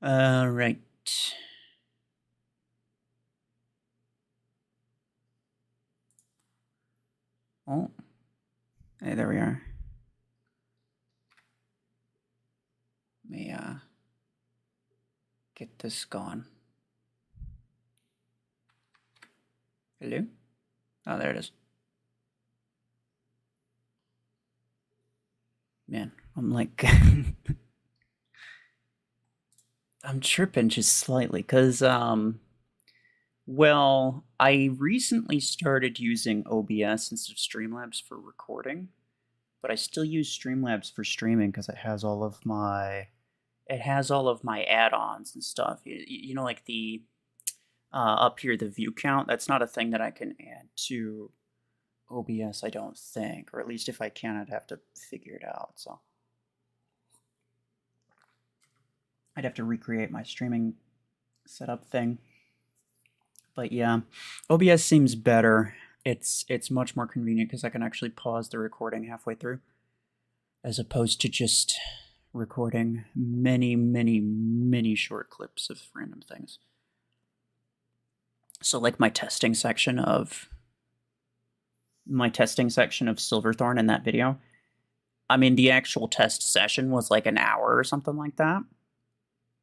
Right. Oh. Hey, there we are. Let me, get this going. Hello? Oh, there it is. Man, I'm like... I'm tripping just slightly, because, well, I recently started using OBS instead of Streamlabs for recording, but I still use Streamlabs for streaming because it has all of my add-ons and stuff. You know, like the up here, the view count. That's not a thing that I can add to OBS, I don't think, or at least if I can, I'd have to figure it out. So I'd have to recreate my streaming setup thing. But yeah, OBS seems better. It's much more convenient because I can actually pause the recording halfway through, as opposed to just recording many short clips of random things. So like my testing section of Silverthorn in that video, I mean, the actual test session was like an hour or something like that.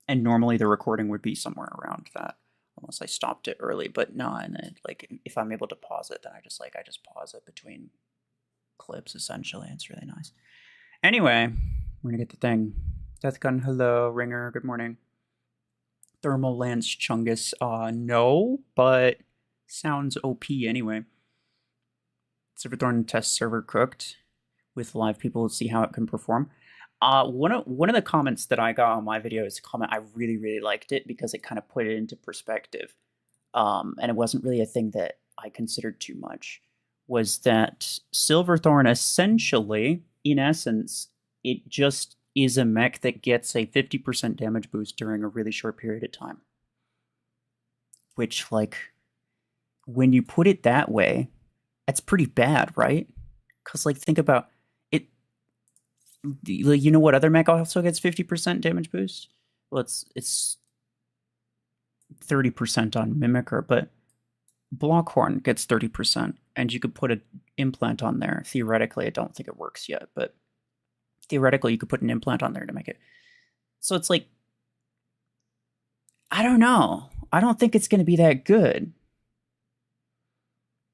And normally the recording would be somewhere around that, unless I stopped it early. But no, and it, like if I'm able to pause it, then I just pause it between clips. Essentially, it's really nice. Anyway, we're gonna get the thing. Deathgun, hello, Ringer, good morning. Thermal Lance Chungus, no, but sounds OP anyway. Silverthorn test server cooked with live people to see how it can perform. One of the comments that I got on my video is a comment I really liked it because it kind of put it into perspective, and it wasn't really a thing that I considered too much. Was that Silverthorn essentially, in essence, it just is a mech that gets a 50% damage boost during a really short period of time. Which, like, when you put it that way, that's pretty bad, right? Because, like, think about it. You know what other mech also gets 50% damage boost? Well, it's 30% on Mimicker, but Blockhorn gets 30%, and you could put an implant on there. Theoretically, I don't think it works yet, but theoretically, you could put an implant on there to make it. So it's like, I don't know. I don't think it's going to be that good.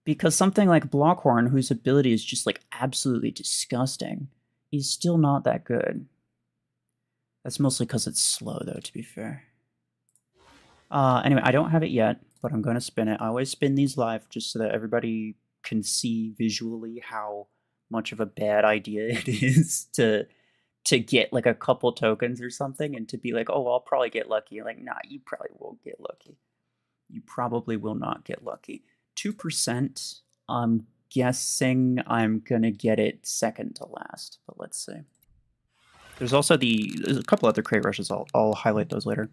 Because something like Blockhorn, whose ability is just like absolutely disgusting, is still not that good. That's mostly because it's slow, though, to be fair. Anyway, I don't have it yet, but I'm going to spin it. I always spin these live just so that everybody can see visually how much of a bad idea it is to get like a couple tokens or something and to be like, oh, I'll probably get lucky. Like, nah, you probably won't get lucky. You probably will not get lucky. 2%, I'm guessing I'm going to get it second to last, but let's see. There's also there's a couple other crate rushes. I'll highlight those later.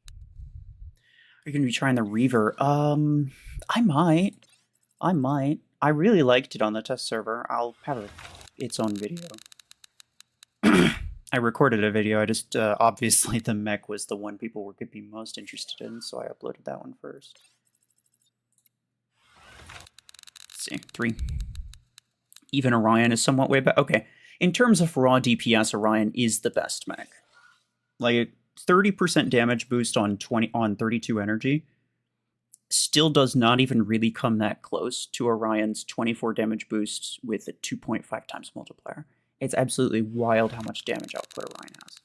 Are you going to be trying the Reaver? I might. I really liked it on the test server. I'll have its own video. I recorded a video. I just, obviously the mech was the one people could be most interested in, so I uploaded that one first. Let's see, 3. Even Orion is somewhat way back. Okay, in terms of raw DPS, Orion is the best mech. Like, 30% damage boost on 32 energy still does not even really come that close to Orion's 24 damage boost with a 2.5 times multiplier. It's absolutely wild how much damage output Orion has.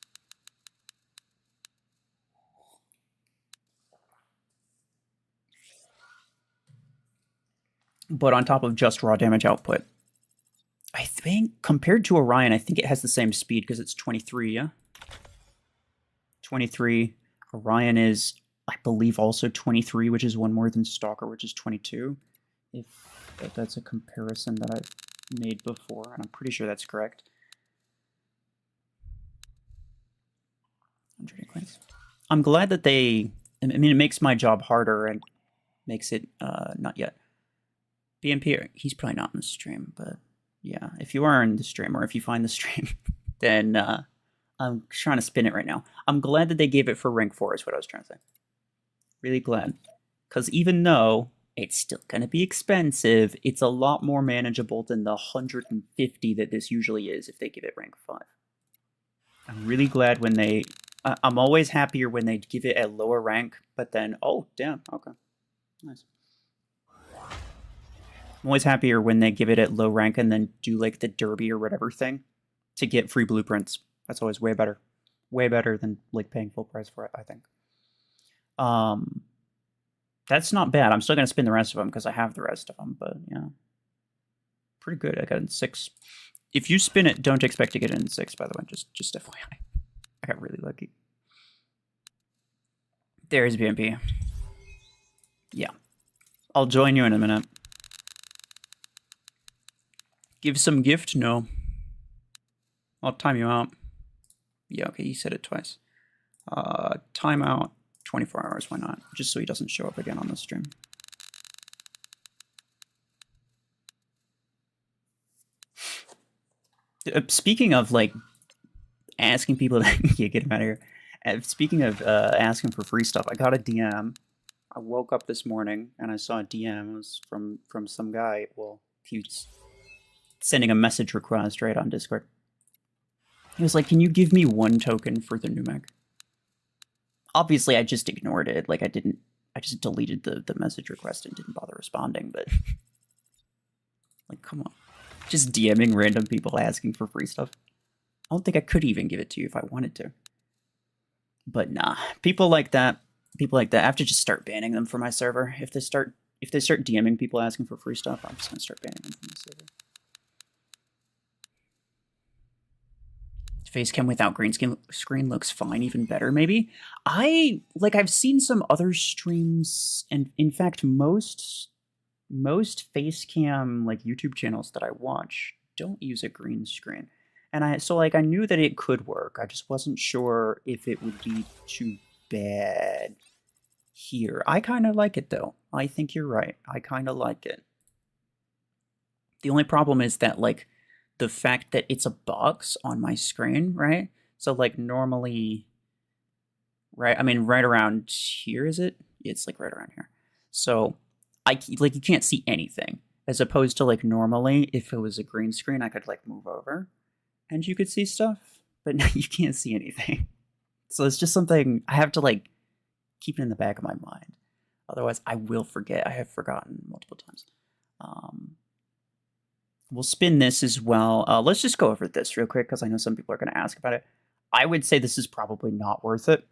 But on top of just raw damage output, I think, compared to Orion, I think it has the same speed because it's 23, yeah? 23. Orion is, I believe, also 23, which is one more than Stalker, which is 22. If that's a comparison that I've made before, and I'm pretty sure that's correct. 100 coins. I'm glad that they, I mean, it makes my job harder and makes it, not yet. BMP, he's probably not in the stream, but yeah, if you are in the stream, or if you find the stream, then I'm trying to spin it right now. I'm glad that they gave it for rank 4 is what I was trying to say. Really glad. Because even though it's still going to be expensive, it's a lot more manageable than the 150 that this usually is if they give it rank 5. I'm really glad when they... I'm always happier when they give it a lower rank, but then... Oh, damn. Okay. Nice. I'm always happier when they give it at low rank and then do like the derby or whatever thing to get free blueprints. That's always way better. Way better than like paying full price for it, I think. That's not bad. I'm still going to spin the rest of them because I have the rest of them, but yeah. Pretty good. I got it in 6. If you spin it, don't expect to get it in 6, by the way. Just FYI. I got really lucky. There's BMP. Yeah. I'll join you in a minute. Give some gift? No. I'll time you out. Yeah, okay, you said it twice. Timeout, 24 hours, why not? Just so he doesn't show up again on the stream. Speaking of, like, asking people to yeah, get him out of here. Speaking of asking for free stuff, I got a DM. I woke up this morning and I saw a DM. It was from some guy. Well, he was sending a message request right on Discord. He was like, can you give me 1 token for the new Mech? Obviously, I just ignored it. Like, I just deleted the message request and didn't bother responding, but... like, come on. Just DMing random people asking for free stuff. I don't think I could even give it to you if I wanted to. But nah. People like that, I have to just start banning them from my server. If they start DMing people asking for free stuff, I'm just gonna start banning them from the server. Facecam without green screen looks fine, even better, maybe. I've seen some other streams, and in fact, most facecam like YouTube channels that I watch don't use a green screen. And I knew that it could work. I just wasn't sure if it would be too bad here. I kind of like it, though. I think you're right. I kind of like it. The only problem is that, like, the fact that it's a box on my screen, right? So, like, normally, right? I mean, right around here, is it? It's, like, right around here. So, you can't see anything. As opposed to, like, normally, if it was a green screen, I could, like, move over. And you could see stuff. But now you can't see anything. So, it's just something I have to, like, keep it in the back of my mind. Otherwise, I will forget. I have forgotten multiple times. We'll spin this as well. Let's just go over this real quick because I know some people are going to ask about it. I would say this is probably not worth it.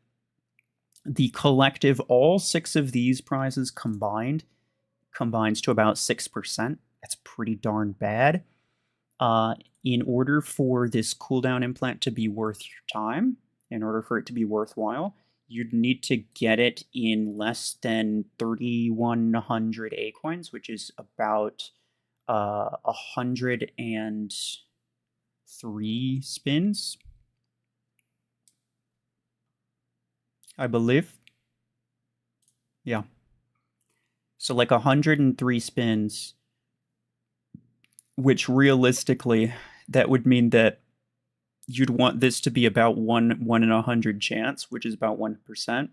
The collective, all 6 of these prizes combines to about 6%. That's pretty darn bad. In order for this cooldown implant to be worth your time, in order for it to be worthwhile, you'd need to get it in less than 3,100 A coins, which is about 103 spins, I believe. Yeah. So like 103 spins, which realistically, that would mean that you'd want this to be about 1 in 100 chance, which is about 1%,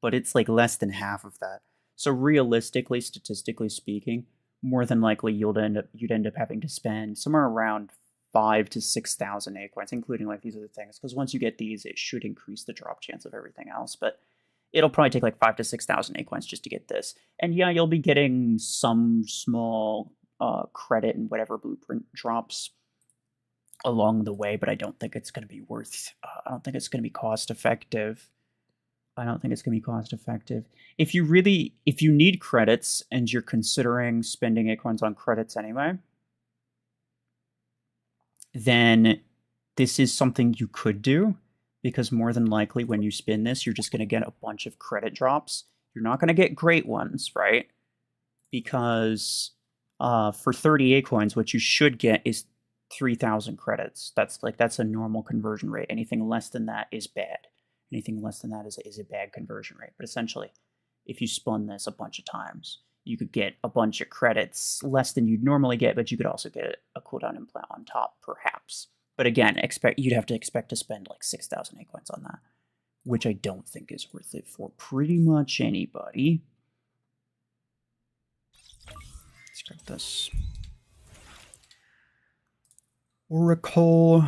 but it's like less than half of that. So realistically, statistically speaking, more than likely you'd end up having to spend somewhere around 5,000 to 6,000 A coins, including like these other things. Because once you get these, it should increase the drop chance of everything else. But it'll probably take like 5,000 to 6,000 A coins just to get this. And yeah, you'll be getting some small credit and whatever blueprint drops along the way, but I don't think it's going to be worth. I don't think it's going to be cost effective. If you need credits and you're considering spending acorns on credits anyway, then this is something you could do, because more than likely when you spin this, you're just going to get a bunch of credit drops. You're not going to get great ones, right? Because for 30 acorns, what you should get is 3,000 credits. That's a normal conversion rate. Anything less than that is bad. Anything less than that is a bad conversion rate. But essentially, if you spun this a bunch of times, you could get a bunch of credits, less than you'd normally get, but you could also get a cooldown implant on top, perhaps. But again, you'd have to expect to spend like 6,000 acorns on that, which I don't think is worth it for pretty much anybody. Let's grab this. Oracle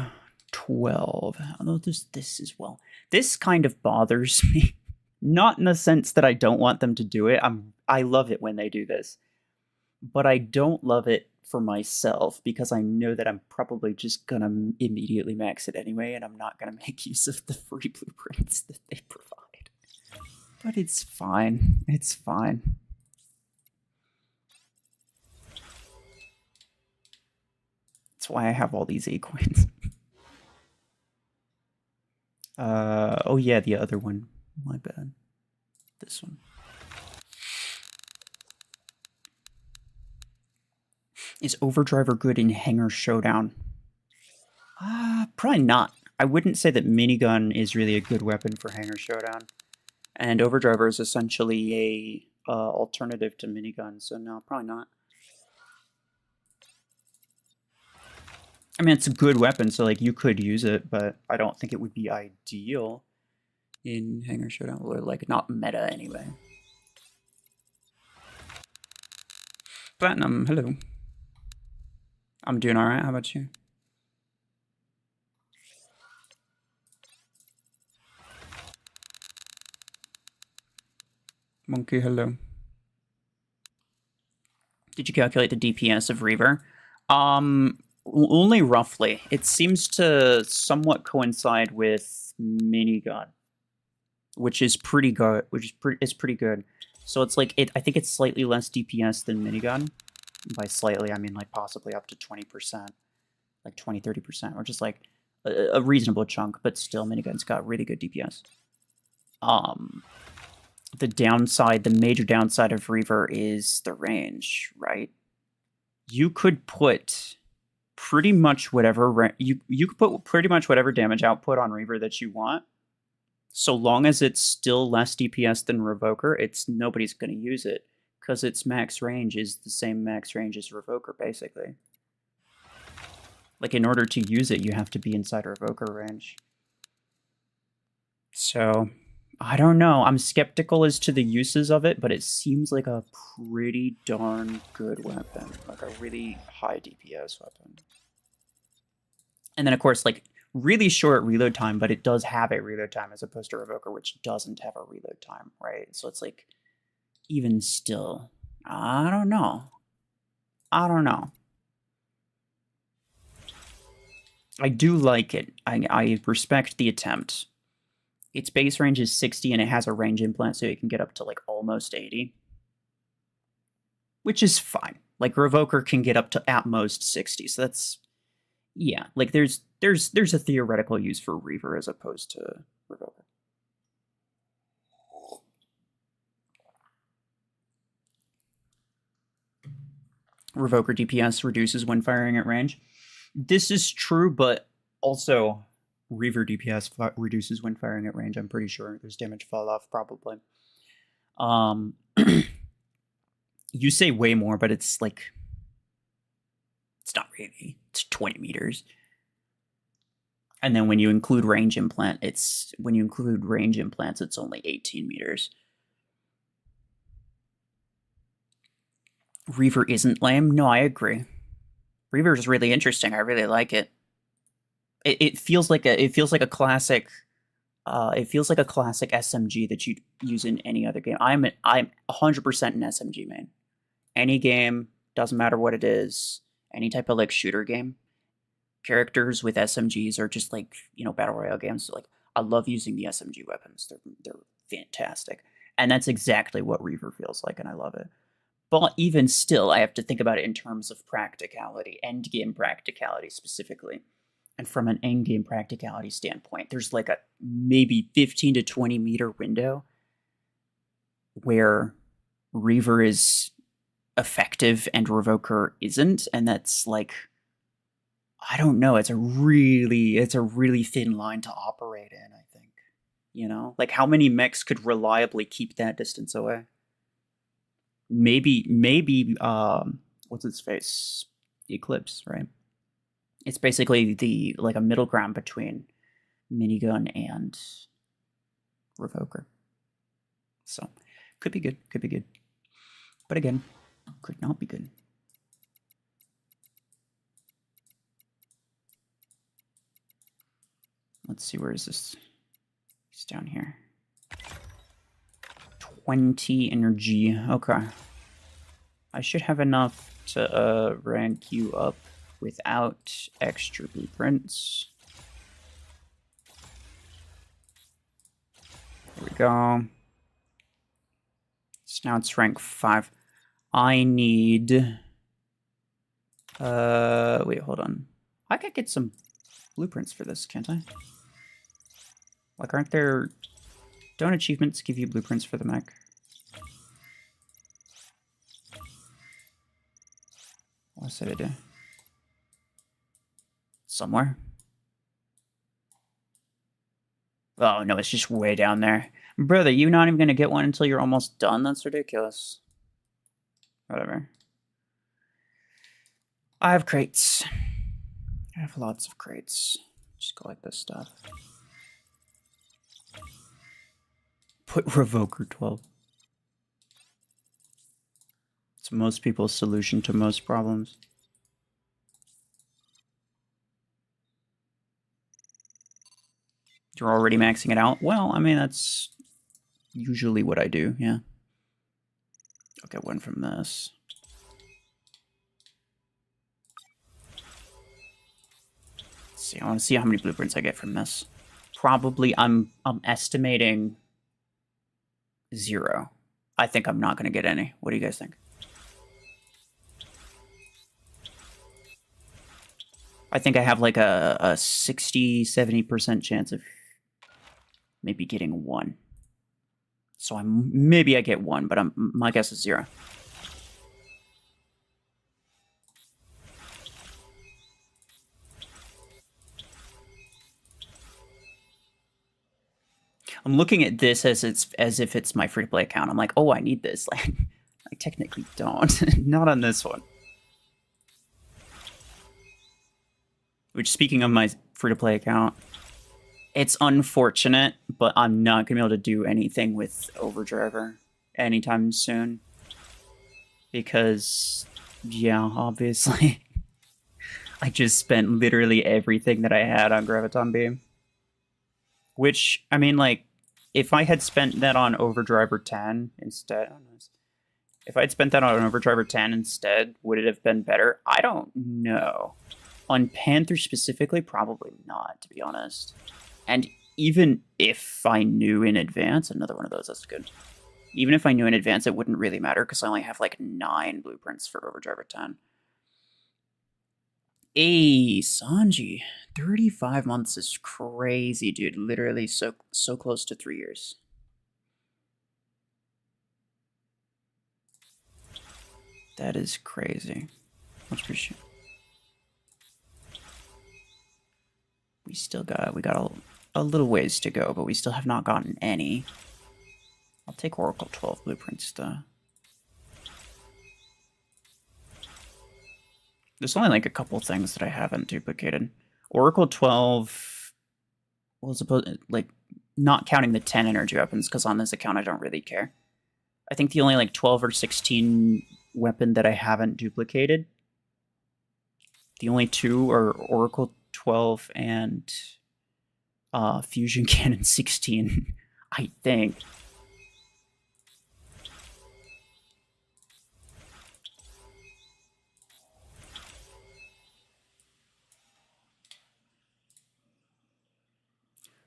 12. Although this as well. This kind of bothers me. Not in the sense that I don't want them to do it. I love it when they do this. But I don't love it for myself because I know that I'm probably just gonna immediately max it anyway, and I'm not gonna make use of the free blueprints that they provide. But it's fine. It's fine. That's why I have all these A-coins. Oh yeah, the other one. My bad. This one. Is Overdriver good in Hangar Showdown? Probably not. I wouldn't say that minigun is really a good weapon for Hangar Showdown. And Overdriver is essentially a alternative to minigun, so no, probably not. I mean, it's a good weapon, so like you could use it, but I don't think it would be ideal in Hangar Showdown, or like not meta anyway. Platinum, hello. I'm doing alright, how about you? Monkey, hello. Did you calculate the DPS of Reaver? Only roughly. It seems to somewhat coincide with minigun, which is pretty good. It's pretty good. So it's like I think it's slightly less DPS than minigun. By slightly, I mean like possibly up to 20%, like 20-30%, or just like a reasonable chunk. But still, minigun's got really good DPS. The downside, the major downside of Reaver is the range, right? You could put pretty much whatever you could put pretty much whatever damage output on Reaver that you want, so long as it's still less DPS than Revoker. Nobody's going to use it because its max range is the same max range as Revoker, basically. Like, in order to use it, you have to be inside Revoker range. So, I don't know. I'm skeptical as to the uses of it, but it seems like a pretty darn good weapon. Like a really high DPS weapon. And then, of course, like, really short reload time, but it does have a reload time as opposed to Revoker, which doesn't have a reload time, right? So it's like, even still, I don't know. I don't know. I do like it. I respect the attempt. Its base range is 60, and it has a range implant, so it can get up to, like, almost 80. Which is fine. Like, Revoker can get up to, at most, 60, so that's... Yeah, like, there's a theoretical use for Reaver as opposed to Revoker. Revoker DPS reduces when firing at range. This is true, but also... Reaver DPS reduces when firing at range, I'm pretty sure. There's damage fall off, probably. You say way more, but it's like... It's not really. It's 20 meters. And then when you include range implant, it's... When you include range implants, it's only 18 meters. Reaver isn't lame? No, I agree. Reaver is really interesting. I really like it. It feels like a classic. It feels like a classic SMG that you'd use in any other game. I'm 100% an SMG main. Any game, doesn't matter what it is. Any type of like shooter game. Characters with SMGs are just like, you know, battle royale games. So, like, I love using the SMG weapons. They're fantastic, and that's exactly what Reaver feels like, and I love it. But even still, I have to think about it in terms of practicality, end game practicality specifically. And from an endgame practicality standpoint, there's like a maybe 15 to 20 meter window where Reaver is effective and Revoker isn't, and that's like, I don't know, it's a really thin line to operate in, I think. You know? Like, how many mechs could reliably keep that distance away? Maybe what's its face? Eclipse, right? It's basically like a middle ground between minigun and revoker. So could be good, could be good. But again, could not be good. Let's see, where is this? It's down here. 20 energy. Okay. I should have enough to rank you up without extra blueprints. There we go. So now it's rank 5. I need... wait, hold on. I could get some blueprints for this, can't I? Like, aren't there... Don't achievements give you blueprints for the mech? What did I do? Somewhere? Oh, no, it's just way down there. Brother, you're not even going to get one until you're almost done? That's ridiculous. Whatever. I have crates. I have lots of crates. Just collect this stuff. Put Revoker 12. It's most people's solution to most problems. You're already maxing it out? Well, I mean, that's usually what I do, yeah. I'll get one from this. Let's see, I want to see how many blueprints I get from this. Probably, I'm estimating 0. I think I'm not going to get any. What do you guys think? I think I have like a 60-70% chance of maybe getting 1. So maybe I get 1, but my guess is 0. I'm looking at this as if it's my free-to-play account. I'm like, oh, I need this. Like, I technically don't. Not on this one. Which, speaking of my free-to-play account, it's unfortunate, but I'm not going to be able to do anything with Overdriver anytime soon. Because, yeah, obviously, I just spent literally everything that I had on Graviton Beam. Which, I mean, like, if I had spent that on Overdriver 10 instead... If I'd spent that on Overdriver 10 instead, would it have been better? I don't know. On Panther specifically, probably not, to be honest. And even if I knew in advance, another one of those, that's good. Even if I knew in advance, it wouldn't really matter, because I only have like 9 blueprints for Overdriver 10. Hey, Sanji. 35 months is crazy, dude. Literally so close to 3 years. That is crazy. Much appreciated. We got a little ways to go, but we still have not gotten any. I'll take Oracle 12 blueprints though. There's only like a couple things that I haven't duplicated. Oracle 12 was supposed, like, not counting the 10 energy weapons, because on this account I don't really care. I think the only like 12 or 16 weapon that I haven't duplicated, the only 2 are Oracle 12 and Fusion Cannon 16, I think.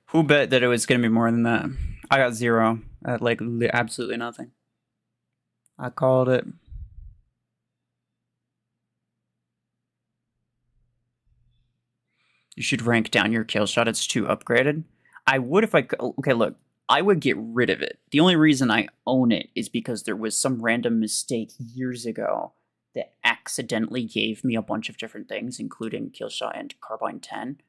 Who bet that it was going to be more than that? I got 0 at like absolutely nothing. I called it. You should rank down your kill shot. It's too upgraded. I would if I could. Okay, look. I would get rid of it. The only reason I own it is because there was some random mistake years ago that accidentally gave me a bunch of different things, including kill shot and carbine 10.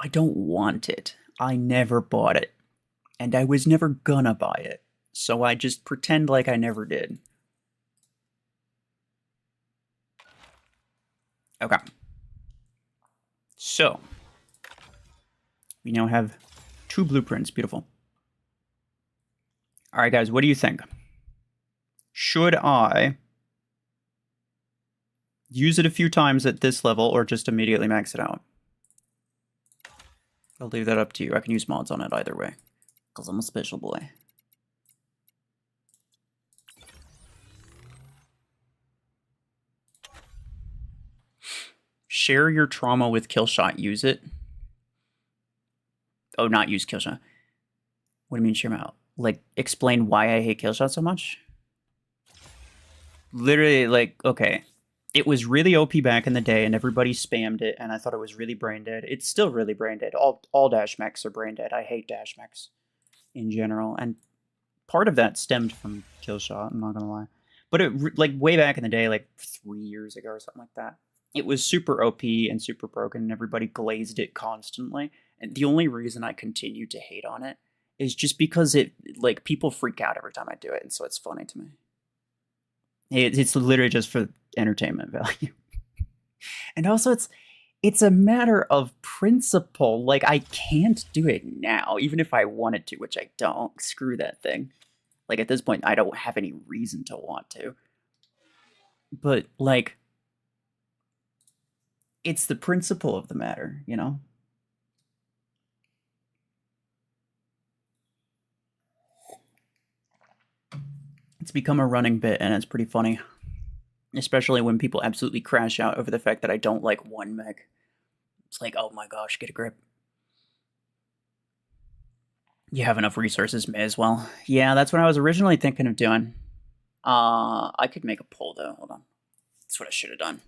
I don't want it. I never bought it. And I was never gonna buy it. So I just pretend like I never did. Okay. So, we now have 2 blueprints. Beautiful. All right, guys, what do you think? Should I use it a few times at this level or just immediately max it out? I'll leave that up to you. I can use mods on it either way, because I'm a special boy. Share your trauma with Killshot. Use it. Oh, not use Killshot. What do you mean share my... Like, explain why I hate Killshot so much? Literally, like, okay. It was really OP back in the day, and everybody spammed it, and I thought it was really brain dead. It's still really brain dead. All dash mechs are brain dead. I hate dash mechs in general, and part of that stemmed from Killshot, I'm not gonna lie. But it, like, way back in the day, like 3 years ago or something like that, it was super OP and super broken, and everybody glazed it constantly. And the only reason I continue to hate on it is just because it, like, people freak out every time I do it, and so it's funny to me. It's literally just for entertainment value. And also, it's a matter of principle. Like, I can't do it now, even if I wanted to, which I don't. Screw that thing. Like, at this point, I don't have any reason to want to. But, like, it's the principle of the matter, you know? It's become a running bit, and it's pretty funny. Especially when people absolutely crash out over the fact that I don't like one mech. It's like, oh my gosh, get a grip. You have enough resources, may as well. Yeah, that's what I was originally thinking of doing. I could make a poll, though. Hold on. That's what I should have done.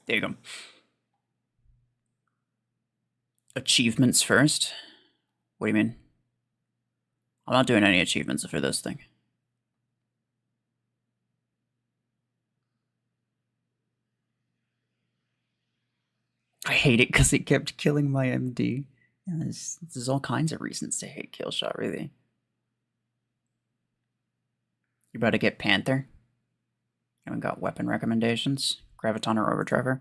There you go. Achievements first? What do you mean? I'm not doing any achievements for this thing. I hate it because it kept killing my MD. Yeah, there's all kinds of reasons to hate Killshot, really. You're about to get Panther? Haven't got weapon recommendations. Graviton or Overdriver?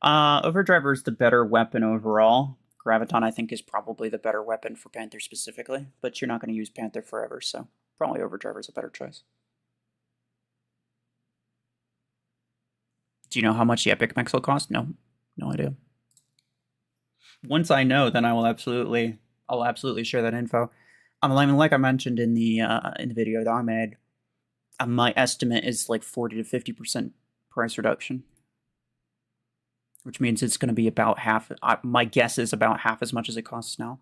Overdriver is the better weapon overall. Graviton, I think, is probably the better weapon for Panther specifically, but you're not going to use Panther forever, so probably Overdriver is a better choice. Do you know how much the Epic mechs will cost? No, no idea. Once I know, then I'll absolutely share that info. I mean, like I mentioned in the video that I made, my estimate is like 40 to 50% price reduction, which means it's going to be about half. My guess is about half as much as it costs now.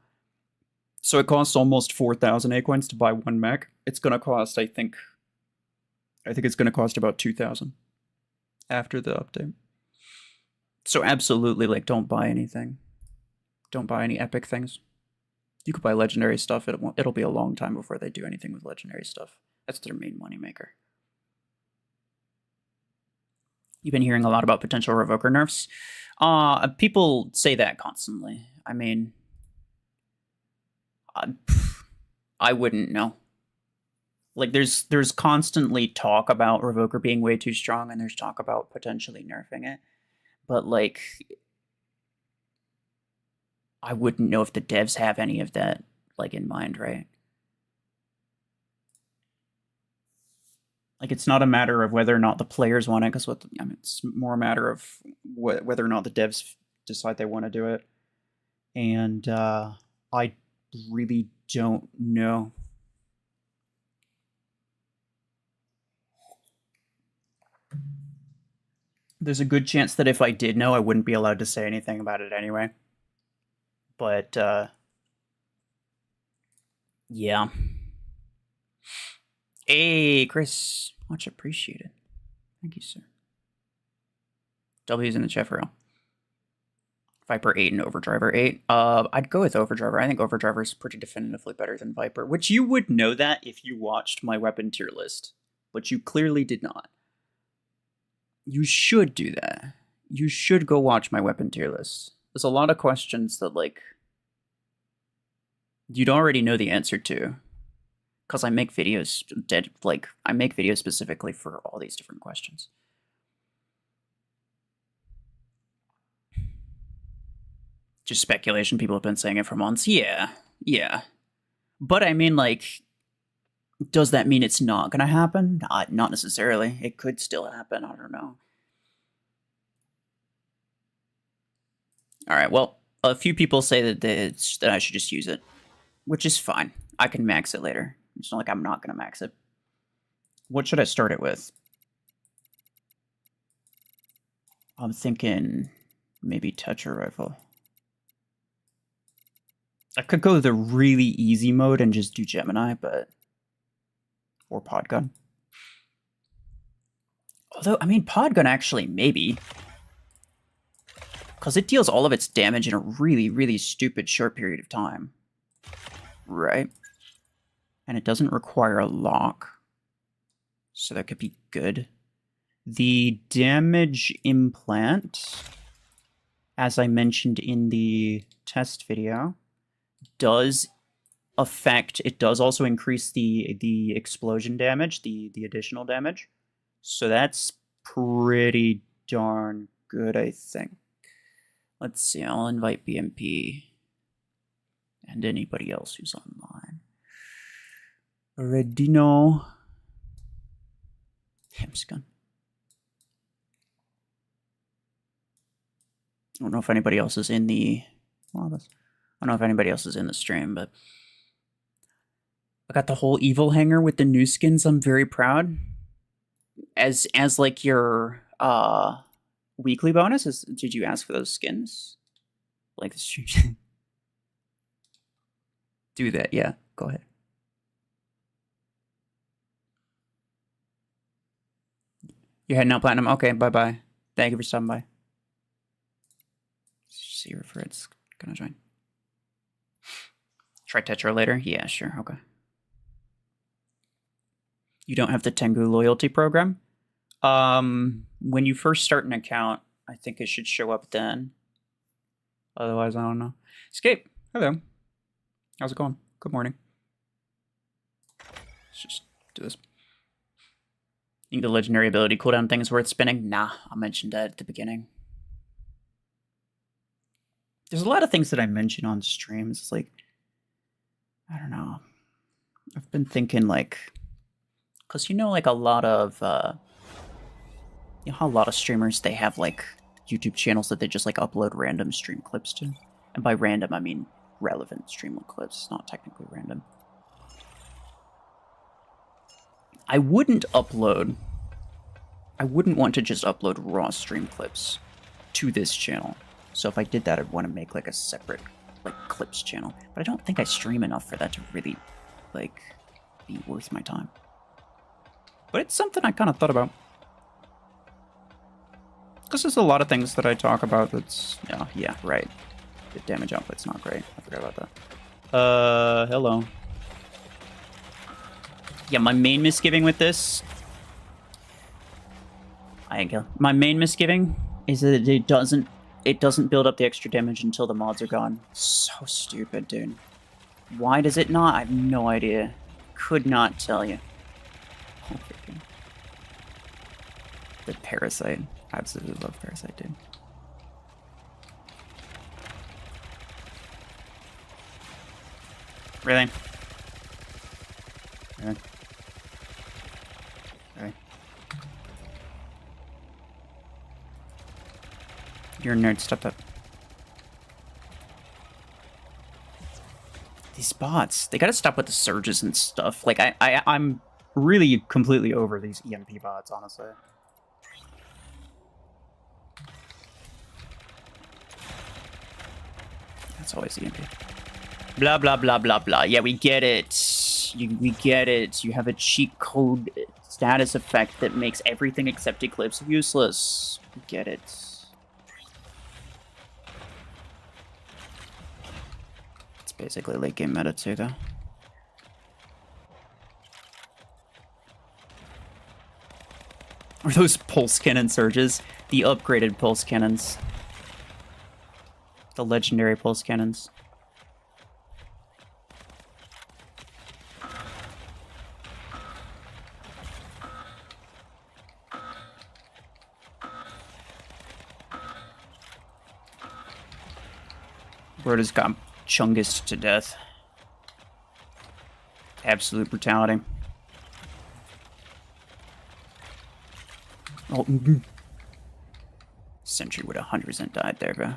So it costs almost 4,000 Acoins to buy one mech. It's going to cost, I think it's going to cost about 2,000 after the update. So absolutely, like, don't buy anything. Don't buy any epic things. You could buy legendary stuff. It'll be a long time before they do anything with legendary stuff. That's their main moneymaker. You've been hearing a lot about potential Revoker nerfs. People say that constantly. I mean, I wouldn't know. Like, there's constantly talk about Revoker being way too strong, and there's talk about potentially nerfing it. But, like, I wouldn't know if the devs have any of that, like, in mind, right? Like, it's not a matter of whether or not the players want it, because it's more a matter of whether or not the devs decide they want to do it. And I really don't know. There's a good chance that if I did know, I wouldn't be allowed to say anything about it anyway. But, yeah. Hey, Chris. Much appreciated. Thank you, sir. W's in the chat for real. Viper 8 and Overdriver 8. I'd go with Overdriver. I think Overdriver is pretty definitively better than Viper, which you would know that if you watched my weapon tier list, but you clearly did not. You should do that. You should go watch my weapon tier list. There's a lot of questions that, like, you'd already know the answer to. Because I make videos, I make videos specifically for all these different questions. Just speculation. People have been saying it for months. Yeah. But I mean, like, does that mean it's not going to happen? Not necessarily. It could still happen. I don't know. All right. Well, a few people say that I should just use it, which is fine. I can max it later. It's not like I'm not going to max it. What should I start it with? I'm thinking maybe Tetra Rifle. I could go the really easy mode and just do Gemini, but... Or Podgun. Although, I mean, Podgun actually, maybe. Because it deals all of its damage in a really, really stupid short period of time. Right? And it doesn't require a lock. So that could be good. The damage implant, as I mentioned in the test video, does affect, it does also increase the explosion damage, the additional damage. So that's pretty darn good, I think. Let's see, I'll invite BMP and anybody else who's online. Redino. Hemsgun. I don't know if anybody else is in the... Well, I don't know if anybody else is in the stream, but... I got the whole evil hanger with the new skins. I'm very proud. As like your weekly bonus, did you ask for those skins? Like the stream? Do that, yeah. Go ahead. You're heading out platinum? Okay, bye-bye. Thank you for stopping by. See if Fred's gonna join. Try Tetra later? Yeah, sure, okay. You don't have the Tengu loyalty program? When you first start an account, I think it should show up then. Otherwise, I don't know. Escape, hello. How's it going? Good morning. Let's just do this. Think the legendary ability cooldown thing is worth spinning? Nah, I mentioned that at the beginning. There's a lot of things that I mention on streams. It's like, I don't know. I've been thinking, like, because you know, like, a lot of, you know how a lot of streamers, they have, like, YouTube channels that they just, like, upload random stream clips to? And by random, I mean relevant stream clips, not technically random. I wouldn't want to just upload raw stream clips to this channel. So if I did that, I'd want to make, like, a separate, like, clips channel. But I don't think I stream enough for that to really, like, be worth my time. But it's something I kind of thought about. Because there's a lot of things that I talk about that's... yeah, right. The damage output's not great. I forgot about that. Hello. Yeah, my main misgiving with this... My main misgiving is that it doesn't build up the extra damage until the mods are gone. So stupid, dude. Why does it not? I have no idea. Could not tell you. Oh, freaking. The Parasite. I absolutely love Parasite, dude. Really? Really? Really? You're a nerd, stop that. These bots, they gotta stop with the surges and stuff. Like, I'm really completely over these EMP bots, honestly. That's always EMP. Blah, blah, blah, blah, blah. Yeah, we get it. We get it. You have a cheat code status effect that makes everything except Eclipse useless. We get it. It's basically late game meta too, though. Or those pulse cannon surges. The upgraded pulse cannons. The legendary pulse cannons. Bro just got chungus to death. Absolute brutality. Oh, Sentry would 100% died there, bro.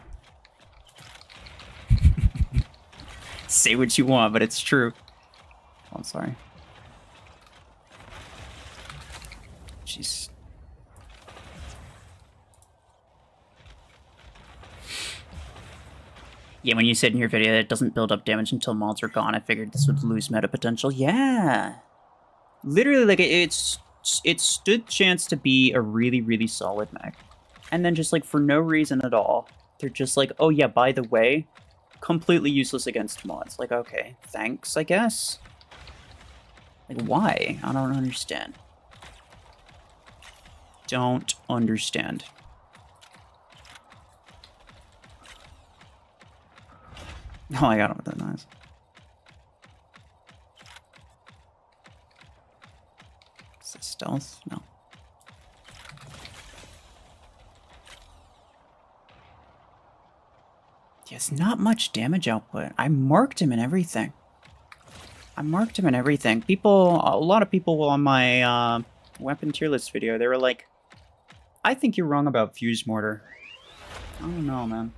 Say what you want, but it's true. Oh, I'm sorry. Jeez. Yeah, when you said in your video that it doesn't build up damage until mods are gone, I figured this would lose meta potential. Yeah. Literally, like, it stood chance to be a really, really solid mech. And then just, like, for no reason at all, they're just like, oh yeah, by the way, completely useless against mods. Like, okay, thanks, I guess. Like, why? I don't understand. Don't understand. Oh, I got him with that nice. Is it stealth? No. Yes, not much damage output. I marked him and everything. A lot of people on my weapon tier list video, they were like, I think you're wrong about Fuse Mortar. I don't know, man.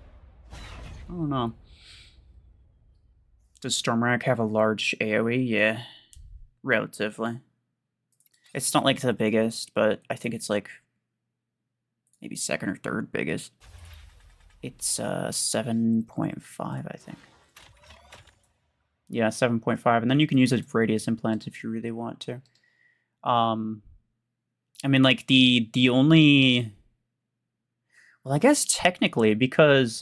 I don't know. Does Stormrack have a large AoE? Yeah, relatively. It's not like the biggest, but I think it's like maybe second or third biggest. It's 7.5, I think. Yeah, 7.5, and then you can use a radius implant if you really want to. I mean, like the only, well, I guess technically because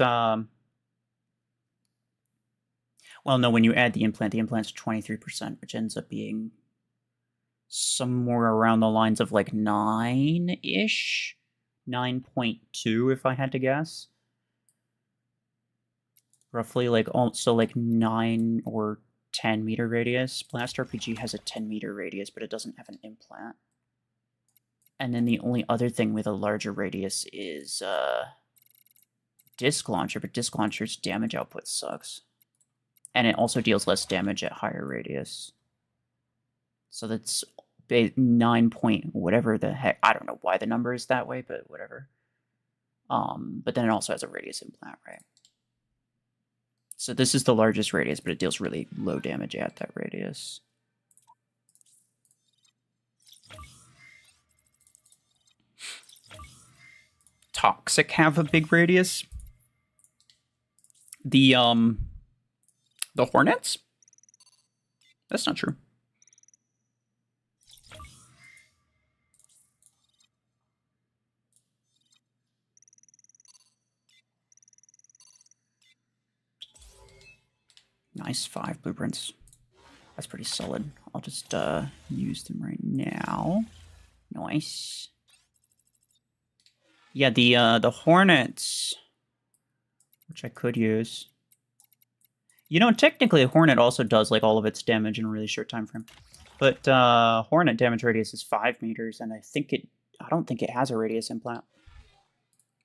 well, no, when you add the implant's 23%, which ends up being somewhere around the lines of like 9-ish, 9.2 if I had to guess. Roughly, like, also like 9 or 10 meter radius. Blast RPG has a 10 meter radius, but it doesn't have an implant. And then the only other thing with a larger radius is Disc Launcher, but Disc Launcher's damage output sucks. And it also deals less damage at higher radius. So that's 9 point whatever the heck. I don't know why the number is that way, but whatever. But then it also has a radius implant, right? So this is the largest radius, but it deals really low damage at that radius. Toxic have a big radius. The Hornets? That's not true. Nice, 5 blueprints. That's pretty solid. I'll just use them right now. Nice. Yeah, the Hornets, which I could use. You know, technically, a Hornet also does like all of its damage in a really short time frame. But Hornet damage radius is 5 meters, and I don't think it has a radius implant.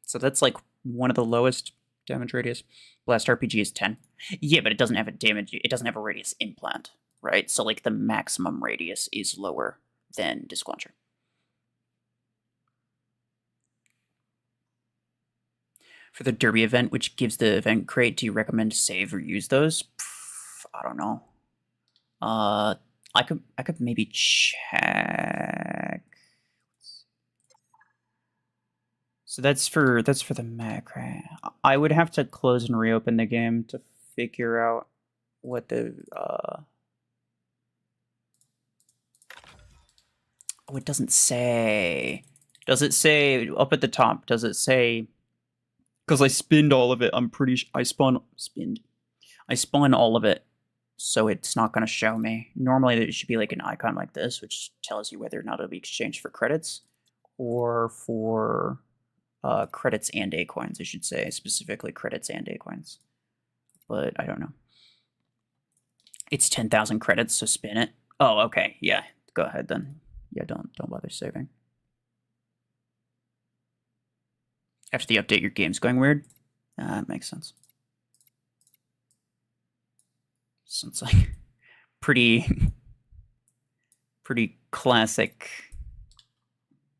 So that's like one of the lowest damage radius. Blast RPG is 10. Yeah, but it doesn't have a radius implant, right? So like the maximum radius is lower than Disc Launcher. For the Derby event, which gives the event crate, do you recommend to save or use those? I don't know. I could maybe check. So that's for the Mech, right? I would have to close and reopen the game to figure out what the oh, it doesn't say. Does it say up at the top? Does it say? Because I spinned all of it. I'm pretty sure I spun all of it, so it's not going to show me. Normally, there should be like an icon like this, which tells you whether or not it'll be exchanged for credits, or for credits and A coins, I should say, specifically credits and A coins. But I don't know. It's 10,000 credits, so spin it. Oh, okay, yeah, go ahead then. Yeah, don't bother saving. After the update, your game's going weird. That makes sense. Sounds like pretty classic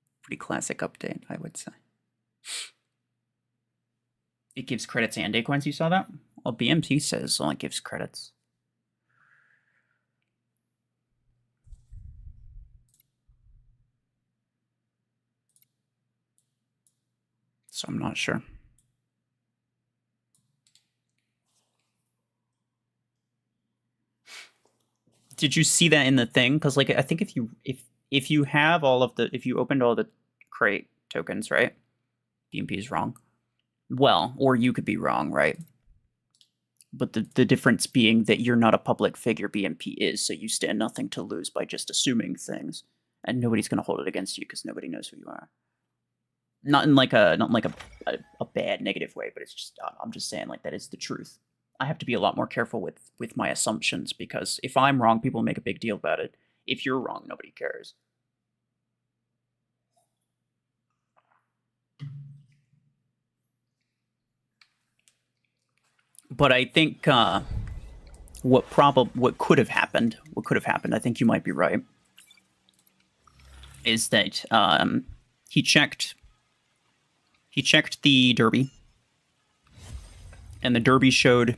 update, I would say. It gives credits and A coins, you saw that? Well, BMT says only gives credits. So I'm not sure. Did you see that in the thing? Because like I think if you have all of the, if you opened all the crate tokens, right? BMP is wrong. Well, or you could be wrong, right? But the difference being that you're not a public figure, BMP is, so you stand nothing to lose by just assuming things, and nobody's going to hold it against you because nobody knows who you are. Not in like a bad negative way, but it's just I'm just saying like that is the truth. I have to be a lot more careful with my assumptions because if I'm wrong, people make a big deal about it. If you're wrong, nobody cares. But I think what could have happened, I think you might be right, is that he checked the derby, and the derby showed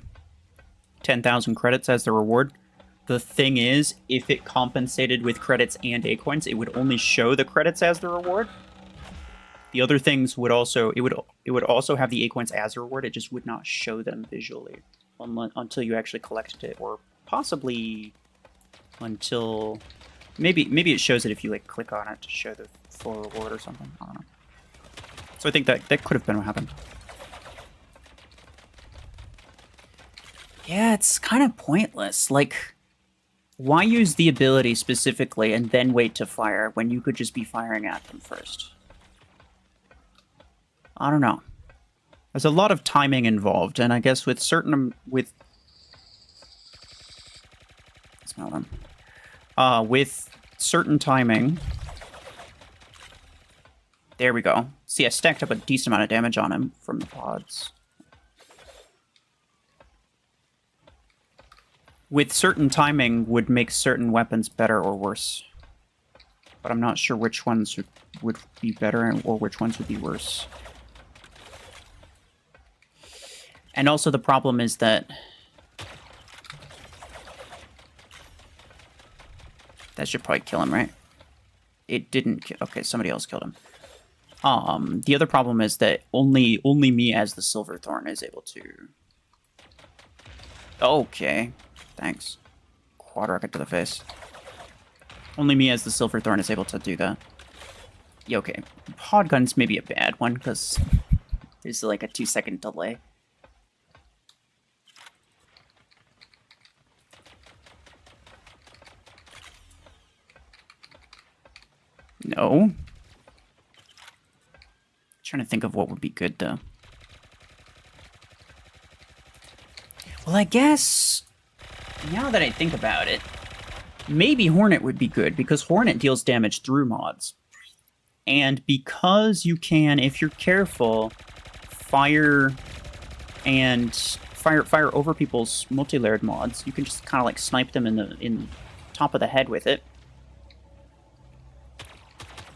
10,000 credits as the reward. The thing is, if it compensated with credits and A coins, it would only show the credits as the reward. The other things would also it would also have the A coins as a reward. It just would not show them visually until you actually collected it, or possibly until maybe it shows it if you like click on it to show the full reward or something. I don't know. So I think that could have been what happened. Yeah, it's kind of pointless. Like, why use the ability specifically and then wait to fire when you could just be firing at them first? I don't know. There's a lot of timing involved, and I guess with certain with certain timing. There we go. See, I stacked up a decent amount of damage on him from the pods. With certain timing would make certain weapons better or worse. But I'm not sure which ones would be better or which ones would be worse. And also the problem is that that should probably kill him, right? It didn't. Okay, somebody else killed him. The other problem is that only me as the Silverthorn is able to. Okay, thanks. Quad rocket to the face. Only me as the Silverthorn is able to do that. Yeah, okay. Pod gun's maybe a bad one because there's like a 2-second delay. No. Trying to think of what would be good though. Well, I guess now that I think about it, maybe Hornet would be good because Hornet deals damage through mods. And because you can, if you're careful, fire over people's multi-layered mods, you can just kind of like snipe them in top of the head with it.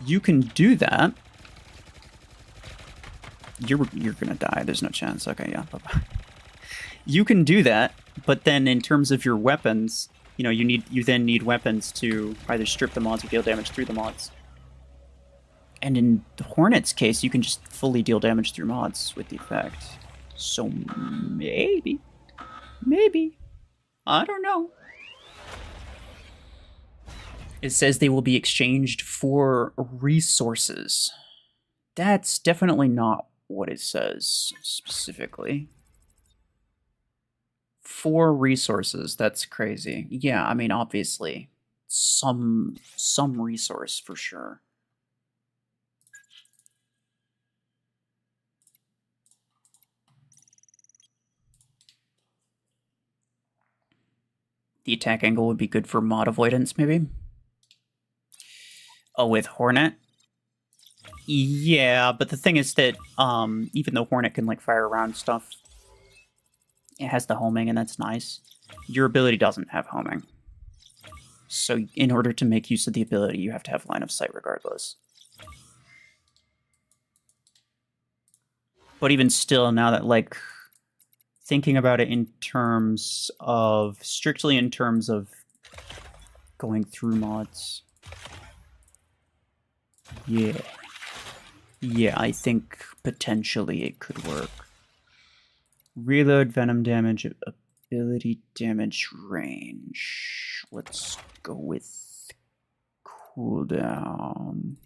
You can do that. You're gonna die. There's no chance. Okay, yeah. Bye-bye. You can do that, but then in terms of your weapons, you know, you then need weapons to either strip the mods or deal damage through the mods. And in the Hornet's case, you can just fully deal damage through mods with the effect. So maybe, I don't know. It says they will be exchanged for resources. That's definitely not what it says specifically. For resources, that's crazy. Yeah, I mean, obviously, some resource for sure. The attack angle would be good for mod avoidance, maybe. Oh, with Hornet? Yeah, but the thing is that even though Hornet can like fire around stuff, it has the homing, and that's nice. Your ability doesn't have homing. So in order to make use of the ability, you have to have line of sight regardless. But even still, now that, like, thinking about it in terms of, strictly in terms of going through mods. Yeah. Yeah, I think potentially it could work. Reload, venom damage, ability damage, range. Let's go with cooldown.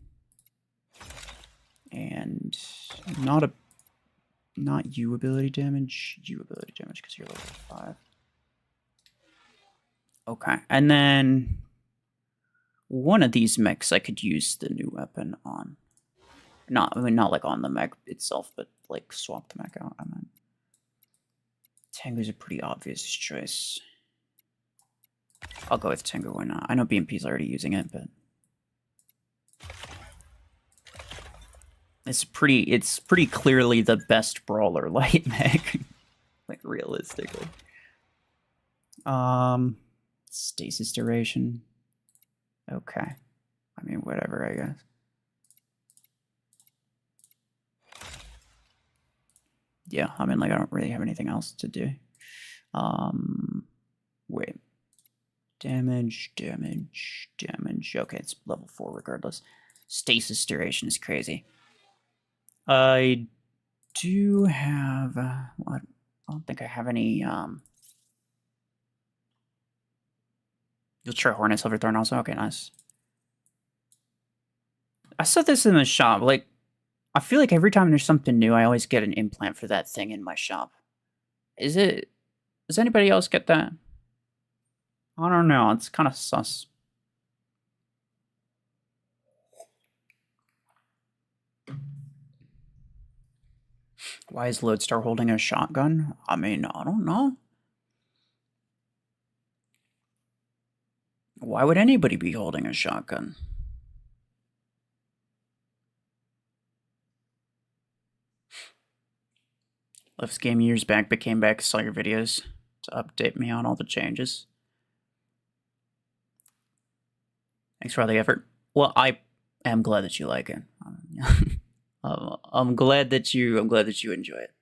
And not you ability damage, because you're level 5. Okay, and then one of these mechs I could use the new weapon on. Not like on the mech itself, but like swap the mech out. I mean, Tengu's a pretty obvious choice. I'll go with Tengu, why not? I know BMP's already using it, but it's pretty clearly the best brawler light mech. Like, realistically. Stasis duration. Okay. I mean, whatever, I guess. Yeah, I mean, like, I don't really have anything else to do. Wait. Damage. Okay, it's level 4 regardless. Stasis duration is crazy. I do have... what? I don't think I have any... You'll try Hornet Silverthorn also? Okay, nice. I saw this in the shop. Like, I feel like every time there's something new, I always get an implant for that thing in my shop. Is it... Does anybody else get that? I don't know. It's kind of sus. Why is Lodestar holding a shotgun? I mean, I don't know. Why would anybody be holding a shotgun? Left game years back, but came back, saw your videos to update me on all the changes. Thanks for all the effort. Well, I am glad that you like it. I'm glad that you enjoy it.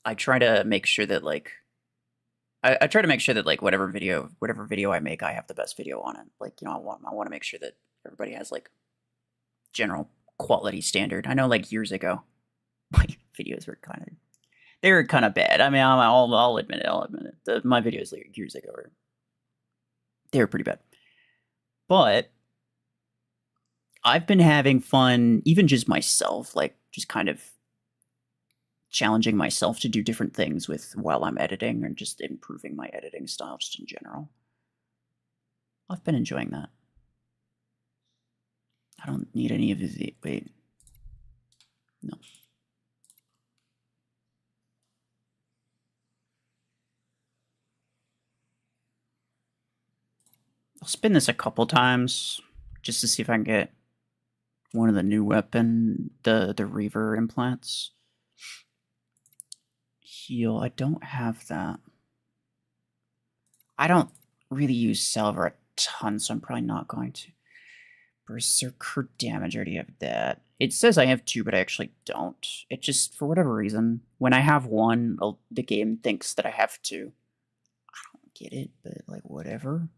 I try to make sure that, like, I try to make sure that, like, whatever video I make, I have the best video on it. Like, you know, I want to make sure that everybody has, like, general quality standard. I know, like, years ago, my videos were they were kind of bad. I mean, I'll admit it. My videos like years ago they were pretty bad. But I've been having fun, even just myself, like, just kind of challenging myself to do different things while I'm editing, or just improving my editing style just in general. I've been enjoying that. I don't need any of the... Wait. No. I'll spin this a couple times just to see if I can get one of the new weapon, the Reaver implants. Heal. I don't have that. I don't really use Salver a ton, so I'm probably not going to. Berserker damage, I already have that. It says I have 2, but I actually don't. It just, for whatever reason, when I have 1, the game thinks that I have 2. I don't get it, but, like, whatever.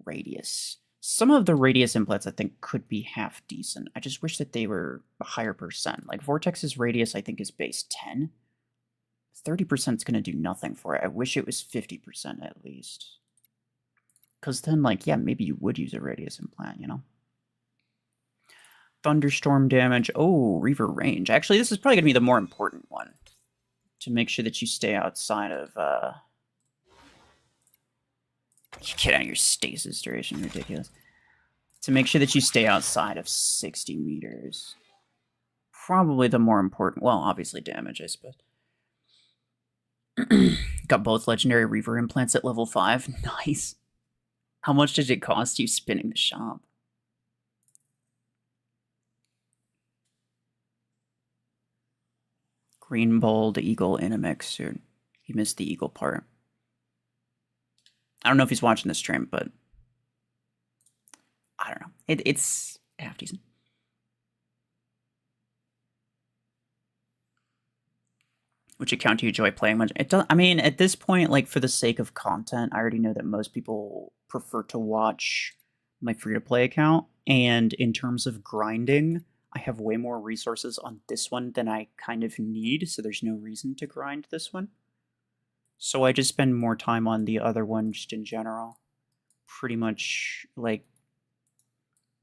Radius. Some of the radius implants I think could be half decent. I just wish that they were a higher percent. Like, Vortex's radius I think is base 10. 30% is going to do nothing for it. I wish it was 50% at least. Because then, like, yeah, maybe you would use a radius implant, you know? Thunderstorm damage. Oh, Reaver range. Actually, this is probably going to be the more important one. To make sure that you stay outside of, You get out of your stasis duration, ridiculous. To make sure that you stay outside of 60 meters. Probably the more important... Well, obviously damage, I suppose. Got both legendary Reaver implants at level 5. Nice. How much did it cost you spinning the shop? Green Bold Eagle in a mech suit. He missed the eagle part. I don't know if he's watching the stream, but I don't know. It's half decent. Which account do you enjoy playing much? It does. I mean, at this point, like for the sake of content, I already know that most people prefer to watch my free-to-play account. And in terms of grinding, I have way more resources on this one than I kind of need, so there's no reason to grind this one. So I just spend more time on the other one just in general. Pretty much, like...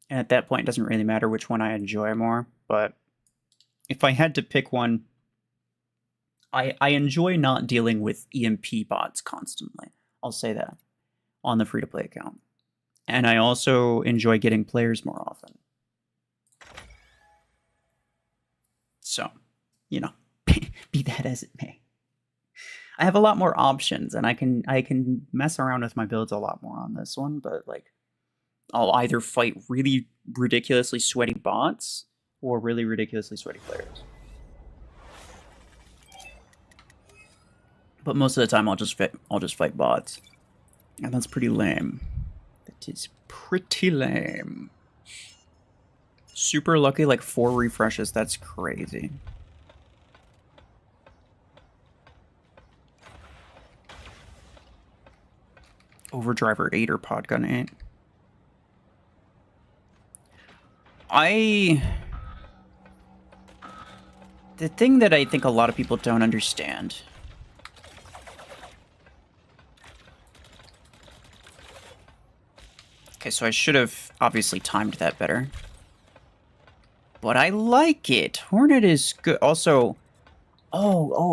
And at that point, it doesn't really matter which one I enjoy more, but if I had to pick one, I enjoy not dealing with EMP bots constantly. I'll say that on the free-to-play account. And I also enjoy getting players more often. So, you know, be that as it may. I have a lot more options, and I can mess around with my builds a lot more on this one, but like I'll either fight really ridiculously sweaty bots or really ridiculously sweaty players. But most of the time I'll just fight bots. And that's pretty lame. That is pretty lame. Super lucky, like 4 refreshes, that's crazy. Overdriver 8 or Podgun 8. The thing that I think a lot of people don't understand. Okay, so I should have obviously timed that better. But I like it. Hornet is good. Also, oh.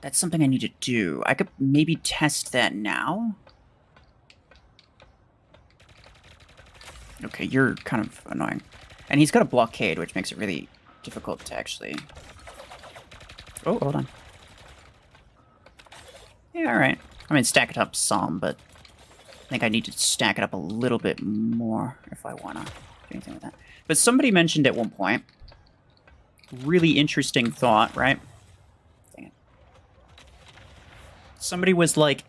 That's something I need to do. I could maybe test that now. Okay, you're kind of annoying. And he's got a blockade, which makes it really difficult to actually... Oh, hold on. Yeah, alright. I mean, stack it up some, but I think I need to stack it up a little bit more if I want to do anything with that. But somebody mentioned at one point, really interesting thought, right? Dang it. Somebody was like,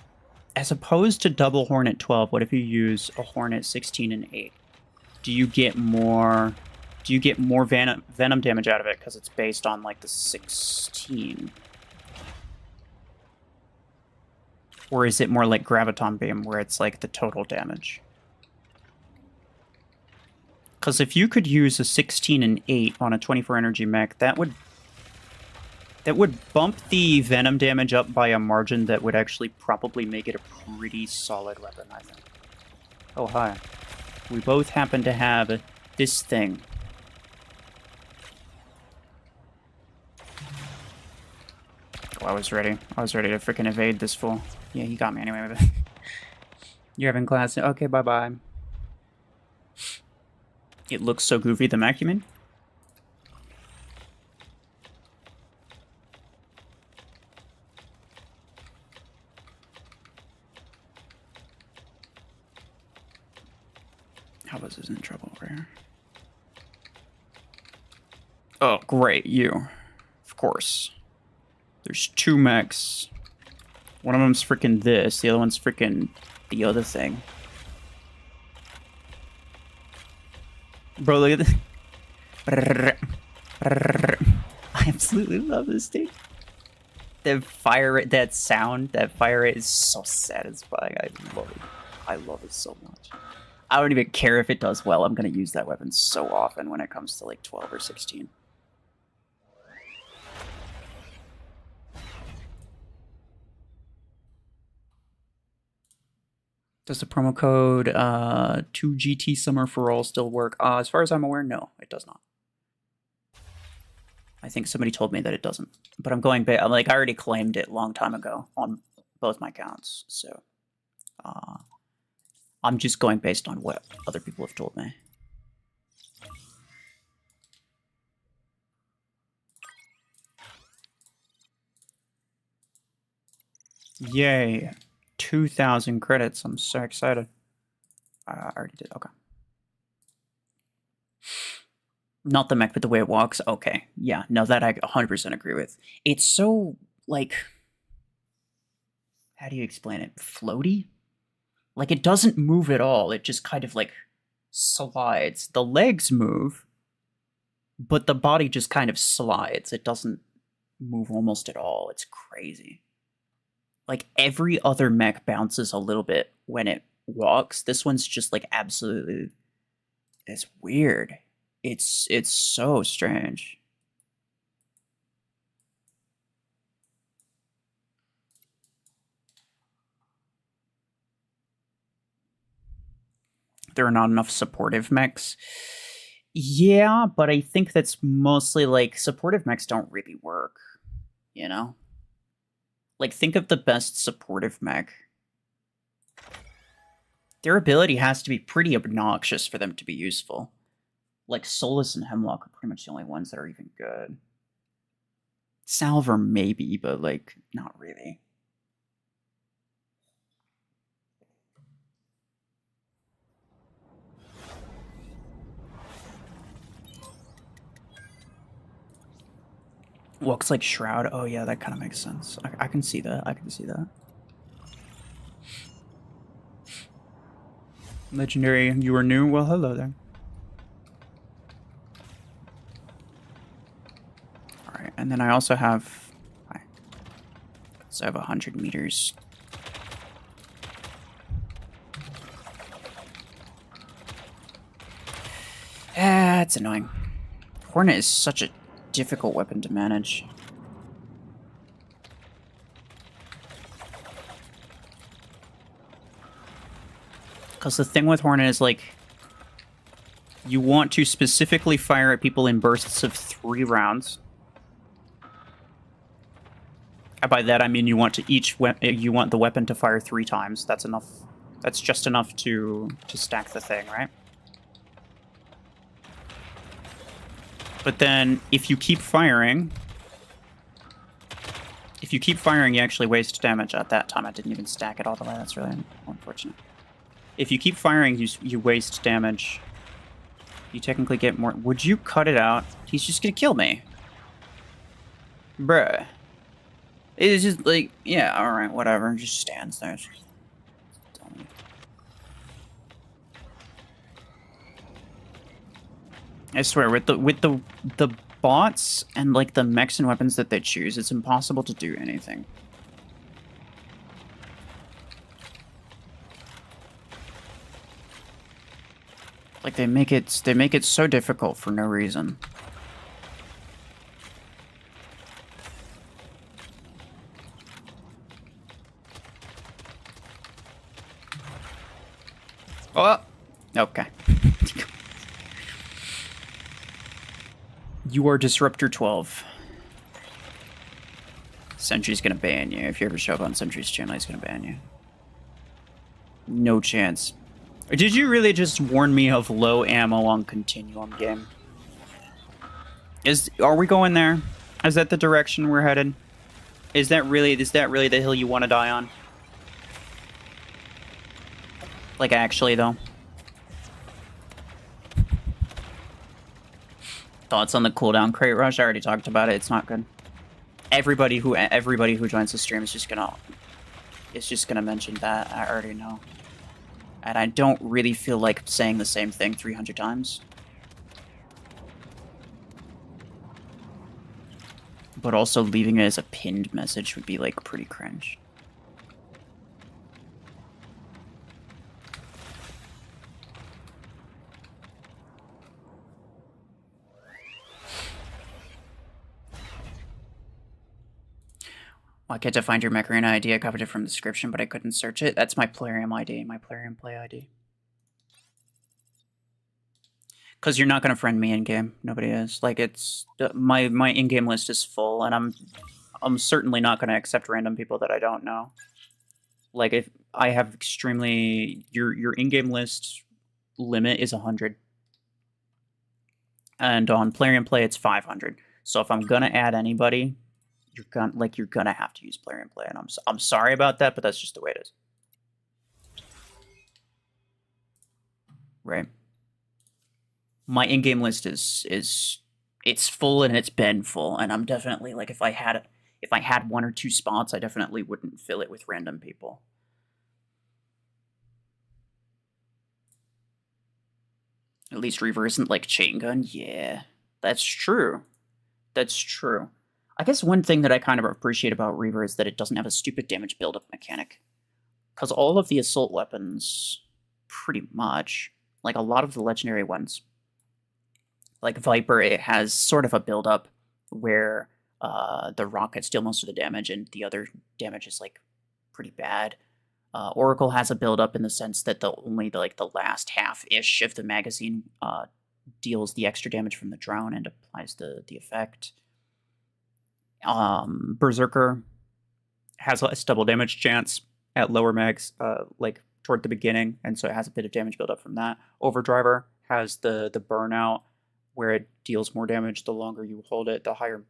as opposed to double Hornet 12, what if you use a Hornet 16 and 8? Do you get more venom damage out of it because it's based on like the 16? Or is it more like Graviton Beam where it's like the total damage? Because if you could use a 16 and 8 on a 24 energy mech, that would bump the venom damage up by a margin that would actually probably make it a pretty solid weapon, I think. Oh, hi. We both happen to have this thing. Oh, I was ready. I was ready to freaking evade this fool. Yeah, he got me anyway with it. You're having class. Okay, bye-bye. It looks so goofy, the mech, you mean? How was this in trouble over here? Oh, great, you. Of course. There's 2 mechs. One of them's freaking this, the other one's freaking the other thing. Bro, look at this. I absolutely love this thing. The fire rate, that sound, that fire rate is so satisfying. I love it. I love it so much. I don't even care if it does well. I'm going to use that weapon so often when it comes to like 12 or 16. Does the promo code 2GT Summer for All still work? As far as I'm aware, no, it does not. I think somebody told me that it doesn't. But I'm going back. Like, I already claimed it a long time ago on both my accounts. So I'm just going based on what other people have told me. Yay. 2,000 credits. I'm so excited. I already did. Okay. Not the mech, but the way it walks. Okay. Yeah. No, that I 100% agree with. It's so, like... How do you explain it? Floaty? Like, it doesn't move at all. It just kind of, like, slides. The legs move, but the body just kind of slides. It doesn't move almost at all. It's crazy. Like, every other mech bounces a little bit when it walks. This one's just, like, absolutely... It's weird. It's so strange. There are not enough supportive mechs. Yeah, but I think that's mostly, like, supportive mechs don't really work, you know? Like, think of the best supportive mech. Their ability has to be pretty obnoxious for them to be useful. Like, Solus and Hemlock are pretty much the only ones that are even good. Salver, maybe, but, like, not really. Looks like Shroud. Oh, yeah, that kind of makes sense. I can see that. I can see that. Legendary, you are new? Well, hello there. Alright, and then I also have... So I have 100 meters. It's annoying. Hornet is such a difficult weapon to manage. Because the thing with Hornet is, like, you want to specifically fire at people in bursts of 3 rounds. And by that I mean you want to you want the weapon to fire 3 times. That's enough. That's just enough to stack the thing, right? But then if you keep firing, you actually waste damage. At that time I didn't even stack it all the way. That's really unfortunate. If you keep firing, you waste damage. You technically get more. Would you cut it out? He's just gonna kill me. Bruh. It's just like, yeah, alright, whatever. Just stands there. I swear, with the bots and, like, the mechs and weapons that they choose, it's impossible to do anything. Like, they make it so difficult for no reason. Oh, okay. You are Disruptor 12. Sentry's gonna ban you. If you ever show up on Sentry's channel, he's gonna ban you. No chance. Did you really just warn me of low ammo on Continuum game? Are we going there? Is that the direction we're headed? Is that really the hill you want to die on? Like, actually, though. Thoughts on the cooldown crate rush? I already talked about it. It's not good. Everybody who joins the stream is just gonna mention that. I already know. And I don't really feel like saying the same thing 300 times. But also leaving it as a pinned message would be, like, pretty cringe. Well, I get to find your Macarena ID. I copied it from the description, but I couldn't search it. That's my Plarium ID, my Plarium Play ID. Because you're not going to friend me in-game. Nobody is. Like, it's... My in-game list is full, and I'm certainly not going to accept random people that I don't know. Like, if I have extremely... Your in-game list limit is 100. And on Plarium Play, it's 500. So if I'm going to add anybody... you're gonna have to use Plarium play, and I'm sorry about that, but that's just the way it is. Right. My in-game list is it's full and it's been full, and I'm definitely like if I had 1 or 2 spots, I definitely wouldn't fill it with random people. At least Reaver isn't like chain gun. Yeah, that's true. That's true. I guess one thing that I kind of appreciate about Reaver is that it doesn't have a stupid damage buildup mechanic. Because all of the assault weapons, pretty much, like a lot of the legendary ones, like Viper, it has sort of a buildup where the rockets deal most of the damage and the other damage is like pretty bad. Oracle has a buildup in the sense that the last half-ish of the magazine deals the extra damage from the drone and applies the effect. Berserker has a double damage chance at lower mags, like toward the beginning, and so it has a bit of damage buildup from that. Overdriver has the burnout, where it deals more damage the longer you hold it, the higher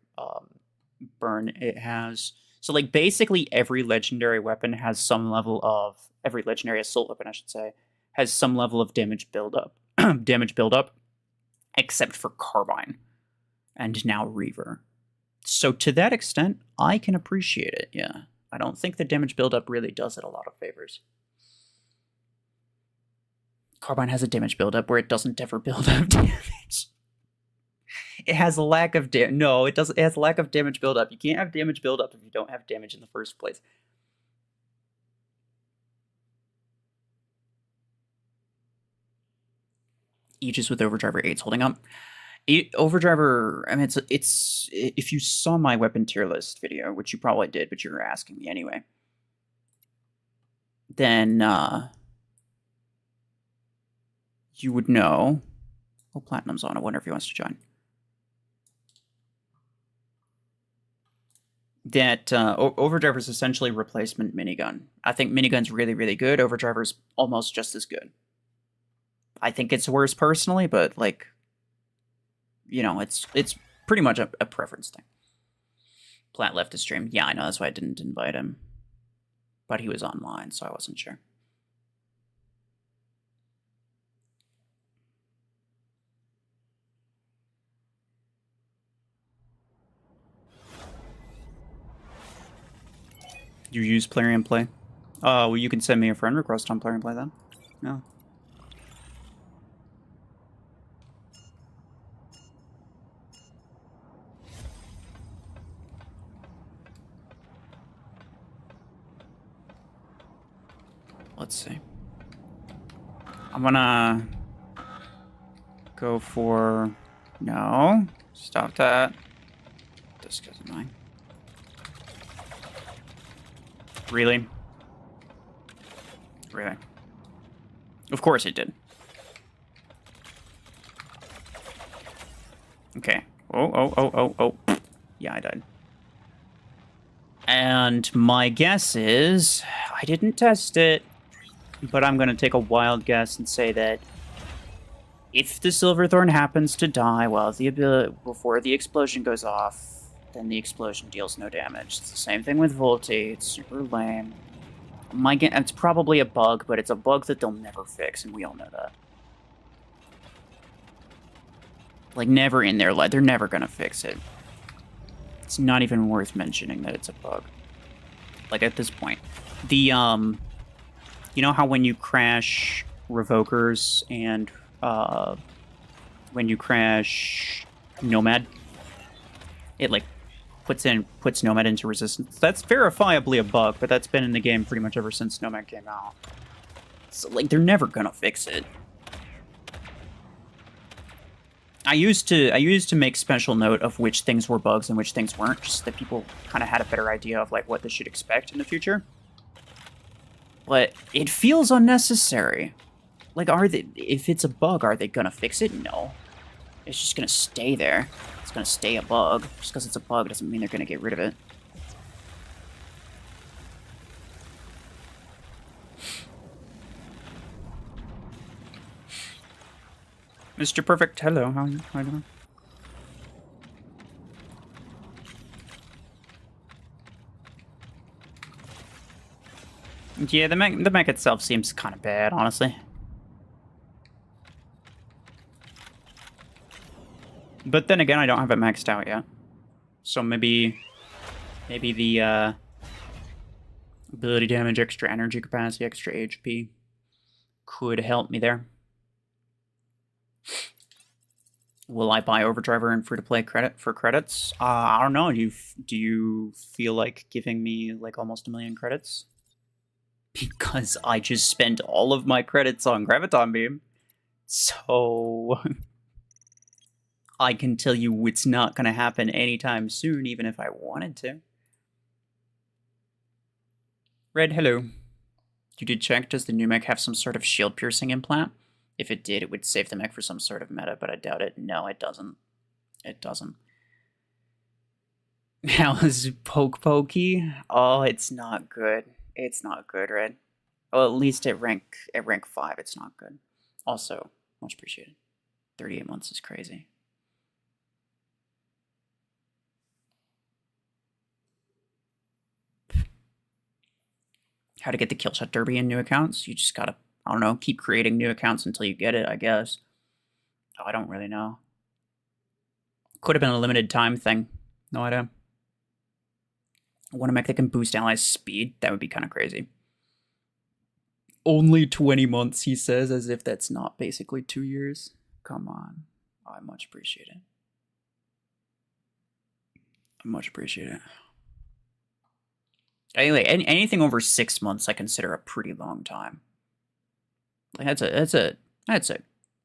burn it has. So, like, basically every legendary weapon has some level of... Every legendary assault weapon, I should say, has some level of damage buildup. Except for Carbine. And now Reaver. So, to that extent, I can appreciate it, yeah. I don't think the damage buildup really does it a lot of favors. Carbine has a damage buildup where it doesn't ever build up damage. It has a lack of damage. No, it doesn't. It has a lack of damage buildup. You can't have damage buildup if you don't have damage in the first place. Aegis with Overdriver 8's holding up. Overdriver, I mean, it's if you saw my weapon tier list video, which you probably did, but you were asking me anyway, then you would know. Oh, Platinum's on. I wonder if he wants to join. That Overdriver is essentially replacement minigun. I think minigun's really, really good. Overdriver's almost just as good. I think it's worse personally, but like, you know, it's pretty much a preference thing. Plat left his stream. Yeah, I know, that's why I didn't invite him. But he was online, so I wasn't sure. You use Plarium Play? Oh, well, you can send me a friend request on Plarium Play then. No. Let's see. I'm gonna go for... No. Stop that. This guy's annoying. Really? Really? Of course it did. Okay. Oh. Yeah, I died. And my guess is... I didn't test it, but I'm going to take a wild guess and say that if the Silverthorn happens to die before the explosion goes off, then the explosion deals no damage. It's the same thing with Volti. It's super lame. It's probably a bug, but it's a bug that they'll never fix, and we all know that. Like, never in their life. They're never gonna fix it. It's not even worth mentioning that it's a bug. Like, at this point. The, you know how when you crash Revokers and, when you crash Nomad, it, like, puts Nomad into resistance. That's verifiably a bug, but that's been in the game pretty much ever since Nomad came out. So, like, they're never gonna fix it. I used to make special note of which things were bugs and which things weren't, just so that people kind of had a better idea of, like, what they should expect in the future. But it feels unnecessary. Like, if it's a bug, are they gonna fix it? No. It's just gonna stay there. It's gonna stay a bug. Just because it's a bug doesn't mean they're gonna get rid of it. Mr. Perfect, hello. How are you doing? Yeah, the mech itself seems kind of bad, honestly. But then again, I don't have it maxed out yet. So maybe the ability damage, extra energy capacity, extra HP could help me there. Will I buy Overdriver and free-to-play credits? I don't know. Do you feel like giving me like almost 1 million credits? Because I just spent all of my credits on Graviton Beam. So I can tell you it's not going to happen anytime soon, even if I wanted to. Red, hello. You did check, does the new mech have some sort of shield piercing implant? If it did, it would save the mech for some sort of meta, but I doubt it. No, it doesn't. It doesn't. How's Poke Pokey? Oh, it's not good. It's not good, Red. Well, at least at rank 5, it's not good. Also, much appreciated. 38 months is crazy. How to get the Killshot Derby in new accounts? You just gotta, I don't know, keep creating new accounts until you get it, I guess. Oh, I don't really know. Could have been a limited time thing. No idea. I want a mech that can boost allies' speed. That would be kind of crazy. Only 20 months, he says, as if that's not basically 2 years. Come on. Oh, I much appreciate it. I much appreciate it. Anyway, anything over 6 months I consider a pretty long time. Like that's a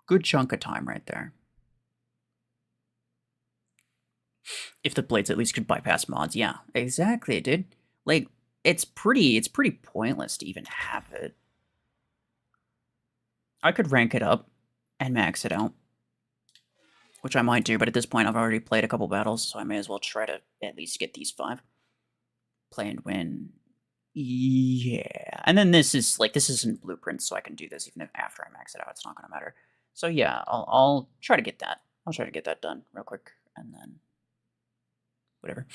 good chunk of time right there. If the blades at least could bypass mods, yeah, exactly, dude. Like it's pretty pointless to even have it. I could rank it up and max it out, which I might do, but at this point I've already played a couple battles, so I may as well try to at least get these 5. Play and win. Yeah. And then this isn't blueprints, so I can do this even if after I max it out. It's not going to matter. So yeah, I'll try to get that. I'll try to get that done real quick, and then whatever.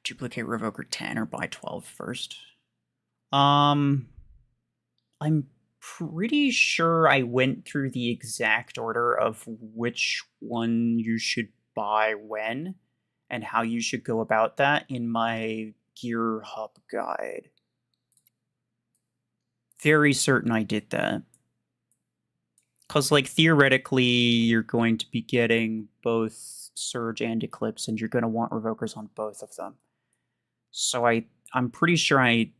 Duplicate Revoker 10 or buy 12 first. I'm pretty sure I went through the exact order of which one you should buy when and how you should go about that in my Gear Hub guide. Very certain I did that. Because, like, theoretically, you're going to be getting both Surge and Eclipse, and you're going to want Revokers on both of them. So I'm pretty sure I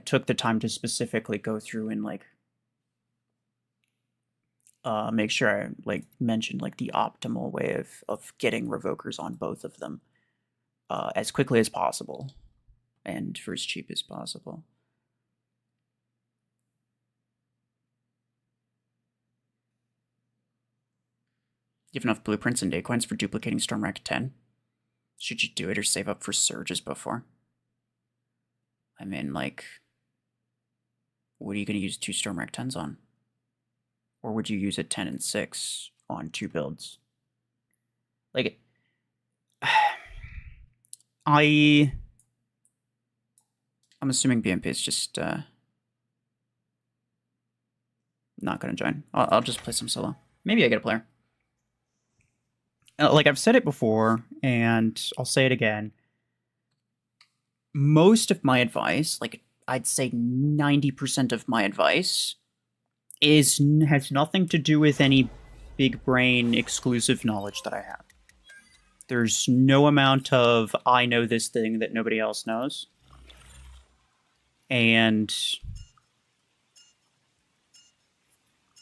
took the time to specifically go through and, like, make sure I like mentioned like the optimal way of getting Revokers on both of them as quickly as possible and for as cheap as possible. You have enough blueprints and day coins for duplicating Stormwreck 10? Should you do it or save up for Surges before? I mean, like, what are you going to use 2 Stormwreck 10s on? Or would you use a 10 and 6 on 2 builds? Like, I'm assuming BMP is just not going to join. I'll just play some solo. Maybe I get a player. Like I've said it before, and I'll say it again. Most of my advice, like I'd say 90% of my advice, has nothing to do with any big brain exclusive knowledge that I have. There's no amount of I know this thing that nobody else knows. And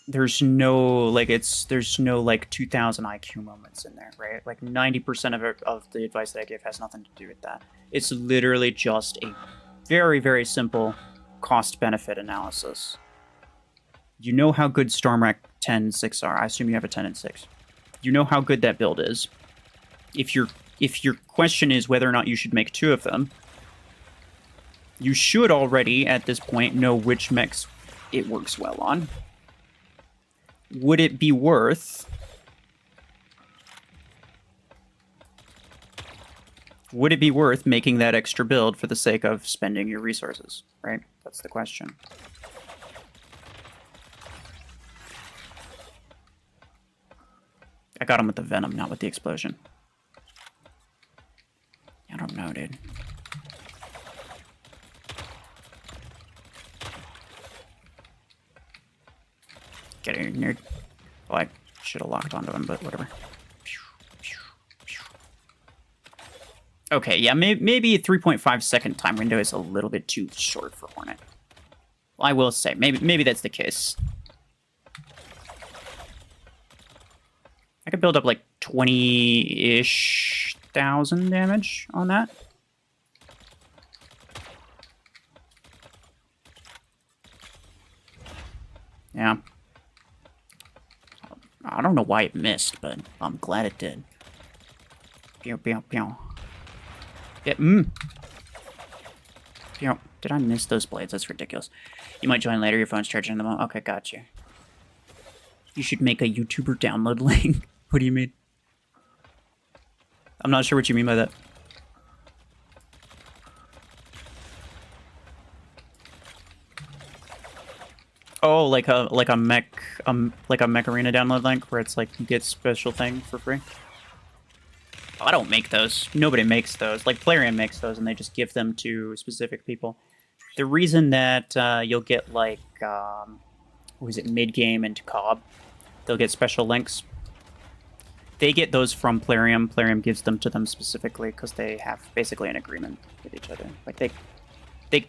there's no like 2000 IQ moments in there, right? Like 90% of the advice that I give has nothing to do with that. It's literally just a very, very simple cost-benefit analysis. You know how good Stormwreck 10 and 6 are. I assume you have a 10 and 6. You know how good that build is. If your question is whether or not you should make 2 of them, you should already, at this point, know which mechs it works well on. Would it be worth would it be worth making that extra build for the sake of spending your resources, right? That's the question. I got him with the venom, not with the explosion. I don't know, dude. Get in, nerd. Oh, I should have locked onto him, but whatever. Okay, yeah, maybe a 3.5 second time window is a little bit too short for Hornet. Well, I will say, maybe that's the case. I could build up like 20-ish thousand damage on that. Yeah. I don't know why it missed, but I'm glad it did. Pew, pew, pew. Yeah, Pew. Did I miss those blades? That's ridiculous. You might join later. Your phone's charging in the moment. Okay, got you. You should make a YouTuber download link. What do you mean? I'm not sure what you mean by that. Oh, like a mech arena download link where it's like you get special thing for free. Oh, I don't make those. Nobody makes those. Like Plarium makes those, and they just give them to specific people. The reason that you'll get like what was it, mid game and Cobb, they'll get special links. They get those from Plarium. Plarium gives them to them specifically because they have basically an agreement with each other. Like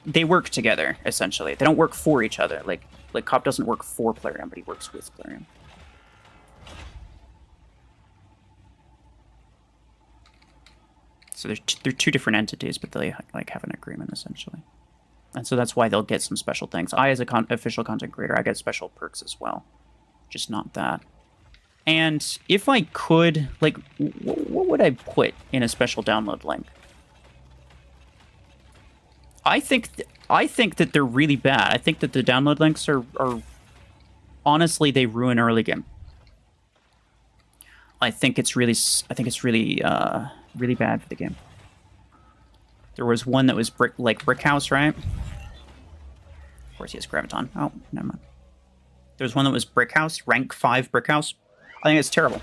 they work together essentially. They don't work for each other. Like Cobb doesn't work for Plarium, but he works with Plarium. So they're two different entities, but they like have an agreement essentially. And so that's why they'll get some special things. I, as a official content creator, I get special perks as well. Just not that. And if I could, like, what would I put in a special download link? I think that they're really bad. I think that the download links are honestly, they ruin early game. I think it's really really bad for the game. There was one that was brick house, right? Of course he has graviton. Oh, never mind. There was one that was brick house, rank 5 brick house. I think it's terrible.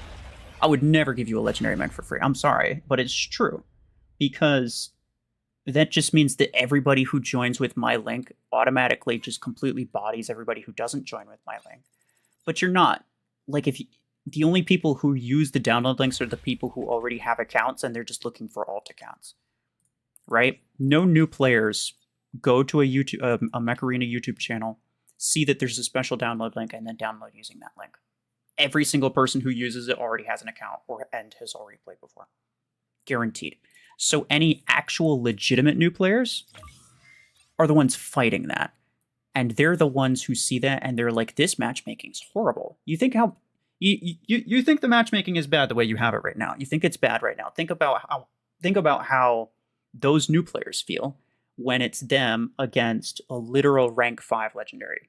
I would never give you a legendary mech for free. I'm sorry, but it's true. Because that just means that everybody who joins with my link automatically just completely bodies everybody who doesn't join with my link. But you're not. Like, the only people who use the download links are the people who already have accounts and they're just looking for alt accounts. Right? No new players go to a Mech Arena YouTube channel, see that there's a special download link, and then download using that link. Every single person who uses it already has an account and has already played before. Guaranteed. So any actual legitimate new players are the ones fighting that. And they're the ones who see that and they're like, this matchmaking's horrible. You think you think the matchmaking is bad the way you have it right now. You think it's bad right now. Think about how those new players feel when it's them against a literal rank 5 legendary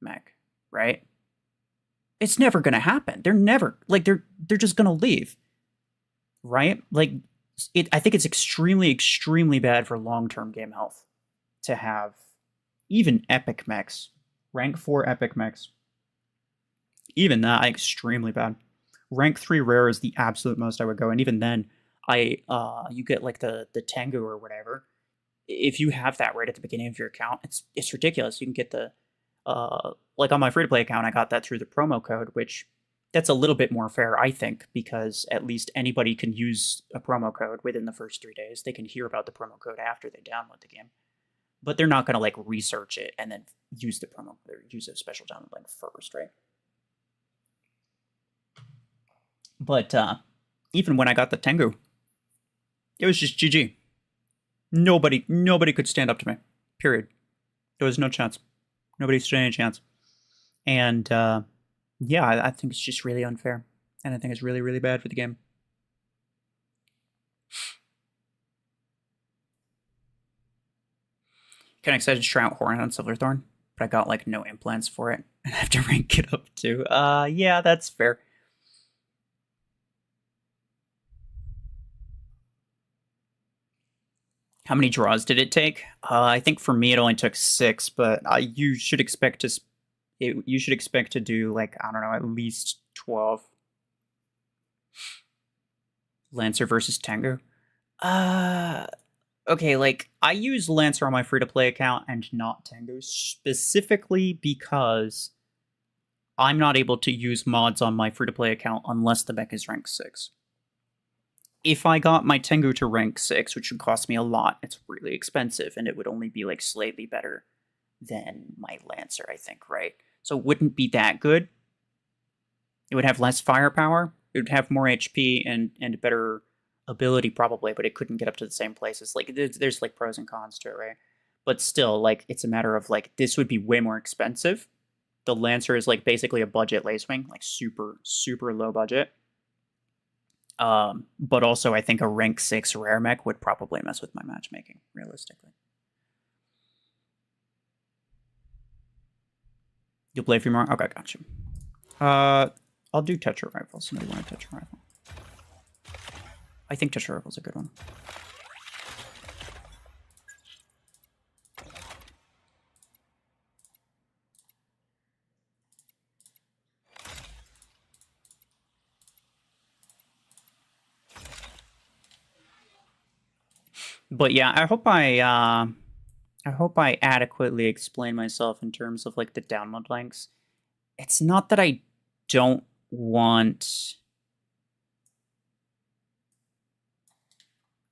mech, right? It's never going to happen. They're never, like, they're just going to leave, right? Like, I think it's extremely, extremely bad for long-term game health to have even epic mechs, rank 4 epic mechs. Even that, extremely bad. Rank 3 rare is the absolute most I would go, and even then, you get like the Tengu or whatever. If you have that right at the beginning of your account, it's ridiculous. You can get the like on my free-to-play account, I got that through the promo code, which that's a little bit more fair, I think, because at least anybody can use a promo code within the first 3 days. They can hear about the promo code after they download the game, but they're not going to like research it and then use the promo or use a special download link first, right? But even when I got the Tengu, it was just GG. Nobody could stand up to me. Period. There was no chance. Nobody stood any chance. And yeah, I think it's just really unfair. And I think it's really, really bad for the game. Kind of excited to try out Hornet on Silverthorn, but I got like no implants for it. And I have to rank it up too. Yeah, that's fair. How many draws did it take? I think for me it only took 6, but you should expect to you should expect to do like, I don't know, at least 12. Lancer versus Tengu. Okay, like I use Lancer on my free-to-play account and not Tengu specifically because I'm not able to use mods on my free-to-play account unless the mech is rank 6. If I got my Tengu to rank 6, which would cost me a lot, it's really expensive, and it would only be like slightly better than my Lancer, I think, right? So it wouldn't be that good. It would have less firepower. It would have more HP and better ability probably, but it couldn't get up to the same places. Like there's like pros and cons to it, right? But still, like it's a matter of like this would be way more expensive. The Lancer is like basically a budget lacewing, like super low budget. But also I think a rank 6 rare mech would probably mess with my matchmaking, realistically. You'll play a few more? Okay, got you. I'll do Tetra Rifle. Somebody want a Tetra Rifle? I think Tetra Rifle's a good one. But yeah, I hope I adequately explain myself in terms of like the download links. It's not that I don't want...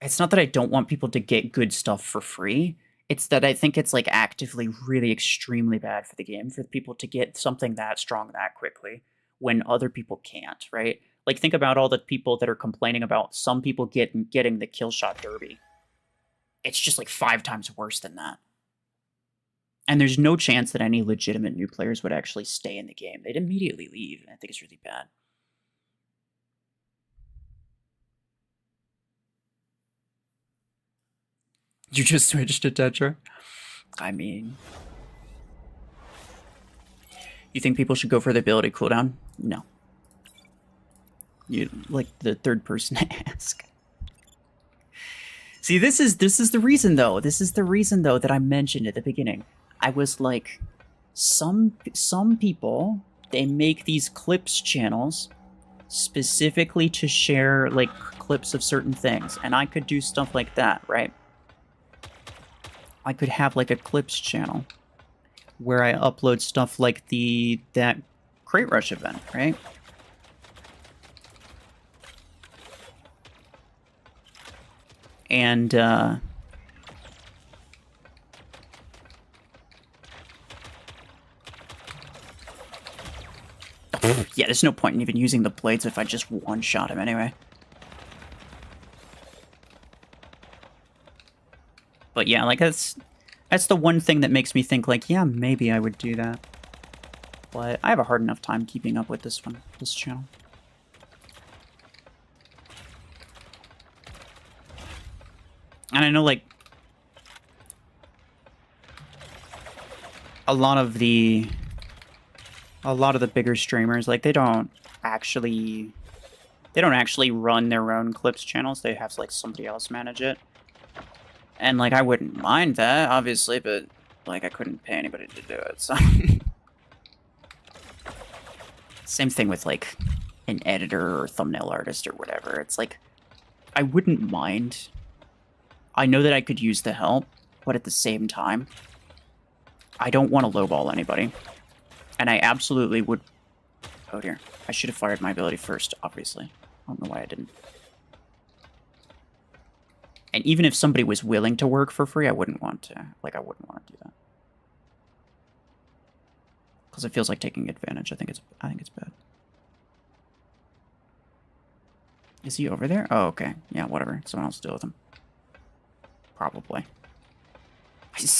It's not that I don't want people to get good stuff for free. It's that I think it's like actively really extremely bad for the game for people to get something that strong that quickly when other people can't, right? Like think about all the people that are complaining about some people getting the kill shot derby. It's just like 5 times worse than that. And there's no chance that any legitimate new players would actually stay in the game. They'd immediately leave, and I think it's really bad. You just switched to Tetra? I mean... You think people should go for the ability cooldown? No. You like the third person to ask. See, this is the reason though. This is the reason though that I mentioned at the beginning. I was like, some people, they make these clips channels specifically to share like clips of certain things, and I could do stuff like that, right? I could have like a clips channel where I upload stuff like that Crate Rush event, right? And yeah, there's no point in even using the blades if I just one-shot him anyway. But yeah, like that's the one thing that makes me think like, yeah, maybe I would do that. But I have a hard enough time keeping up with this channel. And I know like a lot of the bigger streamers, like they don't actually run their own clips channels. They have like somebody else manage it. And like I wouldn't mind that, obviously, but like I couldn't pay anybody to do it, so same thing with like an editor or thumbnail artist or whatever. It's like I wouldn't mind. I know that I could use the help, but at the same time, I don't want to lowball anybody. And I absolutely would... Oh dear. I should have fired my ability first, obviously. I don't know why I didn't. And even if somebody was willing to work for free, I wouldn't want to. Like, I wouldn't want to do that. Because it feels like taking advantage. I think it's bad. Is he over there? Oh, okay. Yeah, whatever. Someone else deal with him. Probably.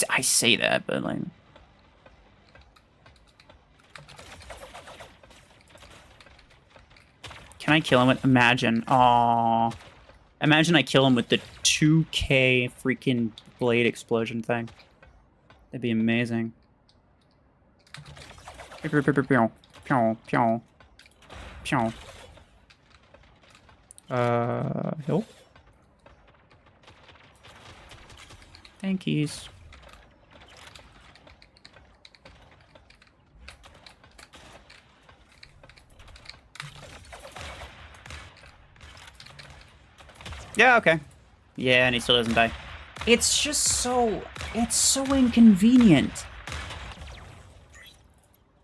I say that, but like... Can I kill him with... Imagine. Aww. Imagine I kill him with the 2K freaking blade explosion thing. That'd be amazing. Pew, pew, pew, pew, pew, pew. Hill? Thankies. Yeah, okay. Yeah, and he still doesn't die. It's just so... It's so inconvenient.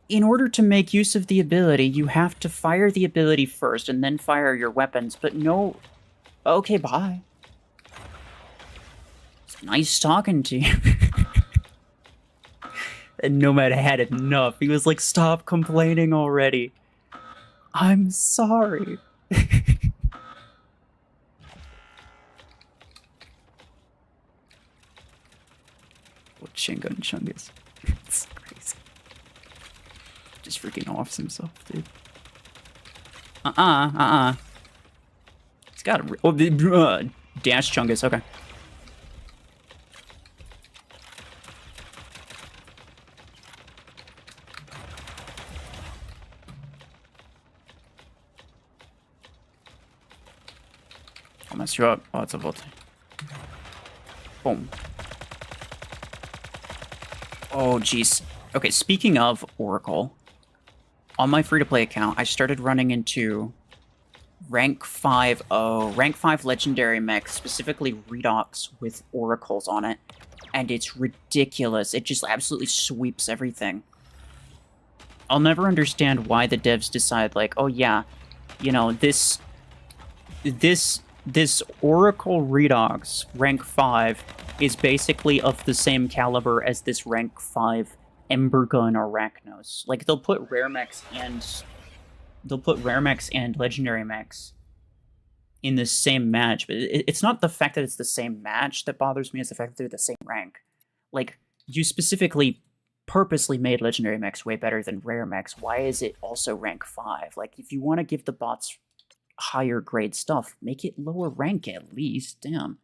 In order to make use of the ability, you have to fire the ability first and then fire your weapons, but no... Okay, bye. It's nice talking to you. And Nomad had enough. He was like, stop complaining already. I'm sorry. What Shingun Chungus. It's crazy. Just freaking offs himself, dude. He's got a... Oh, Dash Chungus, okay. I'll mess you up. Oh, it's a Volt. Boom. Oh, jeez. Okay, speaking of Oracle, on my free-to-play account, I started running into rank 5 legendary mech, specifically Redox with Oracles on it, and it's ridiculous. It just absolutely sweeps everything. I'll never understand why the devs decide, like, oh yeah, you know, this Oracle Redox rank 5 is basically of the same caliber as this rank 5 Embergun Arachnos. Like, they'll put rare mechs and legendary mechs in the same match, but it's not the fact that it's the same match that bothers me, it's the fact that they're the same rank. Like, you specifically purposely made legendary mechs way better than rare mechs. Why is it also rank 5? Like, if you want to give the bots higher grade stuff, make it lower rank at least. Damn.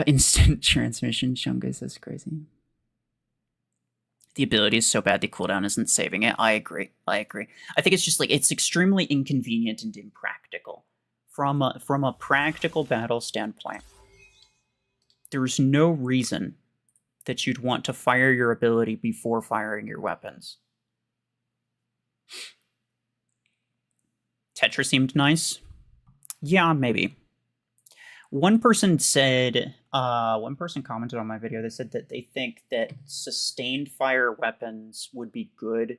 Instant transmission, Chungus, that's crazy. The ability is so bad the cooldown isn't saving it. I agree. I think it's just like, it's extremely inconvenient and impractical. From a practical battle standpoint, there's no reason that you'd want to fire your ability before firing your weapons. Tetra seemed nice. Yeah, maybe. One person commented on my video, they said that they think that sustained fire weapons would be good.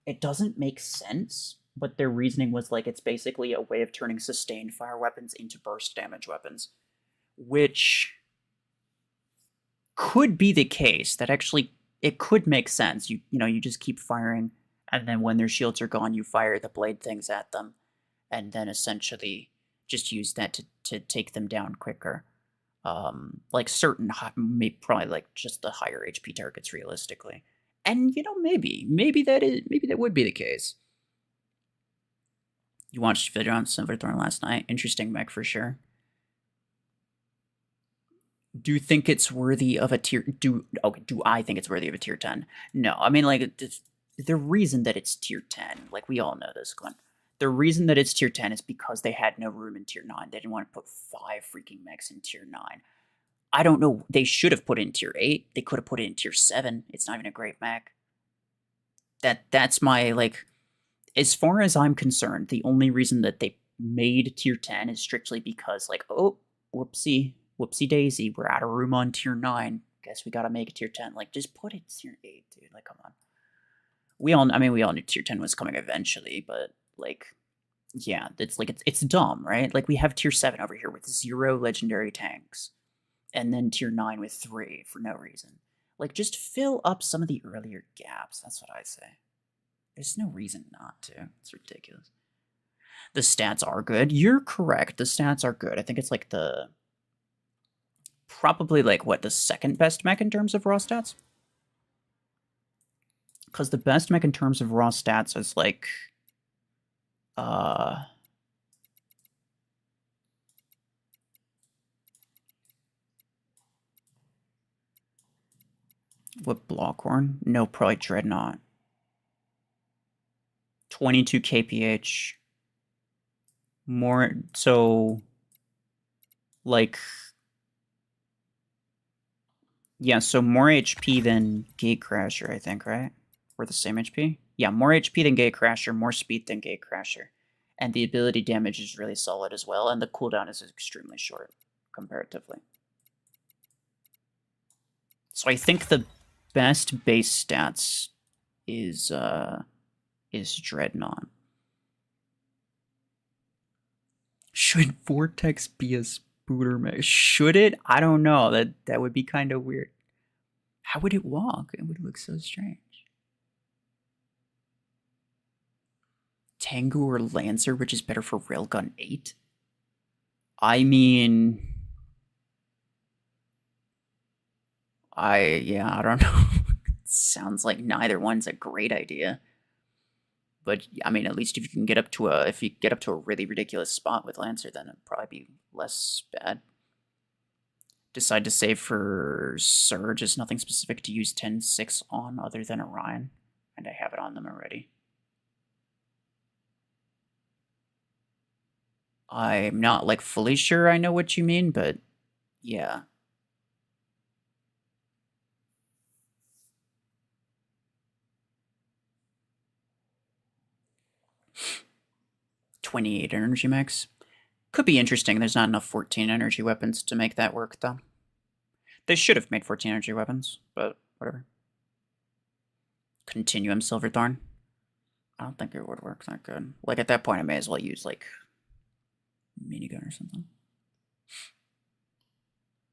It doesn't make sense, but their reasoning was like, it's basically a way of turning sustained fire weapons into burst damage weapons, which could be the case. That actually, it could make sense. You know, you just keep firing, and then when their shields are gone, you fire the blade things at them, and then essentially just use that to take them down quicker. Like certain, probably like just the higher HP targets realistically. And you know, maybe that would be the case. You watched video on SILVERTHORN last night. Interesting mech for sure. Do you think it's worthy of a tier? Do I think it's worthy of a tier 10? No, I mean, like, the reason that it's tier 10, like, we all know this, Glenn. The reason that it's tier 10 is because they had no room in tier 9. They didn't want to put 5 freaking mechs in tier 9. I don't know. They should have put it in tier 8. They could have put it in tier 7. It's not even a great mech. That's my, like, as far as I'm concerned, the only reason that they made tier 10 is strictly because, like, oh, whoopsie daisy, we're out of room on tier 9. Guess we gotta make a tier 10. Like, just put it tier 8, dude. Like, come on. We all knew tier 10 was coming eventually, but, like, yeah, it's dumb, right? Like, we have tier 7 over here with 0 legendary tanks, and then tier 9 with 3 for no reason. Like, just fill up some of the earlier gaps. That's what I say. There's no reason not to. It's ridiculous. The stats are good. You're correct. The stats are good. I think it's like probably like, what, the second best mech in terms of raw stats? Because the best mech in terms of raw stats is like, what, Blockhorn? No, probably Dreadnought. 22 kph. More, so, like, Yeah, so more HP than Gatecrasher, I think, right? We're the same HP? Yeah, more HP than Gatecrasher, more speed than Gatecrasher. And the ability damage is really solid as well, and the cooldown is extremely short, comparatively. So I think the best base stats is Dreadnought. Should Vortex be a spooter mech? Should it? I don't know. That would be kind of weird. How would it walk? It would look so strange. Tengu or Lancer, which is better for Railgun 8? I mean... yeah, I don't know. Sounds like neither one's a great idea. But I mean, at least if you can get up to a really ridiculous spot with Lancer, then it'd probably be less bad. Decide to save for Surge. Is nothing specific to use 10-6 on other than Orion, and I have it on them already. I'm not like fully sure I know what you mean, but yeah. $28 energy max. Could be interesting. There's not enough 14 energy weapons to make that work, though. They should have made 14 energy weapons, but whatever. Continuum Silverthorn. I don't think it would work that good. Like, at that point, I may as well use, like, minigun or something.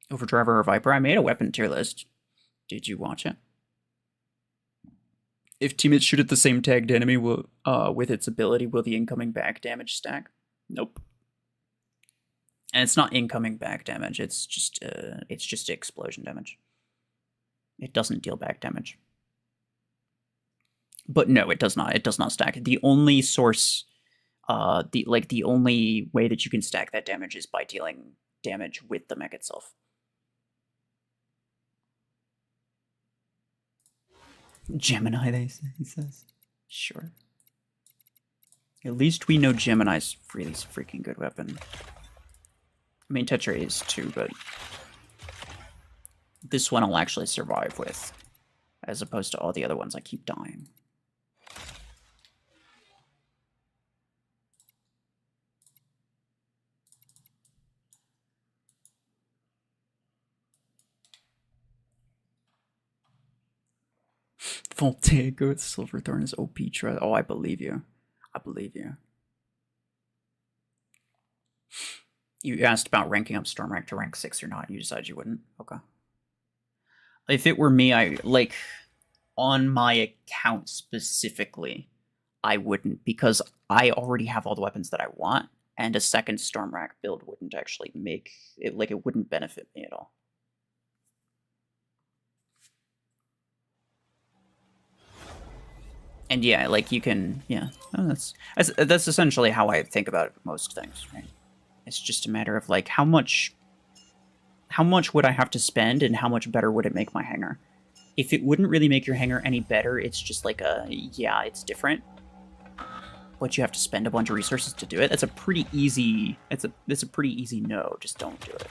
Overdriver or Viper. I made a weapon tier list. Did you watch it? If teammates shoot at the same tagged enemy with its ability, will the incoming back damage stack? Nope. And it's not incoming back damage. It's just explosion damage. It doesn't deal back damage. But no, it does not. It does not stack. The only source, the only way that you can stack that damage is by dealing damage with the mech itself. Gemini, he says. Sure. At least we know Gemini's really freaking good weapon. I mean, Tetra is too, but this one I'll actually survive with, as opposed to all the other ones I keep dying. Voltaic with Silverthorn is OP. Oh, I believe you. I believe you. You asked about ranking up Stormwreck to rank 6 or not. You decided you wouldn't. Okay. If it were me, on my account specifically, I wouldn't, because I already have all the weapons that I want, and a second Stormwreck build wouldn't actually make it, like, it wouldn't benefit me at all. And yeah, like, you can, yeah, oh, that's essentially how I think about most things, right? It's just a matter of, like, how much would I have to spend, and how much better would it make my hangar? If it wouldn't really make your hangar any better, it's just like yeah, it's different, but you have to spend a bunch of resources to do it. That's a pretty easy, it's a pretty easy no, just don't do it.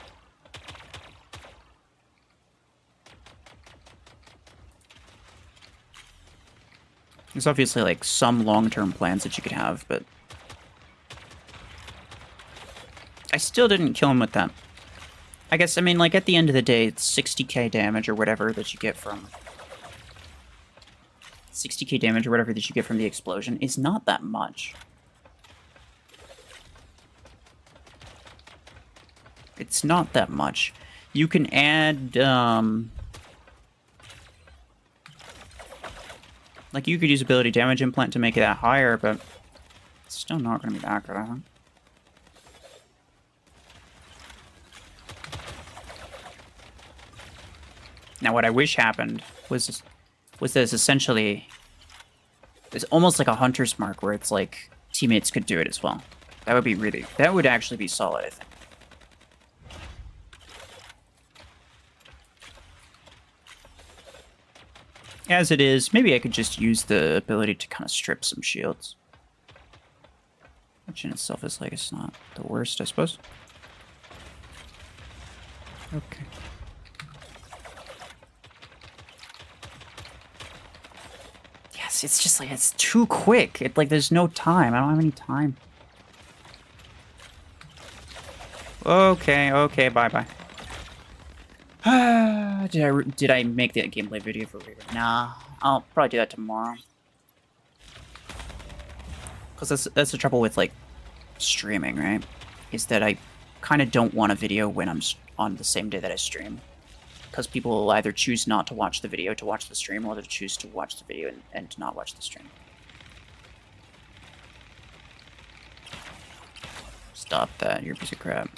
There's obviously, like, some long-term plans that you could have, but I still didn't kill him with that. I guess, I mean, like, at the end of the day, it's 60k damage or whatever that you get from... 60k damage or whatever that you get from the explosion is not that much. It's not that much. You can add, like, you could use ability damage implant to make it that higher, but it's still not going to be that good, I think. Now, what I wish happened was this essentially... It's almost like a hunter's mark, where it's like, teammates could do it as well. That would be really... That would actually be solid, I think. As it is, maybe I could just use the ability to kind of strip some shields. Which in itself is, like, it's not the worst, I suppose. Okay. it's just like, it's too quick. It, like, there's no time. I don't have any time. Okay, okay, bye-bye. Did I make the gameplay video for later? Nah, I'll probably do that tomorrow. Because that's the trouble with, like, streaming, right? Is that I kind of don't want a video when I'm on the same day that I stream. Because people will either choose not to watch the video to watch the stream, or they'll choose to watch the video and to not watch the stream. Stop that, you're a piece of crap.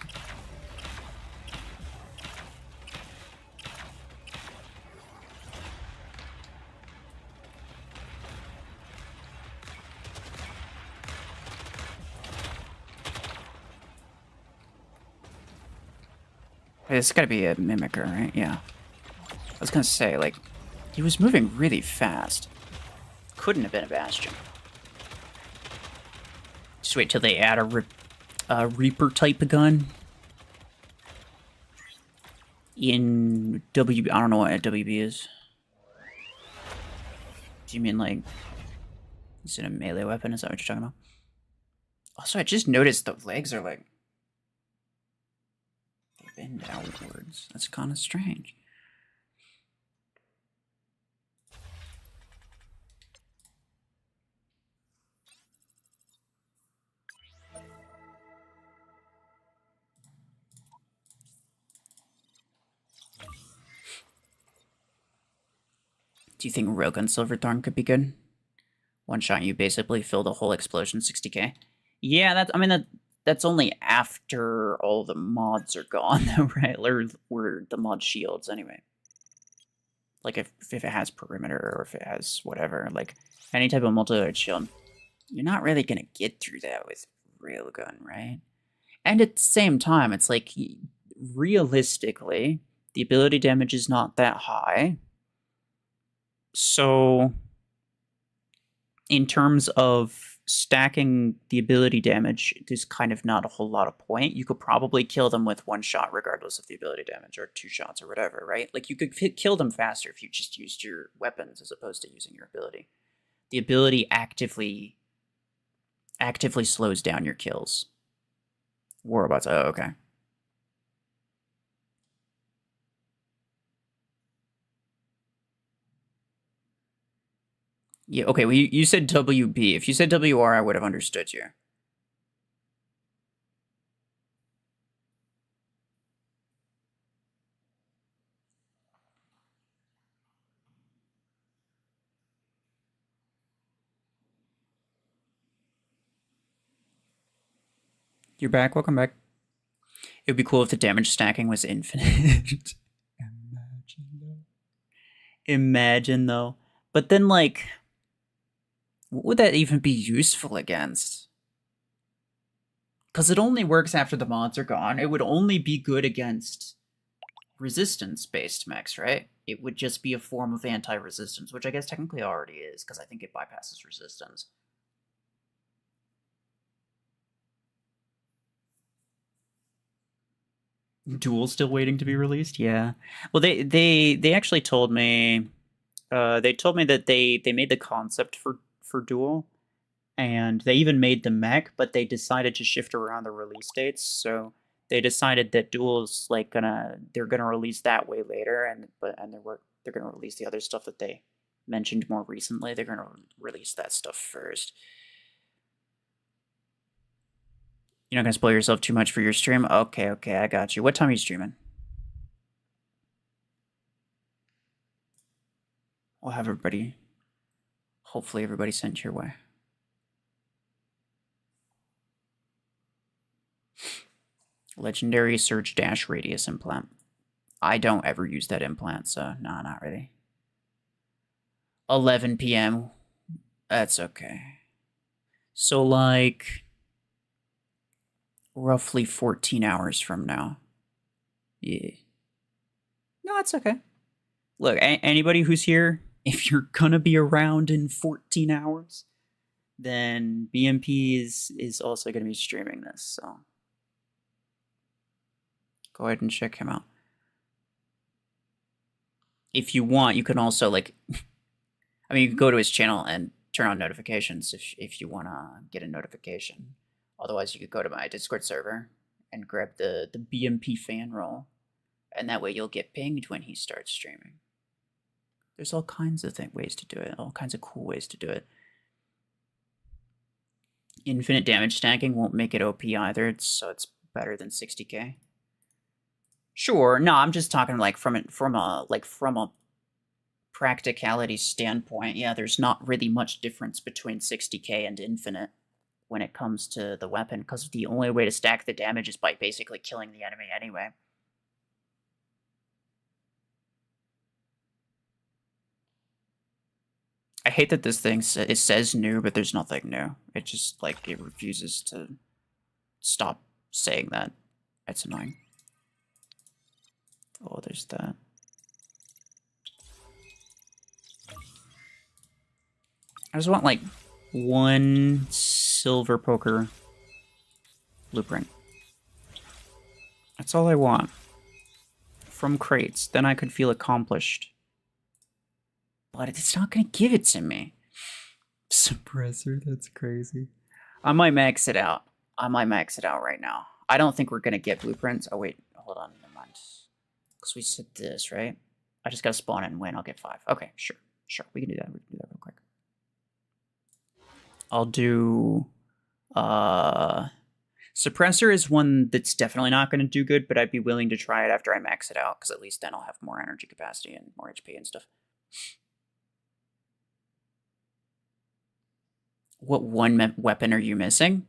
It's gotta be a mimicker, right? Yeah. I was gonna say, like, he was moving really fast. Couldn't have been a Bastion. Just wait till they add a Reaper type of gun. In WB, I don't know what a WB is. Do you mean, like, is it a melee weapon? Is that what you're talking about? Also, I just noticed the legs are, like, they bend outwards. That's kind of strange. Do you think Railgun Silverthorn could be good? One shot, you basically fill the whole explosion 60k. Yeah, that's, I mean, that's only after all the mods are gone, though, right? Or the mod shields, anyway. Like, if it has perimeter, or if it has whatever, like, any type of multi-layered shield, you're not really gonna get through that with Railgun, right? And at the same time, it's like, realistically, the ability damage is not that high. So, in terms of stacking the ability damage, there's kind of not a whole lot of point. You could probably kill them with one shot regardless of the ability damage, or two shots or whatever, right? Like, you could kill them faster if you just used your weapons as opposed to using your ability. The ability actively slows down your kills. Warbots, oh, okay. Yeah, okay, well, you said WB. If you said WR, I would have understood you. You're back, welcome back. It would be cool if the damage stacking was infinite. Imagine, though. But then, like, what would that even be useful against? Because it only works after the mods are gone. It would only be good against resistance-based mechs, right? It would just be a form of anti-resistance, which I guess technically already is, because I think it bypasses resistance. Duel still waiting to be released? Yeah. Well, they actually told me, that they made the concept for Duel, and they even made the mech, but they decided to shift around the release dates. So they decided that Duel's like they're gonna release that way later, and they're gonna release the other stuff that they mentioned more recently. They're gonna release that stuff first. You're not gonna spoil yourself too much for your stream? Okay, I got you. What time are you streaming? I'll have everybody, hopefully everybody sent your way. Legendary Surge Dash Radius implant. I don't ever use that implant, so no, not really. 11 p.m. That's okay. So, like, roughly 14 hours from now. Yeah. No, that's okay. Look, anybody who's here, if you're gonna be around in 14 hours, then BMP is also gonna be streaming this, so go ahead and check him out. If you want, you can also, like, I mean, you can go to his channel and turn on notifications if you want to get a notification. Otherwise, you could go to my Discord server and grab the BMP fan roll, and that way you'll get pinged when he starts streaming. There's all kinds of ways to do it, all kinds of cool ways to do it. Infinite damage stacking won't make it OP either, so it's better than 60k. Sure, no, I'm just talking like from a practicality standpoint. Yeah, there's not really much difference between 60k and infinite when it comes to the weapon, because the only way to stack the damage is by basically killing the enemy anyway. I hate that this thing it says new, but there's nothing new. It just, like, it refuses to stop saying that. It's annoying. Oh, there's that. I just want, like, one silver poker blueprint. That's all I want. From crates. Then I could feel accomplished. But it's not going to give it to me. Suppressor, that's crazy. I might max it out. I might max it out right now. I don't think we're going to get blueprints. Oh, wait. Hold on. Never mind. Because we said this, right? I just got to spawn in and win. I'll get 5. Okay, sure. Sure. We can do that. We can do that real quick. I'll do... Suppressor is one that's definitely not going to do good, but I'd be willing to try it after I max it out, because at least then I'll have more energy capacity and more HP and stuff. What one weapon are you missing?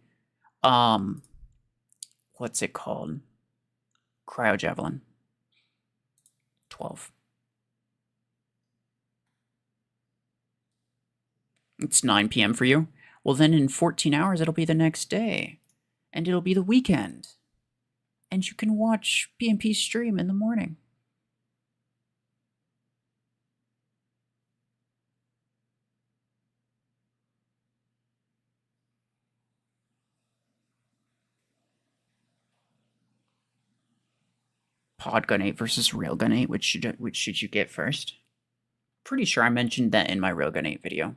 What's it called? Cryo Javelin. 12. It's 9 p.m. for you? Well, then in 14 hours, it'll be the next day. And it'll be the weekend. And you can watch BMP stream in the morning. Podgun 8 versus Railgun 8, which should you get first? Pretty sure I mentioned that in my Railgun 8 video.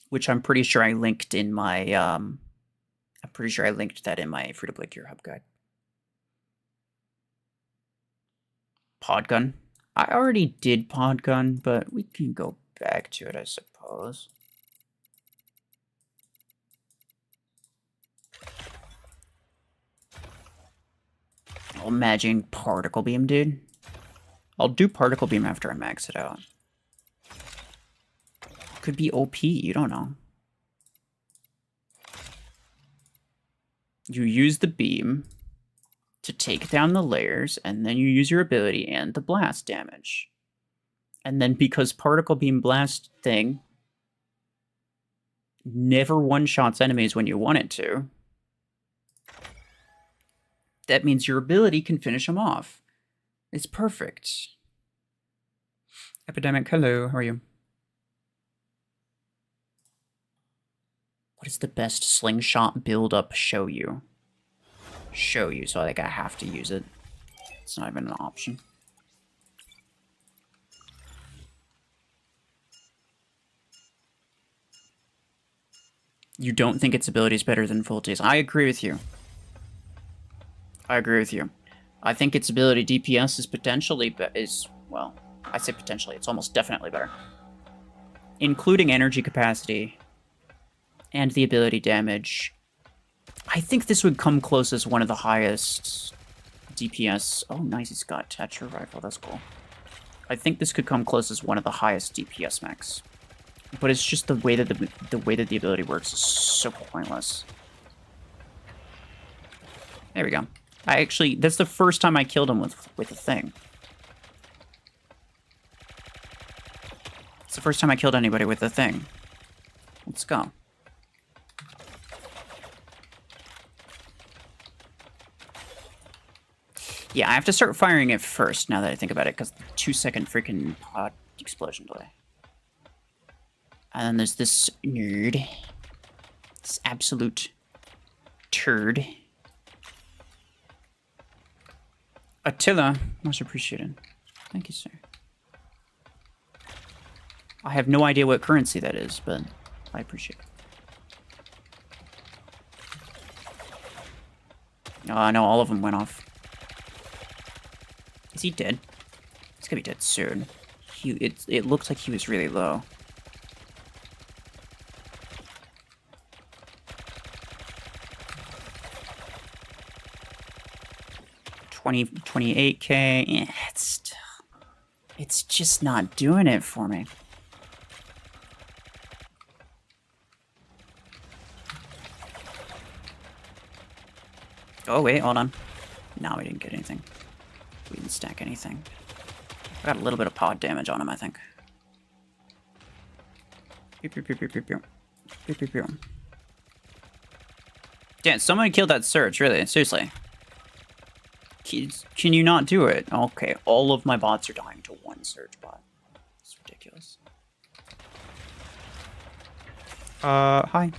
Which I'm pretty sure I linked in my, I'm pretty sure I linked that in my Free-to-Play Gear Hub guide. Podgun. I already did Podgun, but we can go back to it, I suppose. I'll imagine Particle Beam, dude. I'll do Particle Beam after I max it out. Could be OP, you don't know. You use the beam to take down the layers, and then you use your ability and the blast damage. And then because Particle Beam Blast thing never one-shots enemies when you want it to, that means your ability can finish them off. It's perfect. Epidemic, hello, how are you? What is the best slingshot build-up show you? Show you, so like I have to use it. It's not even an option. You don't think its ability is better than Volte's? I agree with you. I agree with you. I think its ability DPS is potentially, well, I say potentially, it's almost definitely better. Including energy capacity and the ability damage. I think this would come close as one of the highest DPS. Oh, nice, it's got Tetra Rifle, that's cool. I think this could come close as one of the highest DPS max. But it's just the way that the ability works is so pointless. There we go. That's the first time I killed him with a thing. It's the first time I killed anybody with a thing. Let's go. Yeah, I have to start firing it first, now that I think about it, because 2-second freaking pod explosion delay. And then there's this nerd. This absolute turd. Attila, much appreciated. Thank you, sir. I have no idea what currency that is, but I appreciate it. No, all of them went off. Is he dead? He's gonna be dead soon. It looks like he was really low. 28K. Yeah, it's just not doing it for me. Oh wait, hold on. No, we didn't get anything. We didn't stack anything. I got a little bit of pod damage on him, I think. Pew, pew, pew, pew, pew, pew. Pew, pew, pew. Damn, someone killed that surge, really, seriously. Can you not do it? Okay, all of my bots are dying to one surge bot. It's ridiculous. Hi.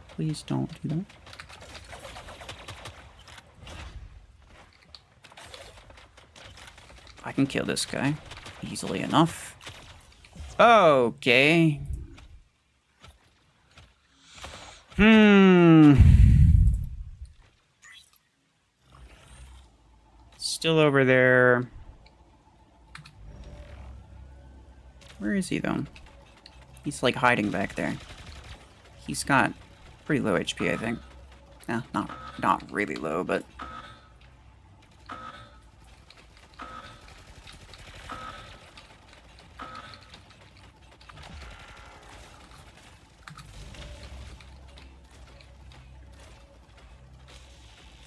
Please don't do that. I can kill this guy easily enough. Okay. Still over there. Where is he, though? He's, like, hiding back there. He's got pretty low HP, I think. Yeah, not really low, but...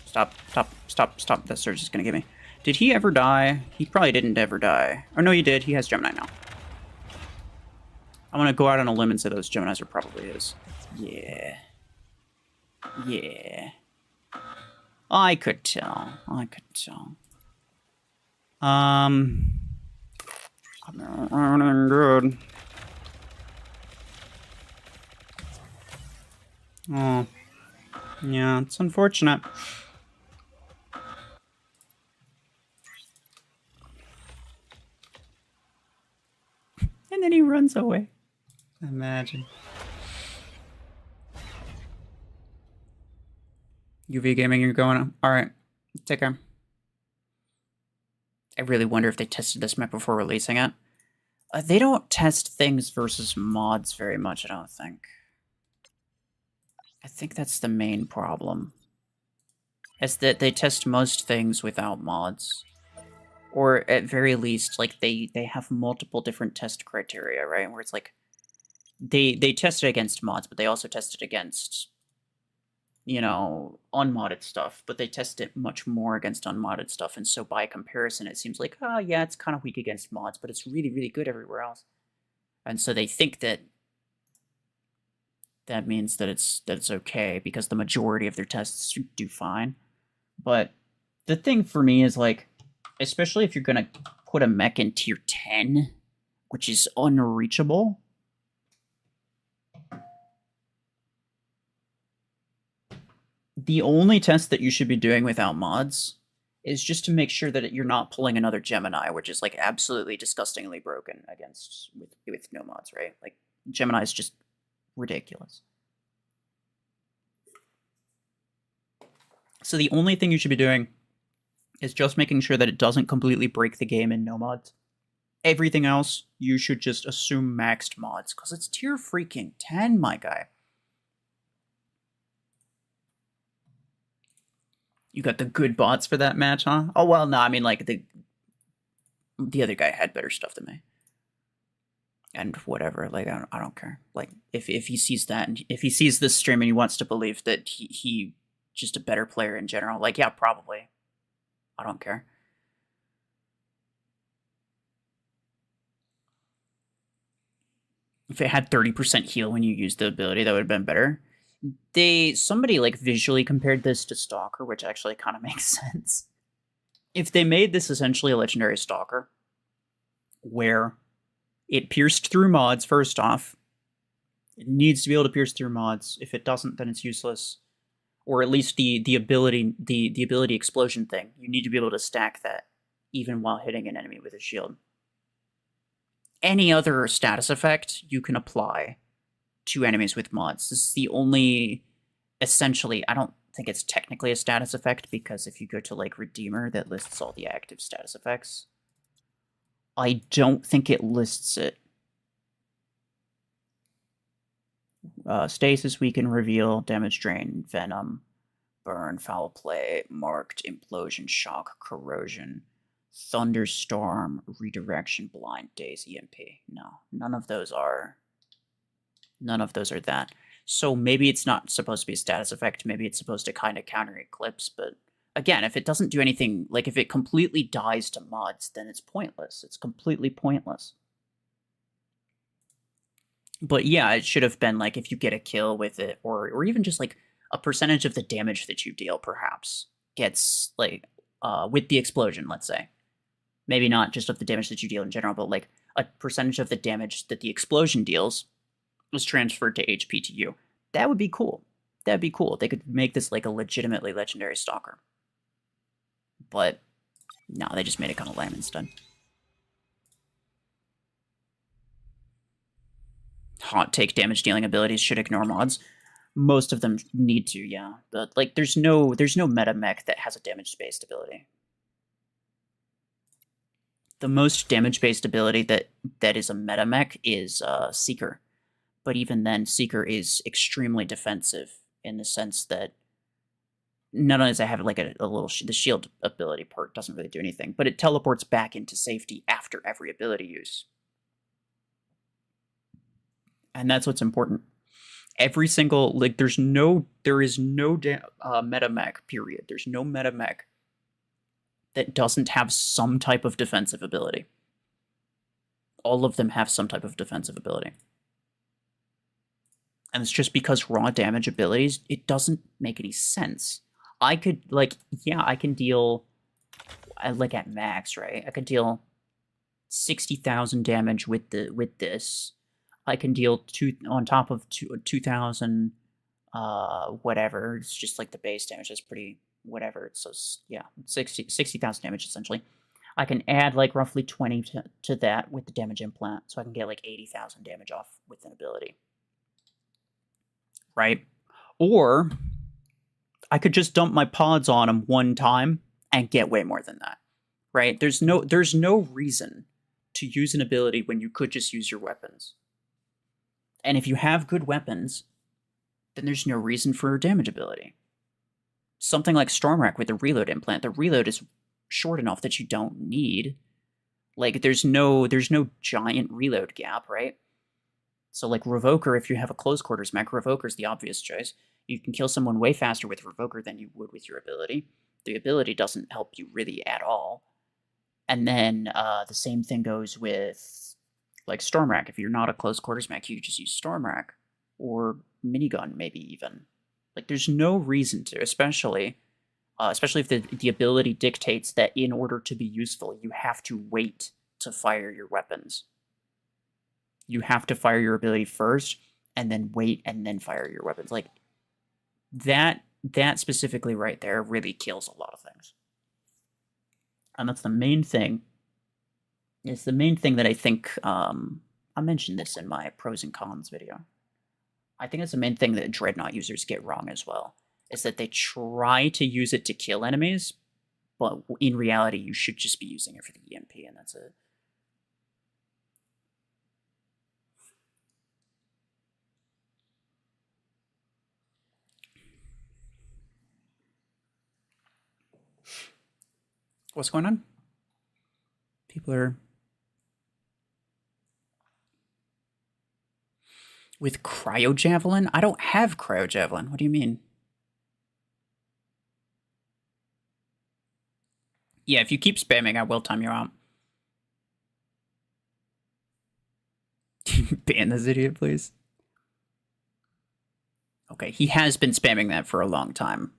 Stop. That surge is gonna get me. Did he ever die? He probably didn't ever die. Oh, no, he did. He has Gemini now. I'm gonna go out on a limb and say those Geminis are probably his. Yeah. Yeah. I could tell. I'm not running good. Oh. Yeah, it's unfortunate. And then he runs away. Imagine. UV Gaming, you're going on. Alright, take care. I really wonder if they tested this map before releasing it. They don't test things versus mods very much, I don't think. I think that's the main problem. Is that they test most things without mods. Or at very least, like, they have multiple different test criteria, right? Where it's like, they test it against mods, but they also test it against, you know, unmodded stuff. But they test it much more against unmodded stuff, and so by comparison, it seems like, oh yeah, it's kind of weak against mods, but it's really, really good everywhere else. And so they think that that means that it's okay, because the majority of their tests do fine. But the thing for me is, like, especially if you're going to put a mech in tier 10, which is unreachable. The only test that you should be doing without mods is just to make sure that you're not pulling another Gemini, which is, like, absolutely disgustingly broken against with no mods, right? Like, Gemini is just ridiculous. So the only thing you should be doing is just making sure that it doesn't completely break the game in no mods. Everything else, you should just assume maxed mods, because it's tier freaking 10, my guy. You got the good bots for that match, huh? Oh, well, no, I mean, like, the other guy had better stuff than me. And whatever, like, I don't care. Like, if he sees that, and if he sees this stream and he wants to believe that he just a better player in general, like, yeah, probably. I don't care. If it had 30% heal when you used the ability, that would have been better. Somebody, like, visually compared this to Stalker, which actually kind of makes sense. If they made this essentially a legendary Stalker, where it pierced through mods, first off, it needs to be able to pierce through mods. If it doesn't, then it's useless. Or at least the ability explosion thing. You need to be able to stack that even while hitting an enemy with a shield. any other status effect you can apply to enemies with mods. This is the only, essentially, I don't think it's technically a status effect, because if you go to like Redeemer that lists all the active status effects, I don't think it lists it. Stasis, Weaken, Reveal, Damage, Drain, Venom, Burn, Foul Play, Marked, Implosion, Shock, Corrosion, Thunderstorm, Redirection, Blind, Daze, EMP. No, none of those are that. So maybe it's not supposed to be a status effect, maybe it's supposed to kind of counter Eclipse, but again, if it doesn't do anything, like if it completely dies to mods, then it's pointless. It's completely pointless. But yeah, it should have been like if you get a kill with it, or even just like a percentage of the damage that you deal perhaps gets like with the explosion, let's say. Maybe not just of the damage that you deal in general, but like a percentage of the damage that the explosion deals was transferred to HP to you. That would be cool. That'd be cool. They could make this like a legitimately legendary stalker. But no, they just made it kind of lame instead. Hot take: damage dealing abilities should ignore mods. Most of them need to, yeah. But like there's no meta mech that has a damage based ability. The most damage based ability that is a meta mech is Seeker. But even then, Seeker is extremely defensive in the sense that not only does it have like a little the shield ability perk doesn't really do anything, but it teleports back into safety after every ability use. And that's what's important. Every single, like, there is no meta mech, period. There's no meta mech that doesn't have some type of defensive ability. All of them have some type of defensive ability. And it's just because raw damage abilities, it doesn't make any sense. I could, like, yeah, I can deal, like, at max, right? I could deal 60,000 damage with this. I can deal on top of 2,000, whatever. It's just like the base damage is pretty whatever. So yeah, 60,000 damage essentially. I can add like roughly 20 to that with the damage implant, so I can get like 80,000 damage off with an ability. Right? Or I could just dump my pods on him one time and get way more than that. Right? There's no reason to use an ability when you could just use your weapons. And if you have good weapons, then there's no reason for a damage ability. Something like Stormwreck with the reload implant, the reload is short enough that you don't need. Like, there's no giant reload gap, right? So like Revoker, if you have a close quarters mech, Revoker's the obvious choice. You can kill someone way faster with Revoker than you would with your ability. The ability doesn't help you really at all. And then the same thing goes with like Stormwreck. If you're not a close quarters mech, you just use Stormwreck or minigun, maybe even. Like, there's no reason to, especially if the ability dictates that in order to be useful, you have to wait to fire your weapons. You have to fire your ability first, and then wait, and then fire your weapons. Like, that specifically right there really kills a lot of things. And that's the main thing. It's the main thing that I think, I mentioned this in my pros and cons video. I think it's the main thing that Dreadnought users get wrong as well, is that they try to use it to kill enemies, but in reality, you should just be using it for the EMP, and that's it. What's going on? People are... With Cryo Javelin? I don't have Cryo Javelin. What do you mean? Yeah, if you keep spamming, I will time you out. Ban this idiot, please. Okay, he has been spamming that for a long time.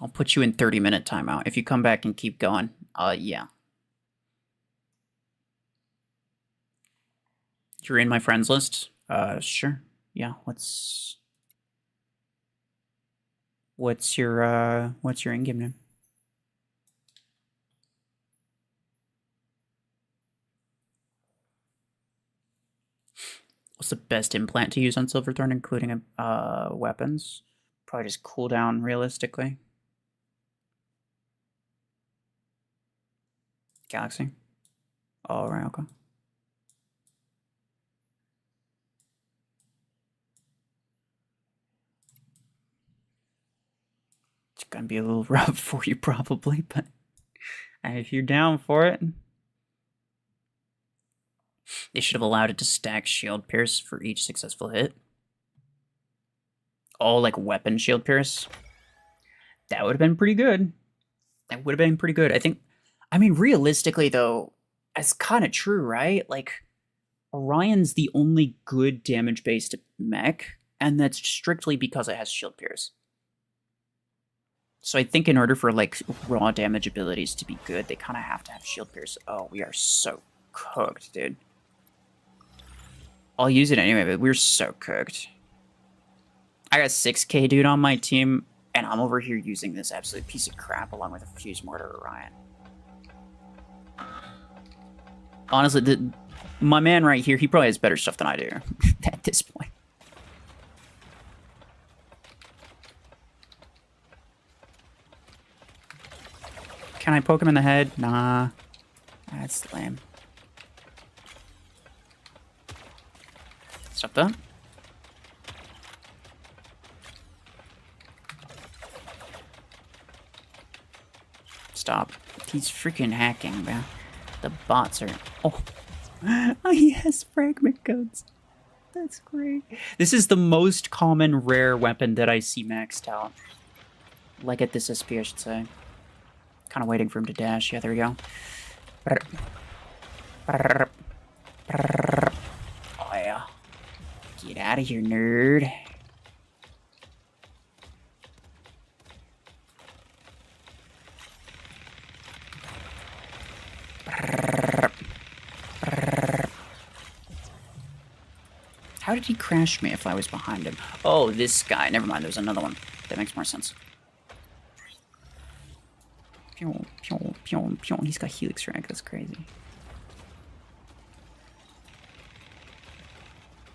I'll put you in 30-minute timeout. If you come back and keep going, yeah. You're in my friends list? Sure. Yeah, let's What's your in-game name? What's the best implant to use on Silverthorn, including weapons? Probably just cooldown realistically. Galaxy. Oh, right, okay. It's gonna be a little rough for you probably, but if you're down for it. They should have allowed it to stack shield pierce for each successful hit. Oh, like weapon shield pierce. That would have been pretty good. That would have been pretty good. I mean, realistically though, it's kind of true, right? Like, Orion's the only good damage-based mech, and that's strictly because it has shield pierce. So I think in order for, like, raw damage abilities to be good, they kind of have to have shield pierce. Oh, we are so cooked, dude. I'll use it anyway, but we're so cooked. I got 6k dude on my team, and I'm over here using this absolute piece of crap along with a Fuse Mortar Orion. Honestly, my man right here, he probably has better stuff than I do at this point. Can I poke him in the head? Nah. That's lame. Stop that. Stop. He's freaking hacking, man. The bots are... Oh. Oh, he has fragment codes. That's great. This is the most common rare weapon that I see maxed out. Like at this SP, I should say. Kind of waiting for him to dash. Yeah, there we go. Oh, yeah. Get out of here, nerd. How did he crash me if I was behind him? Oh, this guy. Never mind, there's another one. That makes more sense. He's got Helix rank, that's crazy.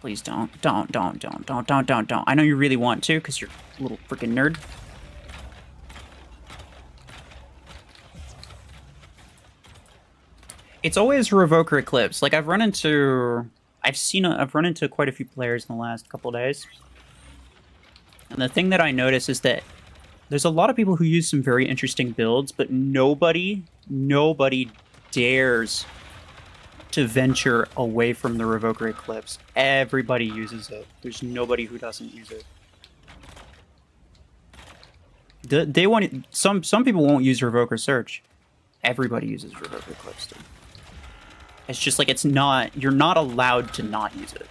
Please don't. Don't. I know you really want to, because you're a little freaking nerd. It's always Revoker Eclipse. Like, I've run into quite a few players in the last couple days. And the thing that I notice is that there's a lot of people who use some very interesting builds, but nobody dares to venture away from the Revoker Eclipse. Everybody uses it. There's nobody who doesn't use it. Some people won't use Revoker Search. Everybody uses Revoker Eclipse, dude. It's just like you're not allowed to not use it.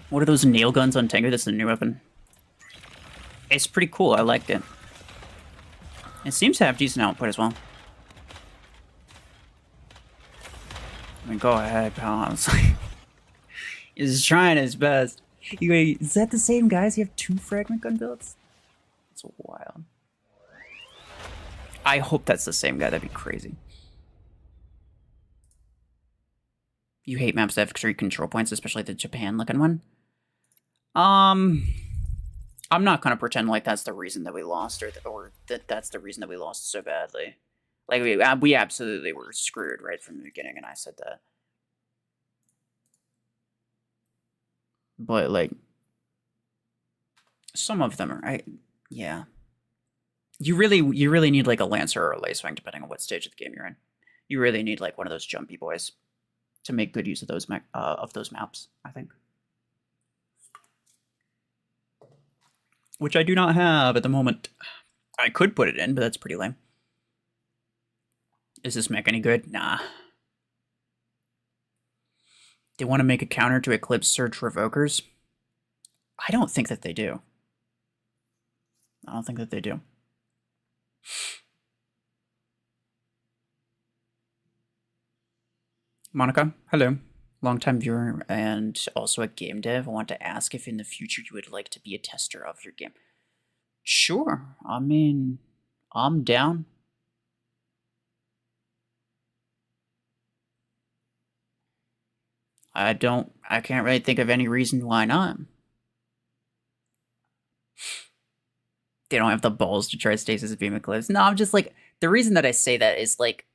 What are those nail guns on Tengu? That's the new weapon. It's pretty cool. I liked it. It seems to have decent output as well. I mean, go ahead, pal. Honestly. He's trying his best. Wait, is that the same guys? You have 2 fragment gun builds? That's wild. I hope that's the same guy. That'd be crazy. You hate maps that have extreme control points, especially the Japan-looking one? I'm not gonna pretend like that's the reason that we lost, or that that's the reason that we lost so badly. Like, we absolutely were screwed right from the beginning, and I said that. But, like, some of them are... yeah. You really need, like, a Lancer or a Lacewing, depending on what stage of the game you're in. You really need, like, one of those jumpy boys to make good use of those maps, I think. Which I do not have at the moment. I could put it in, but that's pretty lame. Is this mech any good? Nah. They want to make a counter to Eclipse Surge Revokers? I don't think that they do. I don't think that they do. Monica, hello. Longtime viewer and also a game dev. I want to ask if in the future you would like to be a tester of your game. Sure. I mean, I'm down. I can't really think of any reason why not. They don't have the balls to try stasis beam eclipse. No, I'm just like, the reason that I say that is like,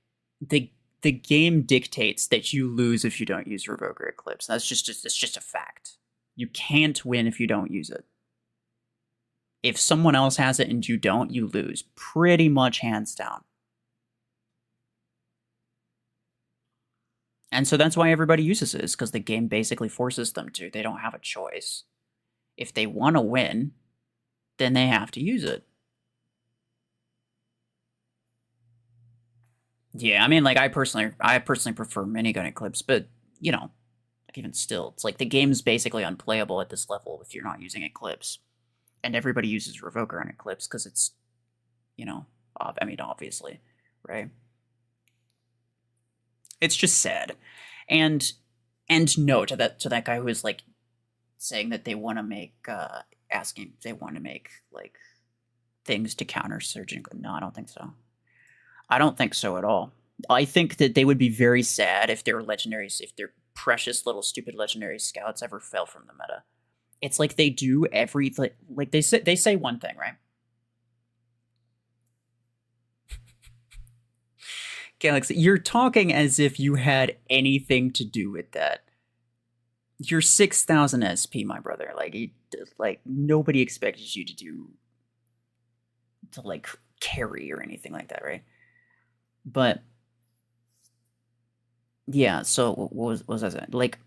the game dictates that you lose if you don't use Revoker Eclipse. That's just a fact. You can't win if you don't use it. If someone else has it and you don't, you lose. Pretty much hands down. And so that's why everybody uses it, is because the game basically forces them to. They don't have a choice. If they want to win, then they have to use it. Yeah, I mean, like, I personally prefer minigun Eclipse, but, you know, like, even still, it's like the game's basically unplayable at this level if you're not using Eclipse. And everybody uses Revoker on Eclipse because it's, you know, I mean, obviously, right? It's just sad. And no, to that guy who was, like, saying that they want to make, asking if they want to make, like, things to counter surging. No, I don't think so. I don't think so at all. I think that they would be very sad if their legendaries, if their precious little stupid legendary scouts ever fell from the meta. It's like they do everything. Like they say one thing, right? Galaxy, you're talking as if you had anything to do with that. You're 6,000 SP, my brother. Like nobody expected you to like carry or anything like that, right? But yeah, so what was I saying? Like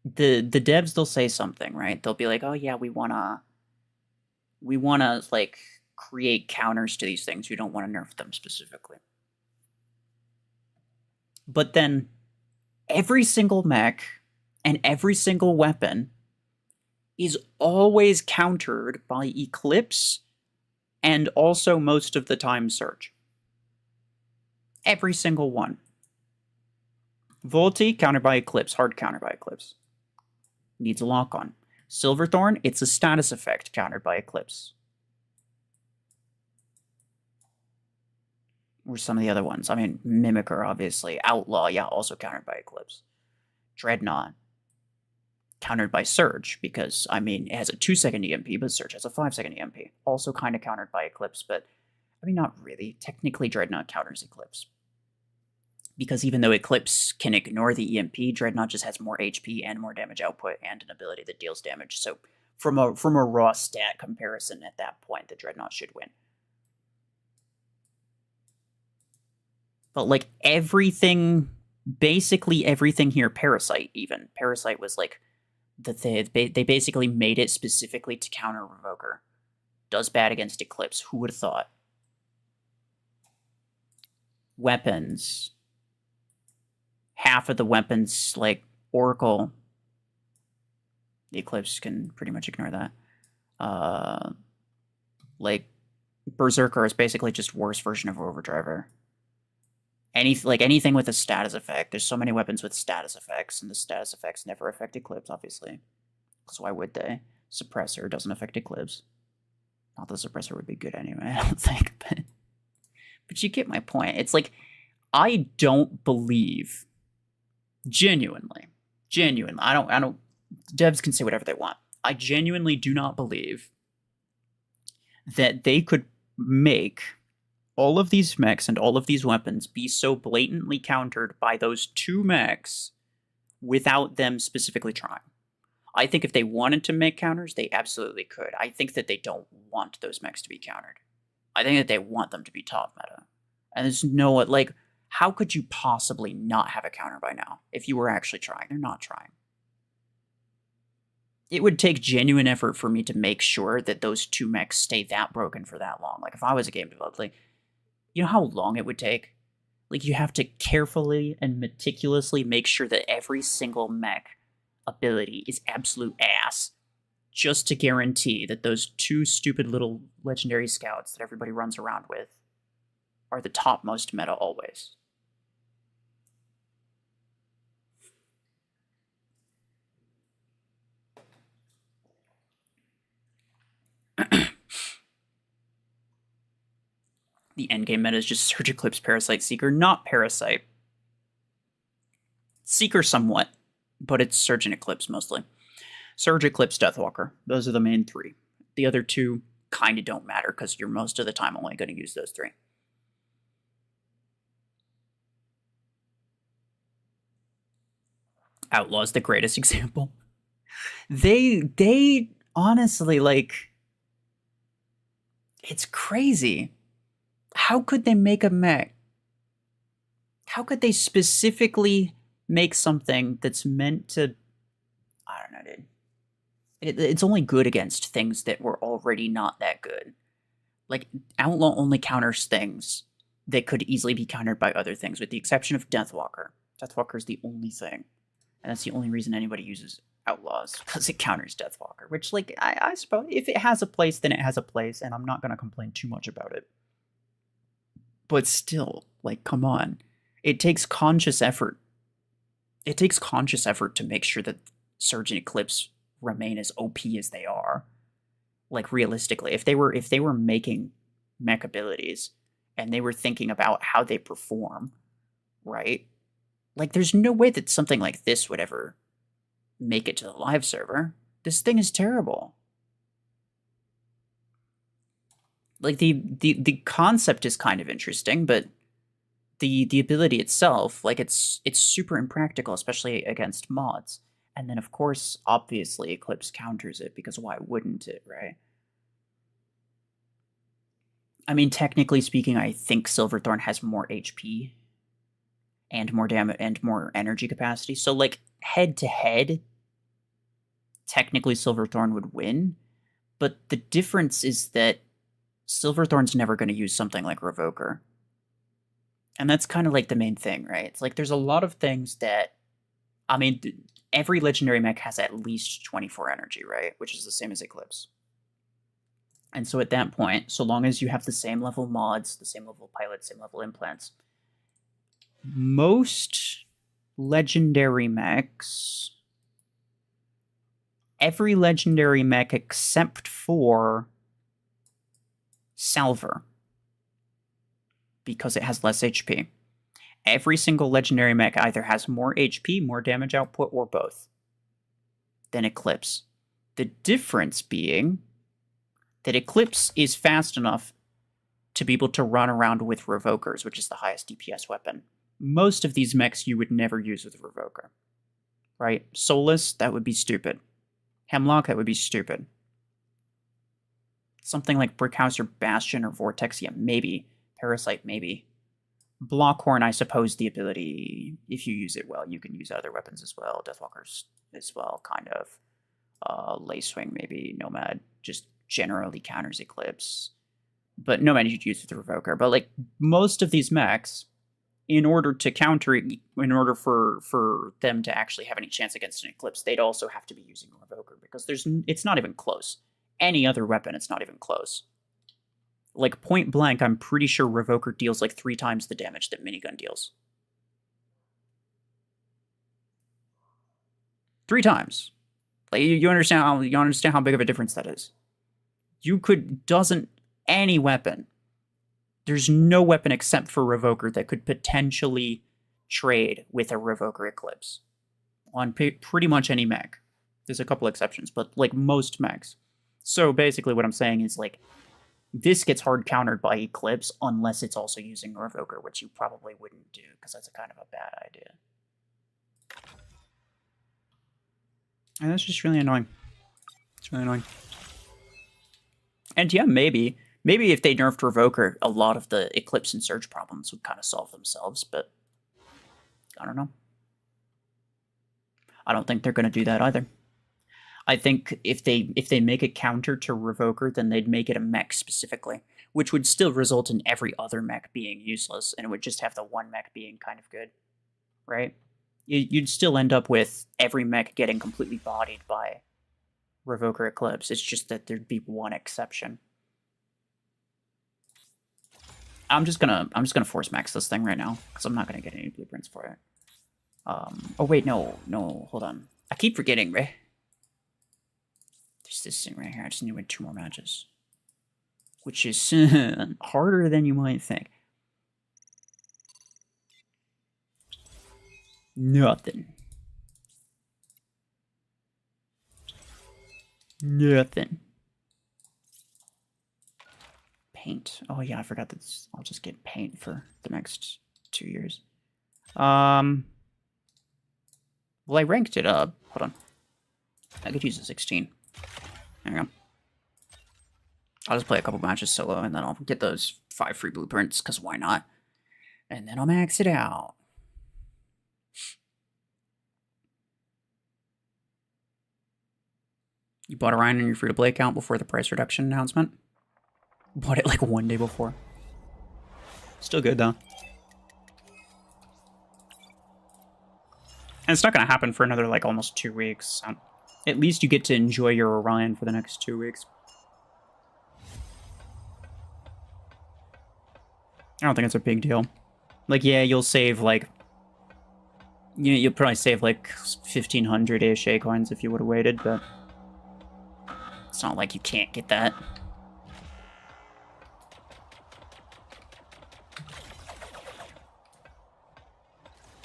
the devs, they'll say something, right? They'll be like, "Oh yeah, we wanna like create counters to these things. We don't want to nerf them specifically." But then every single mech and every single weapon is always countered by Eclipse and also most of the time Surge. Every single one. Volti, countered by Eclipse, hard countered by Eclipse. Needs a lock on. Silverthorn, it's a status effect countered by Eclipse. Or some of the other ones. I mean, Mimicker, obviously. Outlaw, yeah, also countered by Eclipse. Dreadnought, countered by Surge, because, I mean, it has a 2-second EMP, but Surge has a 5-second EMP. Also kind of countered by Eclipse, but, I mean, not really. Technically, Dreadnought counters Eclipse. Because even though Eclipse can ignore the EMP, Dreadnought just has more HP and more damage output and an ability that deals damage. So from a raw stat comparison at that point, the Dreadnought should win. But like everything, basically everything here, Parasite even. Parasite was like, they basically made it specifically to counter Revoker. Does bad against Eclipse. Who would have thought? Weapons. Half of the weapons, like Oracle, the Eclipse can pretty much ignore that. Like Berserker is basically just worse version of Overdriver. Anything with a status effect. There's so many weapons with status effects, and the status effects never affect Eclipse, obviously. Because why would they? Suppressor doesn't affect Eclipse. Not the Suppressor would be good anyway, I don't think, but you get my point. It's like, I don't believe, genuinely, I don't, devs can say whatever they want. I genuinely do not believe that they could make all of these mechs and all of these weapons be so blatantly countered by those 2 mechs without them specifically trying. I think if they wanted to make counters, they absolutely could. I think that they don't want those mechs to be countered. I think that they want them to be top meta. And there's no, like, how could you possibly not have a counter by now if you were actually trying? They're not trying. It would take genuine effort for me to make sure that those 2 mechs stay that broken for that long. Like, if I was a game developer, like, you know how long it would take? Like, you have to carefully and meticulously make sure that every single mech ability is absolute ass just to guarantee that those 2 stupid little legendary scouts that everybody runs around with are the topmost meta always. the endgame meta is just Surge Eclipse, Parasite, Seeker, not Parasite. Seeker somewhat, but it's Surge and Eclipse mostly. Surge, Eclipse, Deathwalker. Those are the main three. The other two kind of don't matter because you're most of the time only going to use those three. Outlaw's the greatest example. They honestly, like, it's crazy. How could they make a mech? How could they specifically make something that's meant to... I don't know, dude. It's only good against things that were already not that good. Like, Outlaw only counters things that could easily be countered by other things, with the exception of Deathwalker. Deathwalker is the only thing. And that's the only reason anybody uses Outlaws, because it counters Deathwalker. Which, like, I suppose, if it has a place, then it has a place, and I'm not going to complain too much about it. But still, like, come on. It takes conscious effort. It takes conscious effort to make sure that Surge and Eclipse remain as OP as they are. Like, realistically, if they were making mech abilities and they were thinking about how they perform, right? Like, there's no way that something like this would ever make it to the live server. This thing is terrible. Like, the concept is kind of interesting, but the ability itself, like, it's super impractical, especially against mods. And then, of course, obviously, Eclipse counters it, because why wouldn't it, right? I mean, technically speaking, I think Silverthorn has more HP and more damage and more energy capacity. So, like, head-to-head, technically Silverthorn would win. But the difference is that Silverthorn's never going to use something like Revoker. And that's kind of like the main thing, right? It's like there's a lot of things that... I mean... Every legendary mech has at least 24 energy, right? Which is the same as Eclipse. And so at that point, so long as you have the same level mods, the same level pilots, same level implants, most legendary mechs, every legendary mech except for Salver, because it has less HP. Every single legendary mech either has more HP, more damage output, or both than Eclipse. The difference being that Eclipse is fast enough to be able to run around with Revokers, which is the highest DPS weapon. Most of these mechs you would never use with Revoker, right? Solus, that would be stupid. Hemlock, that would be stupid. Something like Brickhouse or Bastion or Vortex, yeah, maybe. Parasite, maybe. Blockhorn, I suppose the ability, if you use it well, you can use other weapons as well. Deathwalkers as well, kind of. Lacewing, maybe. Nomad just generally counters Eclipse. But Nomad you'd use with the Revoker. But, like, most of these mechs, in order to counter it, in order for them to actually have any chance against an Eclipse, they'd also have to be using a Revoker, because it's not even close. Any other weapon, it's not even close. Like, point blank, I'm pretty sure Revoker deals like 3 times the damage that Minigun deals. 3 times. Like, you understand how big of a difference that is. Any weapon. There's no weapon except for Revoker that could potentially trade with a Revoker Eclipse. On pretty much any mech. There's a couple exceptions, but, like, most mechs. So, basically what I'm saying is, like, this gets hard countered by Eclipse unless it's also using Revoker, which you probably wouldn't do, because that's a kind of a bad idea. And that's just really annoying. It's really annoying. And yeah, maybe if they nerfed Revoker, a lot of the Eclipse and Surge problems would kind of solve themselves, but I don't know. I don't think they're going to do that either. I think if they make a counter to Revoker, then they'd make it a mech specifically, which would still result in every other mech being useless, and it would just have the one mech being kind of good, right? You'd still end up with every mech getting completely bodied by Revoker Eclipse. It's just that there'd be one exception. I'm just gonna force max this thing right now, because I'm not gonna get any blueprints for it. Oh wait, no, hold on. I keep forgetting, right? There's this thing right here. I just need to win 2 more matches. which is harder than you might think. Nothing. Nothing. Paint. Oh yeah, I forgot that. I'll just get paint for the next 2 years. Well, I ranked it up. Hold on. I could use a 16. There you go. I'll just play a couple matches solo, and then I'll get those 5 free blueprints, because why not? And then I'll max it out. You bought Orion on your free-to-play account before the price reduction announcement? Bought it like 1 day before. Still good, though. And it's not going to happen for another, like, almost 2 weeks. So at least you get to enjoy your Orion for the next 2 weeks. I don't think it's a big deal. Like, yeah, you'll save, like... You'll probably save, like, 1,500-ish A-coins if you would have waited, but... It's not like you can't get that.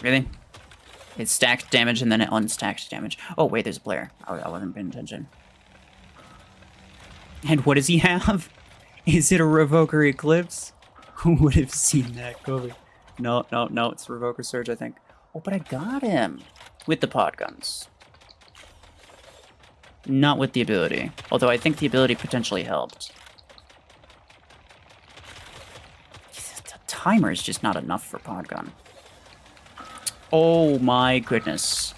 Really? It's stacked damage and then it unstacked damage. Oh, wait, there's a player. I wasn't paying attention. And what does he have? Is it a Revoker Eclipse? Who would have seen that coming? No, no, no, it's Revoker Surge, I think. Oh, but I got him. With the pod guns. Not with the ability. Although I think the ability potentially helped. The timer is just not enough for pod gun. Oh my goodness.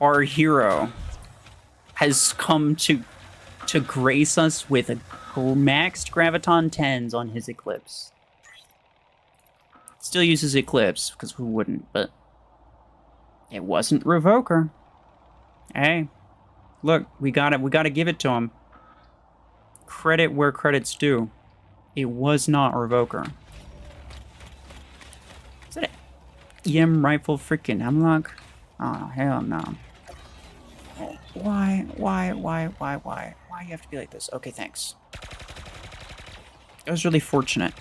Our hero has come to grace us with a maxed Graviton 10s on his Eclipse. Still uses Eclipse, because who wouldn't, but it wasn't Revoker. Hey, look, we gotta give it to him. Credit where credit's due. It was not Revoker. Is that an EM rifle freaking hemlock? Oh, hell no. Why you have to be like this? Okay, thanks. That was really fortunate.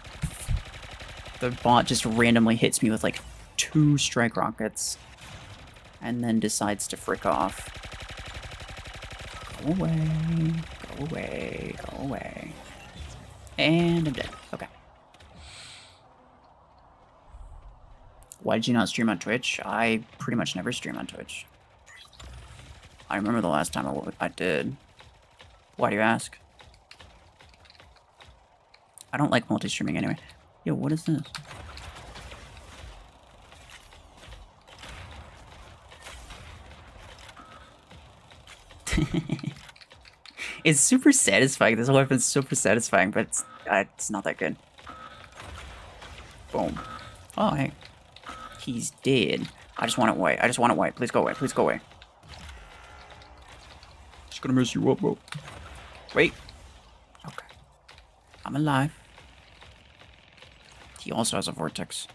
The bot just randomly hits me with like 2 strike rockets and then decides to frick off. Go away, go away, go away. And I'm dead. Okay. Why did you not stream on Twitch? I pretty much never stream on Twitch. I remember the last time I did. Why do you ask? I don't like multi-streaming anyway. Yo, what is this? It's super satisfying. This whole weapon's super satisfying, but it's not that good. Boom. Oh, hey. He's dead. I just want it white. I just want it white. Please go away. Please go away. Just gonna mess you up, bro. Wait. Okay. I'm alive. He also has a vortex.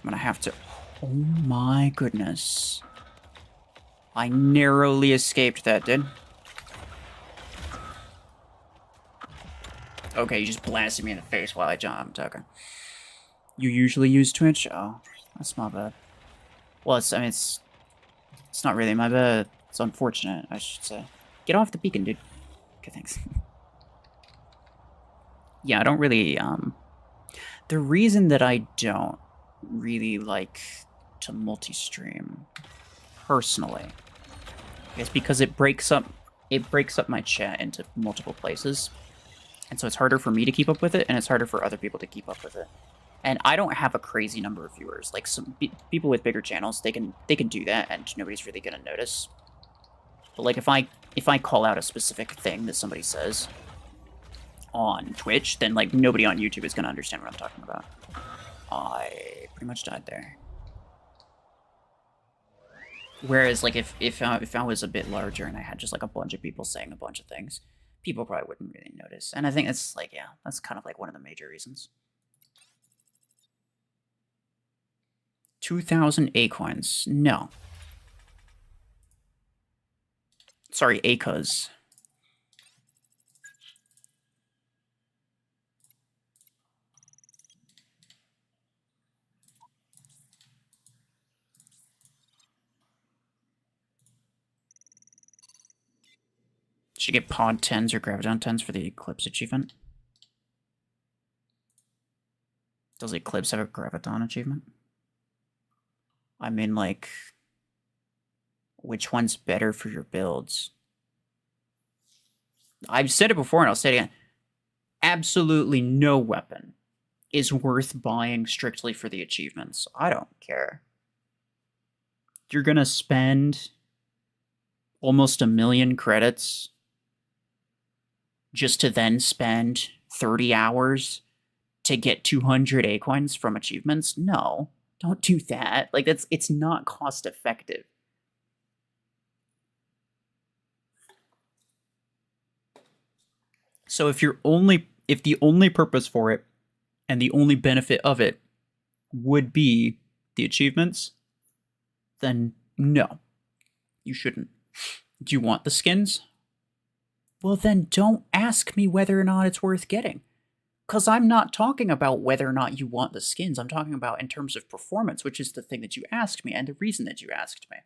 I'm gonna have to... Oh my goodness. I narrowly escaped that, dude. Okay, you just blasted me in the face while I jumped. Okay. You usually use Twitch? Oh, that's my bad. Well, I mean, it's not really my bad. It's unfortunate, I should say. Get off the beacon, dude. Okay, thanks. Yeah, I don't really, the reason that I don't really like to multi-stream, personally, is because it breaks up my chat into multiple places. And so it's harder for me to keep up with it, and it's harder for other people to keep up with it. And I don't have a crazy number of viewers. Like, some people with bigger channels, they can do that, and nobody's really gonna notice. But like, if I call out a specific thing that somebody says on Twitch, then like nobody on YouTube is gonna understand what I'm talking about. I pretty much died there. Whereas like if I was a bit larger and I had just like a bunch of people saying a bunch of things, people probably wouldn't really notice. And I think it's like, yeah, that's kind of like one of the major reasons. 2,000 A-coins. No. Sorry, ACOs. Should get pod 10s or graviton 10s for the Eclipse achievement. Does Eclipse have a graviton achievement? I mean, like, which one's better for your builds? I've said it before and I'll say it again. Absolutely no weapon is worth buying strictly for the achievements. I don't care. You're gonna spend almost 1 million credits just to then spend 30 hours to get 200 A-coins from achievements? No, don't do that. Like, it's not cost effective. So if the only purpose for it and the only benefit of it would be the achievements, then no, you shouldn't. Do you want the skins? Well, then don't ask me whether or not it's worth getting. Because I'm not talking about whether or not you want the skins. I'm talking about in terms of performance, which is the thing that you asked me and the reason that you asked me.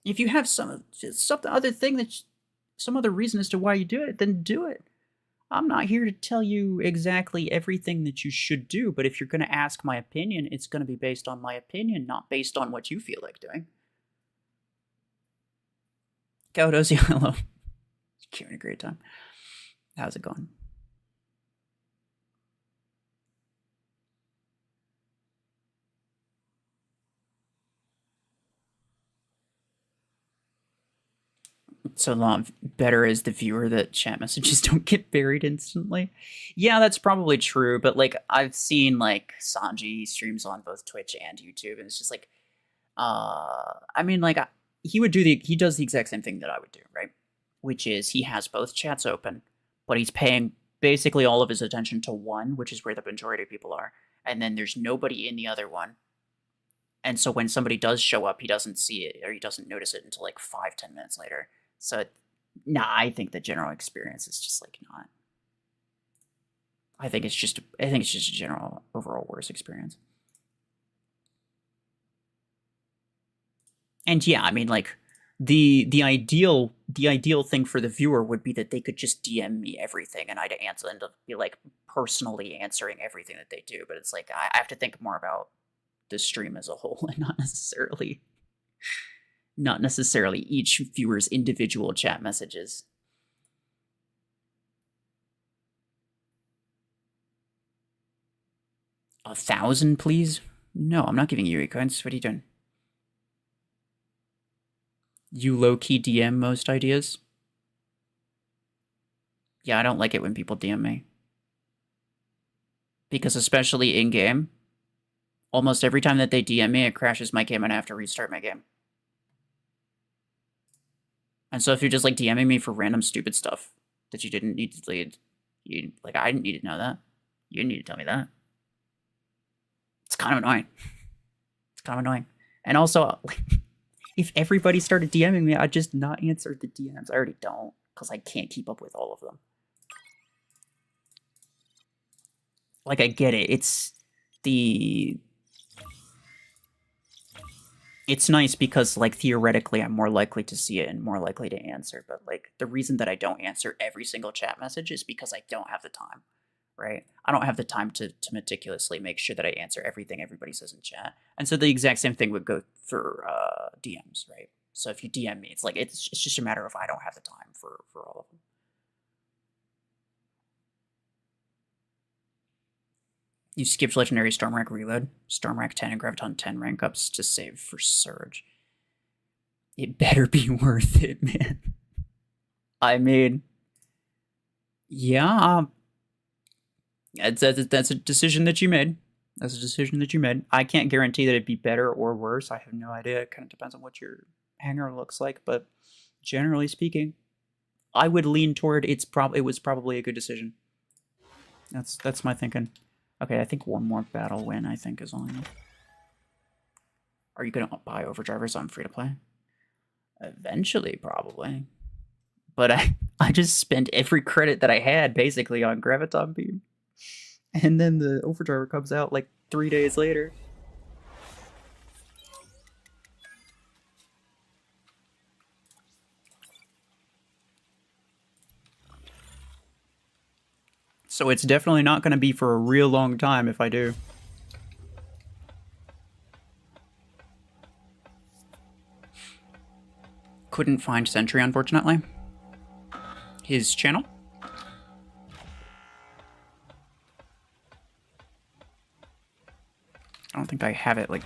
If you have some other reason as to why you do it, then do it. I'm not here to tell you exactly everything that you should do, but if you're going to ask my opinion, it's going to be based on my opinion, not based on what you feel like doing. Gaudosi, hello. You're having a great time. How's it going? It's a lot better as the viewer that chat messages don't get buried instantly. Yeah, that's probably true, but like I've seen like Sanji streams on both Twitch and YouTube, and it's just like, I mean, like he does the exact same thing that I would do, right? Which is he has both chats open, but he's paying basically all of his attention to one, which is where the majority of people are, and then there's nobody in the other one. And so when somebody does show up, he doesn't see it or he doesn't notice it until like 5-10 minutes later. So, nah, I think the general experience is just like not. I think it's just a general overall worse experience. And yeah, I mean, like the ideal thing for the viewer would be that they could just DM me everything and I'd answer and be like personally answering everything that they do. But it's like I have to think more about the stream as a whole and not necessarily each viewer's individual chat messages. $1,000, please? No, I'm not giving you econs. What are you doing? You low-key DM most ideas? Yeah, I don't like it when people DM me. Because especially in-game, almost every time that they DM me, it crashes my game and I have to restart my game. And so if you're just like DMing me for random stupid stuff that you didn't need to lead, I didn't need to know that. You didn't need to tell me that. It's kind of annoying. It's kind of annoying. And also, if everybody started DMing me, I'd just not answer the DMs. I already don't, because I can't keep up with all of them. Like, I get it. It's nice because, like, theoretically, I'm more likely to see it and more likely to answer. But, like, the reason that I don't answer every single chat message is because I don't have the time, right? I don't have the time to meticulously make sure that I answer everything everybody says in chat. And so the exact same thing would go for DMs, right? So if you DM me, it's like, it's just a matter of I don't have the time for all of them. You skipped Legendary Stormwreck Reload, Stormwreck 10 and Graviton 10 rank ups to save for Surge. It better be worth it, man. I mean, yeah, that's a decision that you made. That's a decision that you made. I can't guarantee that it'd be better or worse. I have no idea. It kind of depends on what your hangar looks like, but generally speaking, I would lean toward it was probably a good decision. That's my thinking. Okay, I think one more battle win, I think, is all I need. Are you going to buy Overdrivers on free-to-play? Eventually, probably. But I just spent every credit that I had, basically, on Graviton Beam. And then the Overdriver comes out, like, 3 days later. So it's definitely not going to be for a real long time if I do. Couldn't find Sentry, unfortunately. His channel. I don't think I have it, like,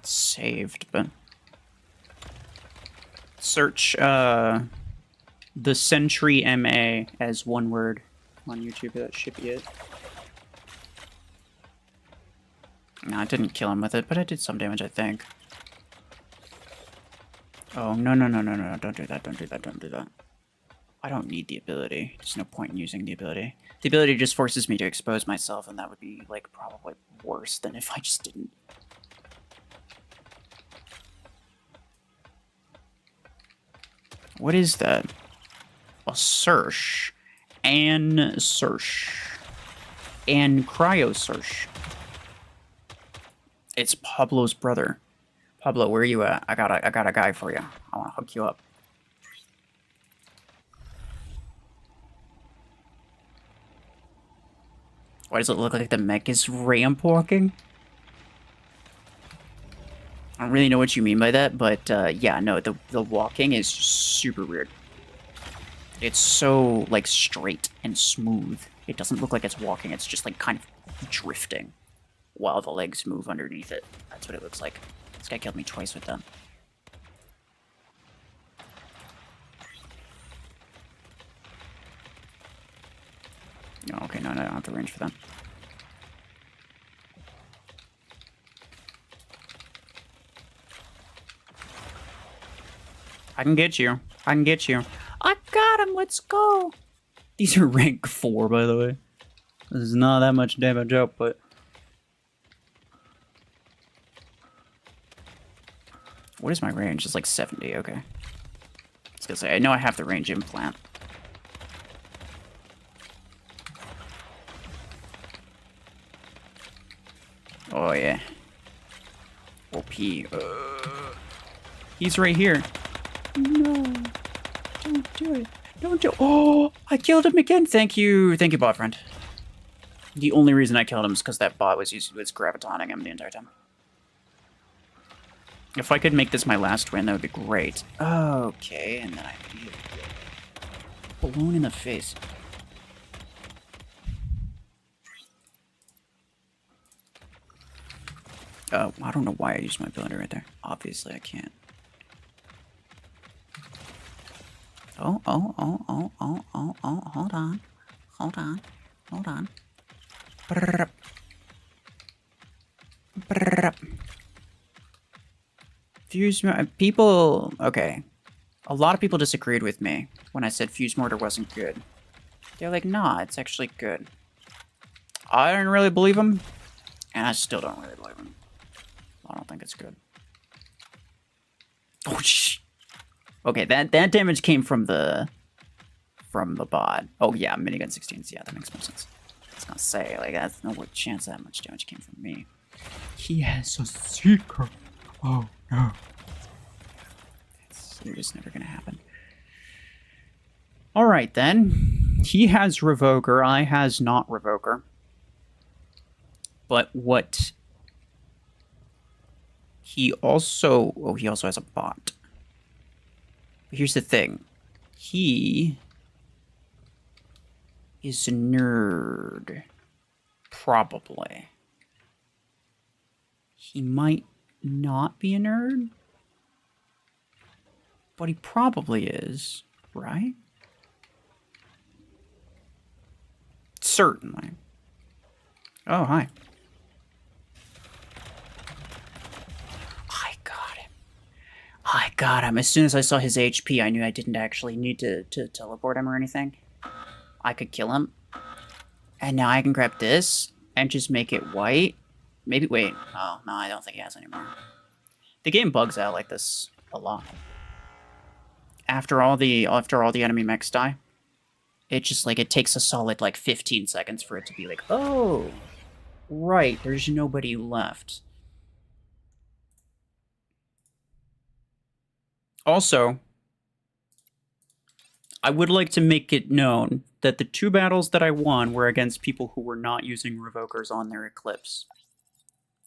saved, but... Search, the Sentry MA as one word on YouTube. That should be it. No, I didn't kill him with it, but I did some damage, I think. Oh, no, no, no, no, no, don't do that, don't do that, don't do that. I don't need the ability. There's no point in using the ability. The ability just forces me to expose myself, and that would be, like, probably worse than if I just didn't. What is that? A Search. An Search. An Cryo Search. It's Pablo's brother. Pablo, where are you at? I got a guy for you. I want to hook you up. Why does it look like the mech is ramp walking? I don't really know what you mean by that, but yeah, no, the walking is super weird. It's so, like, straight and smooth. It doesn't look like it's walking, it's just, like, kind of drifting while the legs move underneath it. That's what it looks like. This guy killed me twice with that. No, okay, no, I don't have the range for them. I can get you. I can get you. I got him, let's go! These are rank 4, by the way. This is not that much damage output. What is my range? It's like 70, okay. I was gonna say, I know I have the range implant. Oh, yeah. OP. He's right here. No. Don't do it. Don't do it. Oh, I killed him again. Thank you. Thank you, bot friend. The only reason I killed him is because that bot was gravitoning him the entire time. If I could make this my last win, that would be great. Okay, and then I get blown in the face. Oh, I don't know why I used my ability right there. Obviously, I can't. Oh, hold on. Hold on. Hold on. Brrr. Brrr. Fuse people, okay. A lot of people disagreed with me when I said Fuse Mortar wasn't good. They're like, nah, it's actually good. I didn't really believe them, and I still don't really believe them. I don't think it's good. Oh, shh. Okay, that damage came from the bot. Oh yeah, minigun 16s. Yeah, that makes more sense. I was gonna say, like, that's no chance that much damage came from me. He has a secret. Oh no. It's just never gonna happen. Alright then. He has Revoker, I has not Revoker. But what he also has a bot. Here's the thing. He is a nerd. Probably. He might not be a nerd. But he probably is, right? Certainly. Oh, hi. I got him. As soon as I saw his HP, I knew I didn't actually need to teleport him or anything. I could kill him. And now I can grab this and just make it white. Maybe, wait. Oh, no, I don't think he has anymore. The game bugs out like this a lot. After all the enemy mechs die, it just, like, it takes a solid, like, 15 seconds for it to be like, oh, right, there's nobody left. Also, I would like to make it known that the 2 battles that I won were against people who were not using Revokers on their Eclipse.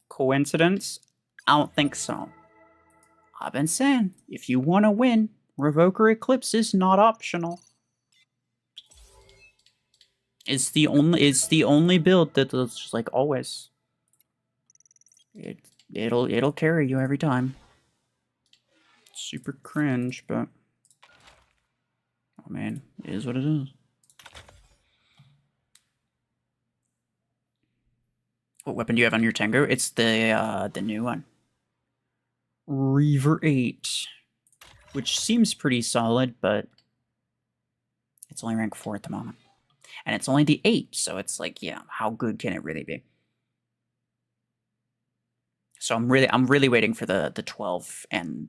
Coincidence? I don't think so. I've been saying, if you want to win, Revoker Eclipse is not optional. It's the only build that's just like always. It'll carry you every time. Super cringe, but oh man, it is what it is. What weapon do you have on your Tengu? It's the new one. Reaver 8. Which seems pretty solid, but it's only rank 4 at the moment. And it's only the 8, so it's like, yeah, how good can it really be? So I'm really waiting for the 12 and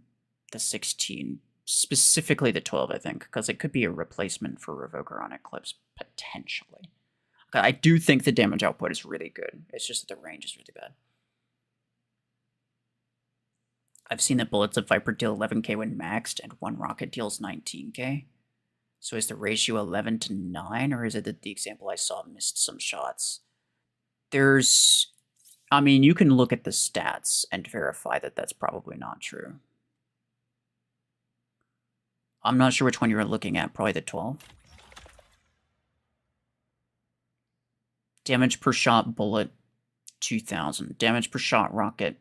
the 16. Specifically the 12, I think, because it could be a replacement for Revoker on Eclipse, potentially. I do think the damage output is really good. It's just that the range is really bad. I've seen that bullets of Viper deal 11k when maxed, and 1 rocket deals 19k. So is the ratio 11 to 9, or is it that the example I saw missed some shots? I mean, you can look at the stats and verify that that's probably not true. I'm not sure which one you were looking at, probably the 12. Damage per shot bullet, 2,000. Damage per shot rocket,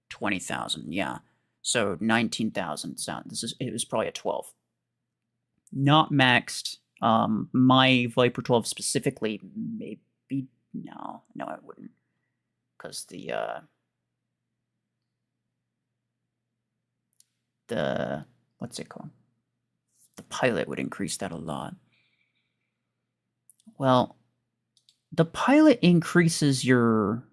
20,000. Yeah, so 19,000 sound. It was probably a 12. Not maxed. My Viper 12 specifically, maybe no, I wouldn't, because the what's it called? The pilot would increase that a lot. Well, the pilot increases your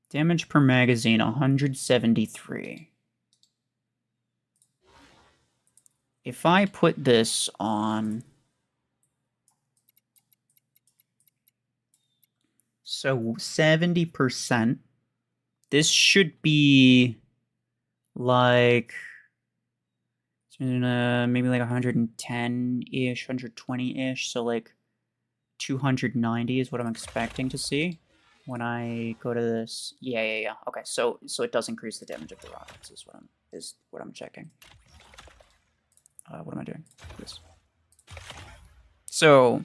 damage per magazine 173. If I put this on, so 70%, this should be like maybe like 110-ish, 120-ish, so like 290 is what I'm expecting to see when I go to this. Yeah. Okay, so it does increase the damage of the rockets is what I'm checking. What am I doing? This. So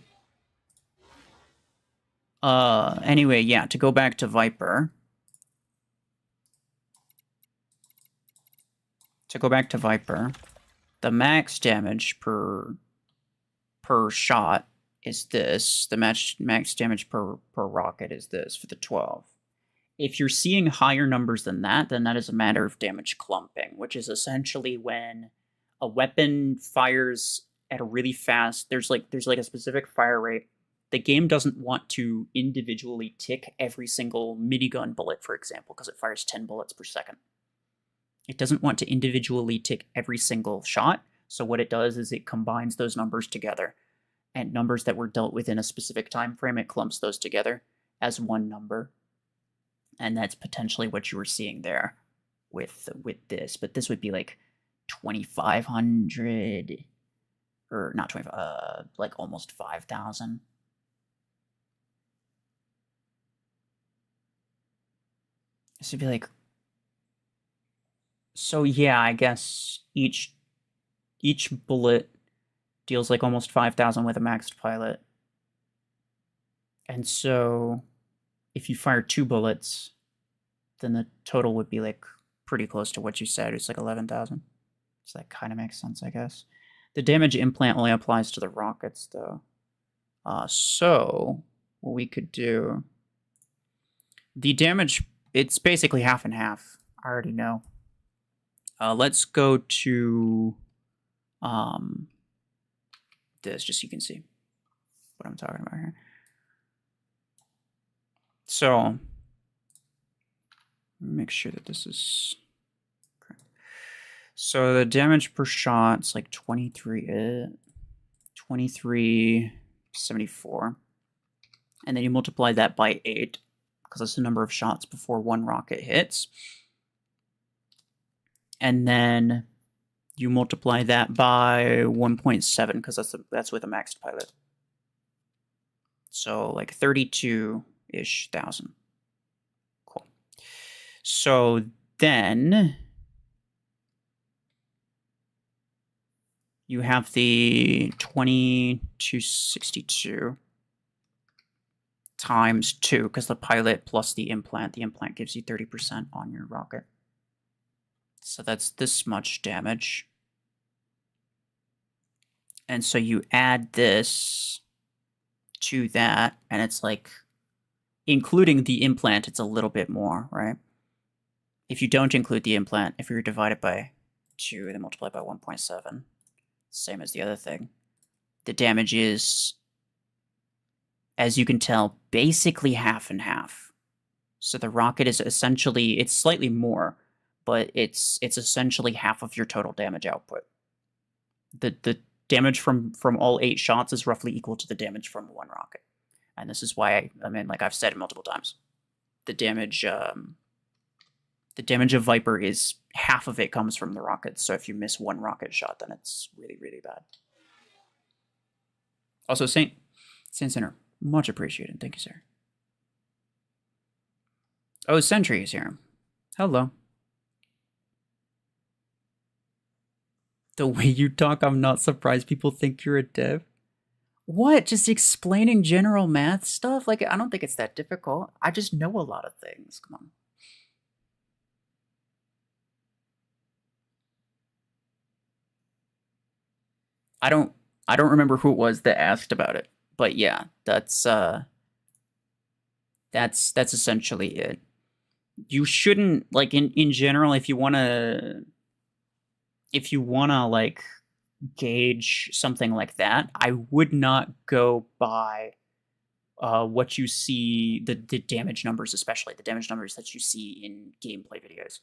anyway, yeah, to go back to Viper. The max damage per shot is this. The max damage per rocket is this for the 12. If you're seeing higher numbers than that, then that is a matter of damage clumping, which is essentially when a weapon fires at a really fast, there's like a specific fire rate. The game doesn't want to individually tick every single minigun bullet, for example, because it fires 10 bullets per second. It doesn't want to individually tick every single shot, so what it does is it combines those numbers together, and numbers that were dealt within a specific time frame, it clumps those together as one number, and that's potentially what you were seeing there with this. But this would be like 2,500, or not 25, like almost 5,000. This would be like, so yeah, I guess each bullet deals like almost 5,000 with a maxed pilot. And so if you fire 2 bullets, then the total would be like pretty close to what you said. It's like 11,000. So that kind of makes sense, I guess. The damage implant only applies to the rockets, though. So what we could do, the damage, it's basically half and half. I already know. Let's go to this, just so you can see what I'm talking about here. So make sure that this is correct. So the damage per shot's like 2374, and then you multiply that by 8 because that's the number of shots before 1 rocket hits. And then You multiply that by 1.7 because that's with a maxed pilot. So like 32-ish thousand. Cool. So then you have the 2262 times 2, because the pilot plus the implant gives you 30% on your rocket. So that's this much damage. And so you add this to that, and it's like, including the implant, it's a little bit more, right? If you don't include the implant, if you're divided by 2 and then multiply by 1.7, same as the other thing, the damage is, as you can tell, basically half and half. So the rocket is essentially, it's slightly more, but it's essentially half of your total damage output. The damage from all 8 shots is roughly equal to the damage from 1 rocket. And this is why, I mean, like I've said it multiple times, the damage of Viper is half of it comes from the rockets. So if you miss 1 rocket shot, then it's really, really bad. Also, Saint Center, much appreciated. Thank you, sir. Oh, Sentry is here. Hello. The way you talk, I'm not surprised people think you're a dev. What? Just explaining general math stuff? Like, I don't think it's that difficult. I just know a lot of things. Come on. I don't remember who it was that asked about it, but yeah, that's essentially it. You shouldn't, like, in general, if you wanna like gauge something like that, I would not go by what you see, the damage numbers, especially the damage numbers that you see in gameplay videos.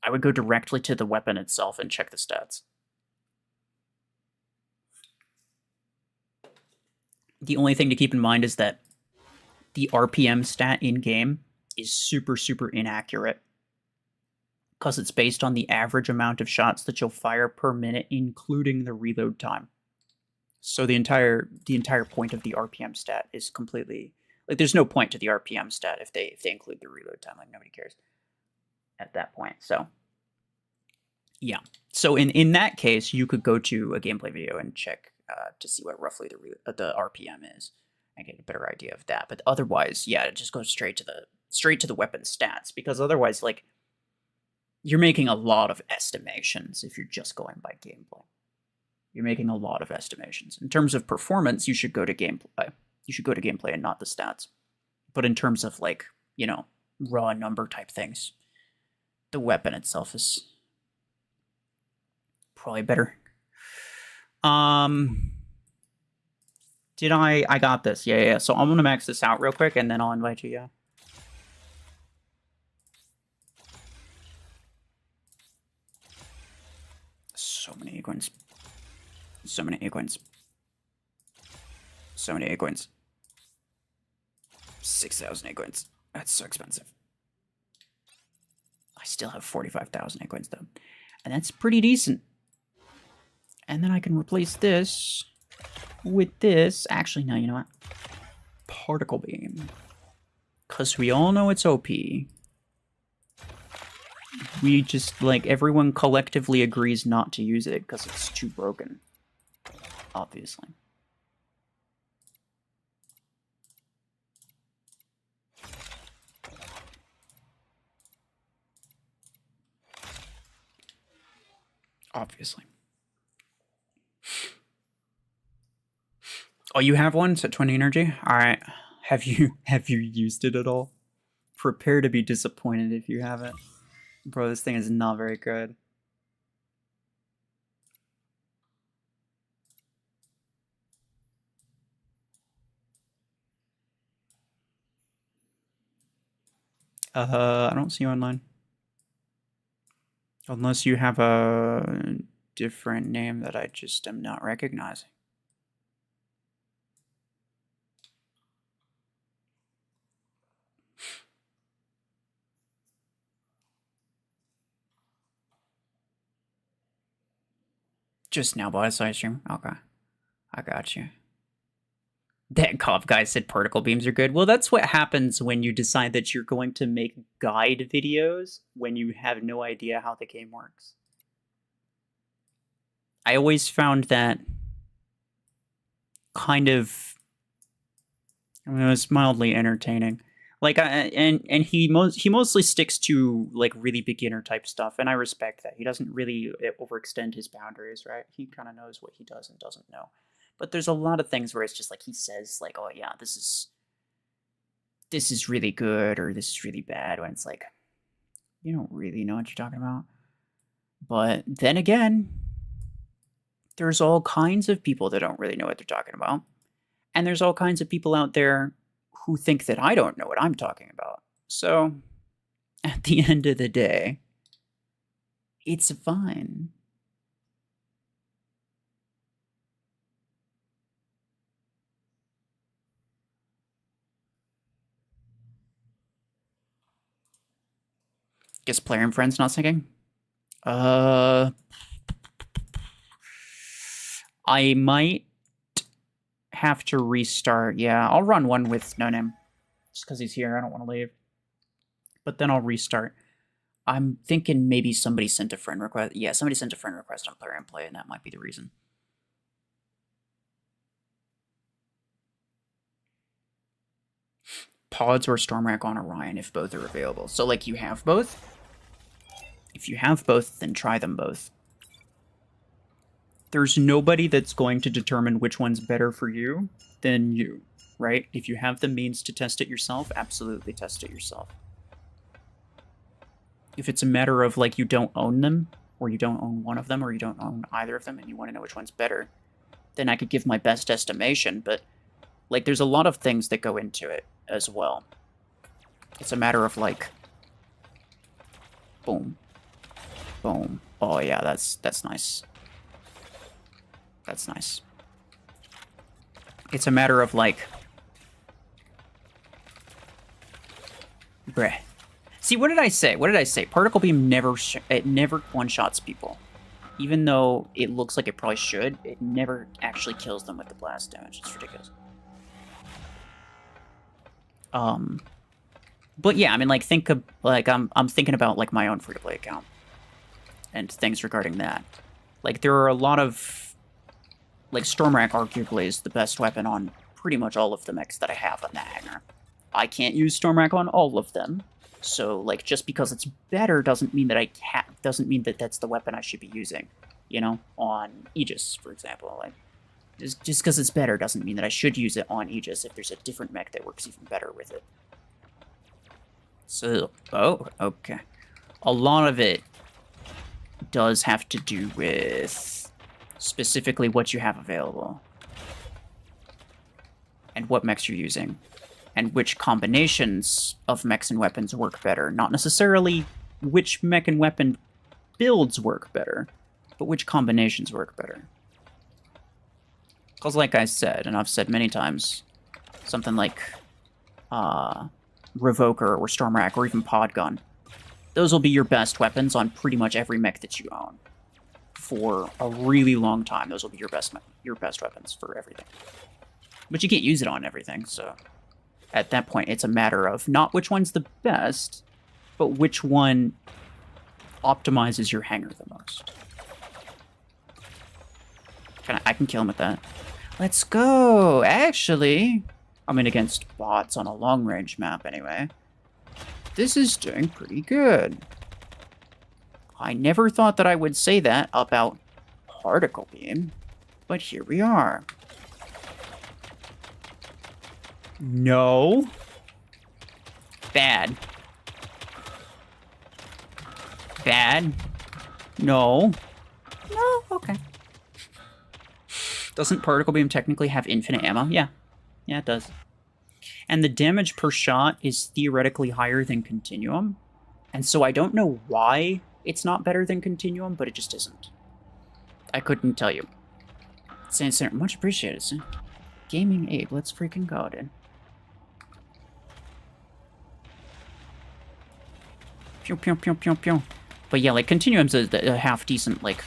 I would go directly to the weapon itself and check the stats. The only thing to keep in mind is that the RPM stat in-game is super, super inaccurate, because it's based on the average amount of shots that you'll fire per minute, including the reload time. So the entire point of the RPM stat is completely, like, there's no point to the RPM stat if they include the reload time. Like, nobody cares at that point. So yeah. So in that case, you could go to a gameplay video and check to see what roughly the RPM is and get a better idea of that. But otherwise, yeah, it just goes straight to the weapon stats, because otherwise, like, you're making a lot of estimations if you're just going by gameplay. You're making a lot of estimations. In terms of performance, you should go to gameplay. You should go to gameplay and not the stats. But in terms of, like, you know, raw number type things, the weapon itself is probably better. Did I got this. Yeah. So I'm gonna max this out real quick and then I'll invite you, yeah. So many acorns. So many acorns. So many acorns. 6,000 acorns. That's so expensive. I still have 45,000 acorns though. And that's pretty decent. And then I can replace this with this. Actually, no, you know what? Particle beam. Because we all know it's OP. We just, like, everyone collectively agrees not to use it because it's too broken. Obviously. Obviously. Oh, you have one? It's at 20 energy? Alright. Have you used it at all? Prepare to be disappointed if you haven't. Bro, this thing is not very good. I don't see you online. Unless you have a different name that I just am not recognizing. Just now, boss, I assume. Okay. I got you. That cop guy said particle beams are good. Well, that's what happens when you decide that you're going to make guide videos when you have no idea how the game works. I always found that kind of, I mean, it was mildly entertaining. Like, and he mostly sticks to like really beginner type stuff, and I respect that. He doesn't really overextend his boundaries, right? He kind of knows what he does and doesn't know. But there's a lot of things where it's just like he says, like, "Oh yeah, this is really good," or "This is really bad," when it's like, you don't really know what you're talking about. But then again, there's all kinds of people that don't really know what they're talking about, and there's all kinds of people out there who think that I don't know what I'm talking about. So, at the end of the day, it's fine. Guess Plarium friend's not syncing? I might have to restart. Yeah, I'll run one with no name. Just because he's here, I don't want to leave. But then I'll restart. I'm thinking maybe somebody sent a friend request. Yeah, somebody sent a friend request on Plarium Play, and that might be the reason. Pods or Stormrack on Orion if both are available. So, like, you have both? If you have both, then try them both. There's nobody that's going to determine which one's better for you than you, right? If you have the means to test it yourself, absolutely test it yourself. If it's a matter of, like, you don't own them, or you don't own one of them, or you don't own either of them, and you want to know which one's better, then I could give my best estimation, but, like, there's a lot of things that go into it as well. It's a matter of, like, boom. Boom. Oh, yeah, that's nice. That's nice. It's a matter of, like... Bruh. See, what did I say? What did I say? Particle Beam never one-shots people. Even though it looks like it probably should, it never actually kills them with the blast damage. It's ridiculous. But yeah, I mean, like, think of, like, I'm thinking about, like, my own free-to-play account. And things regarding that. Like, there are a lot of... Like, Stormrack arguably is the best weapon on pretty much all of the mechs that I have on the hangar. I can't use Stormrack on all of them. So, like, just because it's better doesn't mean that doesn't mean that that's the weapon I should be using. You know? On Aegis, for example. Like, just because it's better doesn't mean that I should use it on Aegis if there's a different mech that works even better with it. So, oh, okay. A lot of it does have to do with specifically what you have available and what mechs you're using and which combinations of mechs and weapons work better. Not necessarily which mech and weapon builds work better, but which combinations work better. Because like I said, and I've said many times, something like Revoker or Stormrack or even Podgun, those will be your best weapons on pretty much every mech that you own. For a really long time, those will be your best weapons for everything. But you can't use it on everything, so... At that point, it's a matter of not which one's the best, but which one optimizes your hangar the most. I can kill him with that. Let's go! Actually, I mean, against bots on a long-range map, anyway. This is doing pretty good. I never thought that I would say that about Particle Beam, but here we are. No. Bad. Bad. No. No, okay. Doesn't Particle Beam technically have infinite ammo? Yeah. Yeah, it does. And the damage per shot is theoretically higher than Continuum. And so I don't know why it's not better than Continuum, but it just isn't. I couldn't tell you. Saint much appreciated, sir. Gaming Abe, let's freaking go, dude. Pew, pew, pew, pew, pew. But yeah, like, Continuum's a half-decent, like,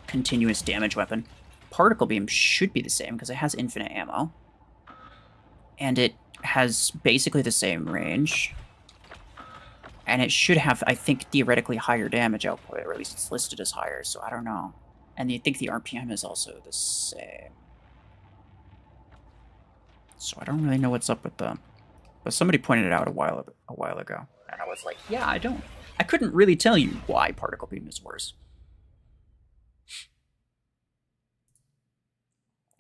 continuous damage weapon. Particle beam should be the same because it has infinite ammo. And it has basically the same range. And it should have, I think, theoretically higher damage output, or at least it's listed as higher, so I don't know. And I think the RPM is also the same. So I don't really know what's up with them. But somebody pointed it out a while ago. And I was like, yeah, I couldn't really tell you why particle beam is worse.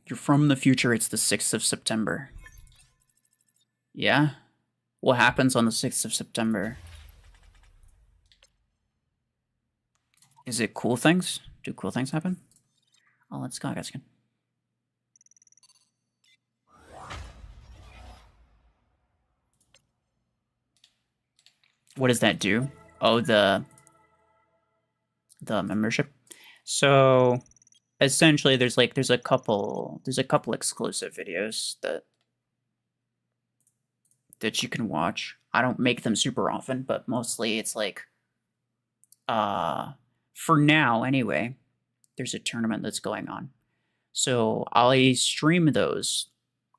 You're from the future, it's the 6th of September. Yeah? What happens on the 6th of September? Is it cool things? Do cool things happen? Oh, let's go, guys. What does that do? Oh, the membership. So essentially there's a couple exclusive videos that you can watch. I don't make them super often, but mostly it's like for now anyway, there's a tournament that's going on. So I'll stream those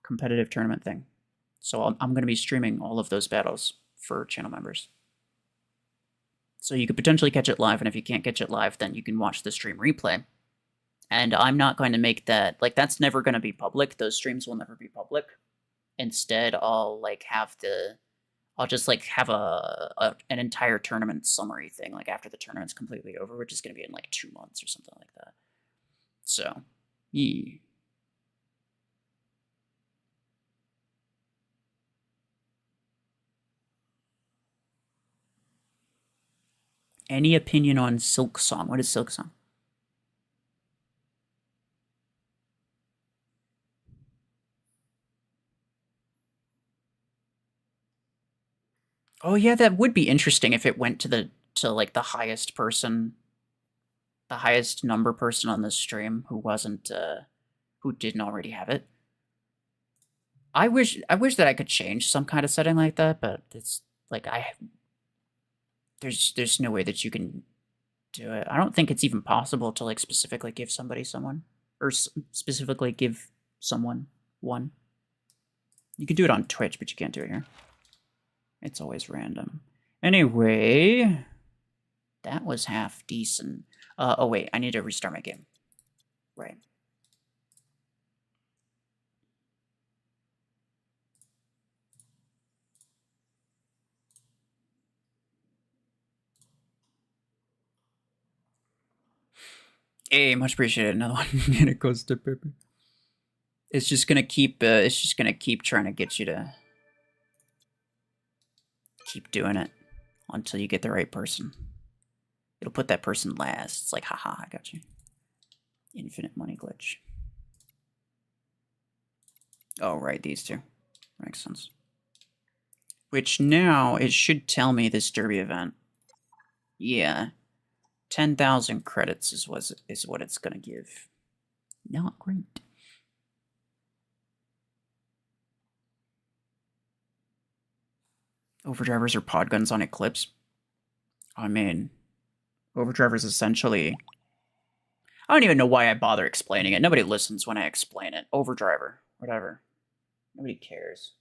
competitive tournament thing. So I'm going to be streaming all of those battles for channel members. So you could potentially catch it live, and if you can't catch it live, then you can watch the stream replay. And I'm not going to make that, like, that's never going to be public. Those streams will never be public. Instead, I'll just have an entire tournament summary thing, like after the tournament's completely over, which is going to be in like 2 months or something like that. So, yeah. Any opinion on Silk Song? What is Silk Song? Oh yeah, that would be interesting if it went to like the highest number person on the stream who wasn't who didn't already have it. I wish that I could change some kind of setting like that, but it's like there's no way that you can do it. I don't think it's even possible to like specifically give somebody someone, or specifically give someone one. You can do it on Twitch, but you can't do it here. It's always random. Anyway, that was half decent. Oh wait, I need to restart my game. Right. Hey, much appreciated. Another one. And it goes to Pippi. It's just gonna keep. It's just gonna keep trying to get you to keep doing it until you get the right person. It'll put that person last. It's like, haha, I got you. Infinite money glitch. Oh, right, these two. Makes sense. Which now it should tell me this derby event. Yeah. 10,000 credits is what it's gonna give. Not great. Overdrivers are pod guns on Eclipse. I mean, Overdrivers essentially... I don't even know why I bother explaining it. Nobody listens when I explain it. Overdriver. Whatever. Nobody cares.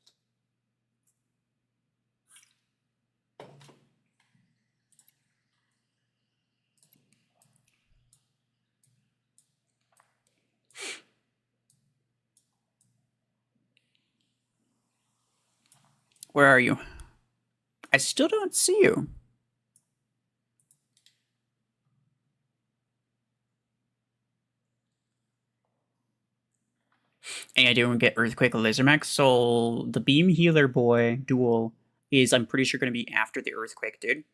Where are you? I still don't see you. Any idea when we get Earthquake or Laser Mech? So the Beam Healer Boy duel is, I'm pretty sure, going to be after the Earthquake dude.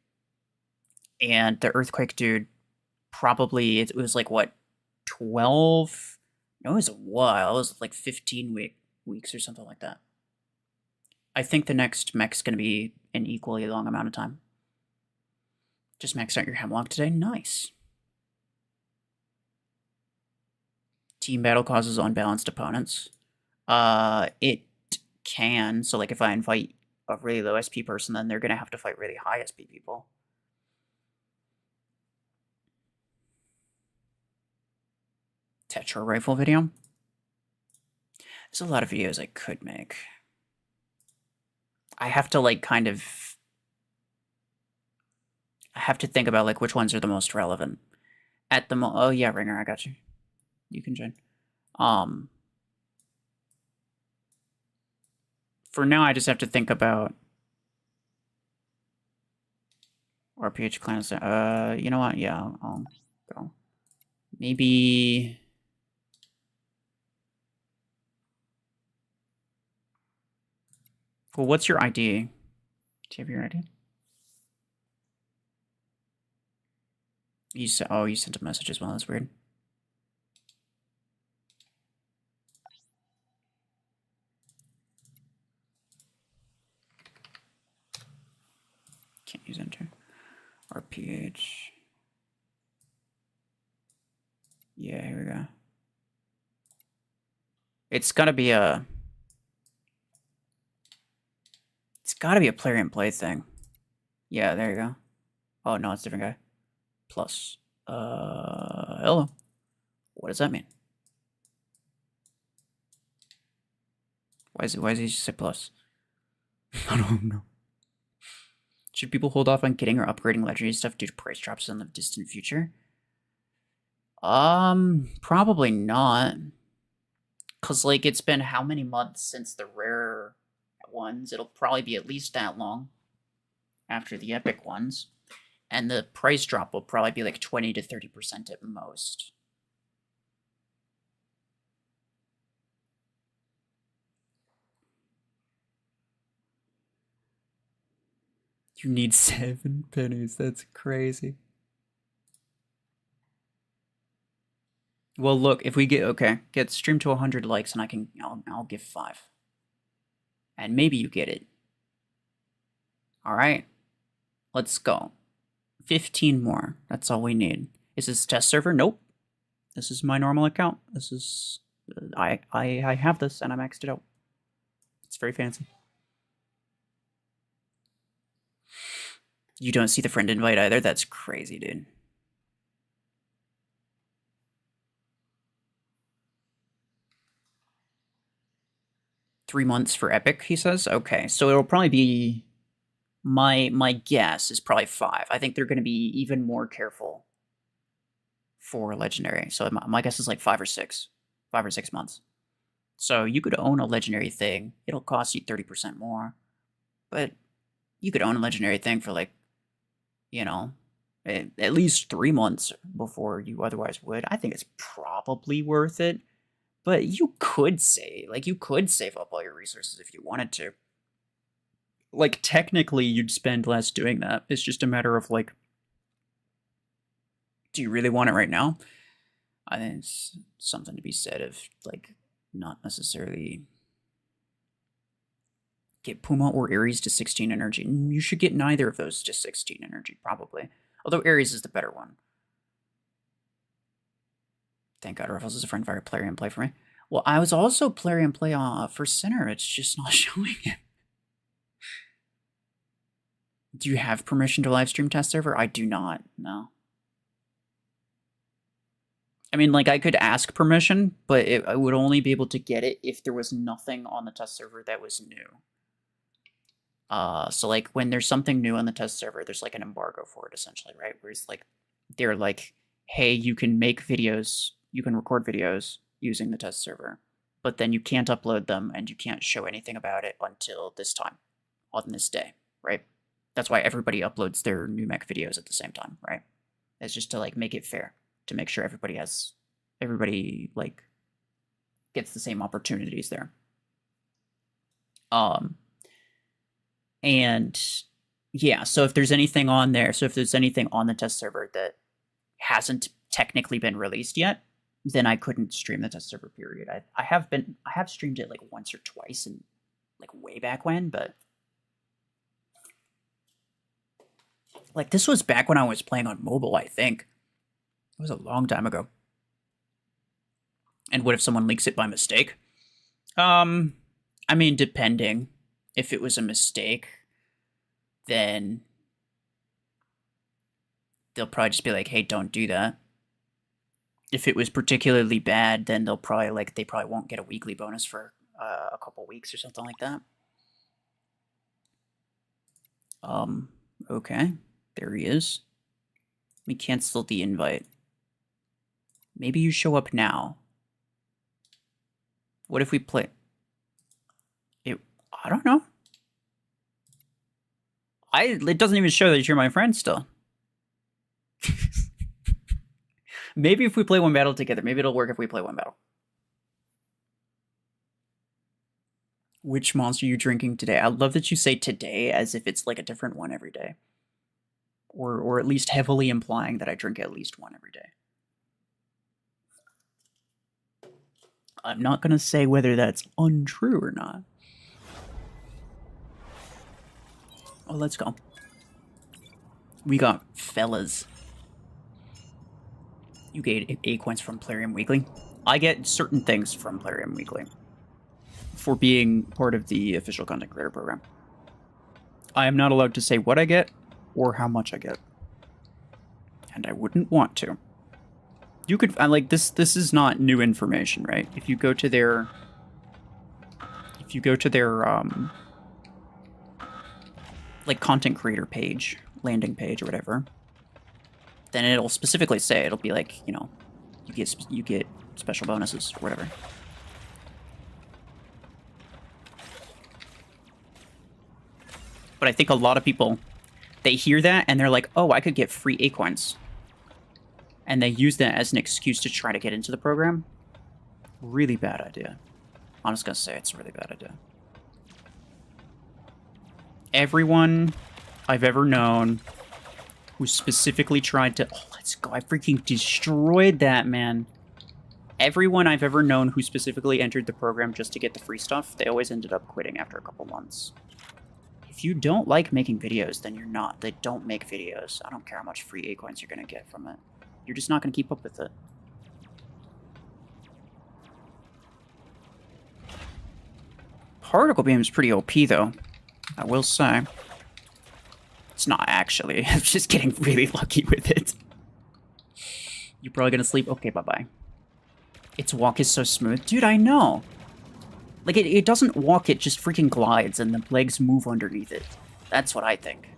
And the Earthquake dude probably, it was like, what, 12? No, it was a while. It was like 15 weeks or something like that. I think the next mech's going to be an equally long amount of time. Just maxed out your Hemlock today? Nice. Team battle causes unbalanced opponents. It can. So, like, if I invite a really low SP person, then they're going to have to fight really high SP people. Tetra rifle video. There's a lot of videos I could make. I have to like kind of... I have to think about like which ones are the most relevant. At the oh yeah, Ringer, I got you. You can join. For now, I just have to think about RPH clans. You know what? Yeah, I'll go. Maybe. Well, what's your ID? Do you have your ID? You said, oh, you sent a message as well. That's weird. Can't use enter. RPH. Yeah, here we go. It's gotta be a... It's gotta be a Plarium play thing. Yeah, there you go. Oh, no, it's a different guy. Plus. Hello. What does that mean? Why is he say plus? I don't know. Should people hold off on getting or upgrading legendary stuff due to price drops in the distant future? Probably not. Cause like it's been how many months since the rare ones? It'll probably be at least that long after the epic ones. And the price drop will probably be like 20 to 30% at most. You need 7 pennies. That's crazy. Well, look, if we get stream to 100 likes, and I'll give 5. And maybe you get it. All right, let's go. 15 more. That's all we need. Is this test server? Nope. This is my normal account. This is I have this and I maxed it out. It's very fancy. You don't see the friend invite either? That's crazy, dude. $3 months for epic, he says. Okay, so it'll probably be my guess is probably 5. I think they're going to be even more careful for legendary. So my guess is like 5 or 6 months. So you could own a legendary thing. It'll cost you 30% more, but you could own a legendary thing for like, you know, at least 3 months before you otherwise would. I think it's probably worth it, but you could save up all your resources if you wanted to. Like, technically, you'd spend less doing that. It's just a matter of, like, do you really want it right now? I think it's something to be said of, like, not necessarily get Puma or Ares to 16 energy. You should get neither of those to 16 energy, probably. Although Ares is the better one. Thank God RuFFles is a friend via Plarium play for me. Well, I was also Plarium play for Sinner. It's just not showing it. Do you have permission to live stream test server? I do not, no. I mean, like, I could ask permission, but I would only be able to get it if there was nothing on the test server that was new. So, like, when there's something new on the test server, there's, like, an embargo for it, essentially, right? Whereas, like, they're like, hey, you can make videos, you can record videos using the test server, but then you can't upload them and you can't show anything about it until this time, on this day, right? That's why everybody uploads their new Mech videos at the same time, right? It's just to, like, make it fair, to make sure everybody, like, gets the same opportunities there. And yeah, so if there's anything on there, if there's anything on the test server that hasn't technically been released yet, then I couldn't stream the test server period. I have streamed it like once or twice and like way back when, but like this was back when I was playing on mobile, I think. It was a long time ago. And what if someone leaks it by mistake? I mean, depending. If it was a mistake, then they'll probably just be like, hey, don't do that. if it was particularly bad, then they'll probably they probably won't get a weekly bonus for a couple weeks or something like that. Okay, there he is. Let me cancel the invite. Maybe you show up now. What if we play? I don't know. It doesn't even show that you're my friend still. Maybe if we play one battle together, maybe it'll work if we play one battle. Which monster are you drinking today? I love that you say today as if it's like a different one every day. Or at least heavily implying that I drink at least one every day. I'm not going to say whether that's untrue or not. Oh, let's go. We got fellas. You get 8 coins from Plarium Weekly. I get certain things from Plarium Weekly for being part of the official content creator program. I am not allowed to say what I get or how much I get. And I wouldn't want to. You could, like, this is not new information, right? If you go to their like content creator page, landing page or whatever, then it'll specifically say, it'll be like, you know, you get special bonuses or whatever. But I think a lot of people, they hear that and they're like, oh, I could get free Acorns. And they use that as an excuse to try to get into the program. Really bad idea. I'm just going to say it's a really bad idea. Everyone I've ever known who specifically tried to... Oh, let's go. I freaking destroyed that, man. Everyone I've ever known who specifically entered the program just to get the free stuff, they always ended up quitting after a couple months. If you don't like making videos, then you're not. They don't make videos. I don't care how much free Acorns you're going to get from it. You're just not going to keep up with it. Particle Beam is pretty OP, though. I will say. It's not actually. I'm just getting really lucky with it. You're probably going to sleep? Okay, bye-bye. Its walk is so smooth. Dude, I know. Like, it doesn't walk, it just freaking glides, and the legs move underneath it. That's what I think.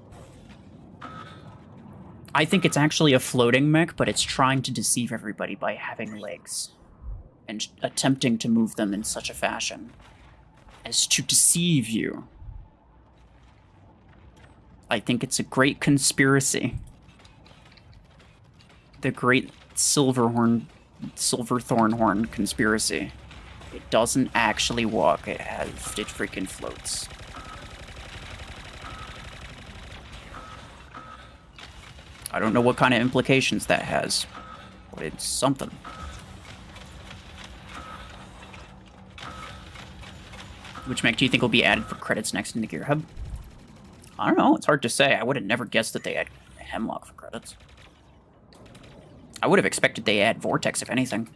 I think it's actually a floating mech, but it's trying to deceive everybody by having legs. And attempting to move them in such a fashion as to deceive you. I think it's a great conspiracy. The great Silverthorn horn conspiracy. It doesn't actually walk, it freaking floats. I don't know what kind of implications that has, but it's something. Which mech do you think will be added for credits next in the Gear Hub? I don't know, it's hard to say. I would have never guessed that they had Hemlock for credits. I would have expected they add Vortex, if anything.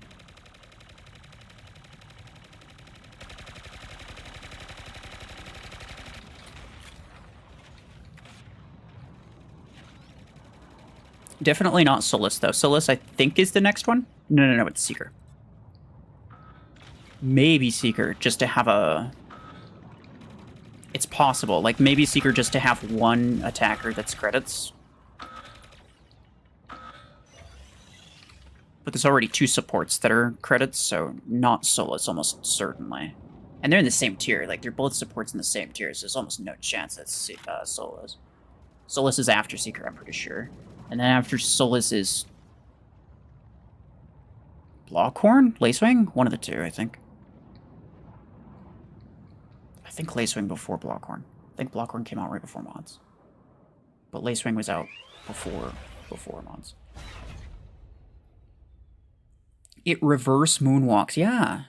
Definitely not Solus, though. Solus, I think, is the next one. No, it's Seeker. Maybe Seeker, just to have a... It's possible. Like, maybe Seeker just to have one attacker that's credits. But there's already 2 supports that are credits, so not Solus, almost certainly. And they're in the same tier. Like, they're both supports in the same tier, so there's almost no chance that's Solus. Solus is after Seeker, I'm pretty sure. And then after Solus is... Blockhorn? Lacewing? One of the 2, I think. I think Lacewing before Blockhorn. I think Blockhorn came out right before mods. But Lacewing was out before mods. It reverse moonwalks, yeah.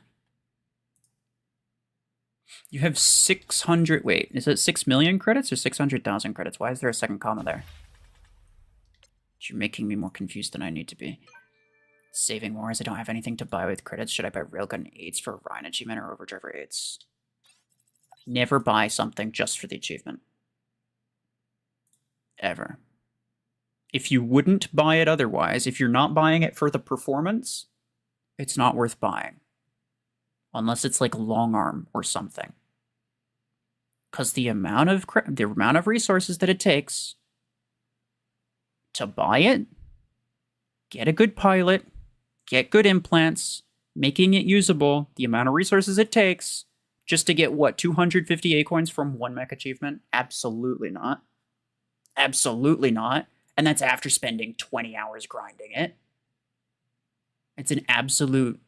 You have 600... Wait, is it 6 million credits or 600,000 credits? Why is there a second comma there? You're making me more confused than I need to be. Saving Wars, I don't have anything to buy with credits. Should I buy Railgun 8s for Rhine achievement or Overdriver 8s? Never buy something just for the achievement. Ever. If you wouldn't buy it otherwise, if you're not buying it for the performance, it's not worth buying. Unless it's like long arm or something. Because the amount of resources that it takes to buy it, get a good pilot, get good implants, making it usable, the amount of resources it takes just to get, what, 250 A-coins from one mech achievement? Absolutely not. Absolutely not. And that's after spending 20 hours grinding it. It's an absolute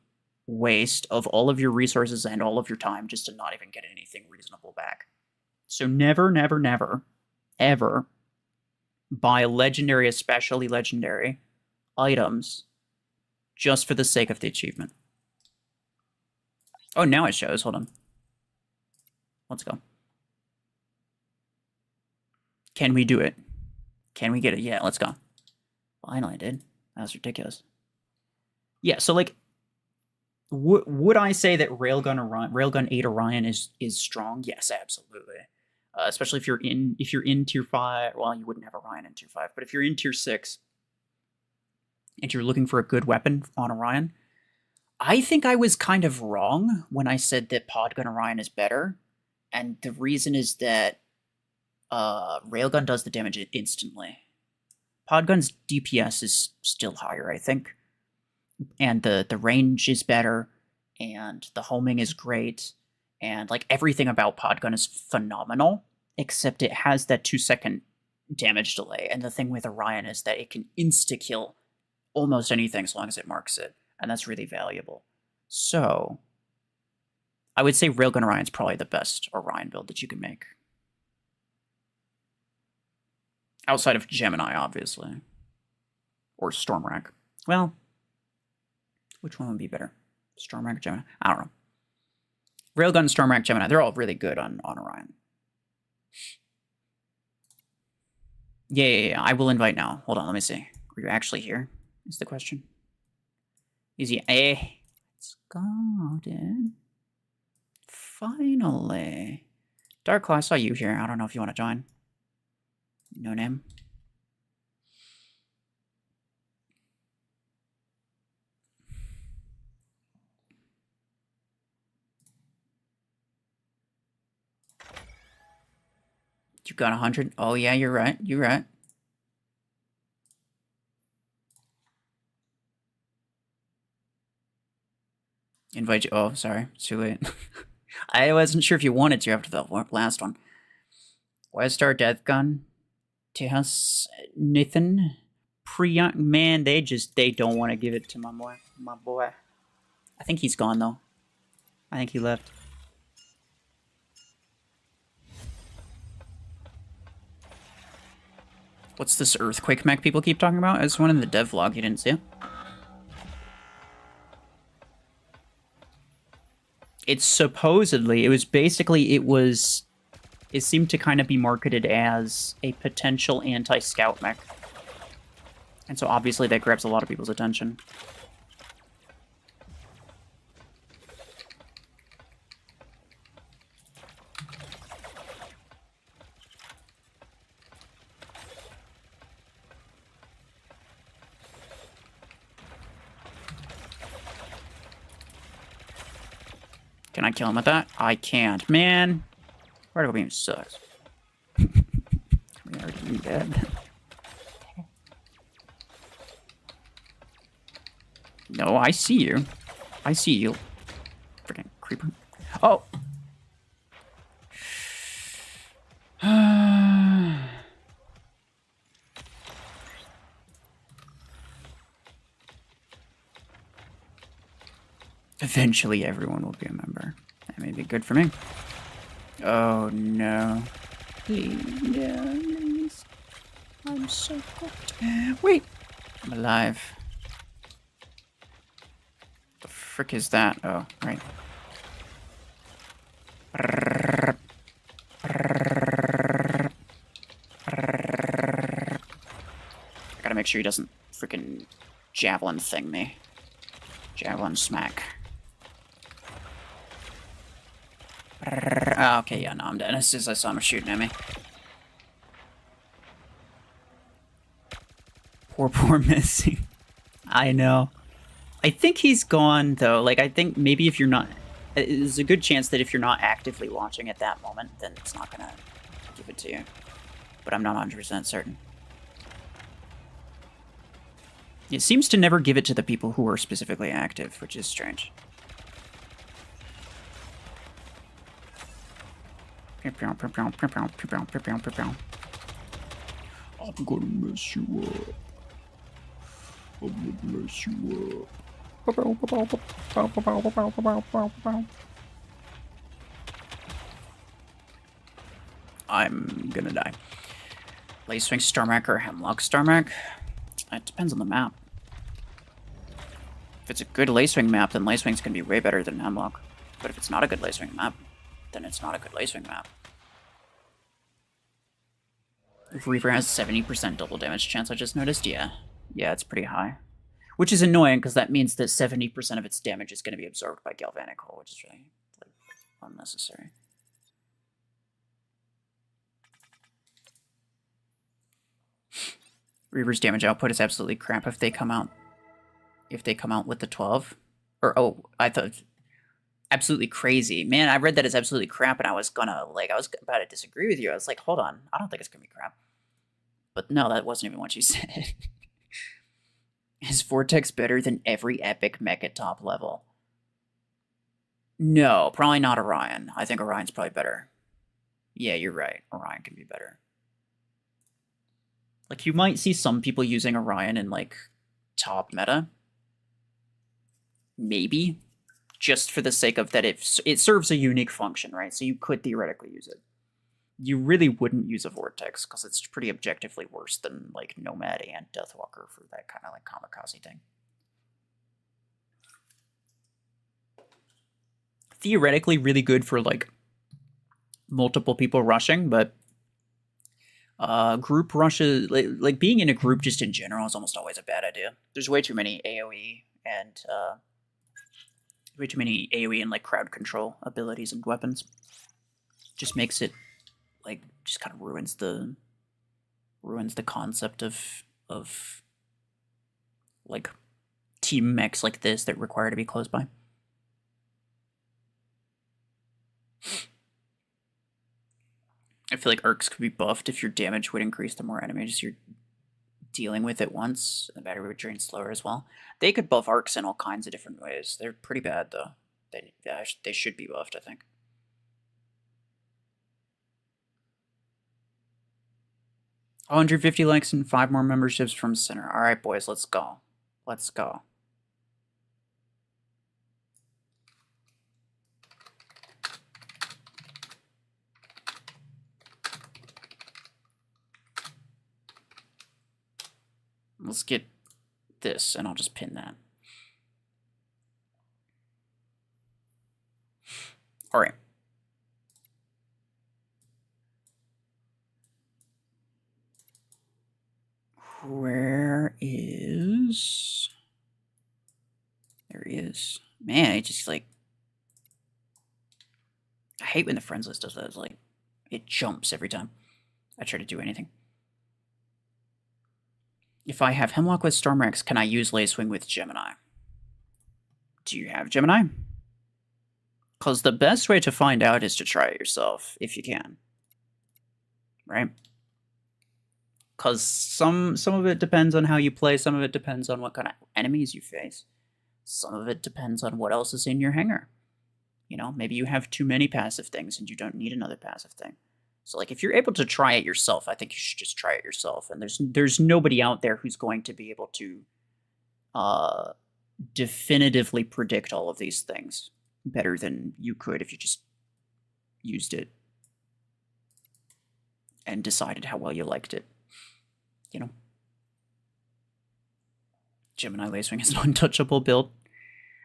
waste of all of your resources and all of your time just to not even get anything reasonable back. So never, never, never, ever buy legendary, especially legendary, items just for the sake of the achievement. Oh, now it shows. Hold on. Let's go. Can we do it? Can we get it? Yeah, let's go. Finally, dude. That was ridiculous. Yeah, so like, would I say that Railgun 8 Orion is strong? Yes, absolutely. Especially if you're in tier 5. Well, you wouldn't have Orion in tier 5, but if you're in tier 6 and you're looking for a good weapon on Orion, I think I was kind of wrong when I said that Podgun Orion is better, and the reason is that Railgun does the damage instantly. Podgun's DPS is still higher, I think, and the range is better, and the homing is great, and like everything about Podgun is phenomenal, except it has that 2-second damage delay. And the thing with Orion is that it can insta-kill almost anything as long as it marks it, and that's really valuable. So I would say Railgun Orion's probably the best Orion build that you can make. Outside of Gemini, obviously. Or Stormrack. Well, which one would be better? Stormrack or Gemini? I don't know. Railgun, Stormrack, Gemini, they're all really good on Orion. Yeah. I will invite now. Hold on, let me see. Are you actually here? Is the question. Is he? Let's go, dude. Finally. Dark Claw, I saw you here. I don't know if you want to join. No name. You got 100? Oh, yeah, you're right. You're right. Invite you. Oh, sorry. It's too late. I wasn't sure if you wanted to after the last one. Westar, Death Gun, Tejas, Nathan, Priyank. Man, they don't want to give it to my boy. My boy. I think he's gone, though. I think he left. What's this earthquake mech people keep talking about? It's one in the dev vlog. You didn't see it? It's supposedly, it seemed to kind of be marketed as a potential anti-scout mech. And so obviously that grabs a lot of people's attention. Can I kill him with that? I can't. Man! Particle beam sucks. We already knew that. No, I see you. I see you. Freaking creeper. Oh! Eventually everyone will be a member. That may be good for me. Oh no. Please. I'm so cooked. Wait! I'm alive. The frick is that? Oh, right. I gotta make sure he doesn't freaking javelin thing me. Javelin smack. Oh, okay, yeah, no, I'm dead. As soon as I saw him shooting at me. Poor Missy. I know. I think he's gone, though. Like, I think maybe if you're not... There's a good chance that if you're not actively watching at that moment, then it's not gonna give it to you. But I'm not 100% certain. It seems to never give it to the people who are specifically active, which is strange. I'm gonna mess you up. I'm gonna mess you up. I'm gonna die. Lacewing Starmac or Hemlock Starmac? It depends on the map. If it's a good Lacewing map, then Lacewing's gonna be way better than Hemlock. But if it's not a good Lacewing map, then it's not a good Lacewing map. If Reaver has 70% double damage chance, I just noticed, yeah. Yeah, it's pretty high. Which is annoying, because that means that 70% of its damage is going to be absorbed by Galvanic Hull, which is really, like, unnecessary. Reaver's damage output is absolutely crap if they come out. If they come out with the 12. Or, oh, I thought... Absolutely crazy. Man, I read that as absolutely crap, and I was about to disagree with you. I was like, hold on, I don't think it's gonna be crap. But no, that wasn't even what you said. Is Vortex better than every epic mech at top level? No, probably not Orion. I think Orion's probably better. Yeah, you're right. Orion can be better. Like, you might see some people using Orion in, like, top meta. Maybe. Just for the sake of that it serves a unique function, right? So you could theoretically use it. You really wouldn't use a Vortex, because it's pretty objectively worse than, like, Nomad and Deathwalker for that kind of, like, kamikaze thing. Theoretically really good for, like, multiple people rushing, but group rushes, like being in a group just in general is almost always a bad idea. There's way too many AoE and like crowd control abilities and weapons. Just makes it like just kind of ruins the concept of like team mechs like this that require to be close by. I feel like Arcs could be buffed if your damage would increase the more enemies you're dealing with at once. The battery would drain slower as well. They could buff Arcs in all kinds of different ways. They're pretty bad, though. They should be buffed, I think. $150 likes and 5 more memberships from Center. All right, boys, let's go. Let's go. Let's get this, and I'll just pin that. All right. Where is... There he is. Man, it just, like... I hate when the friends list does that. It's like, it jumps every time I try to do anything. If I have Hemlock with Stormrex, can I use Lacewing with Gemini? Do you have Gemini? Because the best way to find out is to try it yourself, if you can. Right? Because some of it depends on how you play, some of it depends on what kind of enemies you face. Some of it depends on what else is in your hangar. You know, maybe you have too many passive things and you don't need another passive thing. So, like, if you're able to try it yourself, I think you should just try it yourself. And there's nobody out there who's going to be able to definitively predict all of these things better than you could if you just used it and decided how well you liked it. You know? Gemini Lacewing is an untouchable build.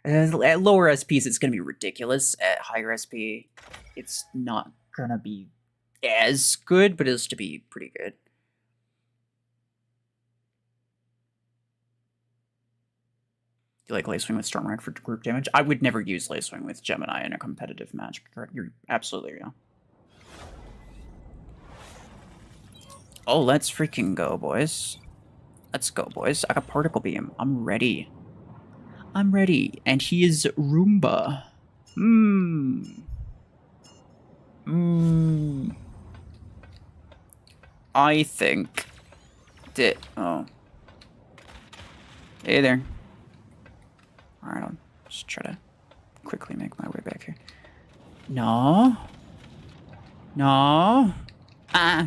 At lower SPs, it's going to be ridiculous. At higher SP, it's not going to be as good, but it's to be pretty good. You like Lacewing with Stormride for group damage? I would never use Lacewing with Gemini in a competitive match. You're absolutely right. Oh, let's freaking go, boys. Let's go, boys. I got Particle Beam. I'm ready. I'm ready. And he is Roomba. I think that... Oh. Hey there. Alright, I'll just try to quickly make my way back here. No. No. All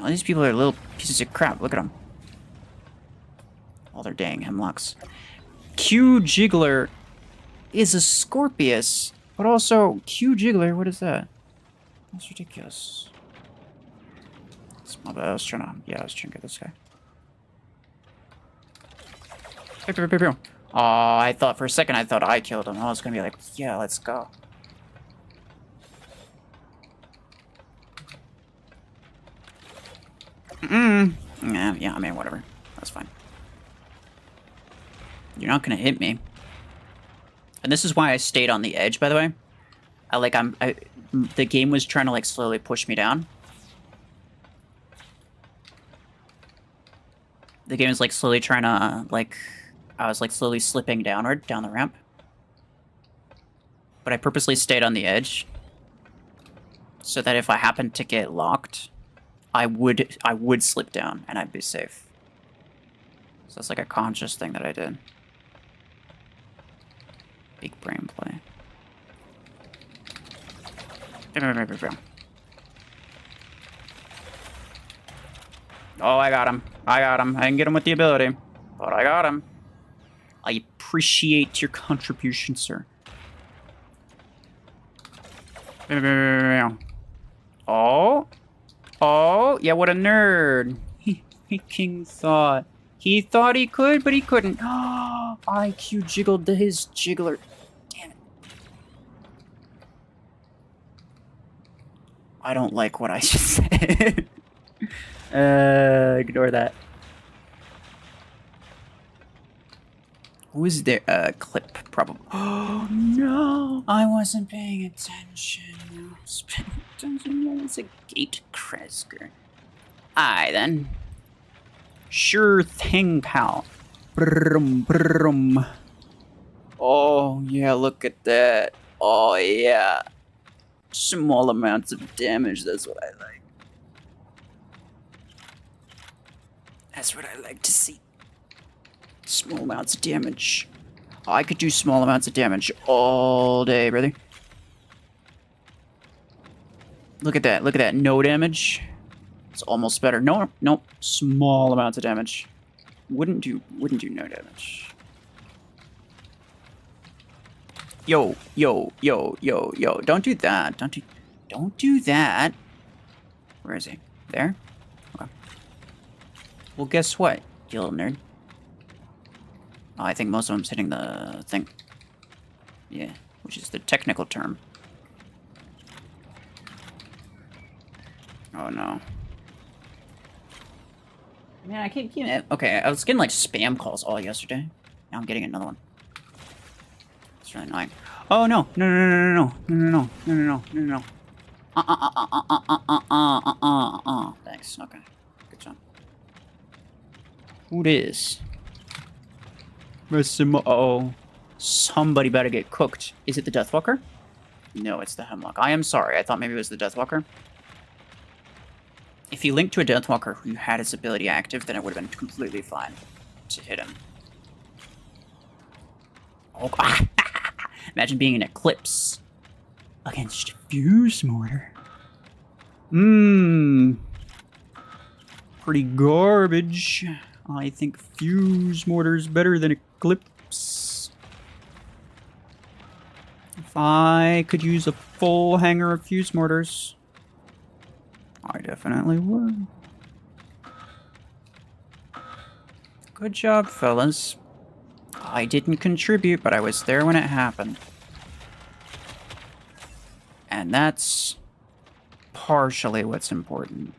these people are little pieces of crap. Look at them. All their dang hemlocks. Q Jiggler is a Scorpius, but also Q Jiggler, what is that? That's ridiculous. That's my bad. I was trying to get this guy. Oh, I thought for a second I killed him. I was gonna be like, yeah, let's go. Yeah, I mean, whatever. That's fine. You're not gonna hit me. And this is why I stayed on the edge, by the way. The game was trying to, like, slowly push me down. The game was, like, slowly trying to, like... I was, like, slowly slipping downward, down the ramp. But I purposely stayed on the edge. So that if I happened to get locked, I would slip down, and I'd be safe. So that's, like, a conscious thing that I did. Big brain play. Oh, I got him. I didn't get him with the ability, but I got him. I appreciate your contribution, sir. Oh. Oh, yeah, what a nerd. He freaking thought. He thought he could, but he couldn't. Oh, IQ jiggled his jiggler. Damn it. I don't like what I just said. Ignore that. Who is there? Clip, probably. Oh, no. I wasn't paying attention. I was paying attention. It's a gate Kresker. Aye, then. Sure thing, pal. Brum, brum. Oh, yeah, look at that. Oh, yeah. Small amounts of damage, that's what I like. That's what I like to see. Small amounts of damage. I could do small amounts of damage all day, brother. Look at that. Look at that. No damage. It's almost better. No, nope. Small amounts of damage. Wouldn't do no damage. Yo. Don't do that. Don't do that. Where is he? There? Okay. Well, guess what, you little nerd? Oh, I think most of them's hitting the thing. Yeah, which is the technical term. Oh no. Man, I can't keep it. Okay, I was getting like spam calls all yesterday. Now I'm getting another one. It's really annoying. Oh no! No! Thanks. Okay. Good job. Who it is? Oh, somebody better get cooked. Is it the Deathwalker? No, it's the Hemlock. I am sorry. I thought maybe it was the Deathwalker. If he linked to a Deathwalker who had his ability active, then it would have been completely fine to hit him. Oh, imagine being an Eclipse against Fuse Mortar. Pretty garbage. I think Fuse Mortar's better than Eclipse. If I could use a full hanger of Fuse Mortars, I definitely would. Good job, fellas. I didn't contribute, but I was there when it happened. And that's partially what's important.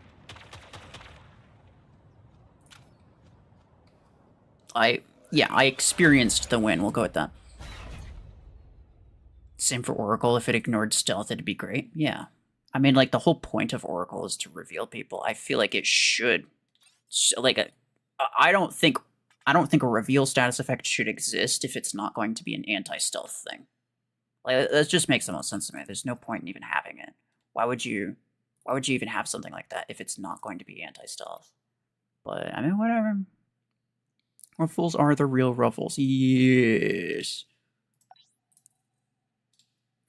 I experienced the win. We'll go with that. Same for Oracle. If it ignored stealth, it'd be great. Yeah. I mean, like, the whole point of Oracle is to reveal people. I feel like it should. Like, I don't think I don't think a reveal status effect should exist if it's not going to be an anti-stealth thing. Like, that just makes the most sense to me. There's no point in even having it. Why would you even have something like that if it's not going to be anti-stealth? But, I mean, whatever. RuFFles are the real RuFFles. Yes.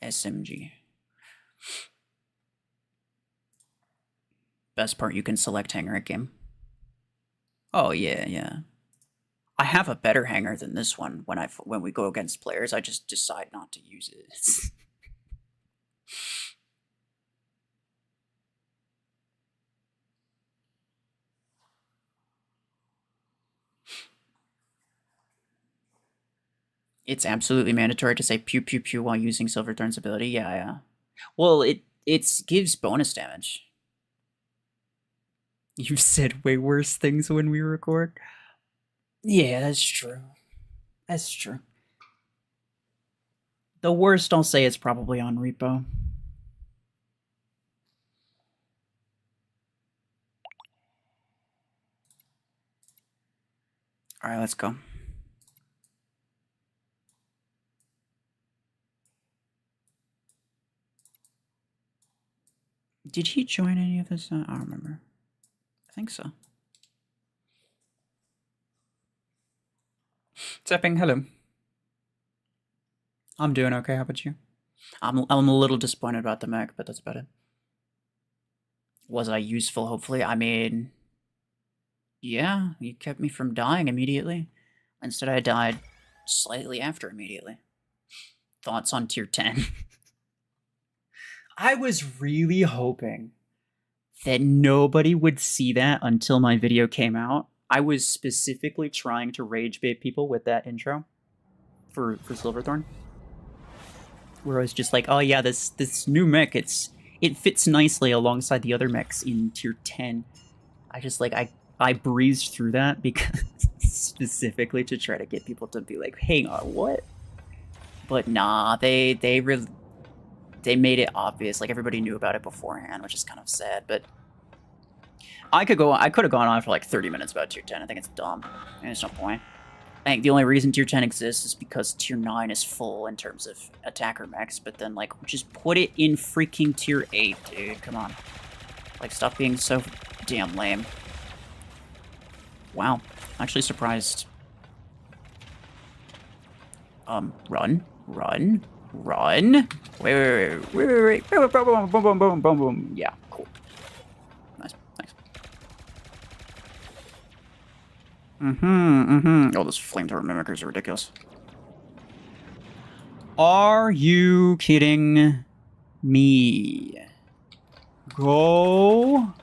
SMG. Best part, you can select hanger at game. Oh, yeah, yeah. I have a better hanger than this one when we go against players. I just decide not to use it. It's absolutely mandatory to say pew pew pew while using Silverthorn's ability. Yeah, yeah. Well, it gives bonus damage. You've said way worse things when we record. Yeah, that's true. That's true. The worst I'll say is probably on Repo. Alright, let's go. Did he join any of this? I don't remember. I think so. Zepping, hello. I'm doing okay, how about you? I'm a little disappointed about the Mech, but that's about it. Was I useful, hopefully? I mean, yeah, you kept me from dying immediately. Instead, I died slightly after immediately. Thoughts on tier 10? I was really hoping that nobody would see that until my video came out. I was specifically trying to rage bait people with that intro for Silverthorn, where I was just like, oh yeah, this new mech, it fits nicely alongside the other mechs in tier 10. I just like I breezed through that because specifically to try to get people to be like, hang on, what? But nah, they made it obvious. Like, everybody knew about it beforehand, which is kind of sad. But I could have gone on for like 30 minutes about tier 10. I think it's dumb. There's no point. I think the only reason tier 10 exists is because tier 9 is full in terms of attacker mechs. But then, like, just put it in freaking tier 8, dude. Come on. Like, stop being so damn lame. Wow. Actually surprised. Run. Wait. Boom. Yeah, cool. Nice. Oh, those flamethrower mimickers are ridiculous. Are you kidding me? Go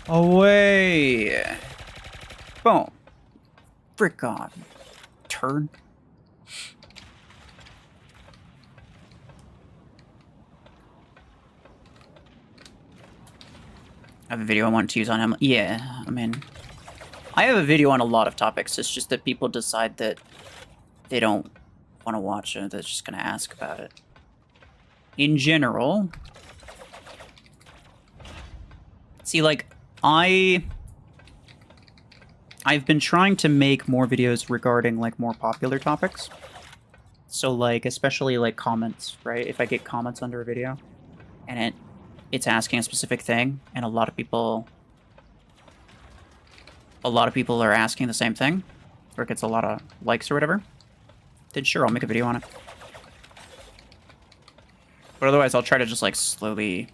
away. Boom. Frick on. Turn. I have a video I want to use on him. Yeah, I mean, I have a video on a lot of topics. It's just that people decide that they don't want to watch it. They're just going to ask about it. In general, see, like, I've been trying to make more videos regarding, like, more popular topics. So, like, especially, like, comments, right? If I get comments under a video, and it's asking a specific thing, and a lot of people are asking the same thing, or it gets a lot of likes or whatever, then sure, I'll make a video on it. But otherwise, I'll try to just, like, slowly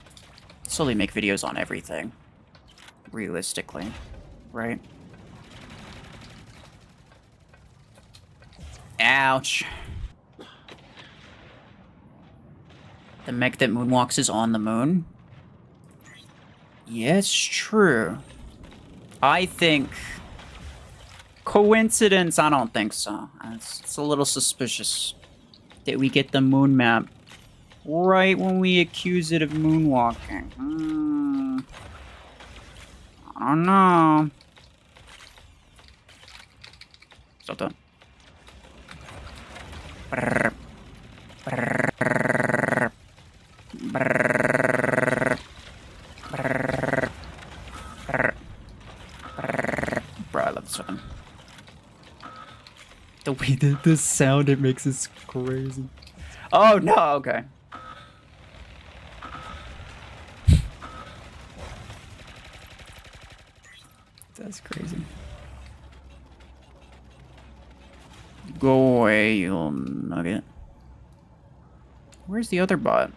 make videos on everything. Realistically, right? Ouch. The mech that moonwalks is on the moon? Yes, true. I think... Coincidence? I don't think so. It's a little suspicious that we get the moon map right when we accuse it of moonwalking. I don't know. Stop that. Brrr. Brrr. Brrr. Brrr. Brrr. Brrr. Bro, I love this weapon. The way the sound it makes is crazy. Oh no, okay. That's crazy. Go away, you little nugget. Where's the other bot?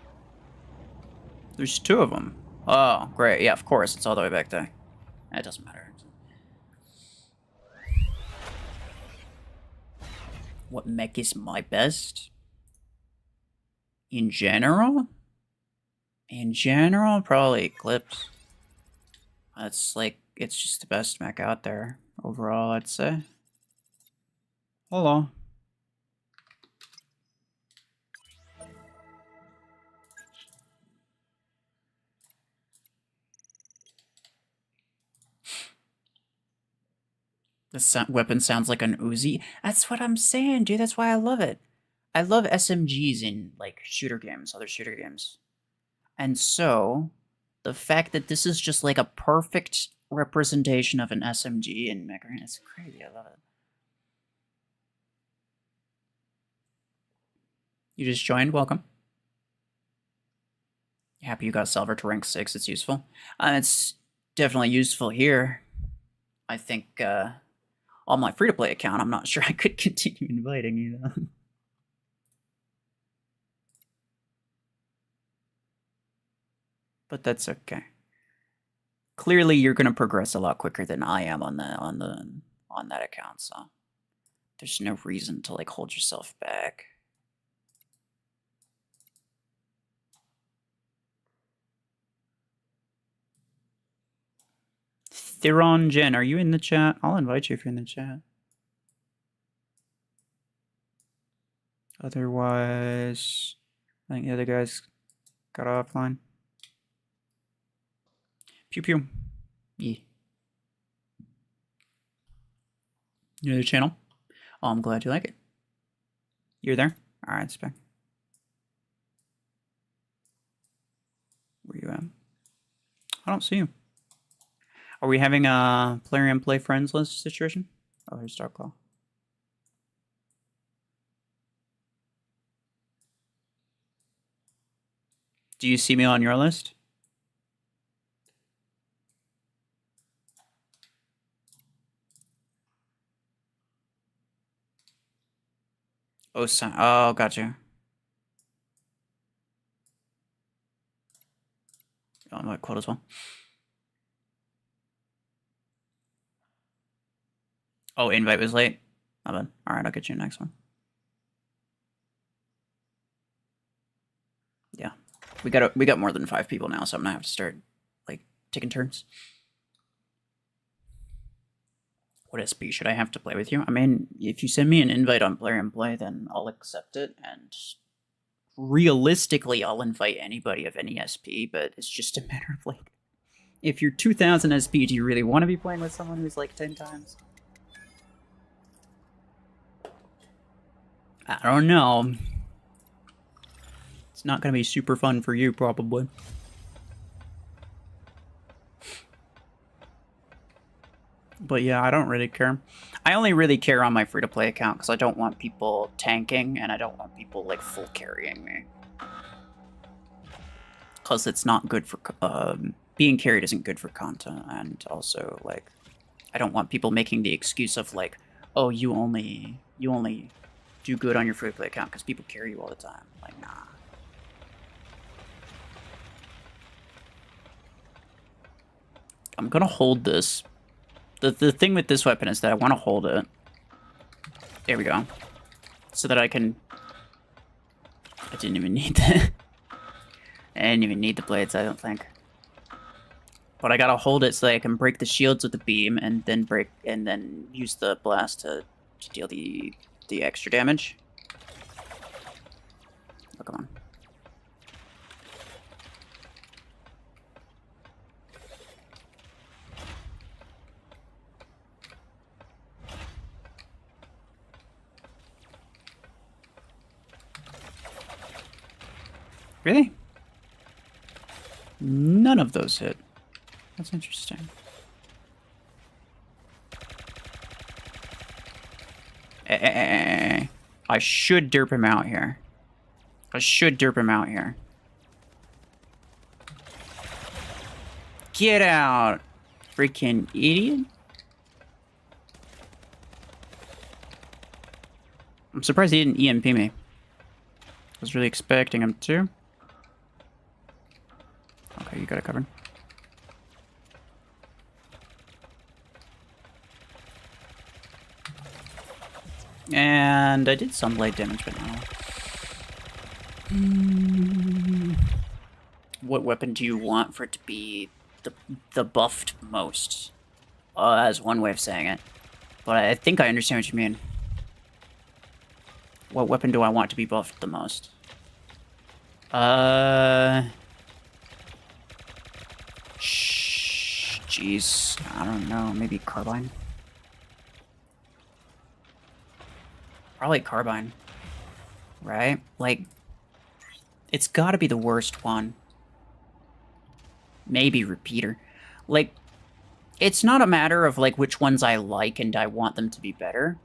There's two of them. Oh, great. Yeah, of course. It's all the way back there. It doesn't matter. What mech is my best? In general? In general, probably Eclipse. That's like, it's just the best mech out there. Overall, I'd say. Hello. The weapon sounds like an Uzi. That's what I'm saying, dude. That's why I love it. I love SMGs in, like, shooter games, other shooter games. And so, the fact that this is just, like, a perfect representation of an SMG in Mech Arena is crazy. I love it. You just joined. Welcome. Happy you got Silver to rank 6. It's useful. It's definitely useful here. I think, on my free-to-play account, I'm not sure I could continue inviting you, though. But that's okay. Clearly, you're gonna progress a lot quicker than I am on that account, so there's no reason to like hold yourself back. Theron Jen, are you in the chat? I'll invite you if you're in the chat. Otherwise, I think the other guys got offline. Pew pew. Yeah. You know the channel? Oh, I'm glad you like it. You're there? Alright, it's back. Where you at? I don't see you. Are we having a Plarium play friends list situation? Oh, here's Dark Claw. Do you see me on your list? Oh, oh, gotcha. Oh, I might quote as well. Oh, invite was late. My bad. All right, I'll get you next one. Yeah, we got more than 5 people now, so I'm gonna have to start like taking turns. What SP should I have to play with you? I mean, if you send me an invite on Plarium Play, then I'll accept it, and realistically, I'll invite anybody of any SP, but it's just a matter of like, if you're 2000 SP, do you really want to be playing with someone who's like 10 times? I don't know. It's not going to be super fun for you, probably. But yeah, I don't really care. I only really care on my free-to-play account because I don't want people tanking and I don't want people like full carrying me. Because it's not good for... being carried isn't good for content, and also like I don't want people making the excuse of like, oh, you only do good on your free-to-play account because people carry you all the time. Like, nah. I'm gonna hold this. The thing with this weapon is that I want to hold it. There we go. So that I can... I didn't even need that. I didn't even need the blades, I don't think. But I gotta hold it so that I can break the shields with the beam and then use the blast to deal the extra damage. Oh, come on. Really? None of those hit. That's interesting. I should derp him out here. I should derp him out here. Get out, freaking idiot. I'm surprised he didn't EMP me. I was really expecting him to. Okay, you got it covered. And I did some light damage, but no. What weapon do you want for it to be the buffed most? That's one way of saying it. But I think I understand what you mean. What weapon do I want to be buffed the most? Jeez, I don't know. Maybe carbine. Probably carbine. Right? Like, it's gotta be the worst one. Maybe repeater. Like, it's not a matter of, like, which ones I like and I want them to be better.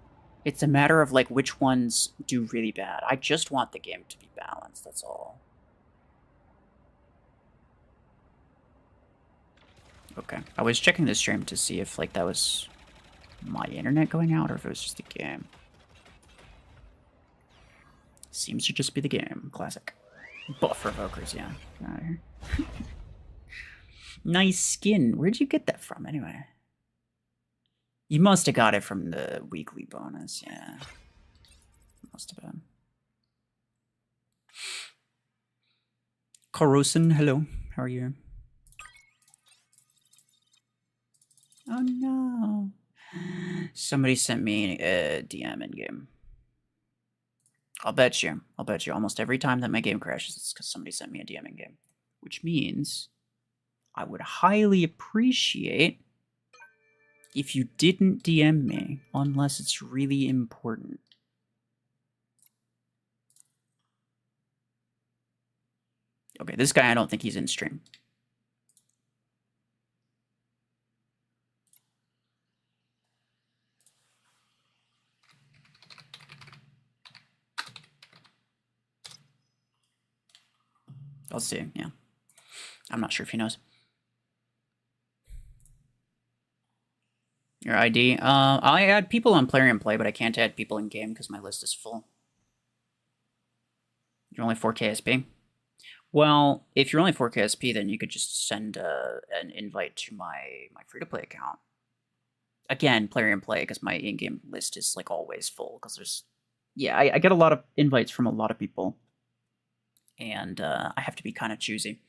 It's a matter of, like, which ones do really bad. I just want the game to be balanced, that's all. Okay. I was checking the stream to see if, like, that was my internet going out or if it was just the game. Seems to just be the game. Classic. Buffer evokers, yeah. Get out of here. Nice skin. Where'd you get that from, anyway? You must have got it from the weekly bonus, yeah. Must have been. Korosin, hello. How are you? Oh no. Somebody sent me a DM in game. I'll bet you almost every time that my game crashes, it's because somebody sent me a DM in game. Which means I would highly appreciate if you didn't DM me unless it's really important. Okay, this guy, I don't think he's in stream. I'll see, yeah. I'm not sure if he knows. Your ID? I add people on Plarium Play, but I can't add people in game because my list is full. You're only 4 KSP? Well, if you're only 4 KSP, then you could just send an invite to my free-to-play account. Again, Plarium Play, because my in-game list is, like, always full, because there's... Yeah, I get a lot of invites from a lot of people. And I have to be kind of choosy,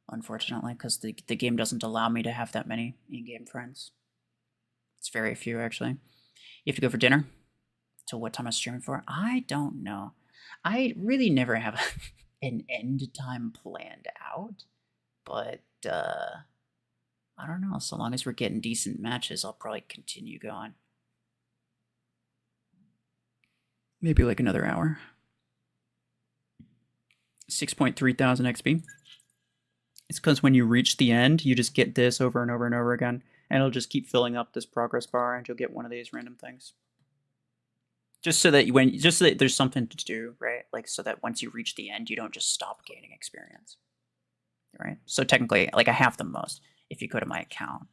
unfortunately, because the game doesn't allow me to have that many in-game friends. It's very few, actually. You have to go for dinner? Till what time I'm streaming for? I don't know. I really never have an end time planned out, but I don't know. So long as we're getting decent matches, I'll probably continue going. Maybe like another hour. 6.3 thousand XP. It's because when you reach the end, you just get this over and over and over again, and it'll just keep filling up this progress bar, and you'll get one of these random things. Just so that there's something to do, right? Like, so that once you reach the end, you don't just stop gaining experience, right? So technically, like, I have the most. If you go to my account,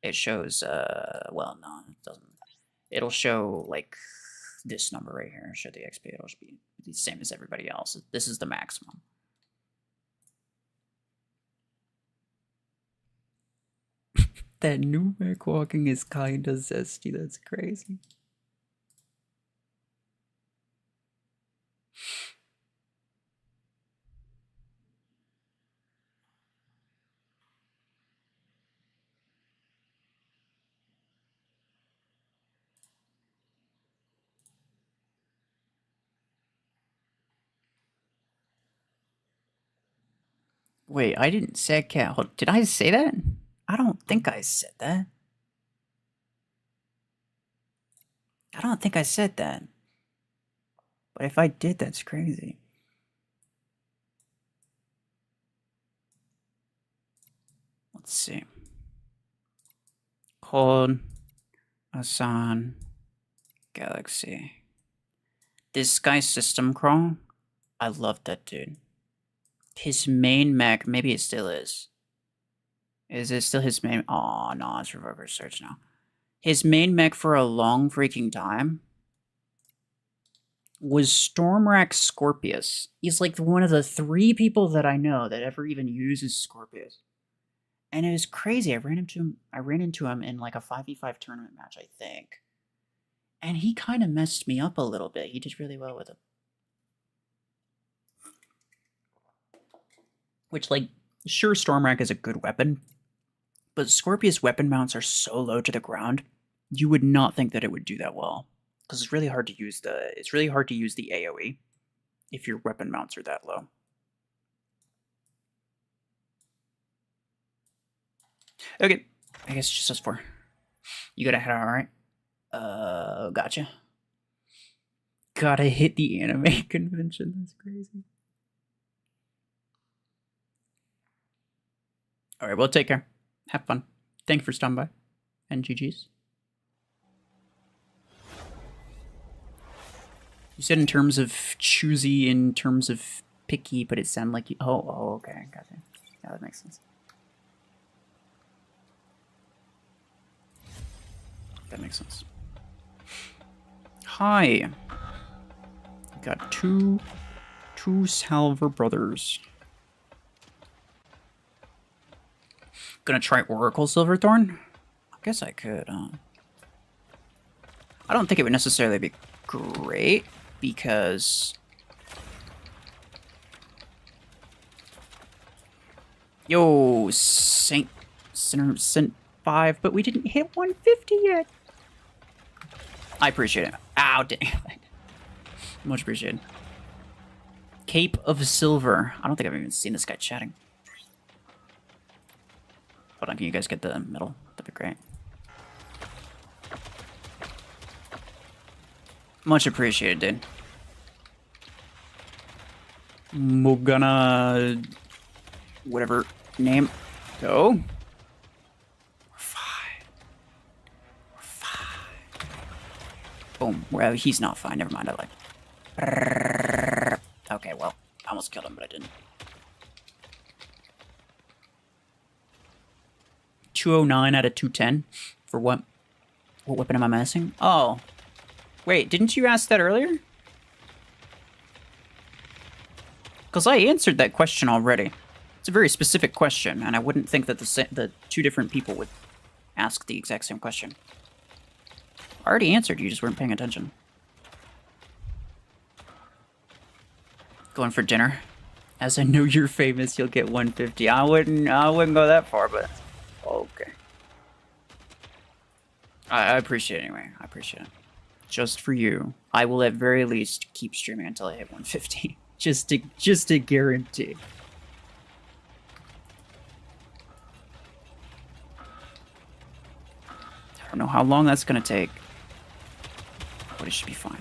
it shows, well, no, it doesn't. It'll show, like, this number right here. Show the XP. It'll be the same as everybody else. This is the maximum. That new Mech walking is kinda zesty. That's crazy. Wait, I didn't say cat. Did I say that? I don't think I said that. I don't think I said that. But if I did, that's crazy. Let's see. Cold, Asan, Galaxy. This guy's system crawl, I love that dude. His main mech, maybe it still is. Is it still his main? Oh, no, it's reverse search now. His main mech for a long freaking time was Stormrack Scorpius. He's like one of the 3 people that I know that ever even uses Scorpius. And it was crazy. I ran into him in like a 5v5 tournament match, I think. And he kind of messed me up a little bit. He did really well with him. Which, like, sure, Stormrack is a good weapon, but Scorpius weapon mounts are so low to the ground, you would not think that it would do that well. Because it's really hard to use the AoE if your weapon mounts are that low. Okay, I guess it's just us 4. You gotta head out, alright? Gotcha. Gotta hit the anime convention, that's crazy. Alright, well, take care. Have fun. Thank you for stopping by. And GG's. You said in terms of choosy, in terms of picky, but it sounded like you... Oh, okay, gotcha. Yeah, that makes sense. That makes sense. Hi. Got two Salver brothers. Gonna try Oracle Silverthorn? I guess I could, I don't think it would necessarily be great, because... Yo, Saint 5, but we didn't hit 150 yet. I appreciate it. Ow, dang. Much appreciated. Cape of Silver. I don't think I've even seen this guy chatting. Hold on, can you guys get the middle? That'd be great. Much appreciated, dude. Mogana... whatever name. Go. We're fine. We're fine. Boom. Well, he's not fine. Never mind. I like... Okay, well, I almost killed him, but I didn't. 209 out of 210. For what? What weapon am I missing? Oh. Wait, didn't you ask that earlier? Because I answered that question already. It's a very specific question, and I wouldn't think that the 2 different people would ask the exact same question. I already answered, you just weren't paying attention. Going for dinner. As I know you're famous, you'll get 150. I wouldn't go that far, but okay. I appreciate it anyway. I appreciate it. Just for you, I will at very least keep streaming until I hit 150. just to guarantee. I don't know how long that's gonna take, but it should be fine.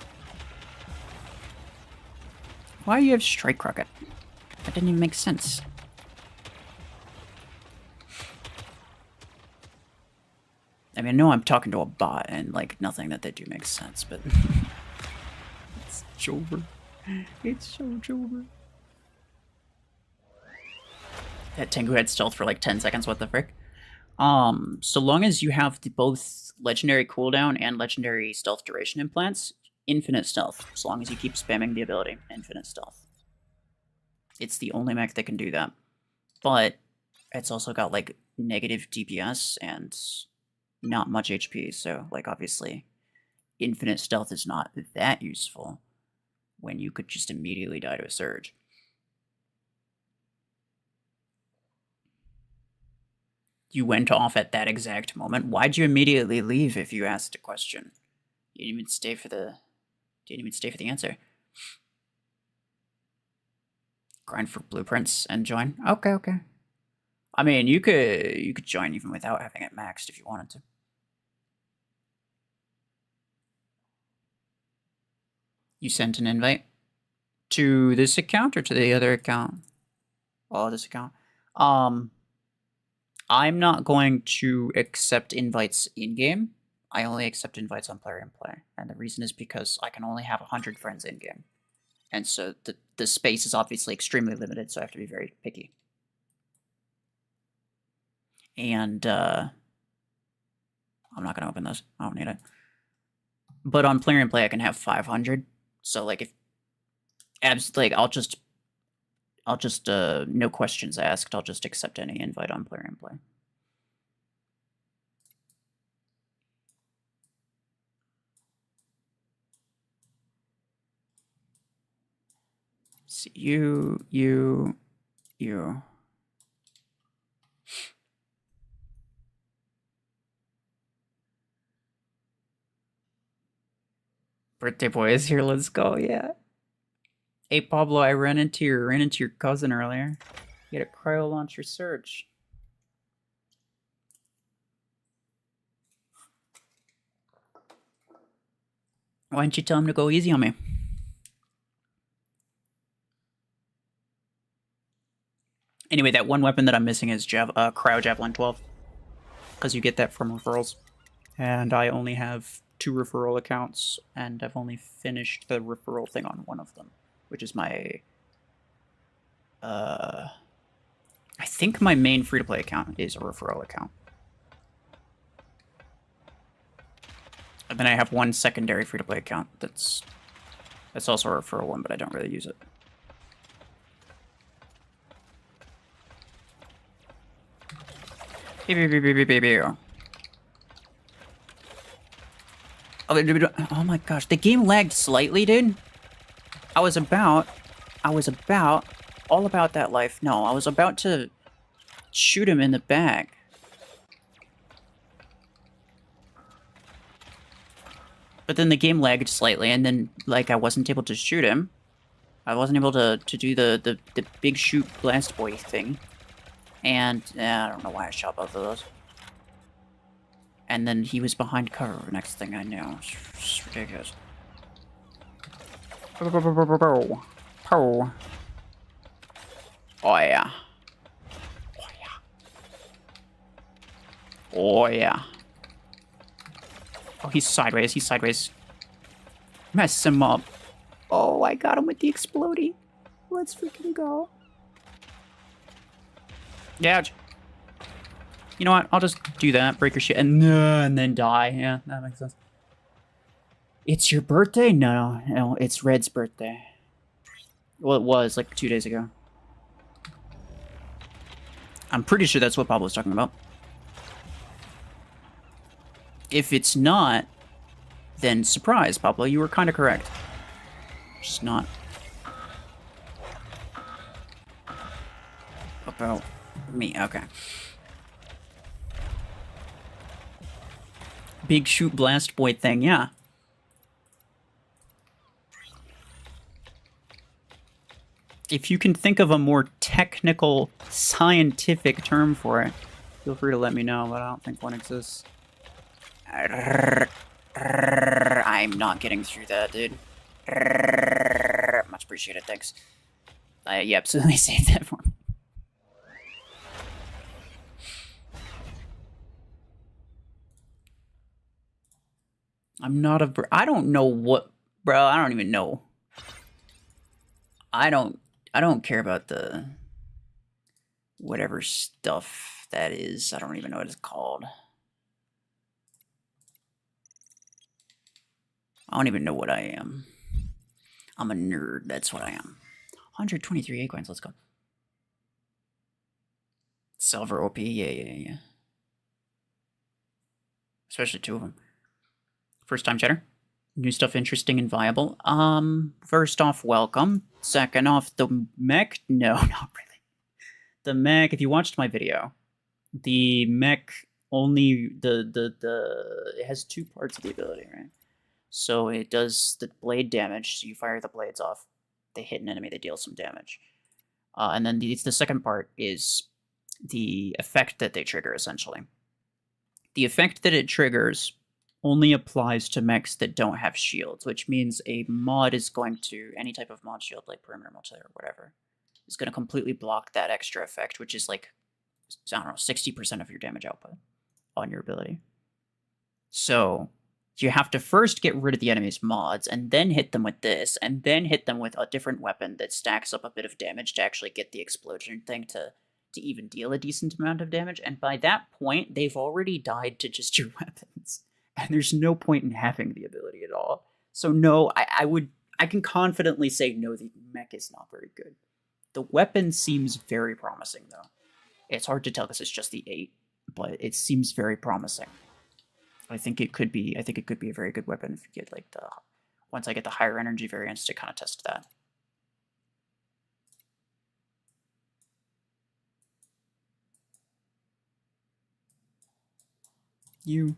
Why do you have Strike Rocket? That didn't even make sense. I mean, I know I'm talking to a bot, and, like, nothing that they do makes sense, but... It's Jover. It's so Jover. That Tengu had stealth for, like, 10 seconds, what the frick? So long as you have both legendary cooldown and legendary stealth duration implants, infinite stealth. As long as you keep spamming the ability, infinite stealth. It's the only mech that can do that. But it's also got, like, negative DPS and not much HP, so, like, obviously, infinite stealth is not that useful when you could just immediately die to a surge. You went off at that exact moment. Why'd you immediately leave if you asked a question? You didn't even stay for the... Didn't even stay for the answer. Grind for blueprints and join. Okay. I mean, you could join even without having it maxed if you wanted to. You sent an invite to this account or to the other account? Oh, this account. I'm not going to accept invites in-game. I only accept invites on Plarium Play, and the reason is because I can only have 100 friends in-game. And so the space is obviously extremely limited, so I have to be very picky. And I'm not going to open this. I don't need it. But on Plarium Play, I can have 500. So, like, if... I'll just no questions asked, I'll just accept any invite on Plarium Play. See, you. Birthday boy is here, let's go, yeah. Hey Pablo, I ran into your cousin earlier. You had a cryo launcher surge. Why didn't you tell him to go easy on me? Anyway, that one weapon that I'm missing is Cryo Javelin 12. Because you get that from referrals. And I only have 2 referral accounts, and I've only finished the referral thing on one of them, which is my... I think my main free-to-play account is a referral account. And then I have one secondary free-to-play account that's also a referral one, but I don't really use it. Oh my gosh, the game lagged slightly, dude. I was all about that life. No, I was about to shoot him in the back. But then the game lagged slightly, and then, like, I wasn't able to shoot him. I wasn't able to do the big shoot blast boy thing. And I don't know why I shot both of those. And then he was behind cover, next thing I knew. It's ridiculous. Oh yeah. Oh yeah. Oh yeah. Oh, he's sideways. Mess him up. Oh, I got him with the explodey. Let's freaking go. Yeah. You know what? I'll just do that. Break your shit and then die. Yeah, that makes sense. It's your birthday? No, it's Red's birthday. Well, it was like 2 days ago. I'm pretty sure that's what Pablo was talking about. If it's not, then surprise, Pablo. You were kind of correct. Just not about me. Okay. Big shoot blast boy thing, yeah. If you can think of a more technical, scientific term for it, feel free to let me know, but I don't think one exists. I'm not getting through that, dude. Much appreciated, thanks. You absolutely saved that for me. I'm not a... I don't know what... Bro, I don't even know. I don't care about the... whatever stuff that is. I don't even know what it's called. I don't even know what I am. I'm a nerd, that's what I am. 123 acorns, let's go. Silver OP, yeah. Especially 2 of them. First time chatter. New stuff interesting and viable. First off, welcome. Second off, the mech? No, not really. The mech, if you watched my video, the mech only, it has 2 parts of the ability, right? So it does the blade damage, so you fire the blades off. They hit an enemy, they deal some damage. And then the second part is the effect that they trigger, essentially. The effect that it triggers only applies to mechs that don't have shields, which means a mod is going to, any type of mod shield, like perimeter multiplayer or whatever, is going to completely block that extra effect, which is like, I don't know, 60% of your damage output on your ability. So you have to first get rid of the enemy's mods, and then hit them with this, and then hit them with a different weapon that stacks up a bit of damage to actually get the explosion thing to even deal a decent amount of damage. And by that point, they've already died to just your weapons. And there's no point in having the ability at all. So no, I can confidently say no, the mech is not very good. The weapon seems very promising, though. It's hard to tell because it's just the 8, but it seems very promising. I think it could be a very good weapon if you get like once I get the higher energy variants to kind of test that. You.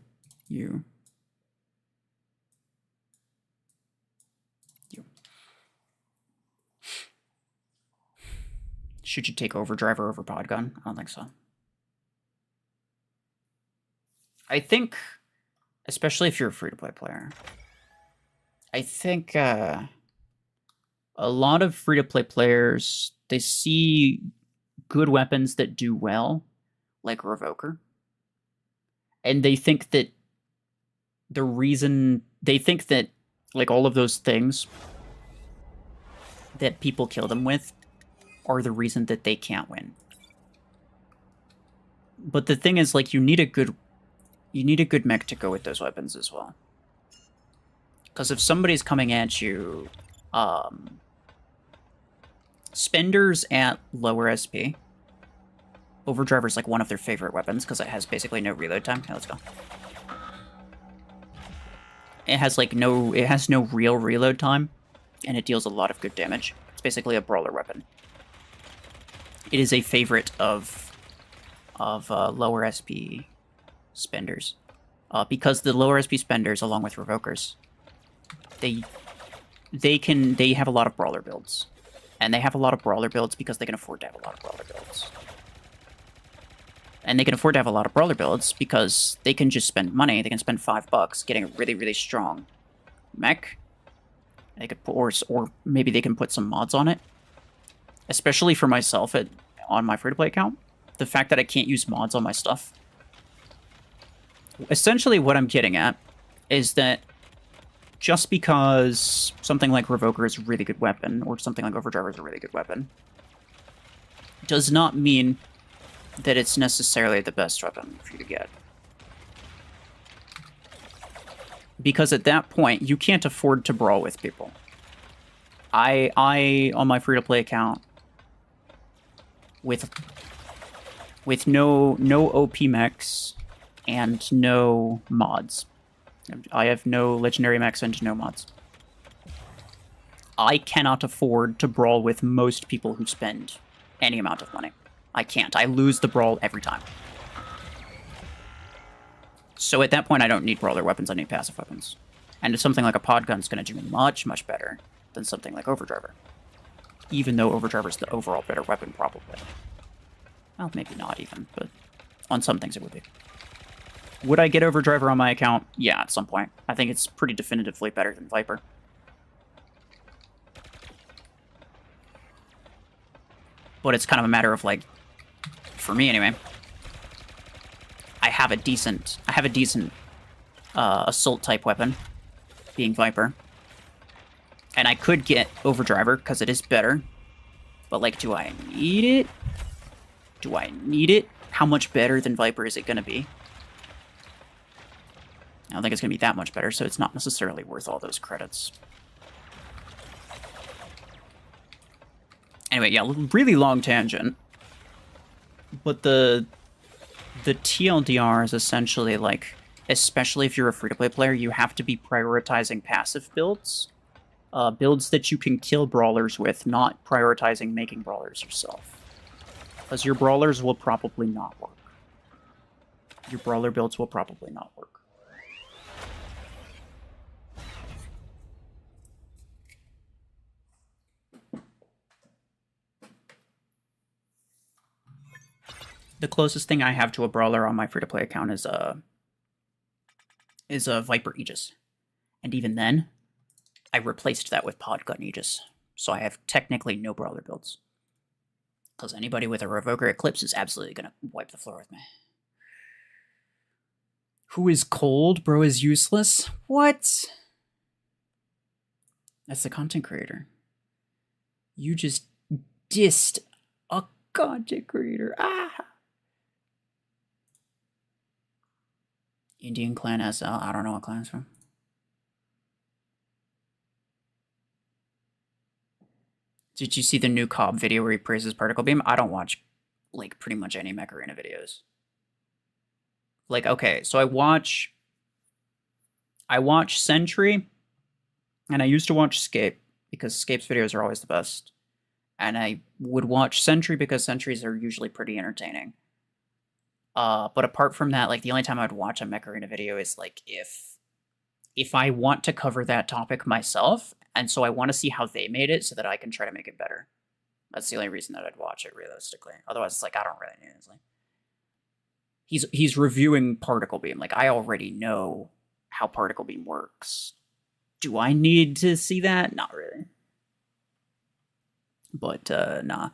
Should you take Overdriver over Podgun? I don't think so. I think, especially if you're a free-to-play player, I think a lot of free-to-play players, they see good weapons that do well, like Revoker, and they think that like all of those things that people kill them with are the reason that they can't win. But the thing is, like, you need a good mech to go with those weapons as well. Because if somebody's coming at you, Spenders at lower SP, Overdriver's like one of their favorite weapons because it has basically no reload time. Okay, let's go. It has no real reload time, and it deals a lot of good damage. It's basically a brawler weapon. It is a favorite of lower SP Spenders, because the lower SP Spenders, along with Revokers, they have a lot of brawler builds, and they have a lot of brawler builds because they can afford to have a lot of brawler builds. And they can afford to have a lot of brawler builds because they can just spend money. They can spend $5 getting a really, really strong mech. They could put, or maybe they can put some mods on it. Especially for myself on my free-to-play account, the fact that I can't use mods on my stuff. Essentially, what I'm getting at is that just because something like Revoker is a really good weapon, or something like Overdriver is a really good weapon, does not mean that it's necessarily the best weapon for you to get. Because at that point, you can't afford to brawl with people. I on my free-to-play account, with no OP mechs and no mods. I have no legendary mechs and no mods. I cannot afford to brawl with most people who spend any amount of money. I can't. I lose the brawl every time. So at that point, I don't need brawler weapons, I need passive weapons. And if something like a podgun is going to do much, much better than something like Overdriver. Even though Overdriver is the overall better weapon, probably. Well, maybe not even, but on some things it would be. Would I get Overdriver on my account? Yeah, at some point. I think it's pretty definitively better than Viper. But it's kind of a matter of, like, for me anyway, I have a decent assault type weapon, being Viper. And I could get Overdriver, because it is better. But, like, do I need it? Do I need it? How much better than Viper is it going to be? I don't think it's going to be that much better, so it's not necessarily worth all those credits. Anyway, yeah, really long tangent. But the TLDR is essentially like, especially if you're a free-to-play player, you have to be prioritizing passive builds. Builds that you can kill brawlers with, not prioritizing making brawlers yourself. Because your brawlers will probably not work. Your brawler builds will probably not work. The closest thing I have to a brawler on my free-to-play account is a Viper Aegis. And even then, I replaced that with Podgun Aegis. So I have technically no brawler builds. Because anybody with a Revoker Eclipse is absolutely going to wipe the floor with me. Who is cold? Bro is useless? What? That's the content creator. You just dissed a content creator. Ah! Indian clan SL. I don't know what clan it's from. Did you see the new Cobb video where he praises Particle Beam? I don't watch, like, pretty much any Mech Arena videos. Like, okay, so I watch Sentry, and I used to watch Scape, because Scape's videos are always the best. And I would watch Sentry because Sentries are usually pretty entertaining. But apart from that, like, the only time I'd watch a Mech Arena video is, like, if I want to cover that topic myself, and so I want to see how they made it so that I can try to make it better. That's the only reason that I'd watch it, realistically. Otherwise, it's like, I don't really need it. Like, he's reviewing Particle Beam. Like, I already know how Particle Beam works. Do I need to see that? Not really. But, nah.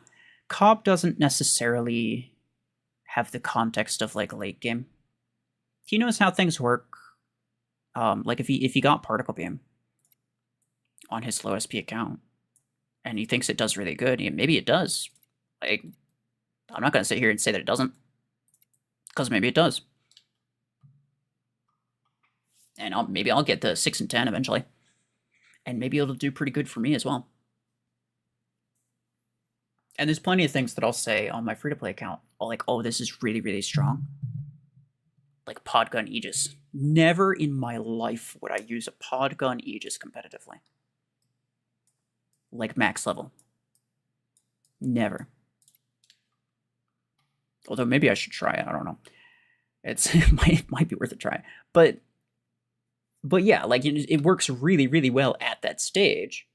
Cobb doesn't necessarily have the context of, like, late game. He knows how things work. Like, if he got Particle Beam on his low SP account, and he thinks it does really good, maybe it does. Like, I'm not going to sit here and say that it doesn't, because maybe it does. And maybe I'll get the 6 and 10 eventually. And maybe it'll do pretty good for me as well. And there's plenty of things that I'll say on my free-to-play account. Like, oh, this is really, really strong. Like Podgun Aegis. Never in my life would I use a Podgun Aegis competitively. Like max level. Never. Although maybe I should try it. I don't know. It might be worth a try. But yeah, like it works really, really well at that stage.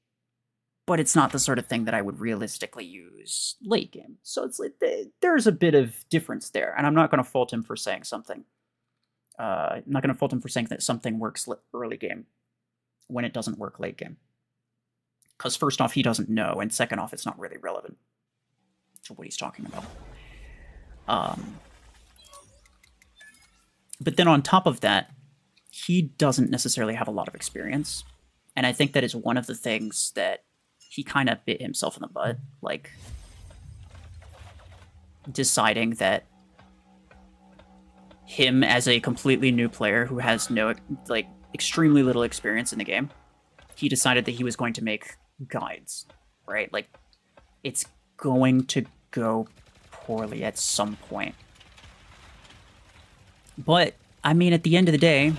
But it's not the sort of thing that I would realistically use late game. So it's like there's a bit of difference there. And I'm not going to fault him for saying something. I'm not going to fault him for saying that something works early game when it doesn't work late game. Because first off, he doesn't know, and second off, it's not really relevant to what he's talking about. But then on top of that, he doesn't necessarily have a lot of experience. And I think that is one of the things that he kind of bit himself in the butt. Like, deciding that him as a completely new player who has no, like, extremely little experience in the game, he decided that he was going to make guides, right? Like, it's going to go poorly at some point. But, I mean, at the end of the day,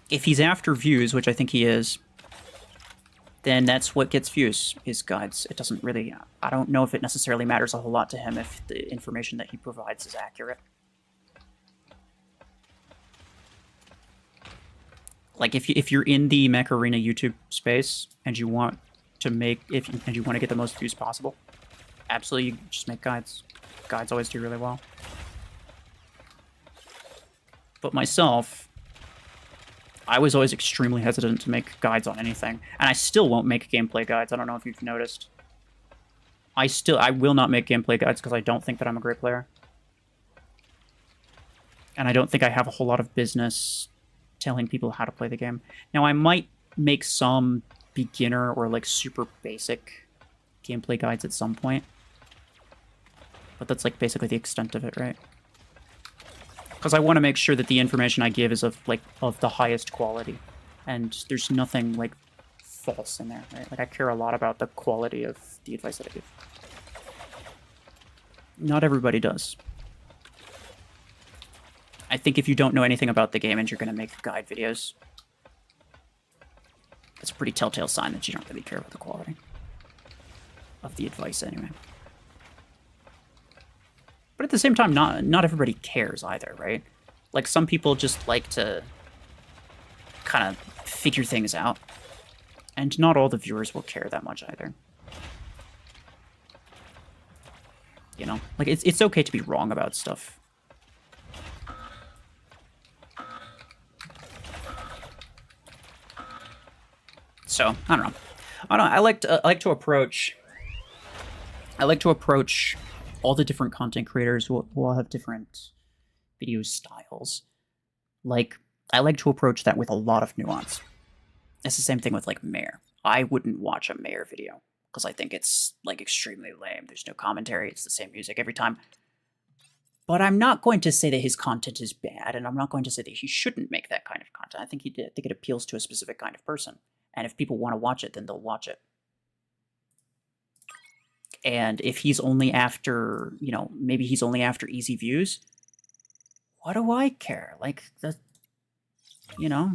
if he's after views, which I think he is, then that's what gets views, is guides. It doesn't really... I don't know if it necessarily matters a whole lot to him if the information that he provides is accurate. Like, if you're in the Mech Arena YouTube space and you want to make... and you want to get the most views possible, absolutely, you just make guides. Guides always do really well. But myself, I was always extremely hesitant to make guides on anything. And I still won't make gameplay guides. I don't know if you've noticed. I will not make gameplay guides because I don't think that I'm a great player. And I don't think I have a whole lot of business telling people how to play the game. Now, I might make some beginner or, like, super basic gameplay guides at some point. But that's, like, basically the extent of it, right? Because I want to make sure that the information I give is of the highest quality. And there's nothing, like, false in there, right? Like, I care a lot about the quality of the advice that I give. Not everybody does. I think if you don't know anything about the game and you're going to make guide videos, it's a pretty telltale sign that you don't really care about the quality of the advice anyway. But at the same time, not everybody cares either, right? Like, some people just like to kind of figure things out. And not all the viewers will care that much either. You know? Like, it's okay to be wrong about stuff. So, I don't know. I like to approach all the different content creators will all have different video styles. Like, I like to approach that with a lot of nuance. It's the same thing with, like, Mayor. I wouldn't watch a Mayor video because I think it's, like, extremely lame. There's no commentary. It's the same music every time. But I'm not going to say that his content is bad, and I'm not going to say that he shouldn't make that kind of content. I think it appeals to a specific kind of person. And if people want to watch it, then they'll watch it. And if he's only after, you know, maybe he's only after easy views, what do I care? Like, you know,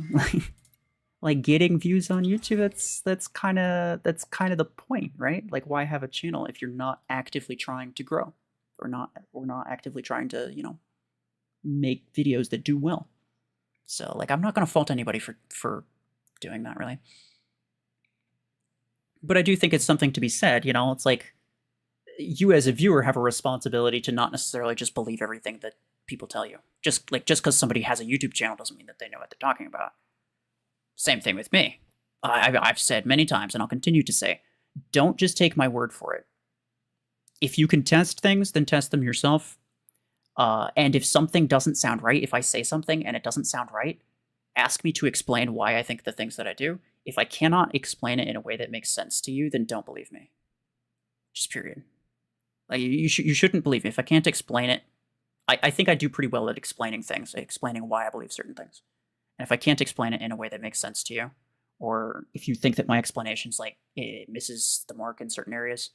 like getting views on YouTube, that's kind of the point, right? Like, why have a channel if you're not actively trying to grow, or not actively trying to, you know, make videos that do well? So, like, I'm not going to fault anybody for doing that, really. But I do think it's something to be said, you know. It's like, you as a viewer have a responsibility to not necessarily just believe everything that people tell you. Just because somebody has a YouTube channel doesn't mean that they know what they're talking about. Same thing with me. I've said many times, and I'll continue to say, don't just take my word for it. If you can test things, then test them yourself. And if something doesn't sound right, if I say something and it doesn't sound right, ask me to explain why I think the things that I do. If I cannot explain it in a way that makes sense to you, then don't believe me. Just period. Like, you shouldn't believe me. If I can't explain it, I think I do pretty well at explaining things, explaining why I believe certain things. And if I can't explain it in a way that makes sense to you, or if you think that my explanation's like, it misses the mark in certain areas,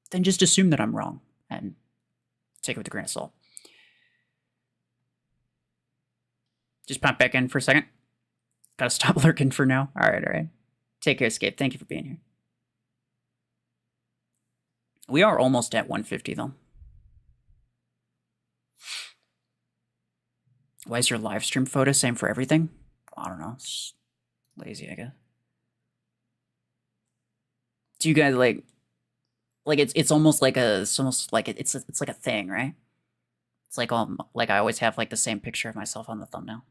then just assume that I'm wrong and take it with a grain of salt. Just pop back in for a second. Gotta stop lurking for now. All right. Take care, Escape. Thank you for being here. We are almost at 150, though. Why is your live stream photo same for everything? I don't know. It's lazy, I guess. Do you guys like it's almost like it's like a thing, right? It's like I always have like the same picture of myself on the thumbnail.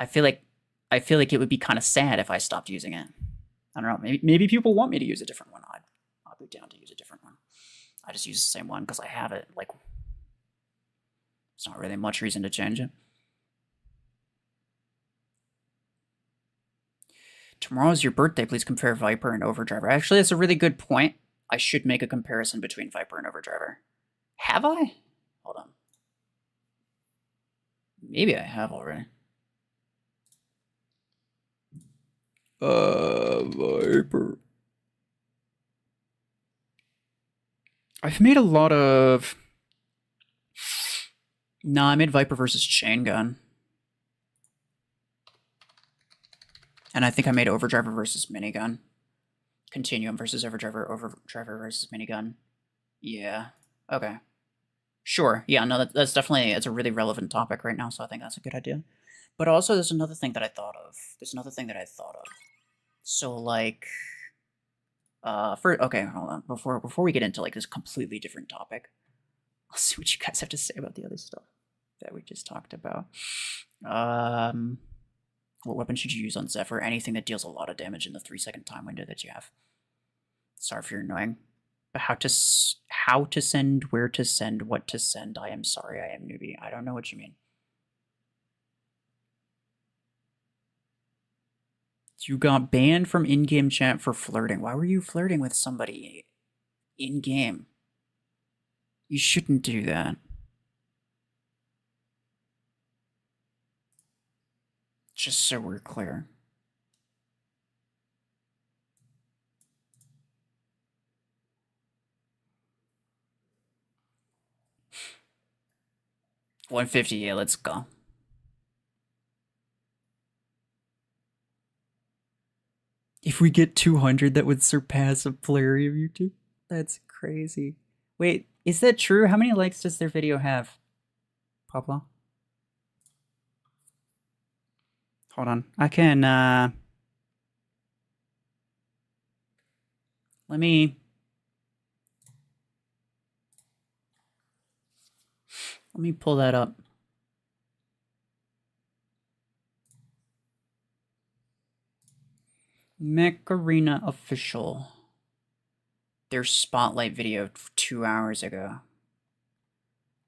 I feel like it would be kind of sad if I stopped using it. I don't know. Maybe people want me to use a different one. I'll be down to use a different one. I just use the same one because I have it. Like, it's not really much reason to change it. Tomorrow's your birthday. Please compare Viper and Overdriver. Actually, that's a really good point. I should make a comparison between Viper and Overdriver. Have I? Hold on. Maybe I have already. Viper. I've made a lot of... Nah, I made Viper versus Chain Gun. And I think I made Overdriver versus Minigun. Continuum versus Overdriver, Overdriver versus Minigun. Yeah. Okay. Sure. Yeah, no, that's definitely, it's a really relevant topic right now, so I think that's a good idea. But also, there's another thing that I thought of. So, like... okay, hold on. Before we get into, like, this completely different topic, I'll see what you guys have to say about the other stuff that we just talked about. What weapon should you use on Zephyr? Anything that deals a lot of damage in the 3-second time window that you have. Sorry if you're annoying. But how to send, where to send, what to send. I am sorry, I am newbie. I don't know what you mean. You got banned from in-game chat for flirting. Why were you flirting with somebody in-game? You shouldn't do that. Just so we're clear. $150, yeah, let's go. If we get 200, that would surpass a Plarium YouTube. That's crazy. Wait, is that true? How many likes does their video have? Pablo? Hold on. I can, let me pull that up. Mech Arena official. their spotlight video 2 hours ago.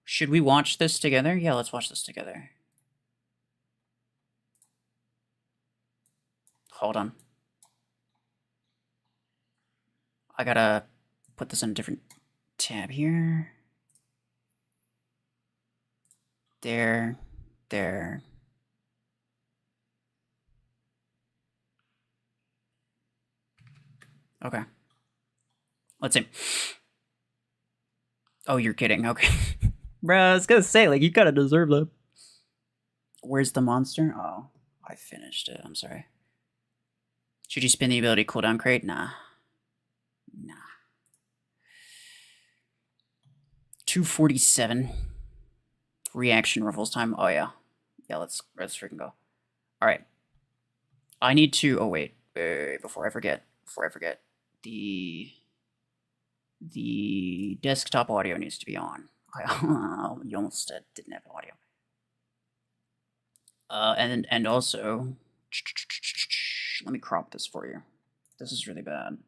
Should we watch this together? Yeah, let's watch this together. Hold on. I gotta put this in a different tab here. There. Okay. Let's see. Oh, you're kidding. Okay. Bro, I was gonna say, like, you gotta deserve that. Where's the monster? Oh, I finished it. I'm sorry. Should you spin the ability cooldown crate? Nah. 247. Reaction RuFFles time. Oh, yeah. Yeah, let's freaking go. Alright. I need to... Oh, wait. Before I forget. The desktop audio needs to be on. You almost didn't have audio. And also... Let me crop this for you. This is really bad.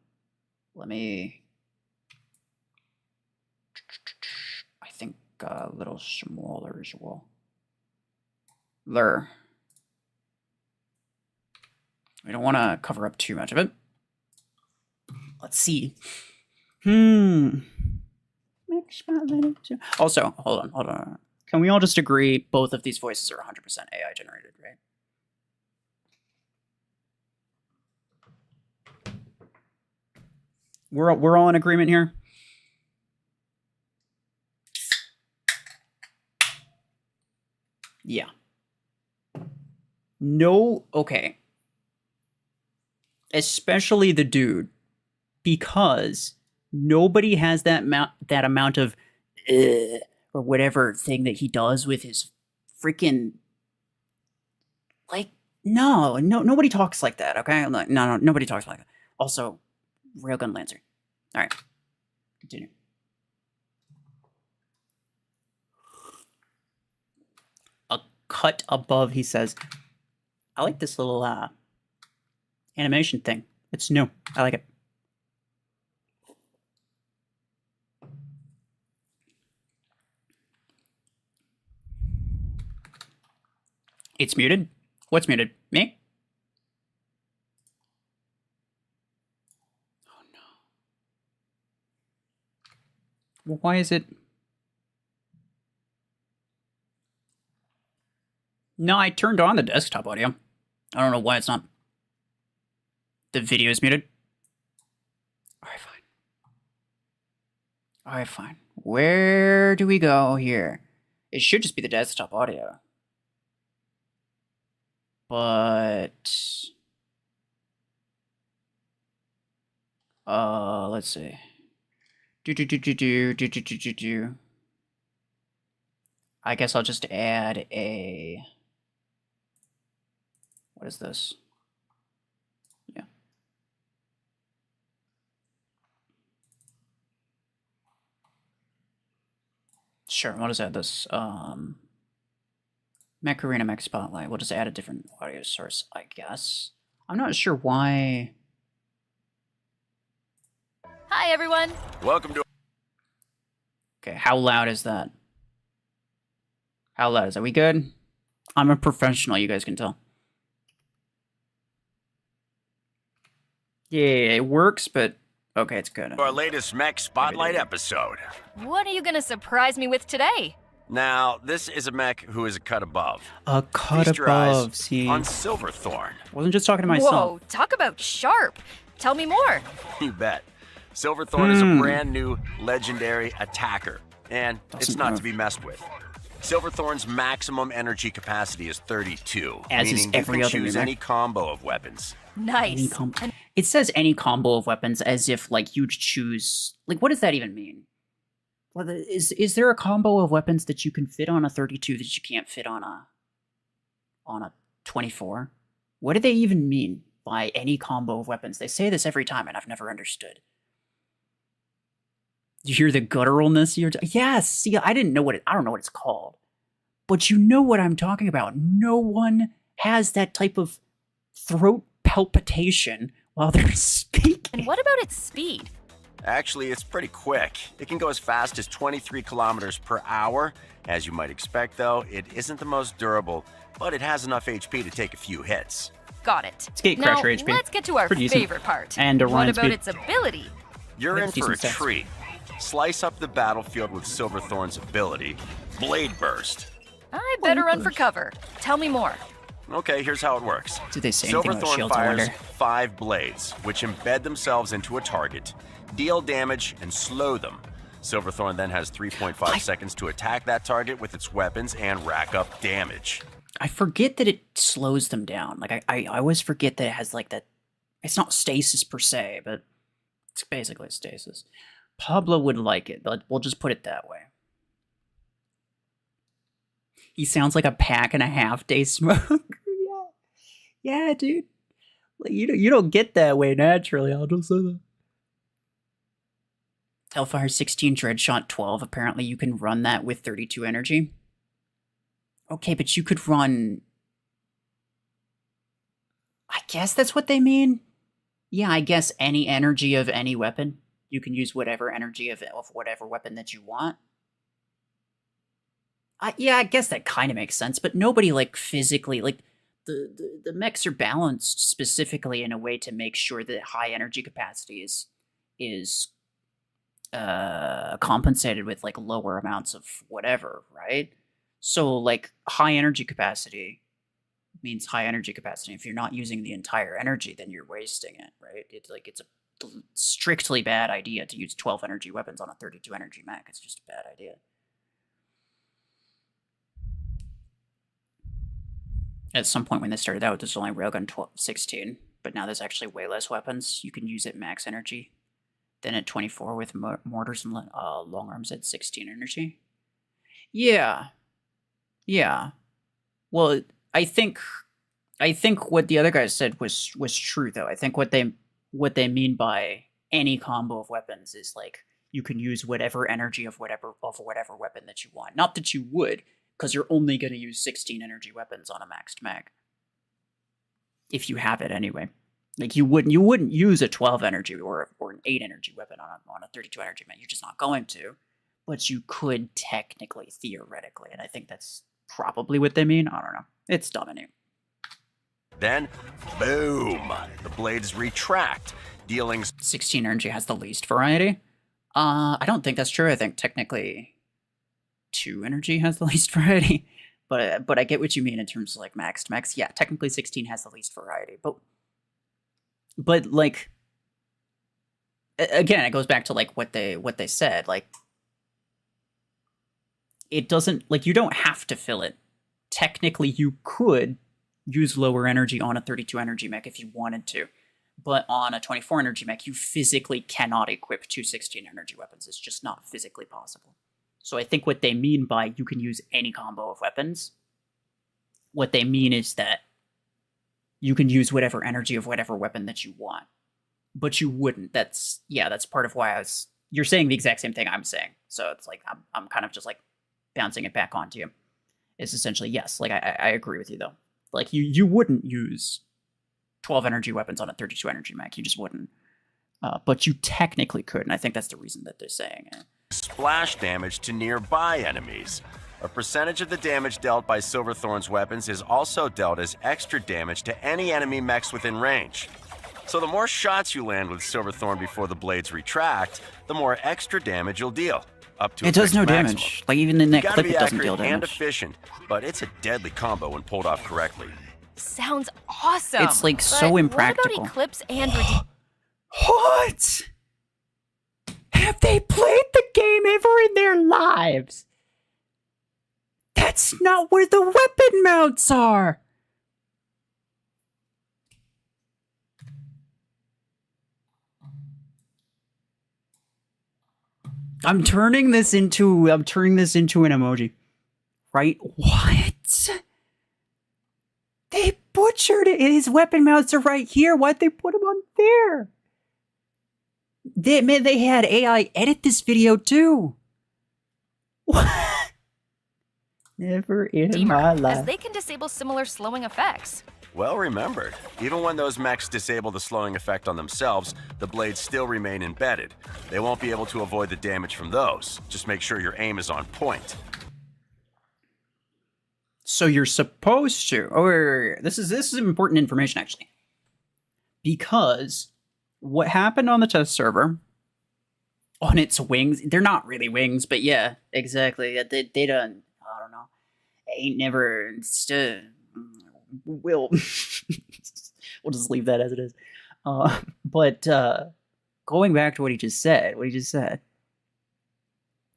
Let me... I think a little smaller as well. There. We don't want to cover up too much of it. Let's see. Also, hold on. Can we all just agree both of these voices are 100% AI generated, right? We're all in agreement here? Yeah. No, okay. Especially the dude, because nobody has that amount of or whatever thing that he does with his freaking, like, no, nobody talks like that, okay? Like, no, nobody talks like that. Also, Railgun Lancer. All right, continue. A cut above, he says. I like this little animation thing. It's new. I like it. It's muted? What's muted? Me? Oh no. Well, why is it? No, I turned on the desktop audio. I don't know why it's not. The video is muted. Alright, fine. Where do we go here? It should just be the desktop audio. But... let's see. I guess I'll just add a... What is this? Yeah. Sure, we'll just add this. Mech Arena, Mech Spotlight. We'll just add a different audio source, I guess. I'm not sure why... Hi, everyone. Welcome to... Okay, how loud is that? How loud is that? We good? I'm a professional, you guys can tell. Yeah, it works, but... Okay, it's good. Our latest Mech Spotlight episode. What are you gonna surprise me with today? Now, this is a mech who is a cut above. A cut Feast your eyes above, see. on Silverthorn. Wasn't just talking to myself. Whoa, talk about sharp. Tell me more. You bet. Silverthorn is a brand new legendary attacker, and it's not to be messed with. Silverthorn's maximum energy capacity is 32, As is meaning every you other can choose mech. any combo of weapons. Nice. It says any combo of weapons as if, like, you'd choose... Like, what does that even mean? Well, is there a combo of weapons that you can fit on a 32 that you can't fit on a 24? What do they even mean by any combo of weapons? They say this every time, and I've never understood. You hear the gutturalness? Yes. See, I don't know what it's called, but you know what I'm talking about. No one has that type of throat palpitation while they're speaking. And what about its speed? Actually, it's pretty quick. It can go as fast as 23 kilometers per hour. As you might expect, though, it isn't the most durable, but it has enough HP to take a few hits. Got it. It's Gatecrasher now, HP. let's get to our Pretty decent. favorite part. And a what run about speed. its ability? You're in Makes for a decent sense. treat. Slice up the battlefield with Silverthorn's ability, Blade Burst. I better run for cover. Tell me more. Okay, here's how it works. Did they say anything about Silverthorn shields, I fires wonder? 5 blades, which embed themselves into a target, deal damage, and slow them. Silverthorn then has 3.5 seconds to attack that target with its weapons and rack up damage. I forget that it slows them down. Like, I always forget that it has, like, that... It's not stasis per se, but it's basically stasis. Pablo would like it, but we'll just put it that way. He sounds like a pack-and-a-half-day smoker. Yeah, dude. Like, you don't get that way naturally, I'll just say that. Hellfire 16, Dreadshot 12. Apparently you can run that with 32 energy. Okay, but you could run... I guess that's what they mean. Yeah, I guess any energy of any weapon. You can use whatever energy of whatever weapon that you want. Yeah, I guess that kind of makes sense, but nobody, like, physically... like the mechs are balanced specifically in a way to make sure that high energy capacity is compensated with, like, lower amounts of whatever, right? So, like, high energy capacity means high energy capacity. If you're not using the entire energy, then you're wasting it, right? It's like, it's a strictly bad idea to use 12 energy weapons on a 32 energy mech. It's just a bad idea. At some point when they started out, there's only Railgun 16, but now there's actually way less weapons. You can use at max energy. Then at 24 with mortars and long arms at 16 energy. Yeah. Yeah. Well, I think what the other guys said was true, though. I think what they mean by any combo of weapons is, like, you can use whatever energy of whatever weapon that you want. Not that you would, because you're only going to use 16 energy weapons on a maxed mech. If you have it anyway. Like, you wouldn't use a 12 energy or an 8 energy weapon on a 32 energy mech. You're just not going to. But you could technically, theoretically, and I think that's probably what they mean. I don't know. It's dominating. Then, boom! The blades retract, dealing 16 energy has the least variety. I don't think that's true. I think technically 2 energy has the least variety. But I get what you mean in terms of, like, maxed mechs. Yeah, technically 16 has the least variety. But like, again, it goes back to, like, what they said. Like, it doesn't, like, you don't have to fill it. Technically, you could use lower energy on a 32 energy mech if you wanted to. But on a 24 energy mech, you physically cannot equip 2 16 energy weapons. It's just not physically possible. So I think what they mean by you can use any combo of weapons, what they mean is that you can use whatever energy of whatever weapon that you want. But you wouldn't. That's part of why you're saying the exact same thing I'm saying. So it's like, I'm kind of just, like, bouncing it back onto you. It's essentially, yes, like, I agree with you, though. Like, you wouldn't use 12 energy weapons on a 32 energy mech. You just wouldn't. But you technically could, and I think that's the reason that they're saying it. splash damage to nearby enemies. A percentage of the damage dealt by Silverthorn's weapons is also dealt as extra damage to any enemy mechs within range. So the more shots you land with Silverthorn before the blades retract, the more extra damage you'll deal. Up to It does no maximum. damage. Like, even in that You gotta clip, be it doesn't accurate deal and damage. efficient, but it's a deadly combo when pulled off correctly. Sounds awesome. It's, like, But so impractical. What about Eclipse and What? Have they played the game ever in their lives? That's not where the weapon mounts are! I'm turning this into an emoji. Right? What? They butchered it. His weapon mounts are right here. Why'd they put them on there? They had AI edit this video too. What? Never in my Deemer, life. as they can disable similar slowing effects. Well remembered. Even when those mechs disable the slowing effect on themselves, the blades still remain embedded. They won't be able to avoid the damage from those. Just make sure your aim is on point. So you're supposed to. Oh, wait. This is important information actually, because what happened on the test server, on its wings, they're not really wings, but yeah, exactly. They done. I don't know. Ain't never. We'll just leave that as it is. But going back to what he just said.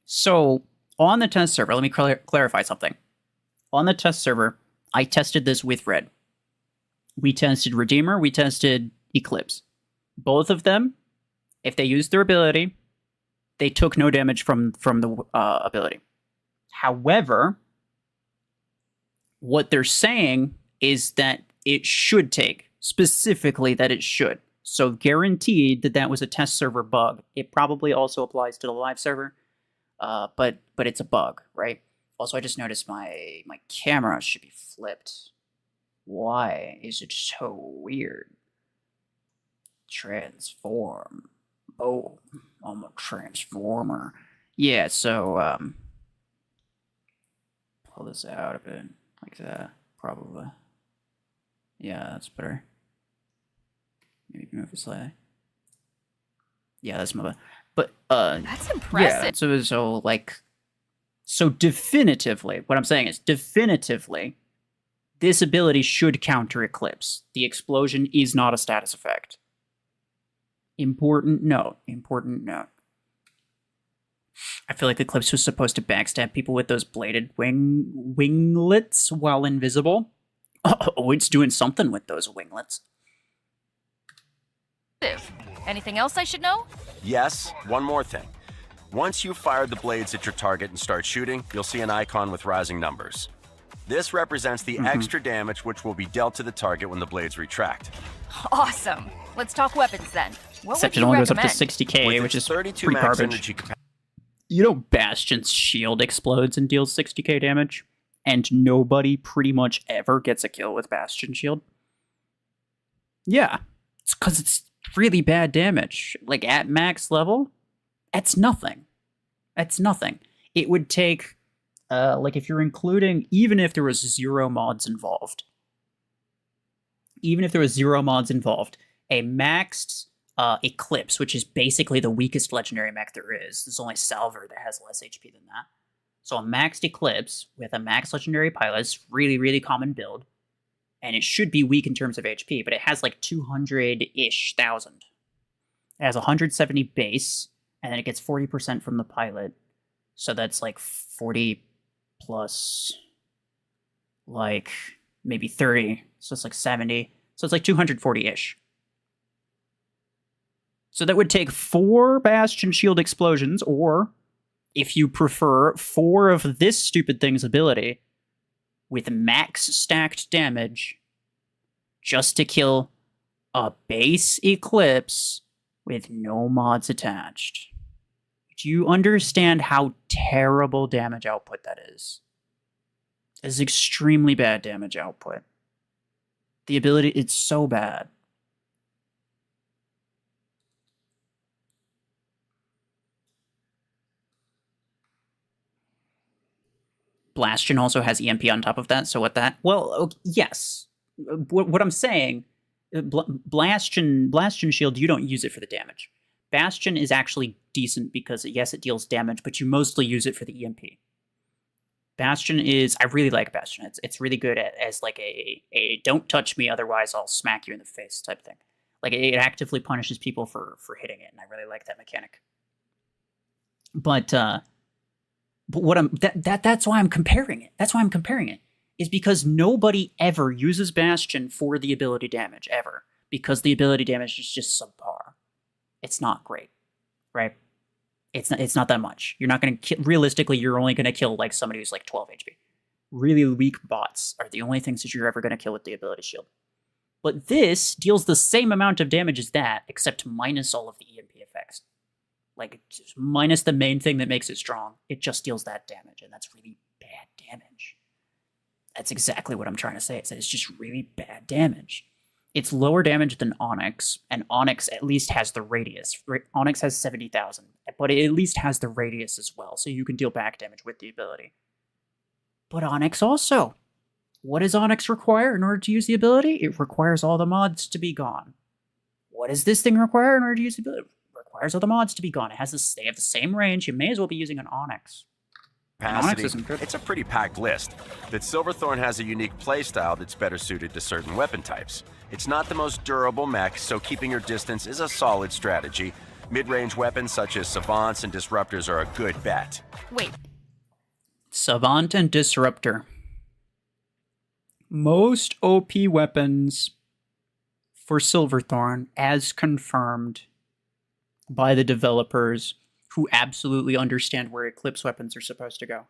So on the test server, let me clarify something. On the test server, I tested this with Red. We tested Redeemer, we tested Eclipse. Both of them, if they used their ability, they took no damage from the ability. However, what they're saying is that it should take, specifically that it should. So guaranteed that was a test server bug. It probably also applies to the live server, but it's a bug, right? Also, I just noticed my camera should be flipped. Why is it so weird? Transform. Oh, I'm a transformer. Yeah, so, pull this out a bit, like that, probably. Yeah, that's better. Maybe move it slightly. Yeah, that's my. But That's impressive. Yeah, so definitively, what I'm saying is definitively, this ability should counter Eclipse. The explosion is not a status effect. Important note. I feel like Eclipse was supposed to backstab people with those bladed winglets while invisible. Oh, it's doing something with those winglets. Anything else I should know? Yes, one more thing. Once you've fired the blades at your target and start shooting, you'll see an icon with rising numbers. This represents the extra damage which will be dealt to the target when the blades retract. Awesome. Let's talk weapons then. What Except would it you only goes up to recommend? 60k, which is 32 pretty max garbage. energy capacity. You know Bastion's shield explodes and deals 60k damage, and nobody pretty much ever gets a kill with Bastion shield? Yeah, it's because it's really bad damage. Like, at max level, that's nothing. That's nothing. It would take, like, if you're including, even if there was zero mods involved, a maxed Eclipse, which is basically the weakest legendary mech there is. There's only Salver that has less HP than that. So a maxed Eclipse with a max legendary pilot is really, really common build. And it should be weak in terms of HP, but it has like 200-ish thousand. It has 170 base, and then it gets 40% from the pilot. So that's like 40 plus, like, maybe 30. So it's like 70. So it's like 240-ish. So that would take 4 Bastion Shield explosions, or, if you prefer, 4 of this stupid thing's ability, with max stacked damage, just to kill a base Eclipse with no mods attached. Do you understand how terrible damage output that is? It's extremely bad damage output. The ability, it's so bad. Bastion also has EMP on top of that, so what that? Well, okay, yes. What I'm saying, Bastion Shield, you don't use it for the damage. Bastion is actually decent because, yes, it deals damage, but you mostly use it for the EMP. Bastion is, I really like Bastion. It's really good as like a don't touch me, otherwise I'll smack you in the face type thing. Like, it actively punishes people for hitting it, and I really like that mechanic. But what that's why I'm comparing it. That's why I'm comparing it. Is because nobody ever uses Bastion for the ability damage, ever. Because the ability damage is just subpar. It's not great, right? It's not that much. You're not going to realistically, you're only going to kill like somebody who's like 12 HP. Really weak bots are the only things that you're ever going to kill with the ability shield. But this deals the same amount of damage as that, except minus all of the EMP effects. Like, just minus the main thing that makes it strong. It just deals that damage, and that's really bad damage. That's exactly what I'm trying to say. It's that it's just really bad damage. It's lower damage than Onyx, and Onyx at least has the radius. Onyx has 70,000, but it at least has the radius as well, so you can deal back damage with the ability. But Onyx also. What does Onyx require in order to use the ability? It requires all the mods to be gone. What does this thing require in order to use the ability? It requires all the mods to be gone. They have the same range. You may as well be using an Onyx. It's a pretty packed list, but Silverthorn has a unique playstyle that's better suited to certain weapon types. It's not the most durable mech, so keeping your distance is a solid strategy. Mid-range weapons such as Savants and Disruptors are a good bet. Wait. Savant and Disruptor. Most OP weapons for Silverthorn, as confirmed by the developers, who absolutely understand where Eclipse weapons are supposed to go.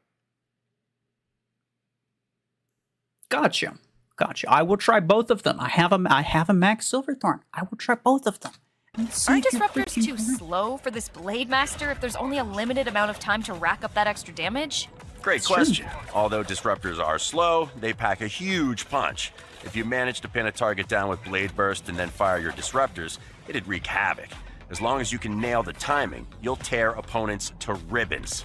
Gotcha. I will try both of them. I have a Mech Silverthorn. I will try both of them. Aren't disruptors too slow for this Blade Master if there's only a limited amount of time to rack up that extra damage? Great question. Although disruptors are slow, they pack a huge punch. If you manage to pin a target down with Blade Burst and then fire your disruptors, it'd wreak havoc. As long as you can nail the timing, you'll tear opponents to ribbons.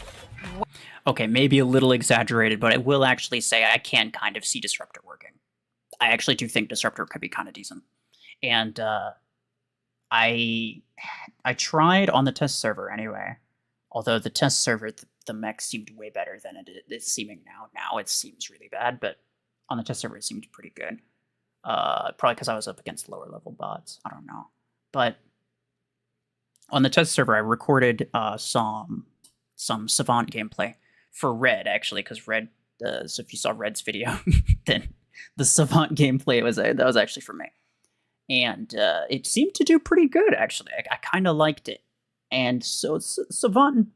Okay, maybe a little exaggerated, but I will actually say I can kind of see Disruptor working. I actually do think Disruptor could be kind of decent. And I tried on the test server anyway. Although the test server, the mech seemed way better than it is seeming now. Now it seems really bad, but on the test server it seemed pretty good. Probably because I was up against lower level bots. I don't know. But on the test server, I recorded some Savant gameplay for Red, actually, because Red, so if you saw Red's video, then the Savant gameplay that was actually for me. And it seemed to do pretty good, actually. I kind of liked it. And so Savant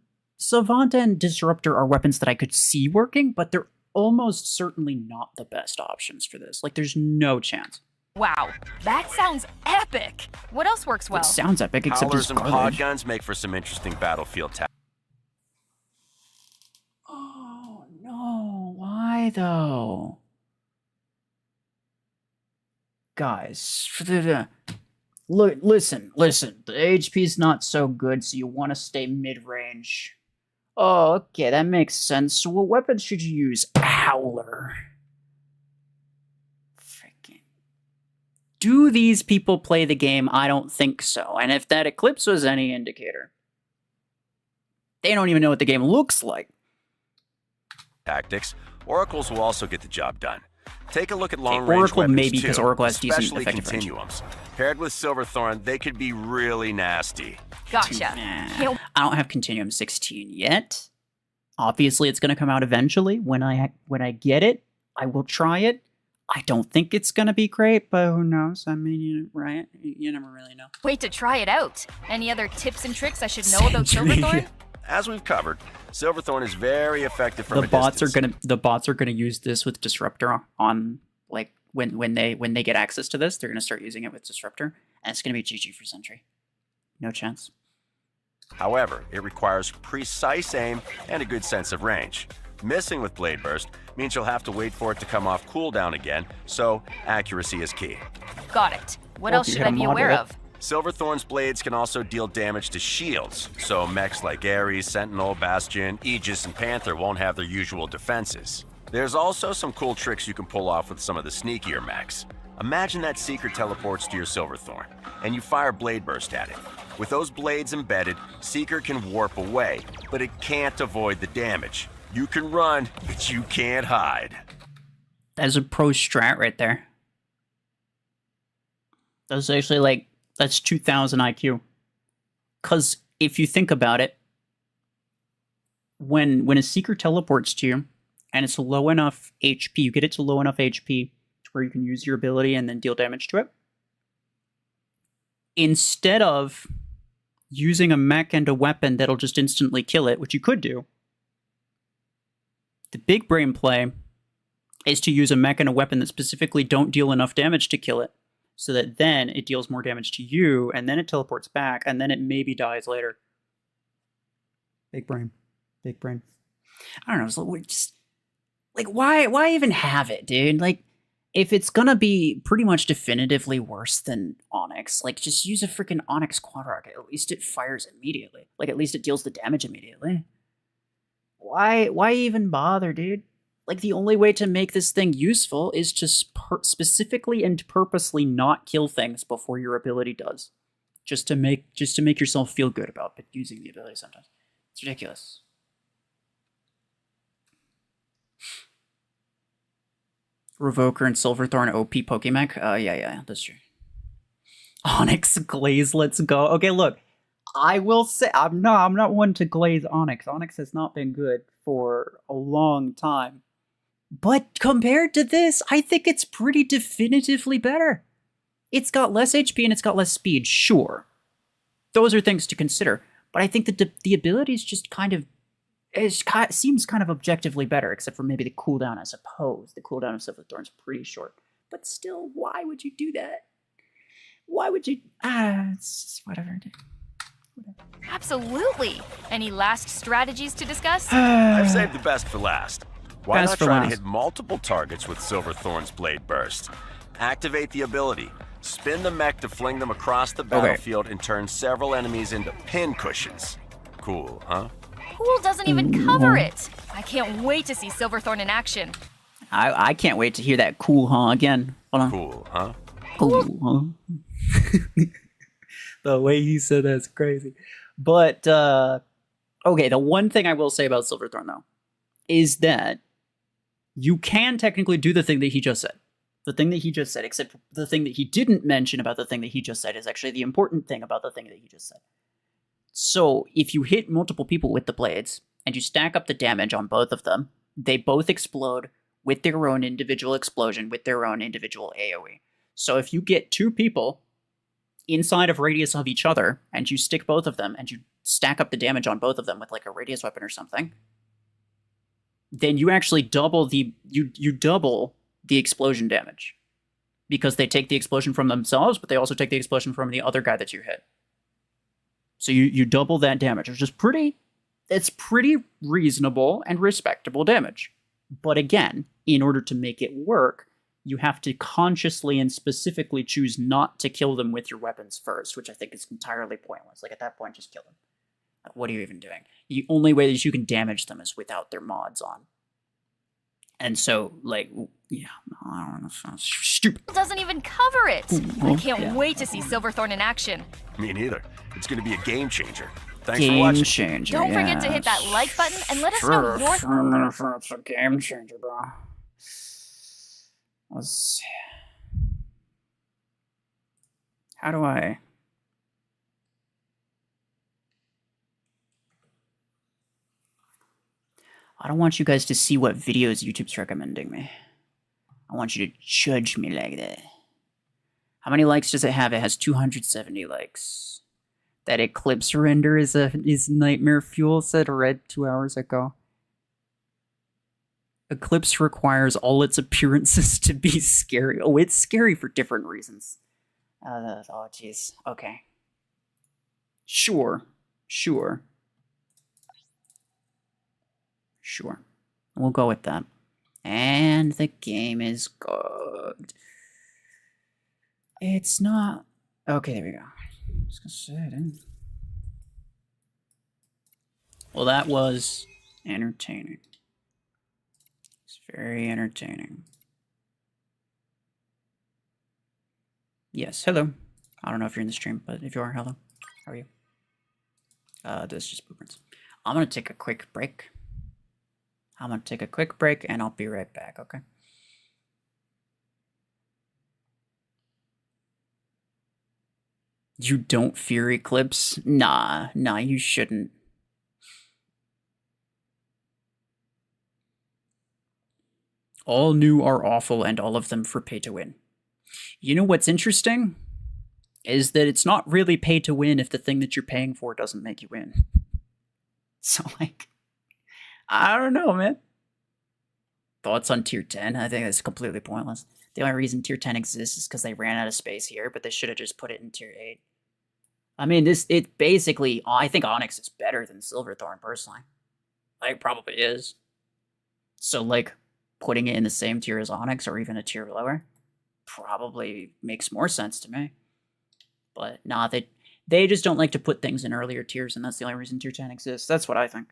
and Disruptor are weapons that I could see working, but they're almost certainly not the best options for this. Like, there's no chance. Wow, that sounds epic! What else works well? It sounds epic, except Howlers it's and garbage. pod guns make for some interesting battlefield tactics. Oh, no. Why, though? Guys, look, listen. The HP's not so good, so you want to stay mid-range. Oh, okay, that makes sense. So what weapon should you use? Howler. Freaking. Do these people play the game? I don't think so. And if that Eclipse was any indicator, they don't even know what the game looks like. Tactics, Oracles will also get the job done. Take a look at long-range Oracle weapons maybe, too, because Oracle has decent especially effective range. continuums. Paired with Silverthorn, they could be really nasty. Gotcha. I don't have Continuum 16 yet. Obviously, it's going to come out eventually. When I get it, I will try it. I don't think it's going to be great, but who knows? I mean, right? You never really know. Wait to try it out. Any other tips and tricks I should know about Silverthorn? As we've covered, Silverthorn is very effective from The bots are gonna use this with Disruptor on, like, when they get access to this, they're gonna start using it with Disruptor, and it's gonna be GG for Sentry. No chance. However, it requires precise aim and a good sense of range. Missing with Blade Burst means you'll have to wait for it to come off cooldown again, so accuracy is key. Got it. What else should I be aware of? Silverthorn's blades can also deal damage to shields, so mechs like Ares, Sentinel, Bastion, Aegis, and Panther won't have their usual defenses. There's also some cool tricks you can pull off with some of the sneakier mechs. Imagine that Seeker teleports to your Silverthorn, and you fire Blade Burst at it. With those blades embedded, Seeker can warp away, but it can't avoid the damage. You can run, but you can't hide. That's a pro strat right there. That's actually that's 2,000 IQ. Because if you think about it, when a Seeker teleports to you, and it's low enough HP, you get it to low enough HP to where you can use your ability and then deal damage to it. Instead of using a mech and a weapon that'll just instantly kill it, which you could do, the big brain play is to use a mech and a weapon that specifically don't deal enough damage to kill it, so that then it deals more damage to you, and then it teleports back, and then it maybe dies later. Big brain. I don't know, Like, why even have it, dude? Like, if it's gonna be pretty much definitively worse than Onyx, like, just use a freaking Onyx quad rocket. At least it fires immediately. Like, at least it deals the damage immediately. Why even bother, dude? Like, the only way to make this thing useful is to specifically and purposely not kill things before your ability does. Just to make yourself feel good about using the ability sometimes. It's ridiculous. Revoker and Silverthorn OP Pokemech? Yeah, that's true. Onyx Glaze, let's go. Okay, look. I will say, I'm not one to glaze Onyx. Onyx has not been good for a long time. But compared to this, I think it's pretty definitively better. It's got less HP and it's got less speed, sure. Those are things to consider. But I think that the ability is just seems kind of objectively better, except for maybe the cooldown, I suppose. The cooldown of Silverthorn's pretty short. But still, why would you do that? Why would you... it's just whatever. Absolutely. Any last strategies to discuss? I've saved the best for last. Why Best not for try last. to hit multiple targets with Silverthorn's Blade Burst? Activate the ability. Spin the mech to fling them across the battlefield and turn several enemies into pin cushions. Cool, huh? Cool doesn't even cover it. I can't wait to see Silverthorn in action. I can't wait to hear that cool huh again. Hold on. Cool, huh? Cool huh? The way he said that's crazy. But, okay, the one thing I will say about Silverthorn, though, is that you can technically do the thing that he just said. The thing that he just said, except the thing that he didn't mention about the thing that he just said is actually the important thing about the thing that he just said. So, if you hit multiple people with the blades, and you stack up the damage on both of them, they both explode with their own individual explosion, with their own individual AoE. So if you get two people inside of radius of each other, and you stick both of them, and you stack up the damage on both of them with like a radius weapon or something, then you actually double you double the explosion damage. Because they take the explosion from themselves, but they also take the explosion from the other guy that you hit. So you double that damage, which is pretty reasonable and respectable damage. But again, in order to make it work, you have to consciously and specifically choose not to kill them with your weapons first, which I think is entirely pointless. Like, at that point, just kill them. Like, what are you even doing? The only way that you can damage them is without their mods on. And so, like, yeah, I don't know, sounds stupid. Doesn't even cover it. I can't Yeah. wait to see Silverthorn in action. Me neither. It's going to be a game changer. Thanks for Game watching. changer. Don't forget to hit that like button and let us know your It's a game changer, bro. Let's see. How do I... I don't want you guys to see what videos YouTube's recommending me. I want you to judge me like that. How many likes does it have? It has 270 likes. That Eclipse render is nightmare fuel, said Red 2 hours ago. Eclipse requires all its appearances to be scary. Oh, it's scary for different reasons. Oh, jeez. Okay. Sure. We'll go with that. And the game is good. It's not... Okay, there we go. I was gonna say it, eh? Well, that was entertaining. It's very entertaining. Yes, hello. I don't know if you're in the stream, but if you are, hello. How are you? This is just blueprints. I'm gonna take a quick break. And I'll be right back, okay? You don't fear Eclipse? Nah, you shouldn't. All new are awful, and all of them for pay to win. You know what's interesting? Is that it's not really pay to win if the thing that you're paying for doesn't make you win. So, like, I don't know, man. Thoughts on Tier 10? I think that's completely pointless. The only reason Tier 10 exists is because they ran out of space here, but they should have just put it in Tier 8. I mean, it basically, I think Onyx is better than Silverthorn, personally. Like, probably is. So, like, putting it in the same tier as Onyx or even a tier lower probably makes more sense to me. But nah, they just don't like to put things in earlier tiers, and that's the only reason tier 10 exists. That's what I think.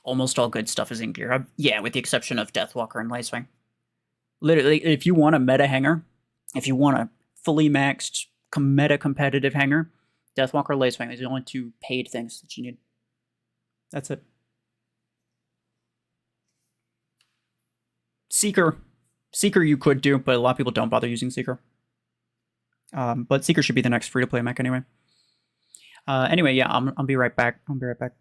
Almost all good stuff is in Gear Hub. Yeah, with the exception of Deathwalker and Lacewing. Literally, if you want a meta hanger, if you want a fully maxed meta competitive hanger, Deathwalker, Lacewing is the only two paid things that you need. That's it. Seeker you could do, but a lot of people don't bother using Seeker. But Seeker should be the next free-to-play mech anyway. Anyway, yeah, I'll be right back. I'll be right back.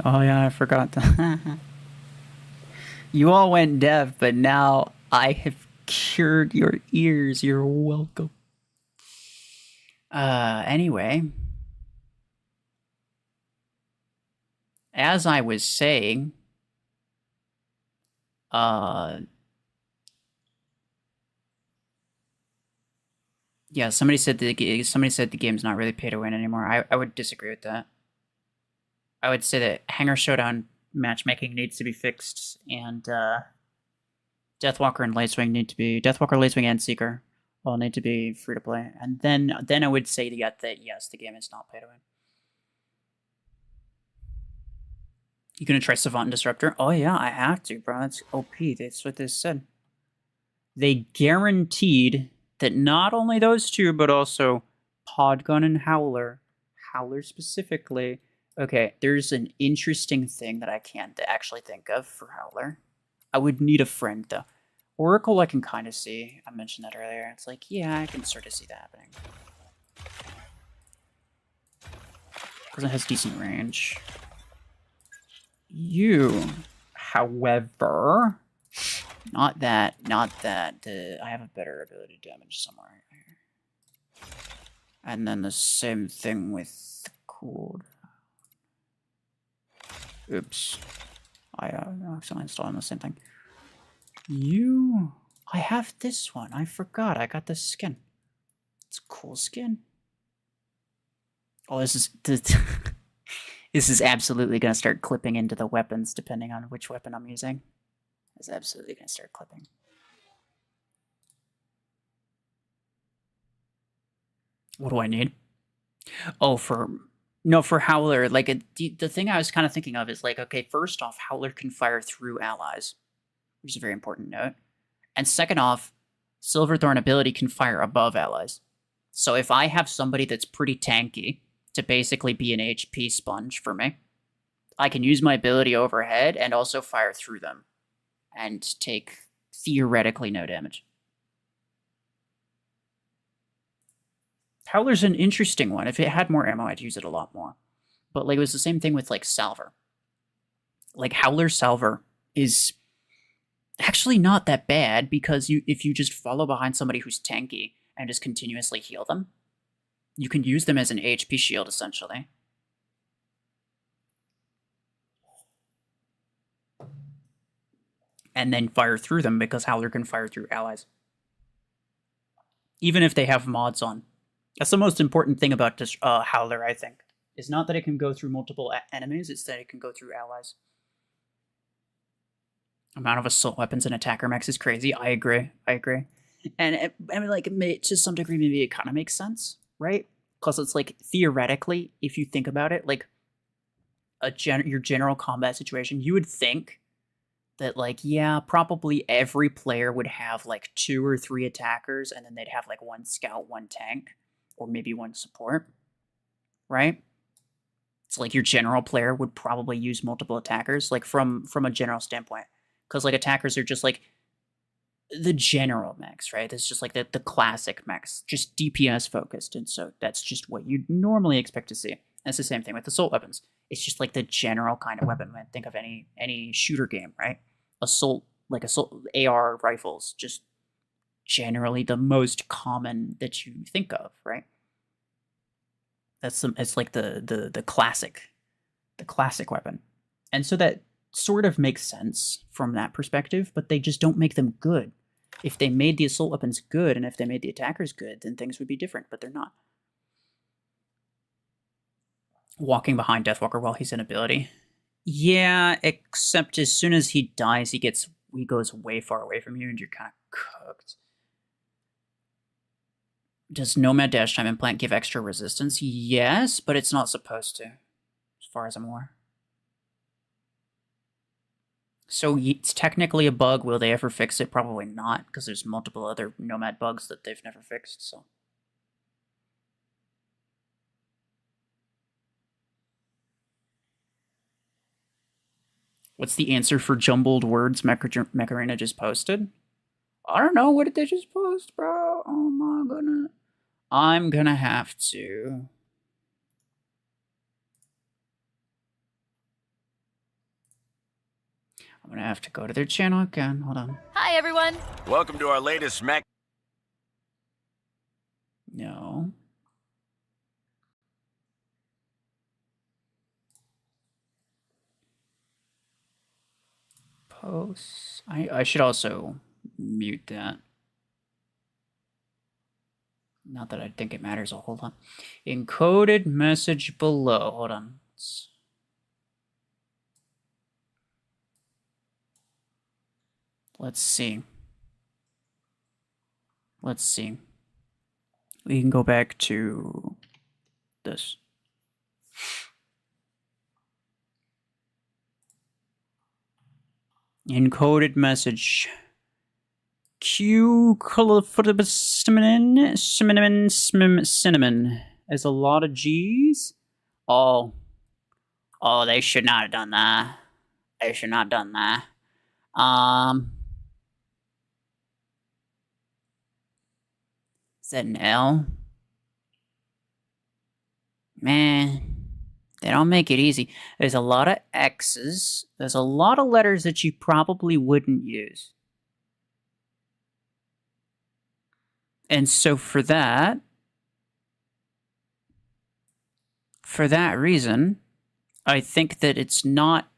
Oh yeah, I forgot. You all went deaf, but now I have cured your ears. You're welcome. Anyway. As I was saying, yeah, somebody said the game's not really pay to win anymore. I would disagree with that. I would say that Hangar Showdown matchmaking needs to be fixed, and Deathwalker and Lightswing need to be Deathwalker, Lightswing, and Seeker all need to be free to play. And then I would say that yes, the game is not pay to win. You gonna try Savant and Disruptor? Oh yeah, I have to, bro. That's OP. That's what this said. They guaranteed that not only those two, but also Podgun and Howler. Howler specifically. Okay, there's an interesting thing that I can't actually think of for Howler. I would need a friend, though. Oracle, I can kind of see. I mentioned that earlier. It's like, yeah, I can sort of see that happening. Because it has decent range. You, however, not that. I have a better ability to damage somewhere here. And then the same thing with cooled. Oops. I accidentally installed the same thing. I have this one. I forgot. I got this skin. It's a cool skin. Oh, this is absolutely going to start clipping into the weapons depending on which weapon I'm using. It's absolutely going to start clipping. What do I need? Oh, for Howler, like, the thing I was kind of thinking of is, like, okay, first off, Howler can fire through allies, which is a very important note. And second off, Silverthorn ability can fire above allies. So if I have somebody that's pretty tanky to basically be an HP sponge for me, I can use my ability overhead and also fire through them and take theoretically no damage. Howler's an interesting one. If it had more ammo, I'd use it a lot more. But like, it was the same thing with like Salver. Like, Howler Salver is actually not that bad because if you just follow behind somebody who's tanky and just continuously heal them, you can use them as an HP shield essentially. And then fire through them because Howler can fire through allies. Even if they have mods on. That's the most important thing about this Howler, I think. It's not that it can go through multiple enemies, it's that it can go through allies. Amount of assault weapons and attacker mechs is crazy. I agree. And I mean, like, to some degree, maybe it kind of makes sense, right? Because it's like, theoretically, if you think about it, like, your general combat situation, you would think that, like, yeah, probably every player would have, like, 2 or 3 attackers, and then they'd have, like, 1 scout, 1 tank, or maybe 1 support, right? It's like your general player would probably use multiple attackers, like, from a general standpoint. Because, like, attackers are just, like, the general mechs, right? It's just, like, the classic mechs, just DPS focused, and so that's just what you'd normally expect to see. And it's the same thing with assault weapons. It's just, like, the general kind of weapon. Think of any shooter game, right? Assault AR rifles, just generally the most common that you think of, right? It's like the classic weapon. And so that sort of makes sense from that perspective, but they just don't make them good. If they made the assault weapons good and if they made the attackers good, then things would be different, but they're not. Walking behind Deathwalker while he's in ability. Yeah, except as soon as he dies, he goes way far away from you and you're kind of cooked. Does Nomad Dash Time Implant give extra resistance? Yes, but it's not supposed to, as far as I'm aware. So it's technically a bug. Will they ever fix it? Probably not, because there's multiple other Nomad bugs that they've never fixed, so. What's the answer for jumbled words Mech just posted? I don't know. What did they just post, bro? Oh my goodness. I'm gonna have to... I'm gonna have to go to their channel again. Hold on. Hi, everyone. Welcome to our latest Mech. No. Posts. I should also mute that. Not that I think it matters a whole lot. Encoded message below. Hold on. let's see. Let's see. We can go back to this. Encoded message. Q cinnamon. There's a lot of G's. Oh, they should not have done that. They should not have done that. Is that an L? Man, they don't make it easy. There's a lot of X's. There's a lot of letters that you probably wouldn't use. And so for that reason, I think that it's not,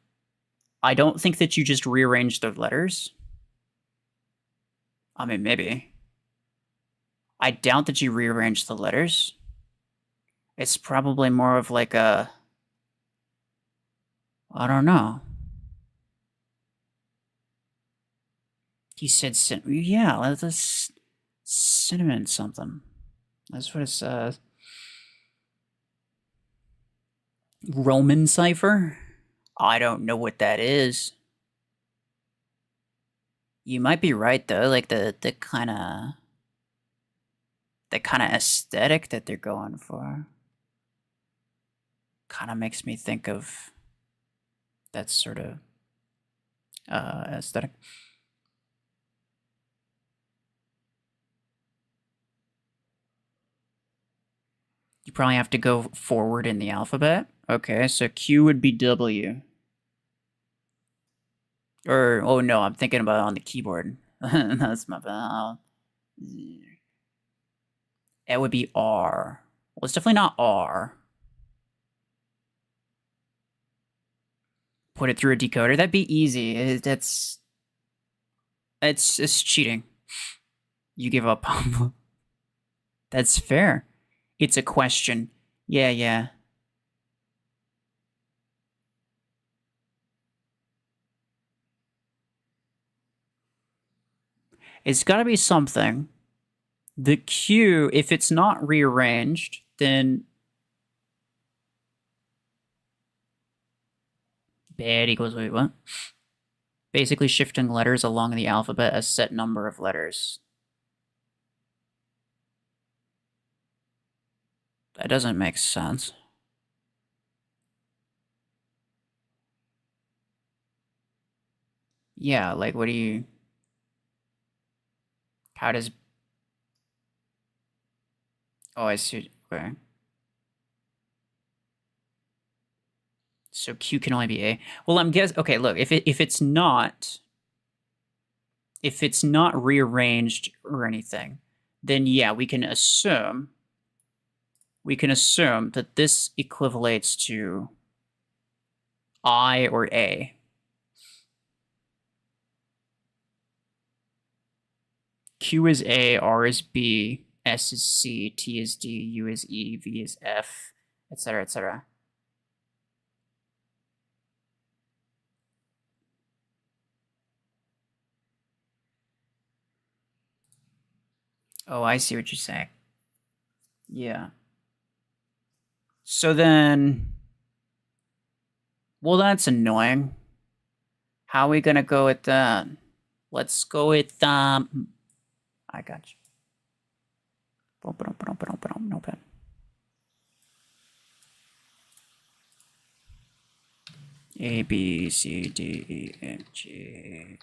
I don't think that you just rearrange the letters. I mean, maybe. I doubt that you rearrange the letters. It's probably more of like a, I don't know. He said, yeah, let's cinnamon something. That's what it says. Roman cipher? I don't know what that is. You might be right though, like the kind of aesthetic that they're going for kind of makes me think of that sort of aesthetic. You probably have to go forward in the alphabet. Okay, so Q would be W. Or, oh no, I'm thinking about it on the keyboard. That's my bad. It would be R. Well, it's definitely not R. Put it through a decoder. That'd be easy. It's cheating. You give up. That's fair. It's a question. Yeah. It's got to be something. The Q, if it's not rearranged, then bad equals, wait, what? Basically shifting letters along the alphabet a set number of letters. That doesn't make sense. Yeah, like what do you... How does... Oh, I see. Okay. So Q can only be A. Well, I'm guessing... Okay, look, if it's not rearranged or anything, then yeah, we can assume that this equivalates to I or A. Q is A, R is B, S is C, T is D, U is E, V is F, etc., etc. Oh, I see what you're saying. Yeah. So then, well, that's annoying. How are we gonna go with that? Let's go with I got you. No pen. A, B, C, D, E, F, G.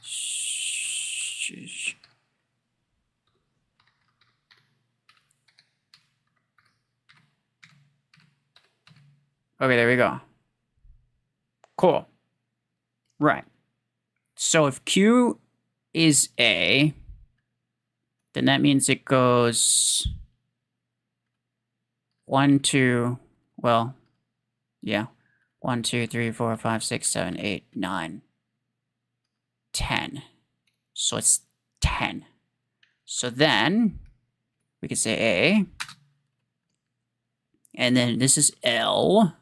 Okay, there we go. Cool. Right. So if Q is A, then that means it goes 1, 2, well, yeah. 1, 2, 3, 4, 5, 6, 7, 8, 9, 10. So it's 10. So then we could say A. And then this is L.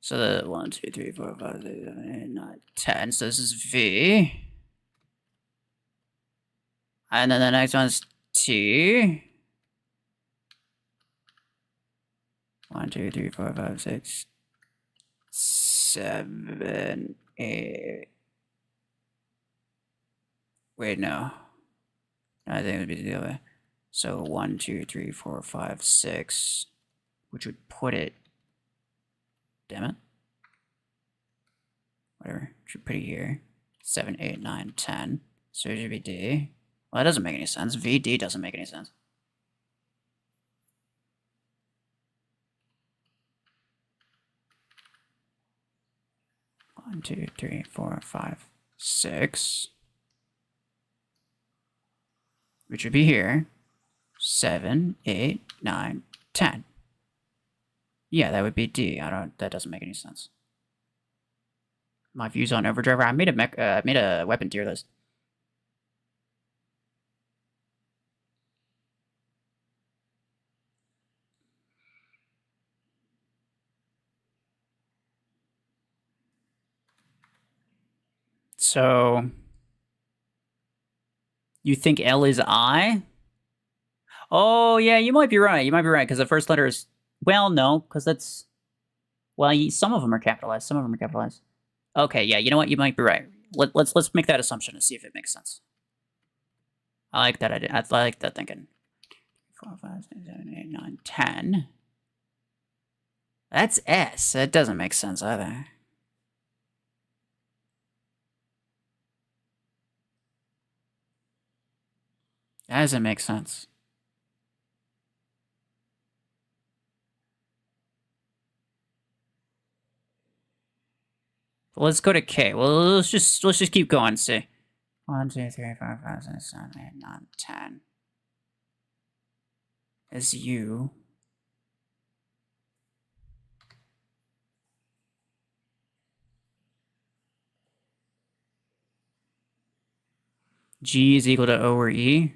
So the 1, 2, 3, 4, 5, 6, 7, 8, 9, 10. So this is V. And then the next one's T. 1, 2, 3, 4, 5, 6, 7, 8. Wait, no. I think it would be the other way. So 1, 2, 3, 4, 5, 6, which would put it. Damn it. Whatever. Should put it here. 7, 8, 9, 10. So it should be D. Well, that doesn't make any sense. VD doesn't make any sense. One, 2, 3, 4, 5, 6. Which would be here. 7, 8, 9, 10. Yeah, that would be D. That doesn't make any sense. My views on Overdriver. I made a weapon tier list. So you think L is I? Oh yeah, you might be right. You might be right because the first letter is, well, no, because that's, well, some of them are capitalized. Some of them are capitalized. Okay, yeah, you know what? You might be right. Let's make that assumption and see if it makes sense. I like that idea. I like that thinking. 4, 5, 6, 7, 8, 9, 10. That's S. That doesn't make sense either. That doesn't make sense. Let's go to K. Well, let's just keep going. See, 1, 2, 3, 4, 5, 6, 7, 8, 9, 10. Is U. G is equal to O or E.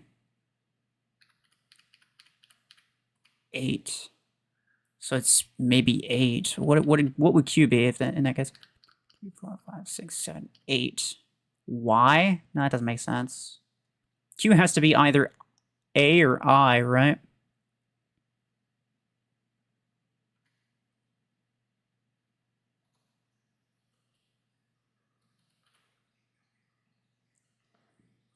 8. So it's maybe 8. What would Q be if in that case? 3, 4, 5, 6, 7, 8. Y? No, that doesn't make sense. Q has to be either A or I, right?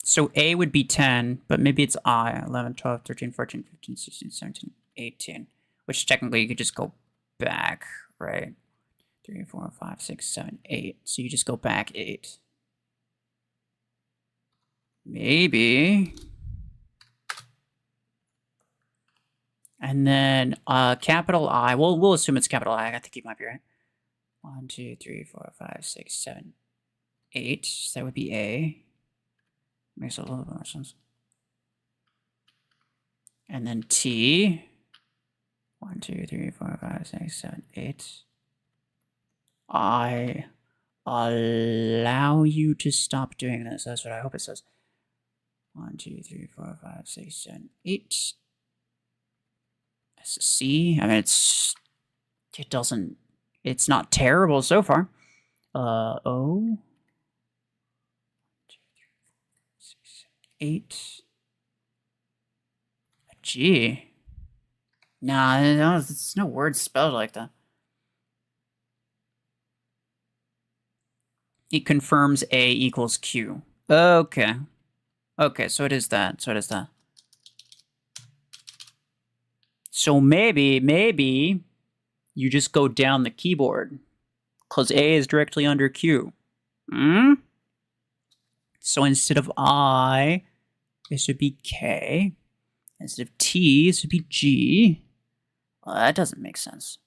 So A would be 10, but maybe it's I. 11, 12, 13, 14, 15, 16, 17, 18. Which technically you could just go back, right? 3, 4, 5, 6, 7, 8. So you just go back 8. Maybe. And then capital I. We'll assume it's capital I. I think you might be right. 1, 2, 3, 4, 5, 6, 7, 8. So that would be A. Makes a little bit more sense. And then T. 1, 2, 3, 4, 5, 6, 7, 8. I allow you to stop doing this. That's what I hope it says. 1, 2, 3, 4, 5, 6, 7, 8. That's a C. I mean, it's not terrible so far. O. 8. A G. Nah, there's no word spelled like that. It confirms A equals Q. Okay. Okay, so it is that. So maybe you just go down the keyboard. Because A is directly under Q. So instead of I, this would be K. Instead of T, this would be G. Well, that doesn't make sense.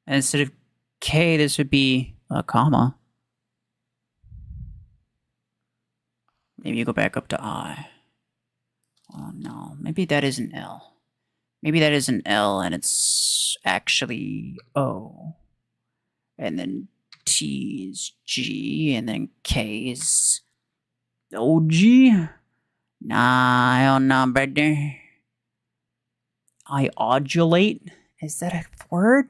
And instead of K, this would be a comma. Maybe you go back up to I. Oh no, maybe that is an L. Maybe that is an L and it's actually O. And then T is G, and then K is OG? Nah, I don't know, brother. I odulate? Is that a word?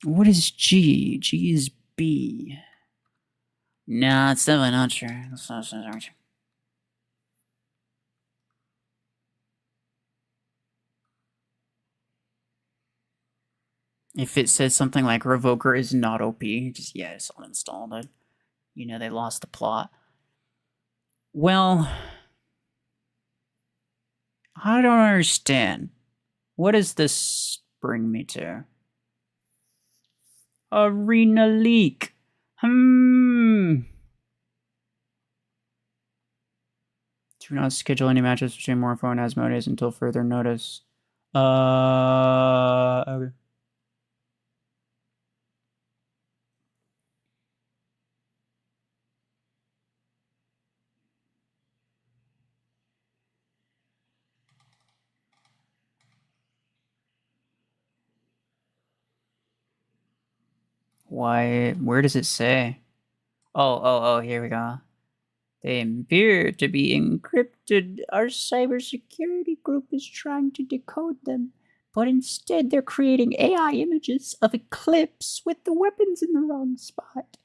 What is G? G is B. Nah, it's definitely not true. That's not true. If it says something like Revoker is not OP, just yeah, just uninstall it. You know they lost the plot. Well, I don't understand. What does this bring me to? Arena leak. Do not schedule any matches between Morpho and Asmodeus until further notice. Okay. Why? Where does it say? Oh, here we go. They appear to be encrypted. Our cybersecurity group is trying to decode them, but instead they're creating AI images of Eclipse with the weapons in the wrong spot.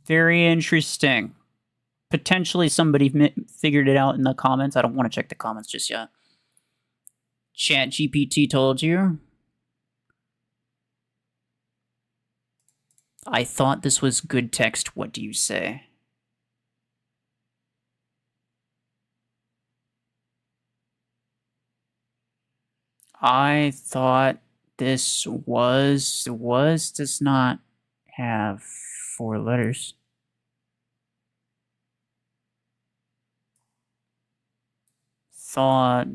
Very interesting. Potentially somebody figured it out in the comments. I don't want to check the comments just yet. ChatGPT told you. I thought this was good text. What do you say? I thought this does not have 4 letters. Thought,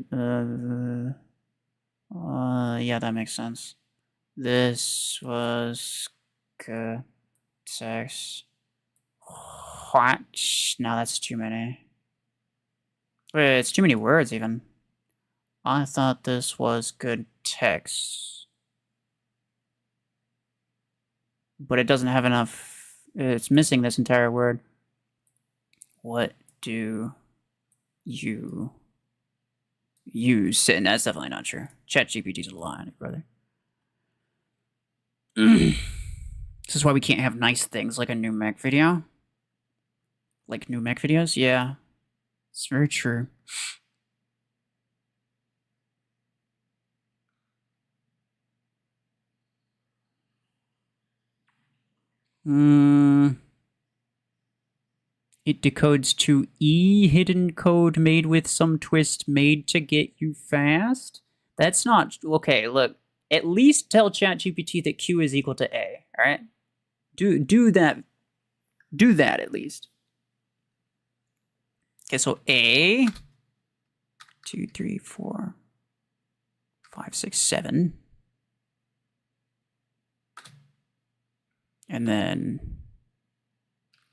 yeah, that makes sense. This was good text. What? No, that's too many. Wait, it's too many words even. I thought this was good text. But it doesn't have enough. It's missing this entire word. What do you use? And that's definitely not true. ChatGPT's a lie, brother. This is why we can't have nice things like a new Mech video. Like new Mech videos? Yeah. It's very true. It decodes to E, hidden code made with some twist made to get you fast? That's not... Okay, look. At least tell ChatGPT that Q is equal to A, alright? Do that. Do that, at least. Okay, so A... 2, 3, 4... 5, 6, 7... And then...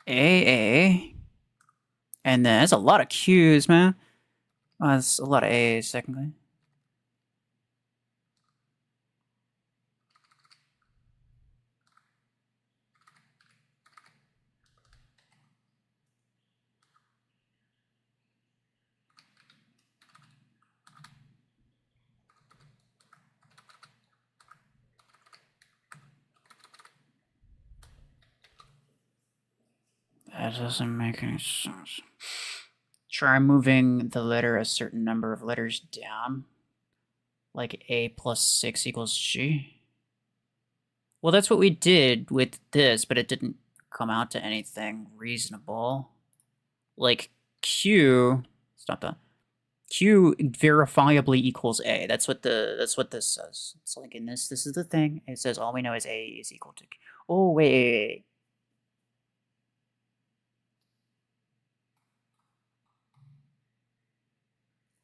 AA... And then that's a lot of Q's, man. Oh, that's a lot of A's, technically. That doesn't make any sense. Try moving the letter a certain number of letters down. Like A plus 6 equals G. Well, that's what we did with this, but it didn't come out to anything reasonable. Like Q... Stop that. Q verifiably equals A. That's what this says. It's like in this is the thing. It says all we know is A is equal to Q. Oh, wait.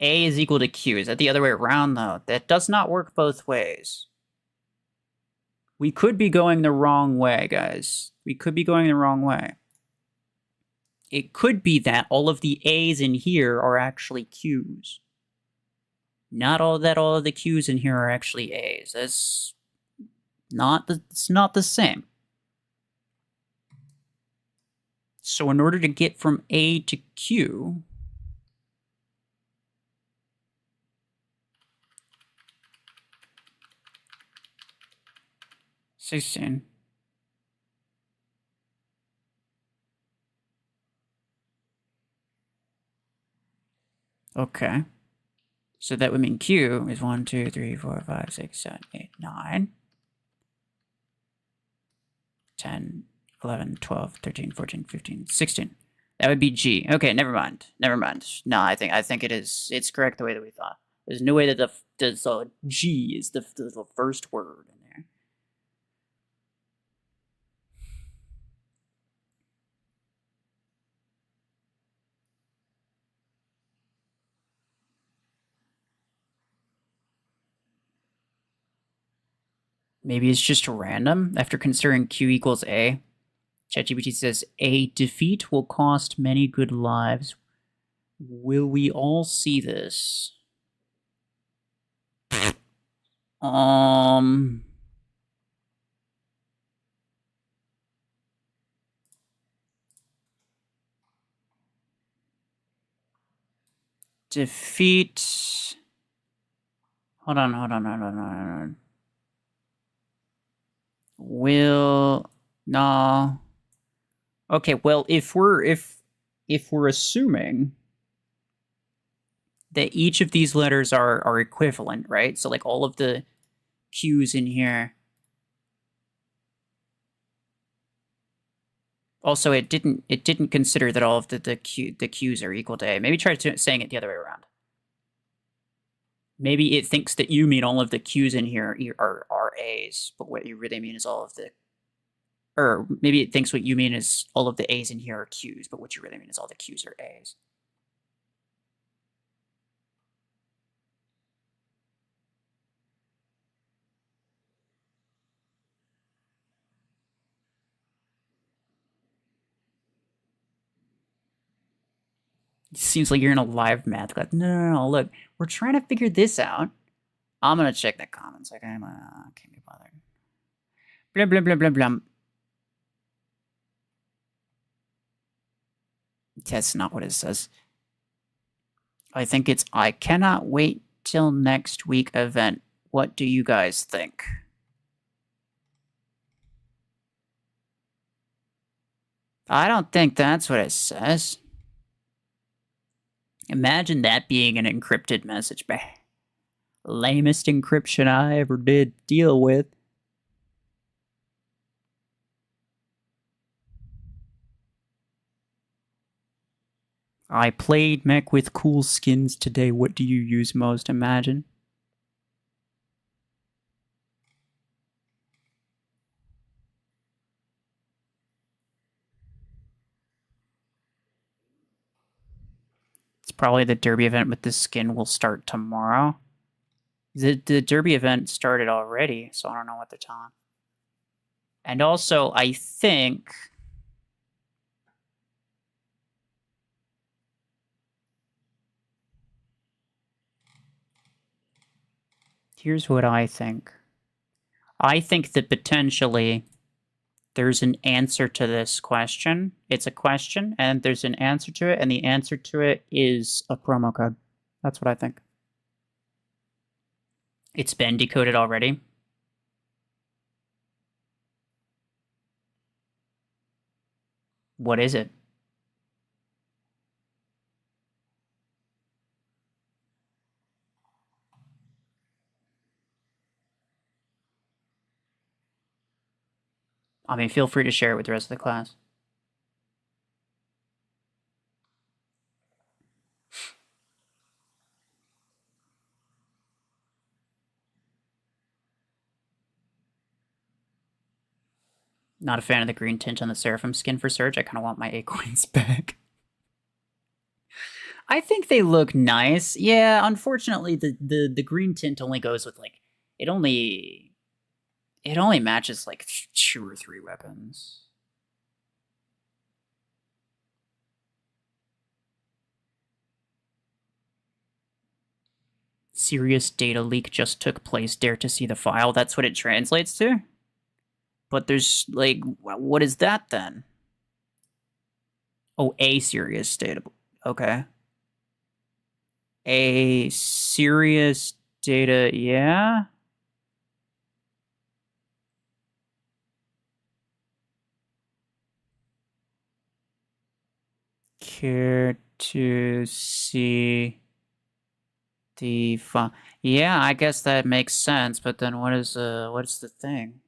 A is equal to Q. Is that the other way around, though? That does not work both ways. We could be going the wrong way, guys. We could be going the wrong way. It could be that all of the A's in here are actually Q's. Not all of the Q's in here are actually A's. That's it's not the same. So in order to get from A to Q, $16. Okay. So that would mean Q is 1, 2, 3, 4, 5, 6, 7, 8, 9, 10, 11, 12, 13, 14, 15, 16. That would be G. Okay, never mind. Never mind. No, I think it's correct the way that we thought. There's no way that the G is the first word in there. Maybe it's just random. After considering Q equals A, ChatGPT says a defeat will cost many good lives. Will we all see this? Defeat. Hold on. Will no. Okay, well, if we're assuming that each of these letters are equivalent, right? So like all of the Q's in here. Also, it didn't consider that all of the Q's are equal to A. Maybe try saying it the other way around. Maybe it thinks that you mean all of the Q's in here are A's, but what you really mean is all of the... Or maybe it thinks what you mean is all of the A's in here are Q's, but what you really mean is all the Q's are A's. It seems like you're in a live math class. No, look, we're trying to figure this out. I'm gonna check the comments. Okay, I can't be bothered. Blah blah blah blah blah. That's not what it says. I think it's I cannot wait till next week event. What do you guys think? I don't think that's what it says. Imagine that being an encrypted message. Lamest encryption I ever did deal with. I played Mech with cool skins today. What do you use most? Imagine. It's probably the Derby event with the skin will start tomorrow. The Derby event started already, so I don't know what they're telling. And also, I think... Here's what I think. I think that potentially there's an answer to this question. It's a question, and there's an answer to it, and the answer to it is a promo code. That's what I think. It's been decoded already. What is it? I mean, feel free to share it with the rest of the class. Not a fan of the green tint on the Seraphim skin for Surge. I kind of want my A coins back. I think they look nice. Yeah, unfortunately, the green tint only goes with, like, it only matches, like, 2 or 3 weapons. Serious data leak just took place. Dare to see the file. That's what it translates to? But there's, like, what is that then? Oh, a serious data. Okay. A serious data, yeah? Care to see Yeah, I guess that makes sense, but then what is the thing?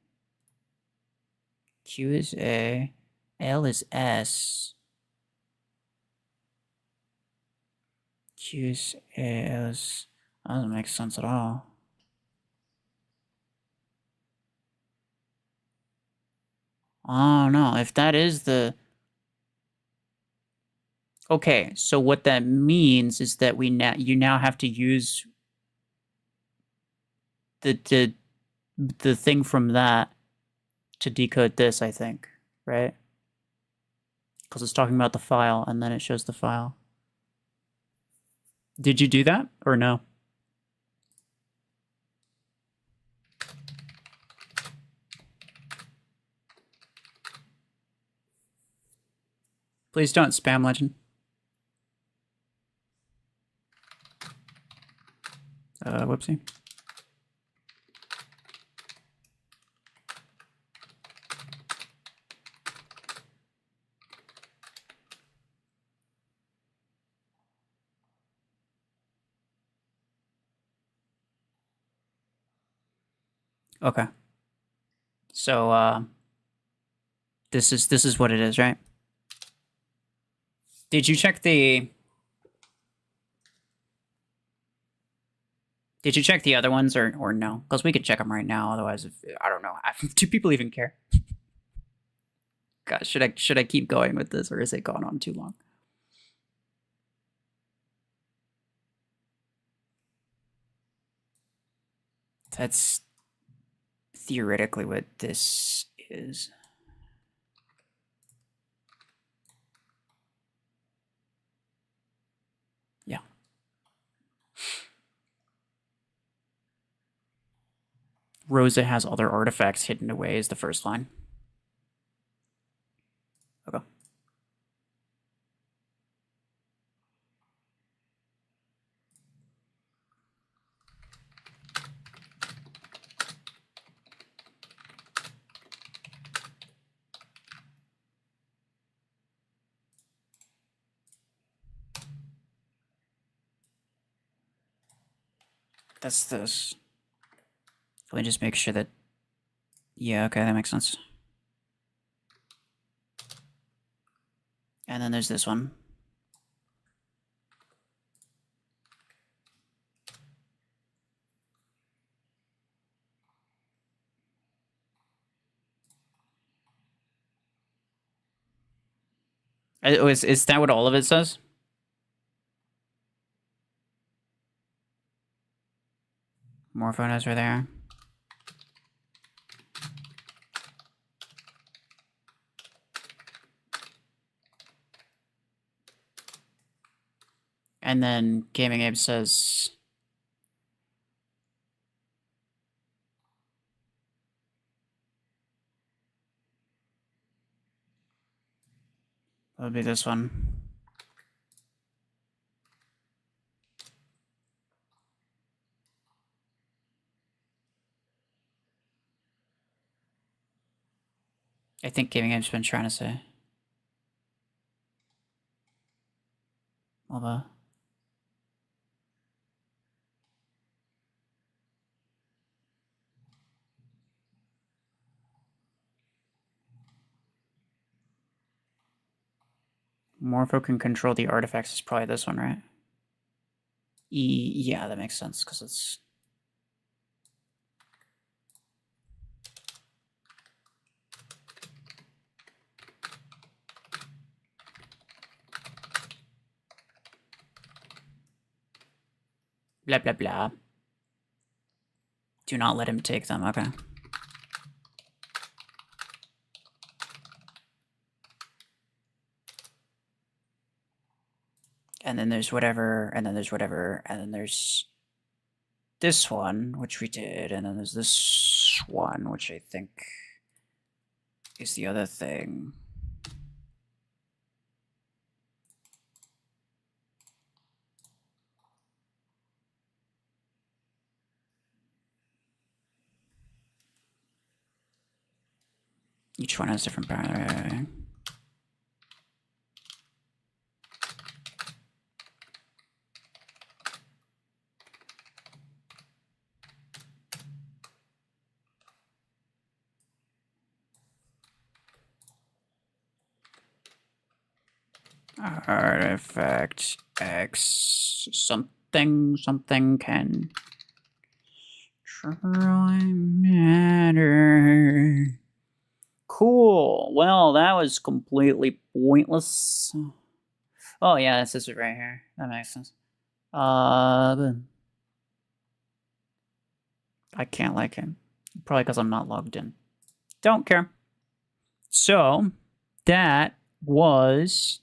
Q is A, L is S. Q is A, L is... That doesn't make sense at all. Oh no, if that is the... Okay, so what that means is that you now have to use the thing from that to decode this, I think, right? Because it's talking about the file, and then it shows the file. Did you do that, or no? Please don't spam Legend. Whoopsie. Okay. So this is what it is, right? Did you check the other ones or no? Because we could check them right now. Otherwise, I don't know. Do people even care? God, should I keep going with this, or is it gone on too long? That's theoretically what this is. Yeah. Rosa has other artifacts hidden away is the first line. Okay. That's this. Let me just make sure that... Yeah, okay, that makes sense. And then there's this one. Is that what all of it says? More photos are there. And then Gaming Abe says... That would be this one. I think Gaming Abe's been trying to say. Although... Morpho can control the artifacts is probably this one, right? Yeah, that makes sense, because it's... Blah, blah, blah. Do not let him take them, okay. And then there's whatever, and then there's whatever, and then there's this one, which we did, and then there's this one, which I think is the other thing. Each one has different power. Artifact X something can truly matter. Cool. Well, that was completely pointless. Oh yeah, this is it right here. That makes sense. I can't like him. Probably because I'm not logged in. Don't care. So, that was...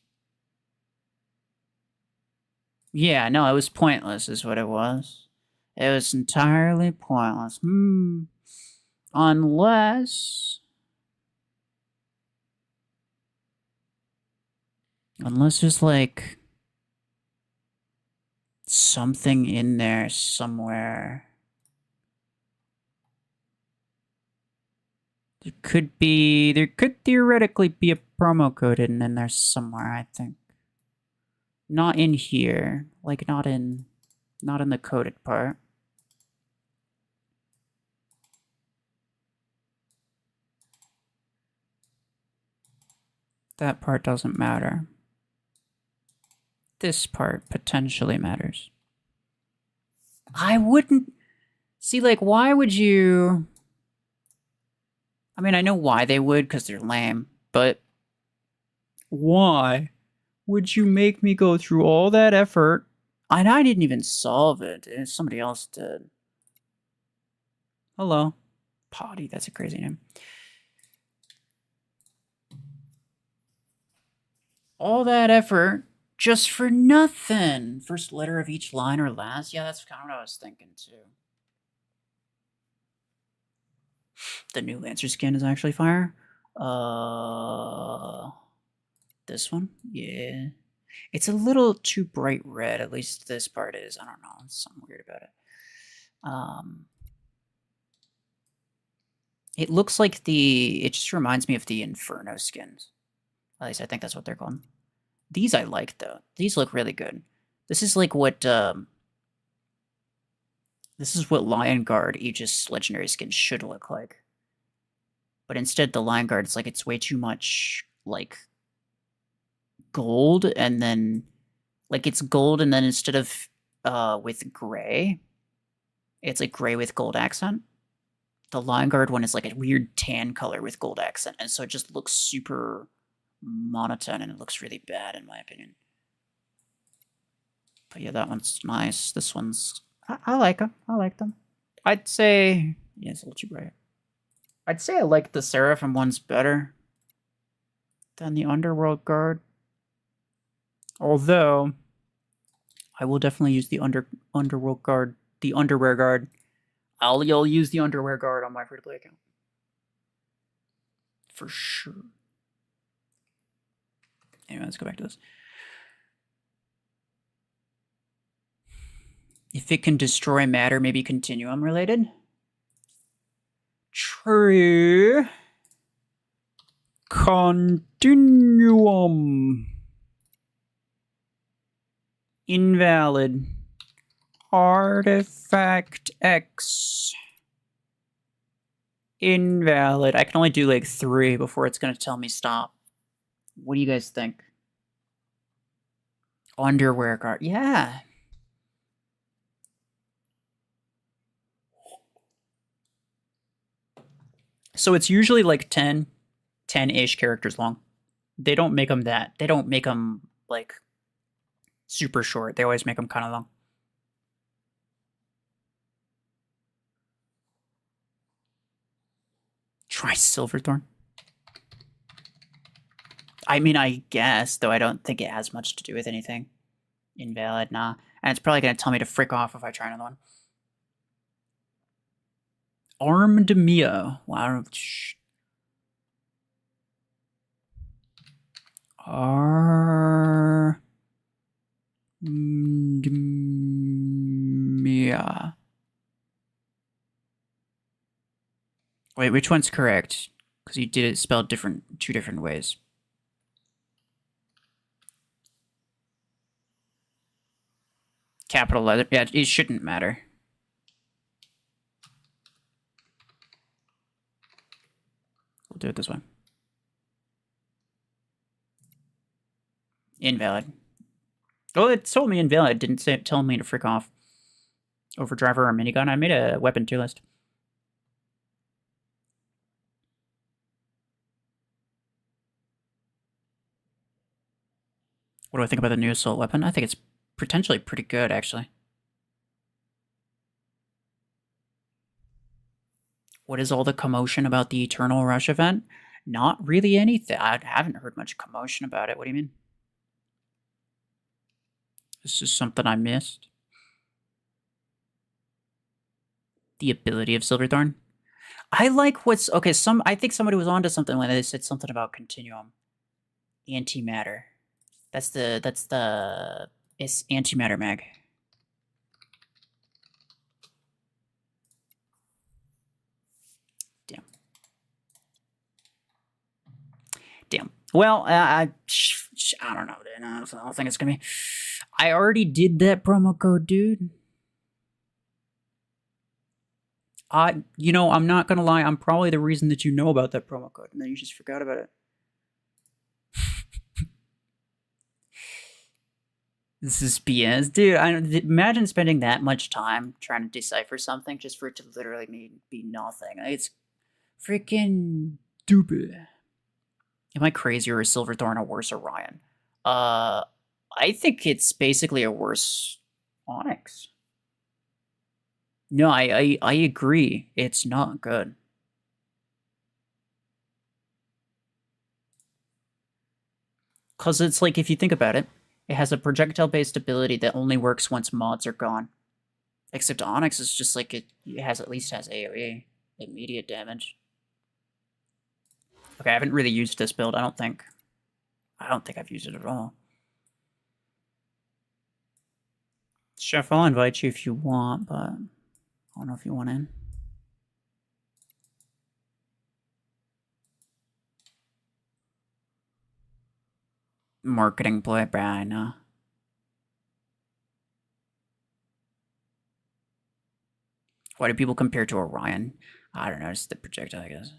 Yeah, no, it was pointless is what it was. It was entirely pointless. Unless there's like something in there somewhere. There could theoretically be a promo code hidden in there somewhere, I think. Not in here. Like, not in the coded part. That part doesn't matter. This part potentially matters. I wouldn't... See, like, why would you... I mean, I know why they would, because they're lame, but... Why would you make me go through all that effort? And I didn't even solve it. Somebody else did. Hello. Potty, that's a crazy name. All that effort just for nothing. First letter of each line or last? Yeah, that's kind of what I was thinking too. The new Lancer skin is actually fire. This one? Yeah. It's a little too bright red, at least this part is. I don't know, there's something weird about it. It looks like it just reminds me of the Inferno skins. At least I think that's what they're called. These I like, though. These look really good. This is like what, this is what Lion Guard Aegis legendary skin should look like. But instead, the Lion Guard, it's way too much, like, gold, and then, like, it's gold, and then instead of, with gray, it's, like, gray with gold accent. The Lion Guard one is, like, a weird tan color with gold accent, and so it just looks super monotone, and it looks really bad, in my opinion. But yeah, that one's nice. This one's... I like them. I like them. I'd say... Yeah, it's a little too bright. I'd say I like the Seraphim ones better than the Underworld Guard. Although, I will definitely use the Underworld Guard, the Underwear Guard. I'll use the Underwear Guard on my free-to-play account. For sure. Anyway, let's go back to this. If it can destroy matter, maybe continuum related? True. Continuum. Invalid. Artifact X. Invalid. I can only do like 3 before it's going to tell me stop. What do you guys think? Underwear guard. Yeah. So it's usually like 10-ish characters long. They don't make them that. They don't make them like super short. They always make them kind of long. Try Silverthorn. I mean, I guess, though I don't think it has much to do with anything. Invalid, nah. And it's probably going to tell me to frick off if I try another one. Armed Mia. Wow. Mia. Wait, which one's correct? Because you did it spelled 2 different ways. Capital letter. Yeah, it shouldn't matter. We'll do it this way. Invalid. Oh, it told me invalid. It didn't say, tell me to frick off. Overdriver or minigun. I made a weapon tier list. What do I think about the new assault weapon? I think it's potentially pretty good, actually. What is all the commotion about the Eternal Rush event? Not really anything. I haven't heard much commotion about it. What do you mean? This is something I missed. The ability of Silverthorn. I like what's... Okay, I think somebody was onto something when they said something about Continuum. Antimatter. It's antimatter mag. Damn. Well, I don't know, dude. I don't think it's gonna be... I already did that promo code, dude. You know, I'm not gonna lie, I'm probably the reason that you know about that promo code, and then you just forgot about it. This is BS. Dude, imagine spending that much time trying to decipher something just for it to literally be nothing. It's freaking stupid. Am I crazy, or is Silverthorn a worse Orion? I think it's basically a worse Onyx. No, I agree. It's not good. Because it's like, if you think about it, it has a projectile-based ability that only works once mods are gone. Except Onyx is just like, it at least has AoE, immediate damage. Okay, I haven't really used this build, I don't think I've used it at all. Chef, I'll invite you if you want, but I don't know if you want in. Marketing play, bruh, I know. Why do people compare to Orion? I don't know, it's the projectile, I guess.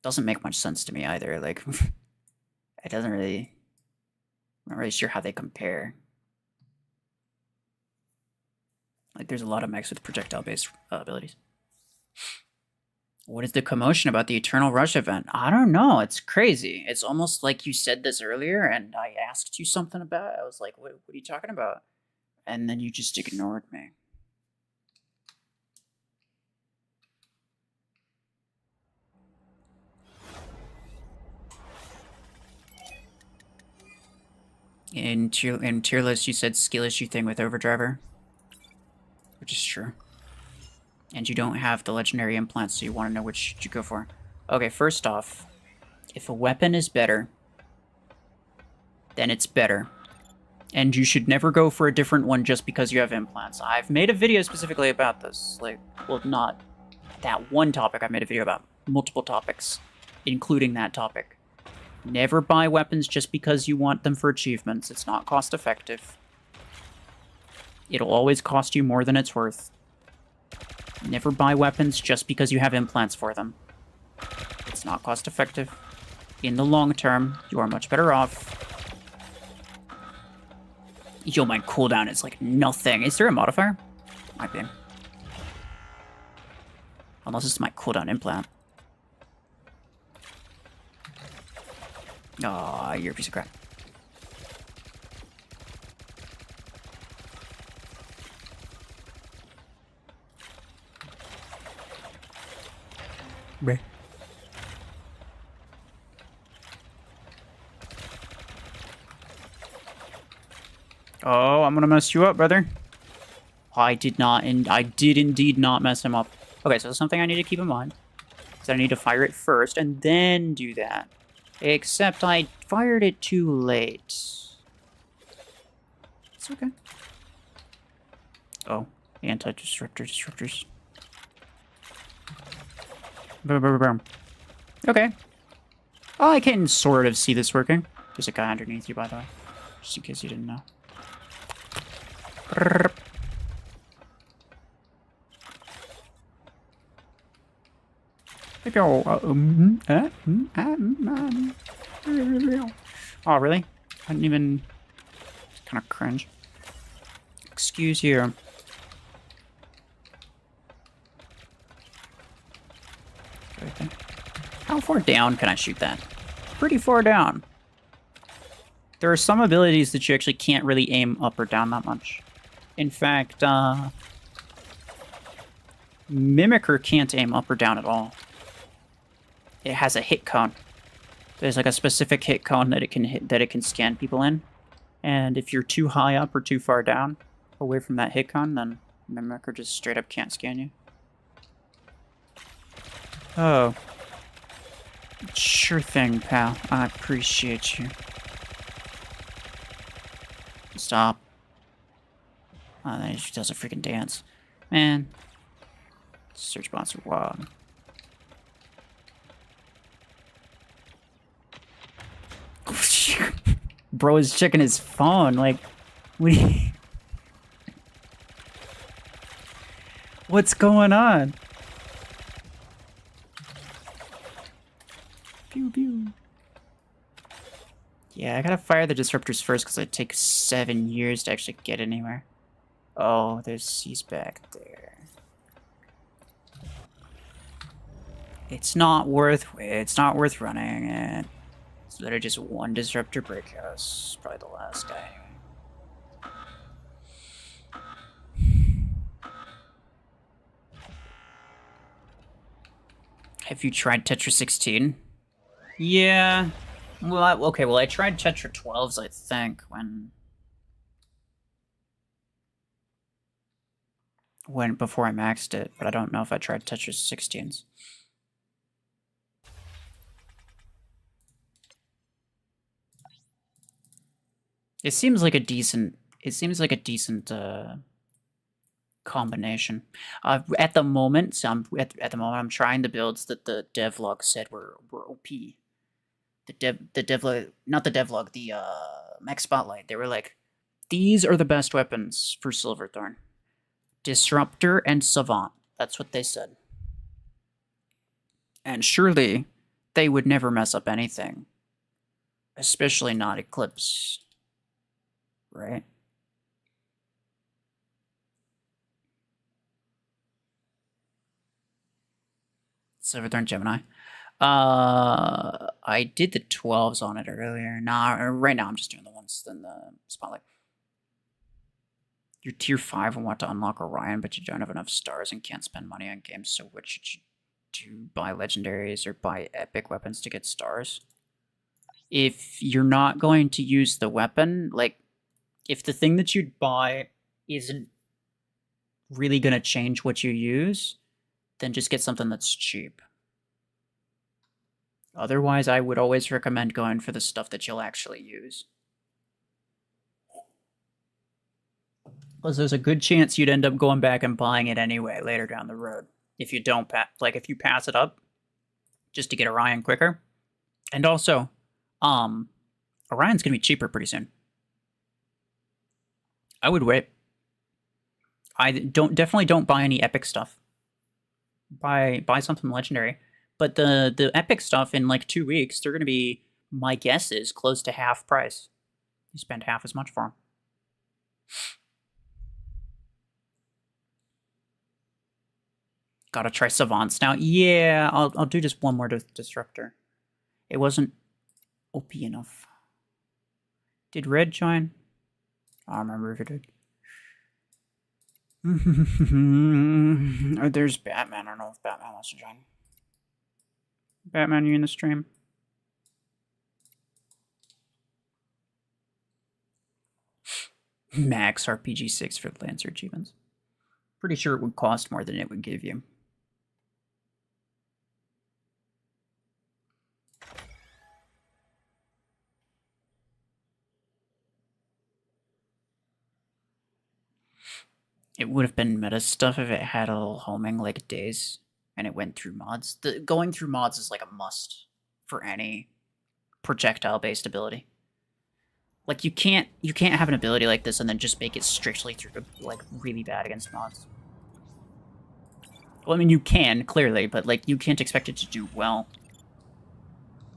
Doesn't make much sense to me either, like, it doesn't really... I'm not really sure how they compare. Like, there's a lot of mechs with projectile-based abilities. What is the commotion about the Eternal Rush event? I don't know. It's crazy. It's almost like you said this earlier, and I asked you something about it. I was like, what are you talking about? And then you just ignored me. In tier list, you said skill issue thing with Overdriver, which is true. And you don't have the legendary implants, so you want to know which you go for. Okay, first off, if a weapon is better, then it's better. And you should never go for a different one just because you have implants. I've made a video specifically about this. Like, well, not that one topic. I've made a video about multiple topics, including that topic. Never buy weapons just because you want them for achievements. It's not cost effective. It'll always cost you more than it's worth. Never buy weapons just because you have implants for them. It's not cost effective. In the long term, you are much better off. Yo, my cooldown is like nothing. Is there a modifier? Might be. Unless it's my cooldown implant. Aw, you're a piece of crap. Bleh. Oh, I'm gonna mess you up, brother. I did not, and I did indeed not mess him up. Okay, so something I need to keep in mind is that I need to fire it first and then do that. Except I fired it too late. It's okay. Oh, disruptors. Okay. Oh, I can sort of see this working. There's a guy underneath you, by the way. Just in case you didn't know. Oh, really? I didn't even... It's kind of cringe. Excuse you. Right there. How far down can I shoot that? Pretty far down. There are some abilities that you actually can't really aim up or down that much. In fact, Mimicker can't aim up or down at all. It has a hit cone. There's like a specific hit cone that it can hit, that it can scan people in. And if you're too high up or too far down, away from that hit cone, then Mimicker just straight up can't scan you. Oh. Sure thing, pal. I appreciate you. Stop. Oh, then she does a freaking dance. Man. Search bots are wild. Bro is checking his phone, like, what's going on? Pew pew. Yeah, I gotta fire the disruptors first because it takes 7 years to actually get anywhere. Oh, he's back there. It's not worth running it. It's literally just one disruptor break house. Probably the last guy. Have you tried Tetra 16? Yeah. Well, okay, well, I tried Tetra 12s, I think, before I maxed it, but I don't know if I tried Tetra 16s. It seems like a decent combination. At the moment, I'm trying the builds that the devlog said were OP. Not the devlog, the Mech Spotlight. They were like, these are the best weapons for Silverthorn. Disruptor and Savant. That's what they said. And surely they would never mess up anything. Especially not Eclipse. Right? Silverthorn Gemini. I did the 12s on it earlier. Nah, right now I'm just doing the ones in the Spotlight. You're tier 5 and want to unlock Orion, but you don't have enough stars and can't spend money on games, so what should you do? Buy legendaries or buy epic weapons to get stars? If you're not going to use the weapon, like, if the thing that you'd buy isn't really going to change what you use, then just get something that's cheap. Otherwise, I would always recommend going for the stuff that you'll actually use. Because there's a good chance you'd end up going back and buying it anyway later down the road. If you don't if you pass it up just to get Orion quicker. And also, Orion's gonna be cheaper pretty soon. I would wait. Definitely don't buy any epic stuff. Buy something legendary. But the epic stuff in like 2 weeks, they're gonna be, my guess is, close to half price. You spend half as much for them. Gotta try Savants now. Yeah, I'll do just one more Disruptor. It wasn't OP enough. Did Red join? I don't remember if it did. Oh, there's Batman. I don't know if Batman wants to join. Batman, you in the stream? Max RPG 6 for the Lancer achievements. Pretty sure it would cost more than it would give you. It would have been meta stuff if it had a little homing like Days and it went through mods. Going through mods is like a must for any projectile-based ability. Like you can't have an ability like this and then just make it strictly through like really bad against mods. Well, I mean, you can, clearly, but, like, you can't expect it to do well.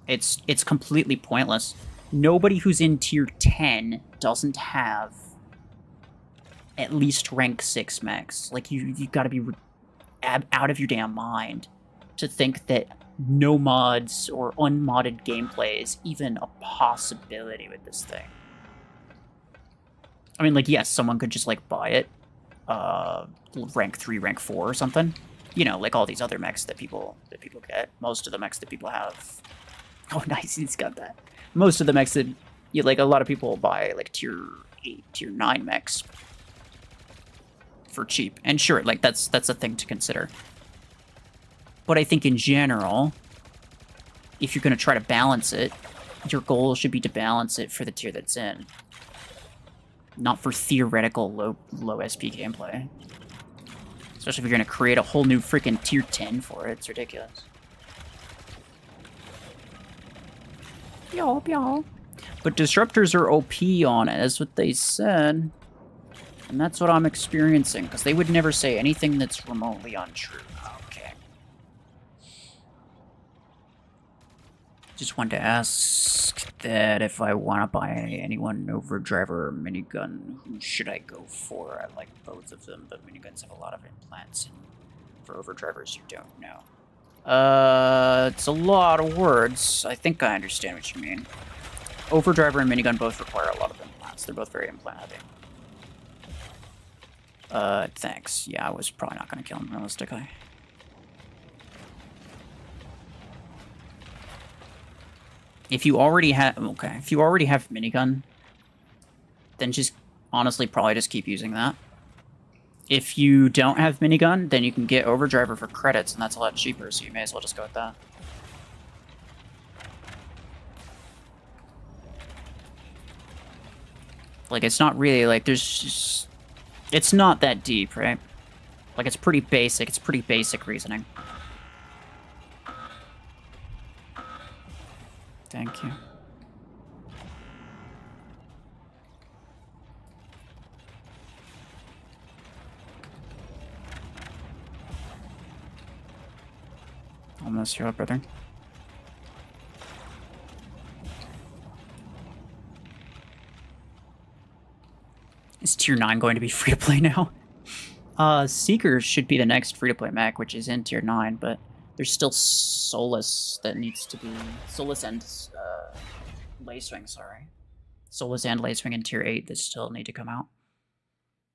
It's completely pointless. Nobody who's in tier 10 doesn't have at least rank 6 mechs. Like, you gotta be out of your damn mind to think that no mods or unmodded gameplay is even a possibility with this thing. I mean, like, yes, someone could just, like, buy it, rank 3, rank 4 or something. You know, like all these other mechs that people get. Most of the mechs that people have. Oh, nice, he's got that. Most of the mechs that, like, a lot of people buy, like, tier 8, tier 9 mechs for cheap. And sure, like, that's a thing to consider. But I think in general, if you're going to try to balance it, your goal should be to balance it for the tier that's in. Not for theoretical low SP gameplay. Especially if you're going to create a whole new freaking tier 10 for it. It's ridiculous. Y'all. But disruptors are OP on it, that's what they said. And that's what I'm experiencing, because they would never say anything that's remotely untrue. Okay. Just wanted to ask that if I want to buy anyone overdrive or minigun, who should I go for? I like both of them, but miniguns have a lot of implants, and for overdrivers you don't know. It's a lot of words. I think I understand what you mean. Overdriver and minigun both require a lot of implants. They're both very implant heavy. Thanks. Yeah, I was probably not gonna kill him realistically. If you already have... Okay, if you already have minigun, then just, honestly, probably just keep using that. If you don't have minigun, then you can get overdriver for credits, and that's a lot cheaper, so you may as well just go with that. Like, it's not really, like, there's just... It's not that deep, right? Like, it's pretty basic. It's pretty basic reasoning. Thank you. I'll mess you up, brother. Is tier 9 going to be free to play now? Seeker should be the next free to play mech, which is in tier 9, but there's still Solus that needs to be... Solus and Lacewing, sorry. Solus and Lacewing in tier 8 that still need to come out.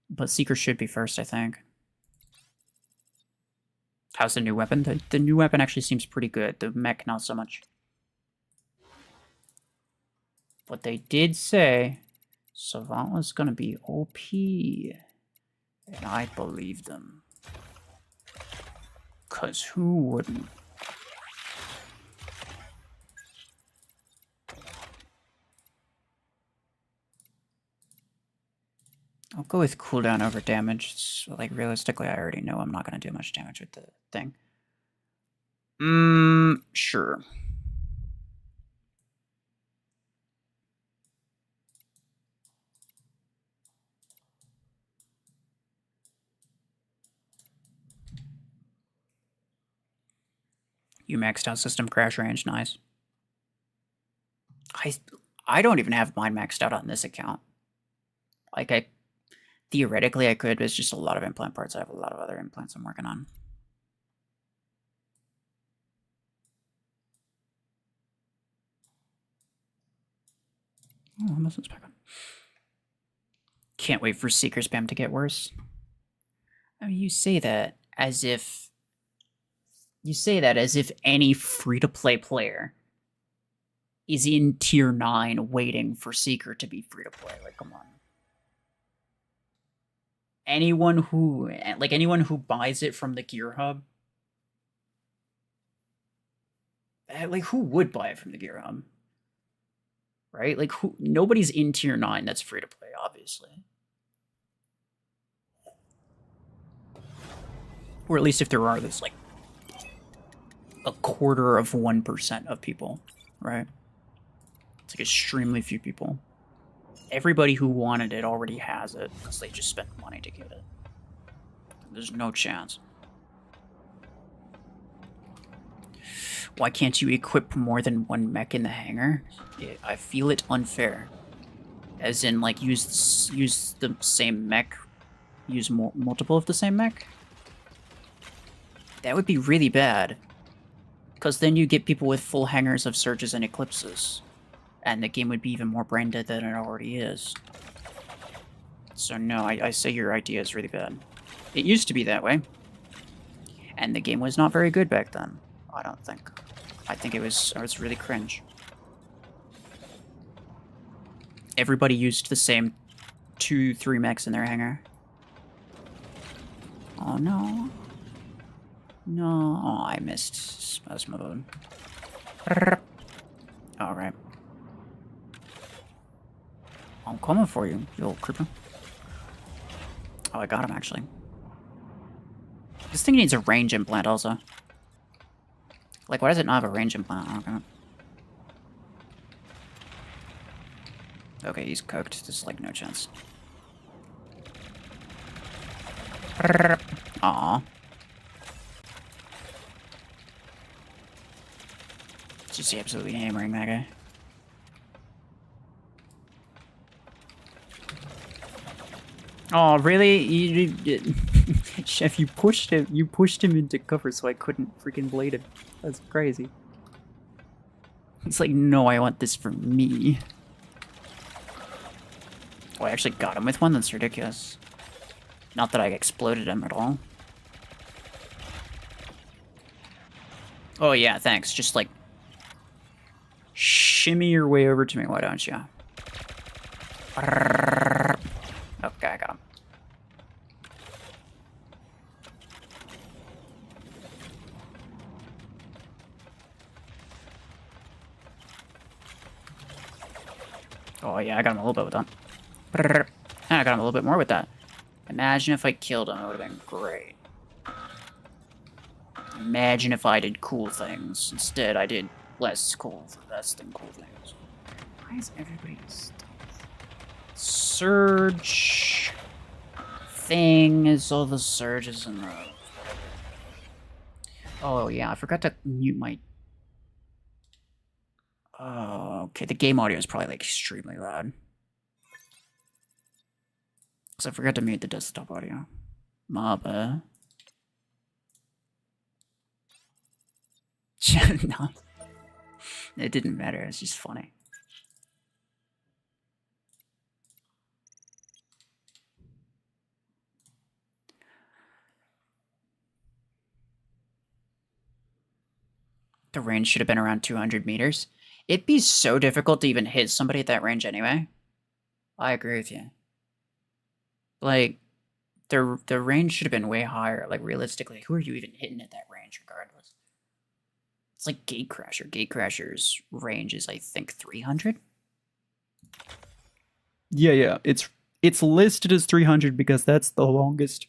But Seeker should be first, I think. How's the new weapon? The new weapon actually seems pretty good. The mech, not so much. But they did say Savant was gonna be OP. And I believe them. 'Cause who wouldn't? I'll go with cooldown over damage. It's, like, realistically, I already know I'm not going to do much damage with the thing. Sure. You maxed out system crash range, nice. I don't even have mine maxed out on this account. Like, theoretically, I could, but it's just a lot of implant parts. I have a lot of other implants I'm working on. Oh, almost back on. Can't wait for Seeker spam to get worse. I mean, you say that as if any free-to-play player is in tier 9 waiting for Seeker to be free-to-play. Like, come on. Anyone who buys it from the Gear Hub, like, who would buy it from the Gear Hub? Right? Like, nobody's in tier 9 that's free to play, obviously. Or at least if there are, there's like a 1/4% of people, right? It's like extremely few people. Everybody who wanted it already has it, because they just spent money to get it. There's no chance. Why can't you equip more than one mech in the hangar? I feel it unfair. As in, like, use the same mech, use multiple of the same mech? That would be really bad. Because then you get people with full hangars of surges and eclipses. And the game would be even more brain dead than it already is. So no, I say your idea is really bad. It used to be that way. And the game was not very good back then, I don't think. I think it was really cringe. Everybody used the same 2-3 mechs in their hangar. Oh no. No, oh, I missed Spasmo mode. Alright. I'm coming for you, you old creeper. Oh, I got him, actually. This thing needs a range implant, also. Like, why does it not have a range implant? Okay. Okay, he's cooked. There's, like, no chance. Aww. Just absolutely hammering that guy. Oh, really? Chef, you pushed him into cover so I couldn't freaking blade him. That's crazy. It's like, no, I want this for me. Oh, I actually got him with one? That's ridiculous. Not that I exploded him at all. Oh yeah, thanks. Just like, shimmy your way over to me, why don't you? Okay, I got him. Oh yeah, I got him a little bit with that. I got him a little bit more with that. Imagine if I killed him, it would have been great. Imagine if I did cool things. Instead, I did less than cool things. Why is everybody stealth? Surge thing is all the surges in the... Oh yeah, I forgot to mute my... Oh, okay, the game audio is probably like extremely loud. So I forgot to mute the desktop audio. My bad. No. It didn't matter, it's just funny. The range should have been around 200 meters. It'd be so difficult to even hit somebody at that range anyway. I agree with you. Like, the range should have been way higher. Like, realistically, who are you even hitting at that range regardless? It's like Gatecrasher. Gatecrasher's range is, I think, 300? Yeah. It's listed as 300 because that's the longest.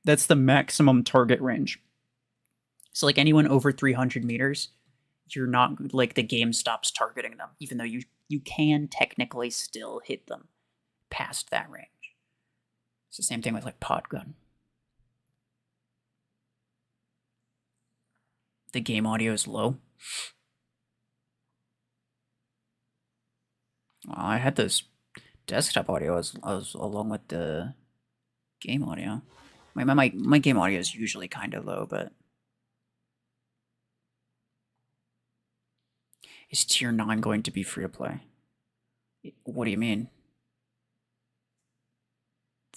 That's the maximum target range. So, like, anyone over 300 meters, you're not, like, the game stops targeting them, even though you can technically still hit them past that range. It's the same thing with, like, pod gun. The game audio is low. Well, I had this desktop audio as along with the game audio. My game audio is usually kind of low, but... Is Tier 9 going to be free to play? What do you mean?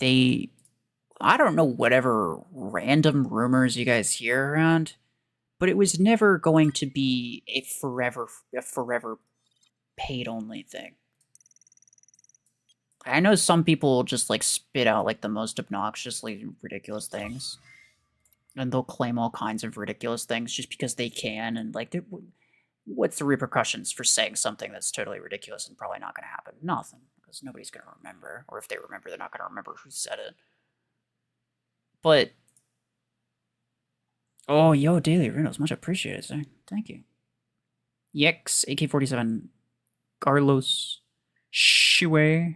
I don't know whatever random rumors you guys hear around, but it was never going to be a forever paid only thing. I know some people just like spit out like the most obnoxiously ridiculous things, and they'll claim all kinds of ridiculous things just because they can, and like, what's the repercussions for saying something that's totally ridiculous and probably not going to happen? Nothing, because nobody's going to remember, or if they remember, they're not going to remember who said it. But, oh, yo, Daily Runos, much appreciated, sir. Thank you. Yex, AK-47, Carlos, Shue,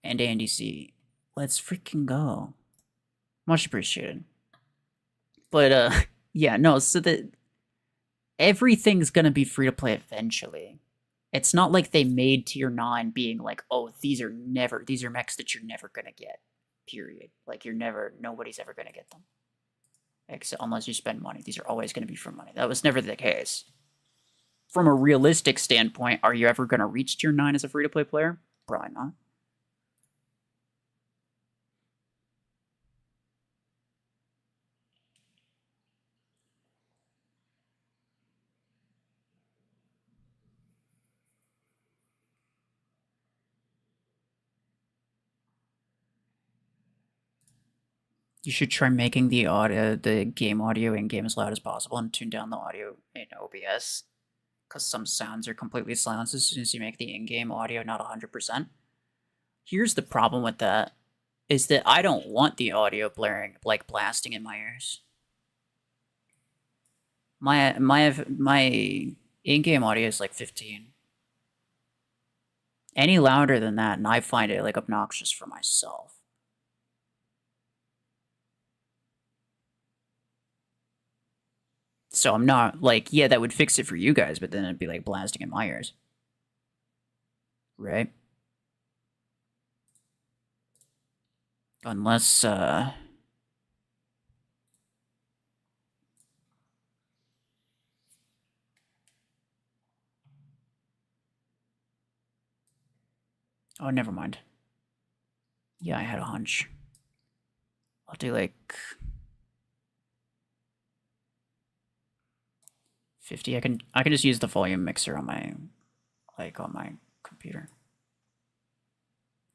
and Andy C. Let's freaking go. Much appreciated. But, yeah, no, so everything's gonna be free to play eventually. It's not like they made tier 9 being like, oh, these are mechs that you're never gonna get. Period. Like nobody's ever gonna get them. Except unless you spend money. These are always gonna be for money. That was never the case. From a realistic standpoint, are you ever gonna reach tier 9 as a free to play player? Probably not. You should try making the game audio in-game as loud as possible and tune down the audio in OBS. Because some sounds are completely silenced as soon as you make the in-game audio not 100%. Here's the problem with that, is that I don't want the audio blaring, like blasting in my ears. My in-game audio is like 15. Any louder than that, and I find it like obnoxious for myself. So I'm not, like, yeah, that would fix it for you guys, but then it'd be, like, blasting in my ears. Right? Unless, oh, never mind. Yeah, I had a hunch. I'll do, like... 50. I can just use the volume mixer on my computer.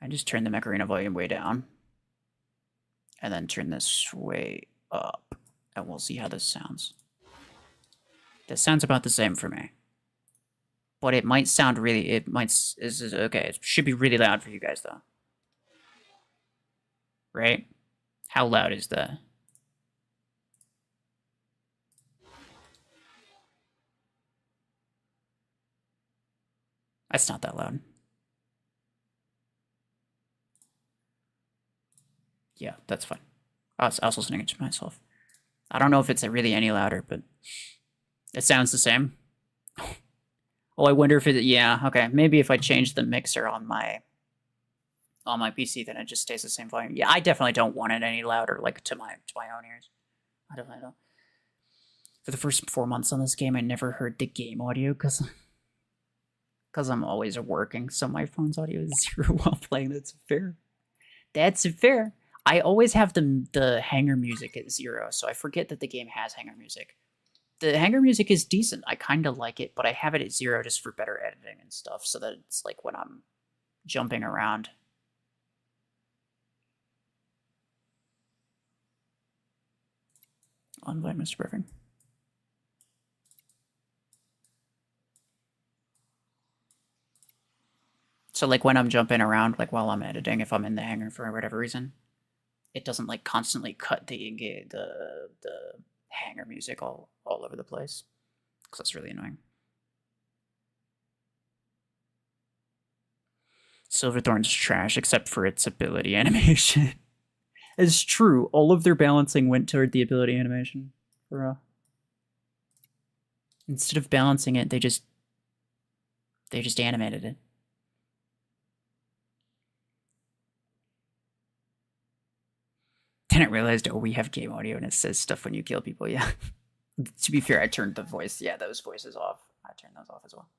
I just turn the Mech Arena volume way down. And then turn this way up. And we'll see how this sounds. This sounds about the same for me. But it might sound really, okay, it should be really loud for you guys though. Right? How loud is the... That's not that loud. Yeah, that's fine. I was listening to myself. I don't know if it's really any louder, but it sounds the same. Oh, I wonder if it... Yeah, okay. Maybe if I change the mixer on my PC, then it just stays the same volume. Yeah, I definitely don't want it any louder, like to my own ears. I definitely don't. For the first 4 months on this game, I never heard the game audio because I'm always working, so my phone's audio is 0 while playing. That's fair. That's fair. I always have the hanger music at 0, so I forget that the game has hanger music. The hanger music is decent. I kind of like it, but I have it at 0 just for better editing and stuff, so that it's like when I'm jumping around. Unblind Mr. Perfect. So like when I'm jumping around, like while I'm editing, if I'm in the hangar for whatever reason, it doesn't like constantly cut the hangar music all over the place. Because that's really annoying. Silverthorn's trash except for its ability animation. It's true. All of their balancing went toward the ability animation. Instead of balancing it, they just animated it. Then I realized, oh, we have game audio and it says stuff when you kill people. Yeah. To be fair, I turned the voice. Yeah, those voices off. I turned those off as well.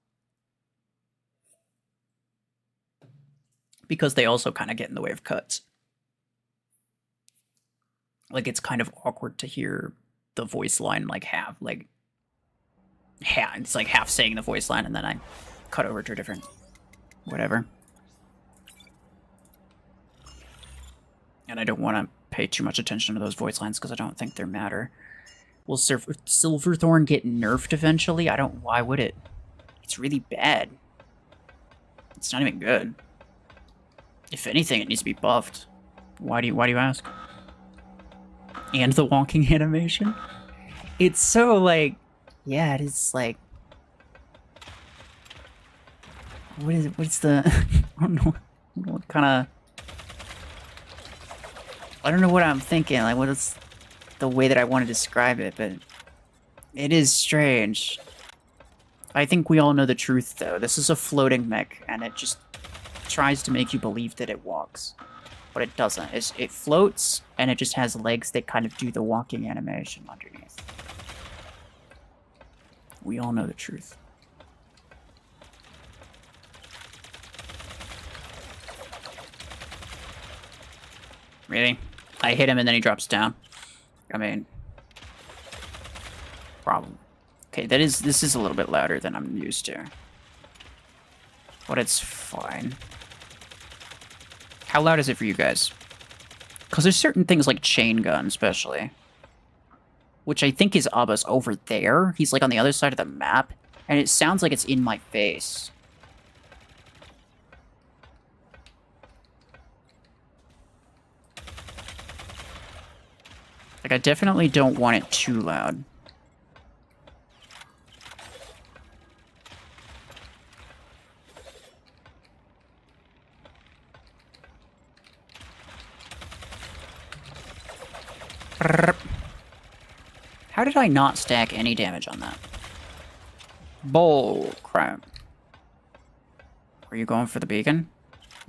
Because they also kind of get in the way of cuts. Like, it's kind of awkward to hear the voice line, like, it's like half saying the voice line, and then I cut over to a different whatever. And I don't want to pay too much attention to those voice lines, because I don't think they matter. Will Silverthorn get nerfed eventually? Why would it? It's really bad. It's not even good. If anything, it needs to be buffed. Why do you ask? And the wonking animation? It's so, like... Yeah, it is, like... What's the... I don't know what kind of... I don't know what I'm thinking, like, what is the way that I want to describe it, but... It is strange. I think we all know the truth, though. This is a floating mech, and it just tries to make you believe that it walks. But it doesn't. It floats, and it just has legs that kind of do the walking animation underneath. We all know the truth. Really? I hit him and then he drops down. I mean... Problem. Okay, this is a little bit louder than I'm used to. But it's fine. How loud is it for you guys? Because there's certain things like chain gun, especially. Which I think is Abba's over there. He's like on the other side of the map. And it sounds like it's in my face. Like, I definitely don't want it too loud. How did I not stack any damage on that? Bull crap. Are you going for the beacon?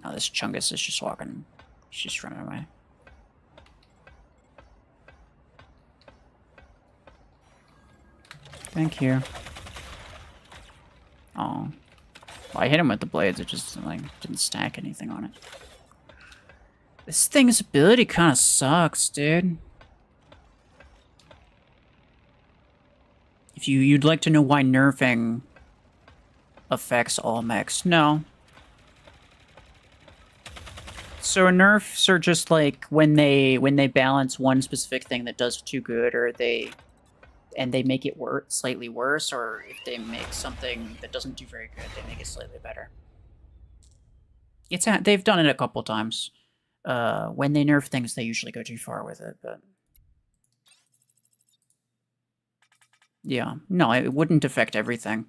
No, this Chungus is just walking. He's just running away. Thank you. Oh. Well, I hit him with the blades, it just, like, didn't stack anything on it. This thing's ability kind of sucks, dude. If you'd like to know why nerfing affects all mechs, no. So nerfs are just like when they balance one specific thing that does too good, or they make it slightly worse, or if they make something that doesn't do very good, they make it slightly better. They've done it a couple times. When they nerf things, they usually go too far with it, but... Yeah, no, it wouldn't affect everything.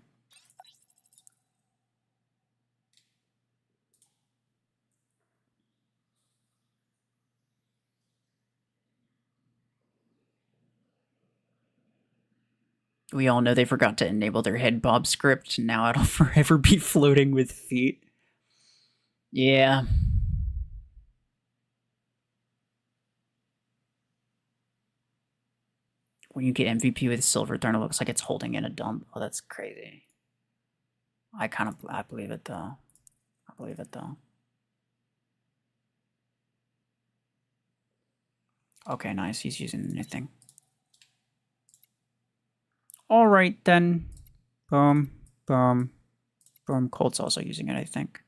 We all know they forgot to enable their head bob script, and now it'll forever be floating with feet. Yeah. When you get MVP with Silverthorn, it looks like it's holding in a dump. Oh, that's crazy. I believe it, though. I believe it, though. Okay, nice. He's using anything. Alright, then. Boom, boom, boom. Colt's also using it, I think.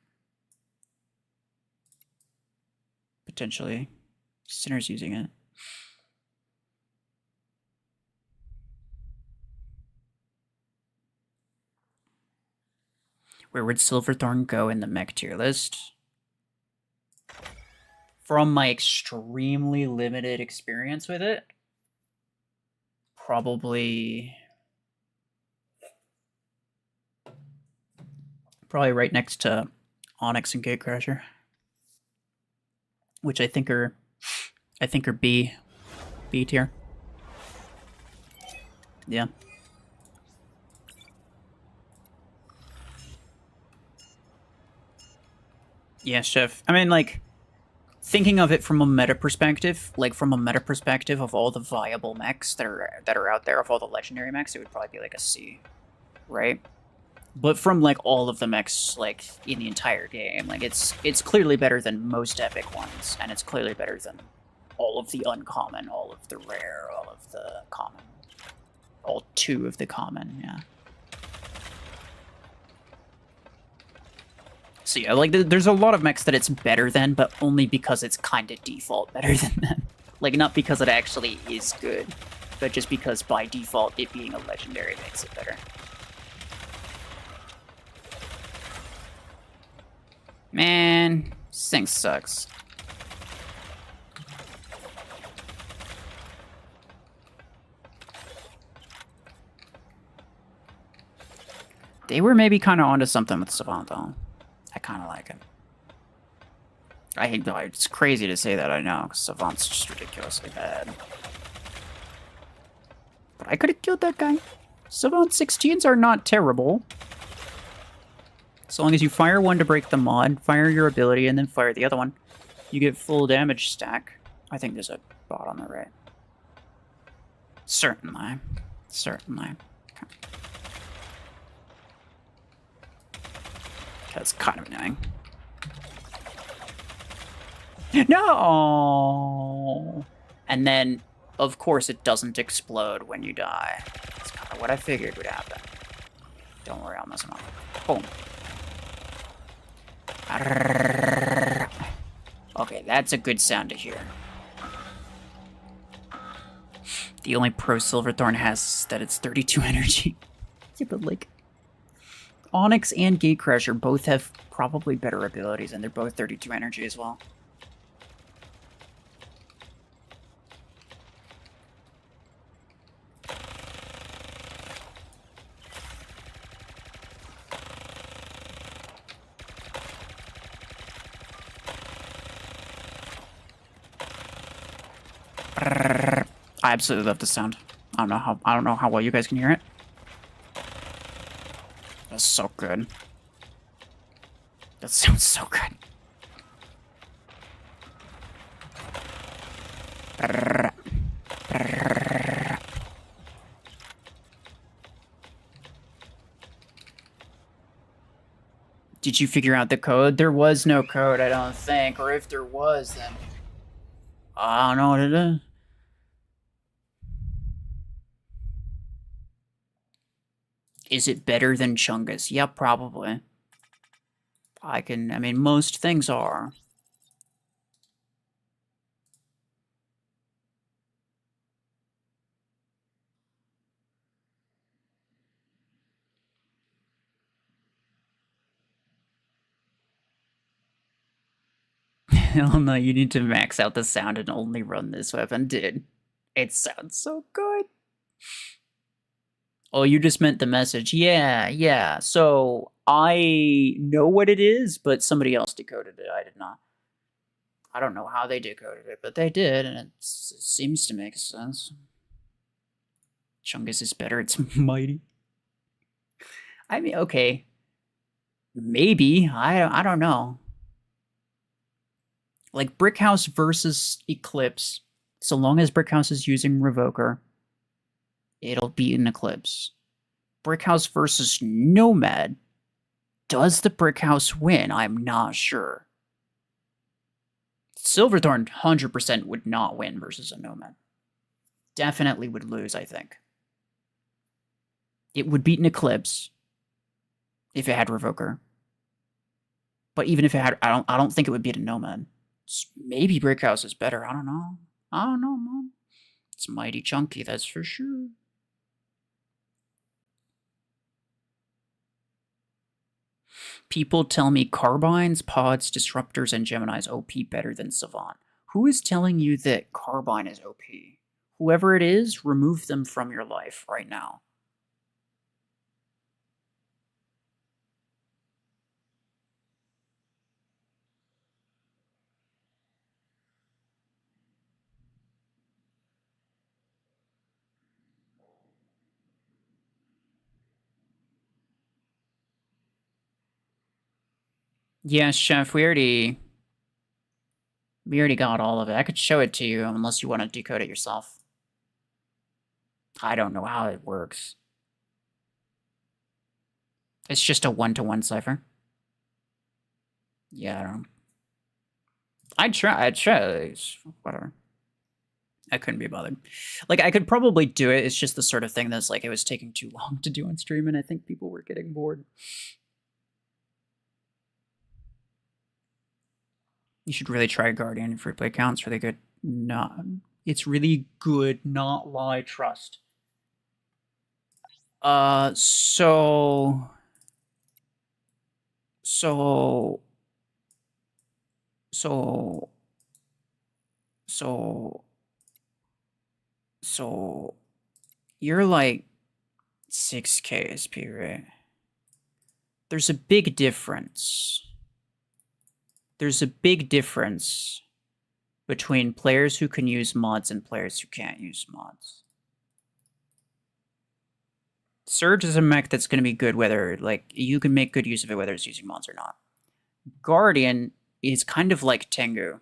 Potentially. Sinner's using it. Where would Silverthorn go in the mech tier list? From my extremely limited experience with it, probably right next to Onyx and Gatecrasher, which I think are B tier. Yeah. Yeah, Chef. I mean, like, thinking of it from a meta perspective, of all the viable mechs that are out there, of all the legendary mechs, it would probably be like a C, right? But from like all of the mechs, like in the entire game, like it's clearly better than most epic ones, and it's clearly better than all of the uncommon, all of the rare, all of the common, all 2 of the common, yeah. So yeah, like, there's a lot of mechs that it's better than, but only because it's kind of default better than them. Like, not because it actually is good, but just because by default it being a legendary makes it better. Man, this thing sucks. They were maybe kind of onto something with Savant, though. I kind of like it. I hate though. It's crazy to say that, I know, because Savant's just ridiculously bad. But I could have killed that guy. Savant 16s are not terrible. As long as you fire one to break the mod, fire your ability, and then fire the other one, you get full damage stack. I think there's a bot on the right. Certainly. Certainly. Okay. That's kind of annoying. No! And then, of course, it doesn't explode when you die. That's kind of what I figured would happen. Don't worry, I'll mess them up. Boom. Okay, that's a good sound to hear. The only pro Silverthorn has is that it's 32 energy. Yeah, but like... Onyx and Gatecrasher both have probably better abilities, and they're both 32 energy as well. I absolutely love the sound. I don't know how well you guys can hear it. That's so good. That sounds so good. Did you figure out the code? There was no code, I don't think. Or if there was, then... I don't know what it is. Is it better than Chungus? Yep, probably. I mean, most things are. Hell no, you need to max out the sound and only run this weapon, dude. It sounds so good. Oh, you just meant the message. Yeah. So, I know what it is, but somebody else decoded it. I did not. I don't know how they decoded it, but they did, and it seems to make sense. Chungus is better. It's mighty. I mean, okay. Maybe. I don't know. Like, Brickhouse versus Eclipse, so long as Brickhouse is using Revoker, it'll be an Eclipse. Brickhouse versus Nomad. Does the Brickhouse win? I'm not sure. Silverthorn 100% would not win versus a Nomad. Definitely would lose, I think. It would beat an Eclipse if it had Revoker. But even if it had, I don't think it would beat a Nomad. Maybe Brickhouse is better. I don't know. Mom. It's mighty chunky, that's for sure. People tell me Carbines, Pods, Disruptors, and Gemini's OP better than Savant. Who is telling you that Carbine is OP? Whoever it is, remove them from your life right now. Yes, Chef, we already got all of it. I could show it to you unless you want to decode it yourself. I don't know how it works. It's just a one-to-one cipher. Yeah, I don't know. I'd try, whatever. I couldn't be bothered. Like, I could probably do it, it's just the sort of thing that's like, it was taking too long to do on stream, and I think people were getting bored. You should really try Guardian free play count. It's really good. No, it's really good. Not lie. Trust. So you're like 6K SP, right? There's a big difference. There's a big difference between players who can use mods and players who can't use mods. Surge is a mech that's going to be good whether, like, you can make good use of it whether it's using mods or not. Guardian is kind of like Tengu.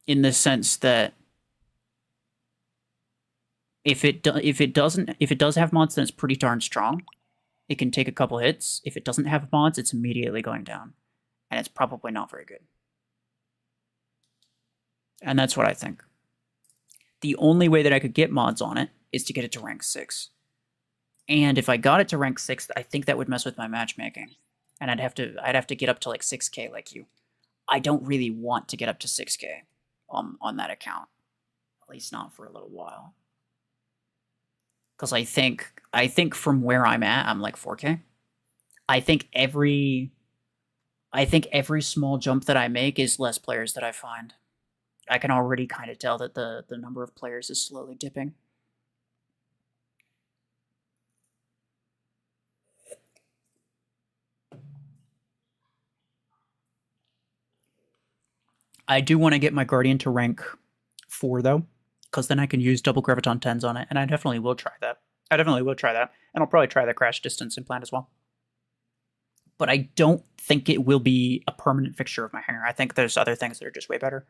In the sense that if it does have mods, then it's pretty darn strong. It can take a couple hits. If it doesn't have mods, it's immediately going down. And it's probably not very good. And that's what I think. The only way that I could get mods on it is to get it to rank 6. And if I got it to rank 6, I think that would mess with my matchmaking. And I'd have to get up to like 6k like you. I don't really want to get up to 6k on that account. At least not for a little while. Because I think from where I'm at, I'm like 4k. I think every small jump that I make is less players that I find. I can already kind of tell that the number of players is slowly dipping. I do want to get my Guardian to rank 4, though, because then I can use double Graviton 10s on it, and I definitely will try that. And I'll probably try the Crash Distance implant as well. But I don't think it will be a permanent fixture of my hanger. I think there's other things that are just way better.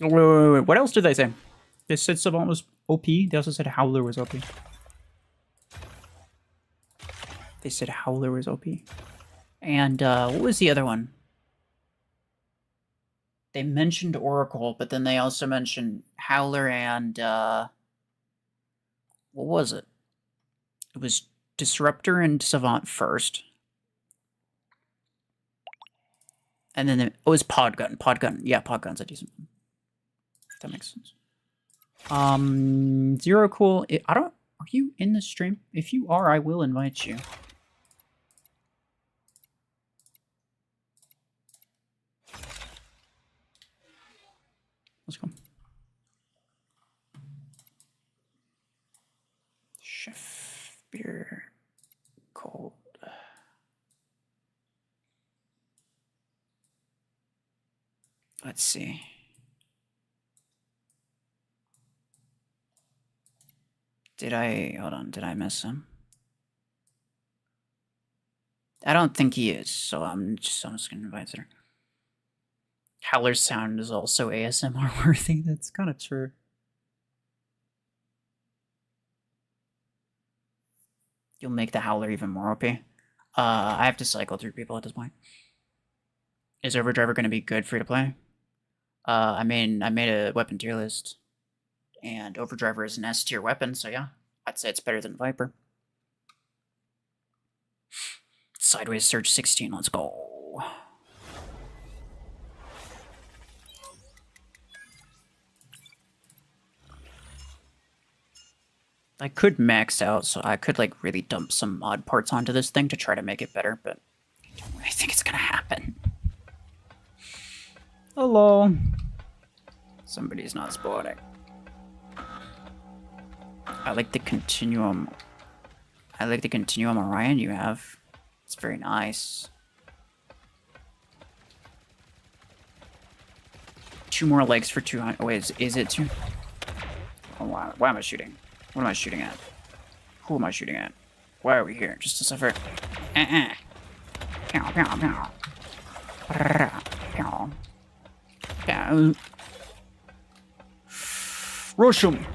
Wait. What else did they say? They said Savant was OP. They also said Howler was OP. They said Howler was OP. And what was the other one? They mentioned Oracle, but then they also mentioned Howler and what was it? It was Disruptor and Savant first. And then it was Podgun. Yeah, Podgun's a decent one. That makes sense. Zero Cool. Are you in the stream? If you are, I will invite you. Let's go. Chef beer cold. Let's see. Did I miss him? I don't think he is, so I'm just gonna invite her. Howler's sound is also ASMR worthy. That's kind of true. You'll make the Howler even more OP. I have to cycle through people at this point. Is Overdriver going to be good free to play? I made a weapon tier list, and Overdriver is an S tier weapon, so yeah, I'd say it's better than Viper. Sideways Surge 16, let's go. I could max out, so I could like really dump some mod parts onto this thing to try to make it better, but I don't really think it's gonna happen. Hello. Somebody's not spotting. I like the Continuum. I like the Continuum Orion you have. It's very nice. 2 more legs for 200. Oh, wait, is it 2? Oh, wow. Why am I shooting? What am I shooting at? Who am I shooting at? Why are we here? Just to suffer. Pow, pow, pow. Pow. Pow. Rush him!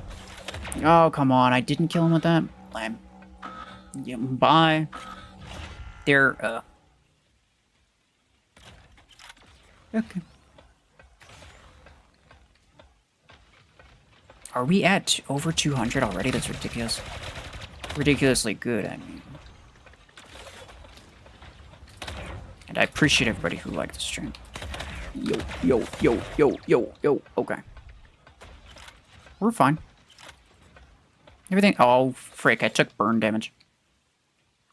Oh, come on. I didn't kill him with that. Lame. Yeah, bye. There, okay. Are we at over 200 already? That's ridiculous. Ridiculously good, I mean. And I appreciate everybody who liked the stream. Yo, yo, yo, yo, yo, yo. Okay. We're fine. Everything. Oh, frick. I took burn damage.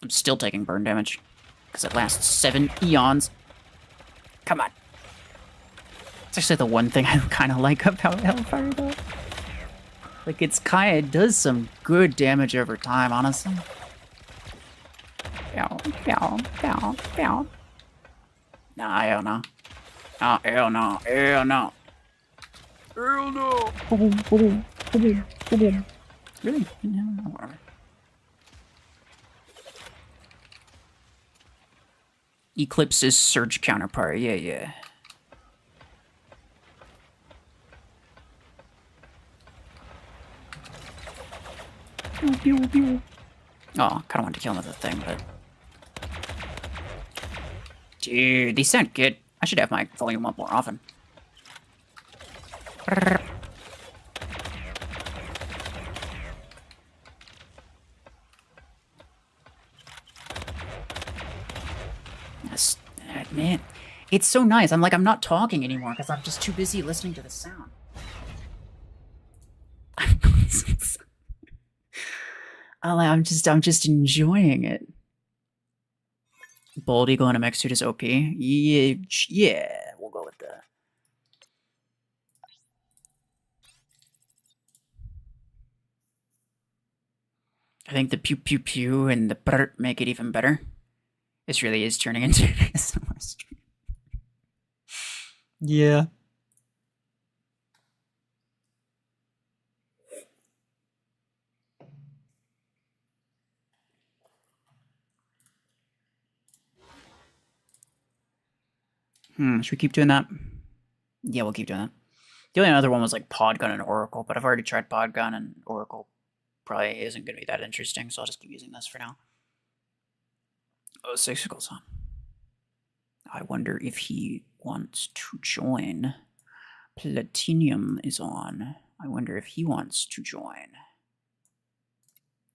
I'm still taking burn damage. Because it lasts 7 eons. Come on. It's actually the one thing I kind of like about Hellfire, though. Like, it's kind of does some good damage over time, honestly. Pow, pow, pow, pow. Nah, I don't know. Oh, hell no. Hell no. Hell no! Really? No, whatever. Eclipse's surge counterpart. Yeah, yeah. Oh, kind of wanted to kill him with the thing, but... Dude, they sound good. I should have my volume up more often. Man, it's so nice. I'm not talking anymore because I'm just too busy listening to the sound. I'm just enjoying it. Baldy going to mech suit is OP. Yeah, we'll go with that. I think the pew pew pew and the brr make it even better. This really is turning into an ASMR stream. Yeah. Should we keep doing that? Yeah, we'll keep doing that. The only other one was like Podgun and Oracle, but I've already tried Podgun and Oracle probably isn't going to be that interesting, so I'll just keep using this for now. Oh, Sixicle's on. I wonder if he wants to join. Platinum is on. I wonder if he wants to join.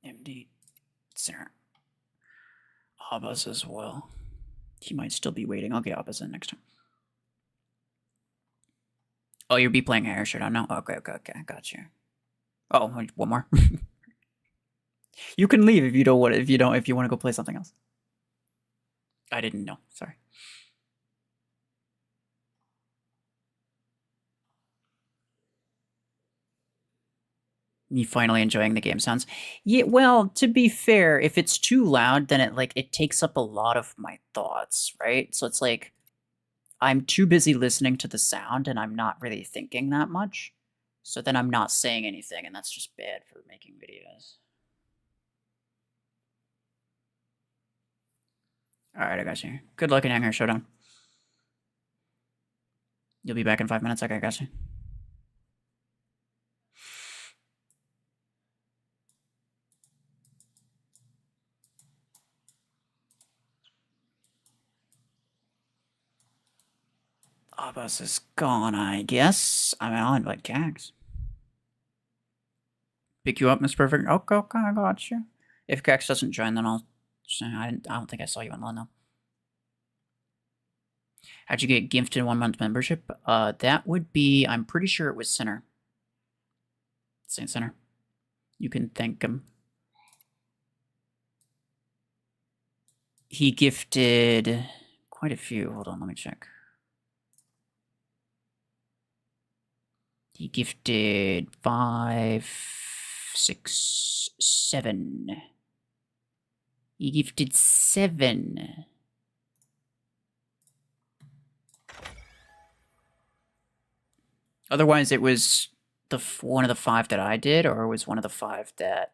MD. Center. Abba's as well. He might still be waiting. I'll get Abba's in next time. Oh, you'll be playing Hair Showdown now? Okay, got you. Oh, one more. You can leave if you want to go play something else. I didn't know. Sorry. Me finally enjoying the game sounds. Yeah, well, to be fair, if it's too loud, then it takes up a lot of my thoughts, right? So it's like I'm too busy listening to the sound and I'm not really thinking that much. So then I'm not saying anything, and that's just bad for making videos. Alright, I got you. Good luck in Hanger Showdown. You'll be back in 5 minutes. Okay, I got you. Abbas is gone, I guess. I mean, I'll invite Gags. Pick you up, Miss Perfect. Okay, I got you. If Gags doesn't join, then I'll... I don't think I saw you in London. How'd you get gifted 1 month membership? That would be... I'm pretty sure it was Sinner. Saint Sinner. You can thank him. He gifted quite a few. Hold on, let me check. He gifted 5, 6, 7. He gifted 7. Otherwise, it was one of the 5 that I did, or it was one of the 5 that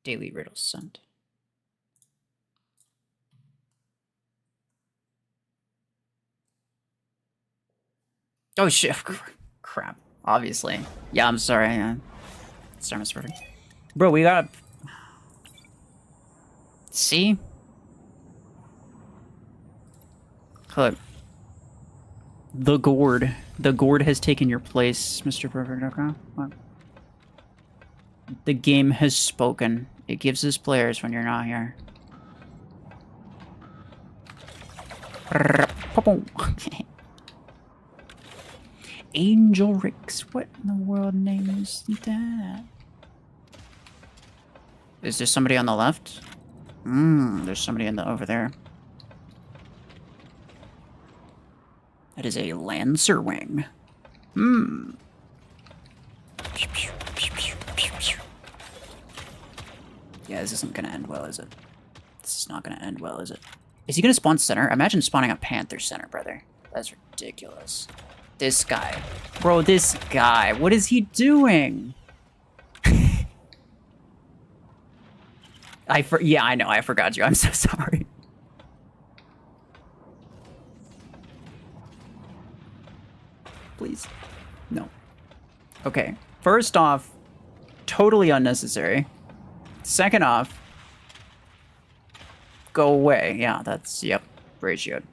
Daily Riddles sent. Oh shit! Crap. Obviously. Yeah, I'm sorry. Storm is perfect. Bro, we got. See? Look. The gourd. The gourd has taken your place, Mr. Perfect. Okay. What? The game has spoken. It gives us players when you're not here. Okay. Angel Ricks. What in the world name is that? Is there somebody on the left? There's somebody over there. That is a Lancer Wing. Yeah, this isn't gonna end well, is it? This is not gonna end well, is it? Is he gonna spawn center? Imagine spawning a Panther center, brother. That's ridiculous. This guy. Bro, this guy. What is he doing? Yeah, I know. I forgot you. I'm so sorry. Please. No. Okay. First off, totally unnecessary. Second off, go away. Yeah, that's, yep, ratioed.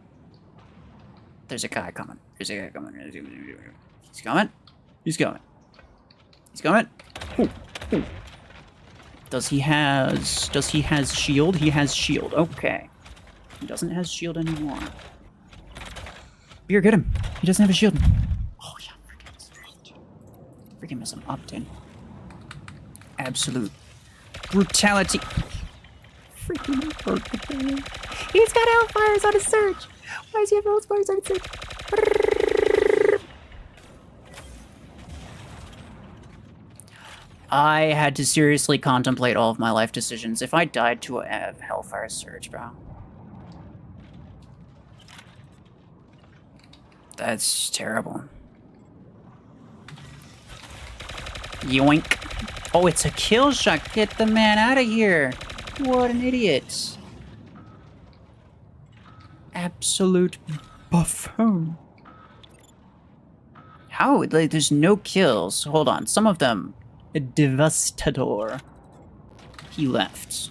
There's a guy coming. There's a guy coming. He's coming. He's coming. He's coming. Ooh. Ooh. Does he has shield? He has shield. Okay. He doesn't have shield anymore. Beer, get him. He doesn't have a shield. Oh, yeah. Freaking miss him up, dude. Absolute brutality. Freaking perfect. He's got hellfires on his search. Why does he have hellfires on his search? I had to seriously contemplate all of my life decisions if I died to a hellfire surge, bro. That's terrible. Yoink. Oh, it's a kill shot. Get the man out of here. What an idiot. Absolute buffoon. How? Like, there's no kills. Hold on. Some of them. A Devastator. He left.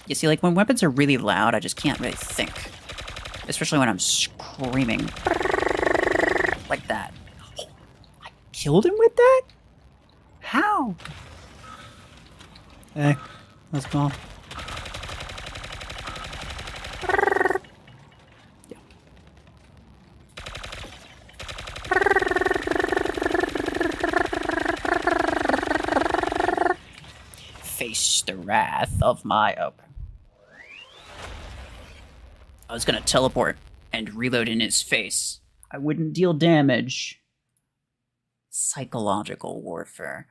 You see, like, when weapons are really loud, I just can't really think. Especially when I'm screaming. Like that. Oh, I killed him with that? How? Hey, let's go. Face the wrath of my open. I was gonna teleport and reload in his face. I wouldn't deal damage. Psychological warfare.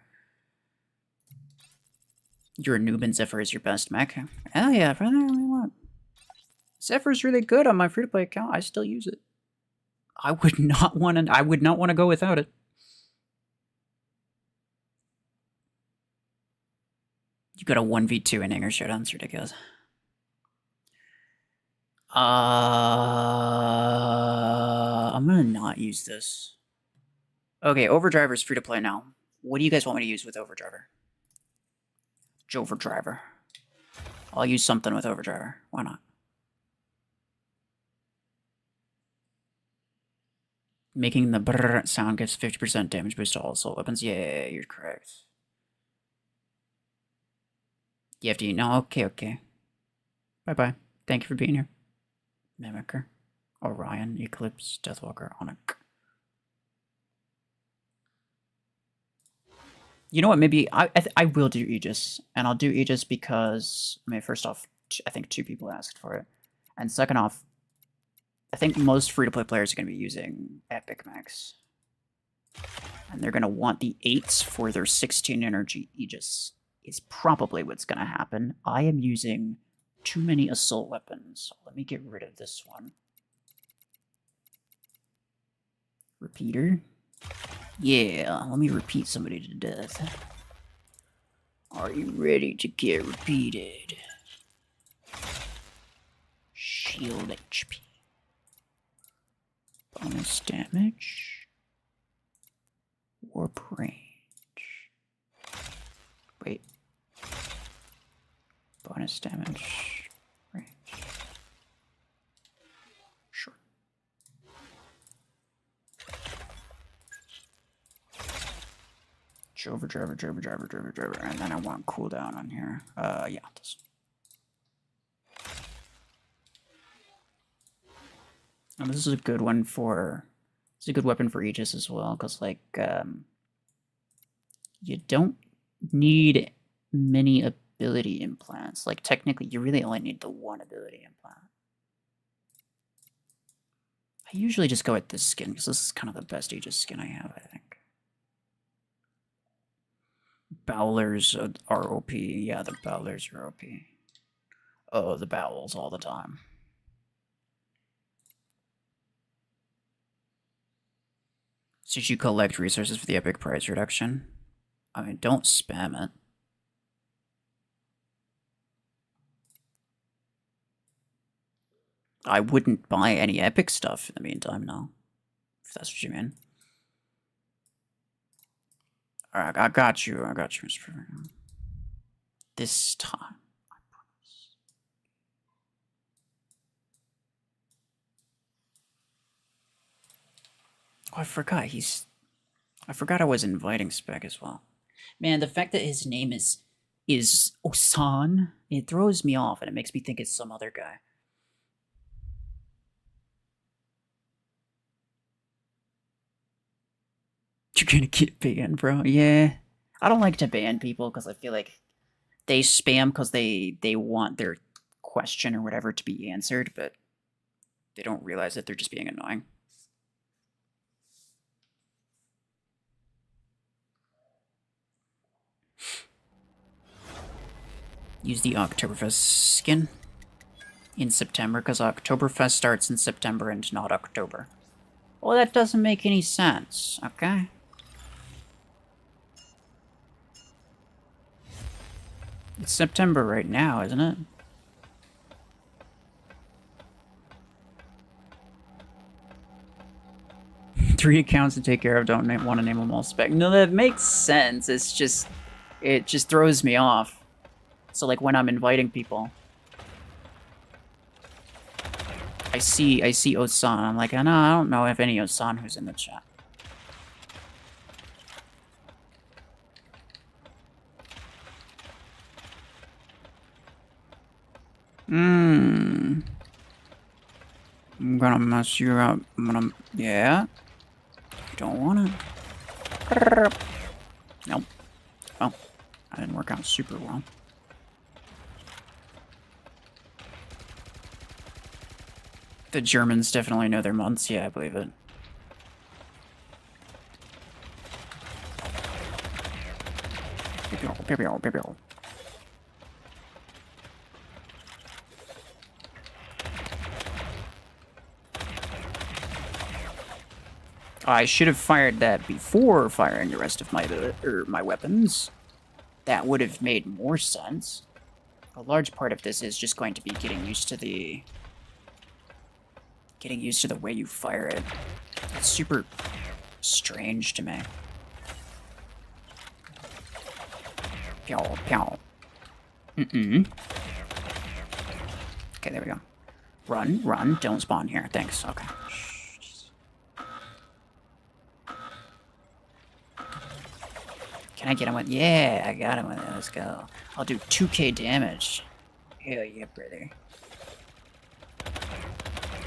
Your noob and Zephyr is your best mech. Hell yeah, brother. I mean, what? Zephyr's really good on my free-to-play account. I still use it. I would not want to go without it. You got a 1v2 in Hanger Showdown. It's ridiculous. I'm gonna not use this. Okay, Overdriver is free to play now. What do you guys want me to use with Overdriver? Overdriver. I'll use something with Overdriver. Why not? Making the brrr sound gives 50% damage boost to all assault weapons. Yeah, you're correct. You have to... No, okay. Bye-bye. Thank you for being here. Mimicker. Orion, Eclipse, Deathwalker, Onyx. You know what, maybe... I will do Aegis. And I'll do Aegis because... I mean, first off, I think 2 people asked for it. And second off, I think most free-to-play players are going to be using Epic Mechs. And they're going to want the 8s for their 16 energy Aegis. Is probably what's going to happen. I am using too many assault weapons. So let me get rid of this one. Repeater. Yeah, let me repeat somebody to death. Are you ready to get repeated? Shield HP. Bonus damage. Warp range. Wait. Bonus damage. Range. Sure. Overdriver, and then I want cooldown on here. Yeah, this. And this is a good one for... It's a good weapon for Aegis as well, because, like, you don't need many ability implants. Like, technically, you really only need the one ability implant. I usually just go with this skin, because this is kind of the best Aegis skin I have, I think. Bowlers are OP. Yeah, the Bowlers are OP. Oh, the Bowels all the time. Should you collect resources for the epic price reduction? I mean, don't spam it. I wouldn't buy any epic stuff in the meantime, no. If that's what you mean. Alright, I got you, Mr. This time, I promise. Oh, I forgot I was inviting Spec as well. Man, the fact that his name is Osan, it throws me off and it makes me think it's some other guy. You're gonna get banned, bro. Yeah. I don't like to ban people because I feel like they spam because they want their question or whatever to be answered, but they don't realize that they're just being annoying. Use the Oktoberfest skin in September because Oktoberfest starts in September and not October. Well, that doesn't make any sense, okay? It's September right now, isn't it? Three accounts to take care of, don't want to name them all Spec. No, that makes sense. It's just, it just throws me off. So like when I'm inviting people, I see Osan. I'm like, I don't know if any Osan who's in the chat. I'm gonna mess you up. Yeah. You don't wanna. Nope. Well, that didn't work out super well. The Germans definitely know their months. Yeah, I believe it. I should have fired that before firing the rest of my weapons. That would have made more sense. A large part of this is just going to be getting used to the way you fire it. It's super strange to me. Pew, pew. Okay, there we go. Run, don't spawn here. Thanks. Okay. Can I get him with? Yeah, I got him with it. Let's go. I'll do 2k damage. Hell yeah, brother.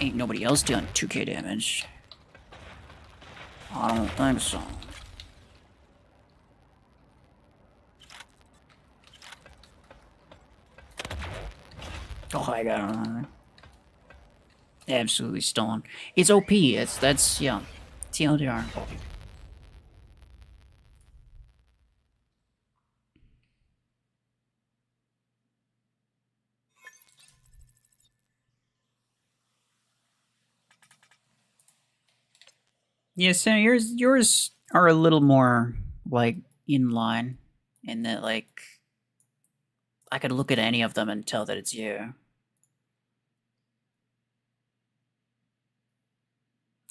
Ain't nobody else doing 2k damage. I don't think so. Oh, I got him. Absolutely stolen. It's OP. That's yeah. TLDR. Yeah, so yours are a little more like in line in that like I could look at any of them and tell that it's you.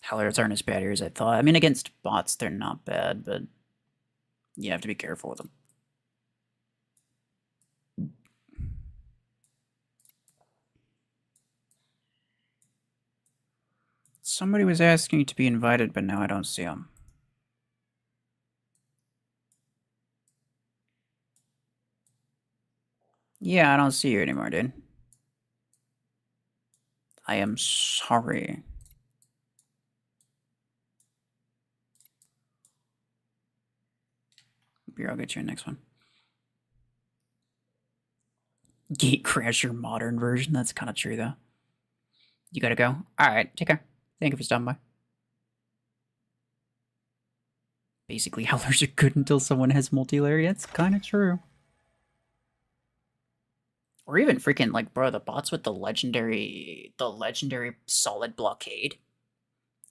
Halyards aren't as bad here as I thought. I mean, against bots, they're not bad, but you have to be careful with them. Somebody was asking to be invited, but now I don't see them. Yeah, I don't see you anymore, dude. I am sorry. Here, I'll get you a next one. Gatecrasher modern version. That's kind of true, though. You gotta go. All right, take care. Thank you for stopping by. Basically, Howlers are good until someone has multi-layer. Yeah, it's kind of true. Or even freaking, like, bro, the bots with the legendary solid blockade.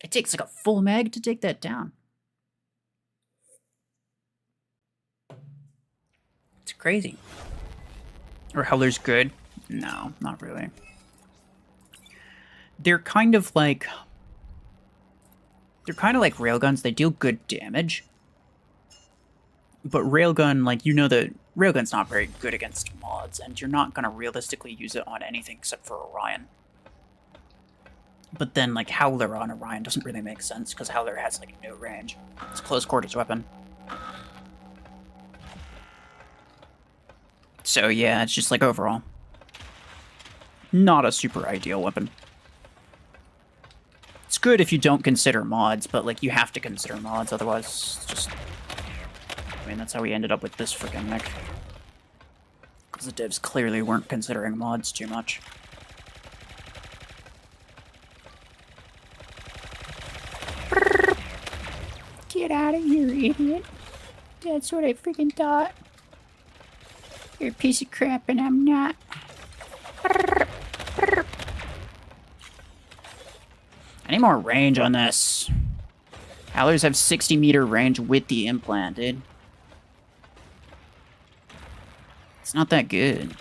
It takes, like, a full mag to take that down. It's crazy. Or Howler's good? No, not really. They're kind of like railguns. They deal good damage. But railgun, like, you know that railgun's not very good against mods, and you're not going to realistically use it on anything except for Orion. But then, like, Howler on Orion doesn't really make sense, because Howler has, like, no range. It's a close quarters weapon. So, yeah, it's just, like, overall, not a super ideal weapon. It's good if you don't consider mods, but, like, you have to consider mods, otherwise it's just... I mean, that's how we ended up with this freaking mech. Because the devs clearly weren't considering mods too much. Get out of here, idiot. That's what I freaking thought. You're a piece of crap and I'm not. I need more range on this. Howlers have 60-meter range with the implant, dude. It's not that good.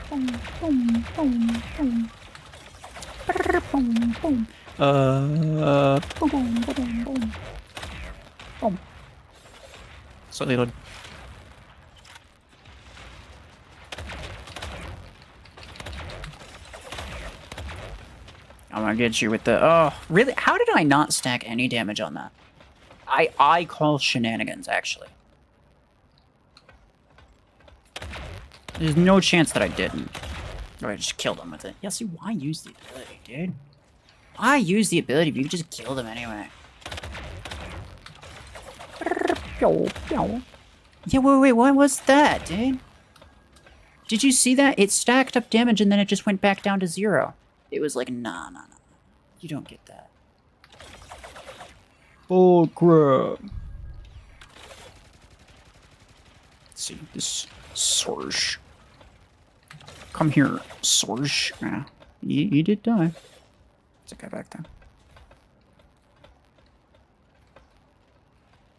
Boom, boom, boom, boom. Boom, boom. Boom, boom, boom, boom. Boom. Slightly load. I'm gonna get you with the... Oh, really? How did I not stack any damage on that? I call shenanigans, actually. There's no chance that I didn't. Or I just killed him with it. Yeah, see, why use the ability, dude? Why use the ability if you could just kill them anyway? Yeah, wait, what was that, dude? Did you see that? It stacked up damage and then it just went back down to 0. It was like, nah. You don't get that. Oh, crap. Let's see, this Sorge. Come here, Sorge. Yeah, you did die. There's a guy back there.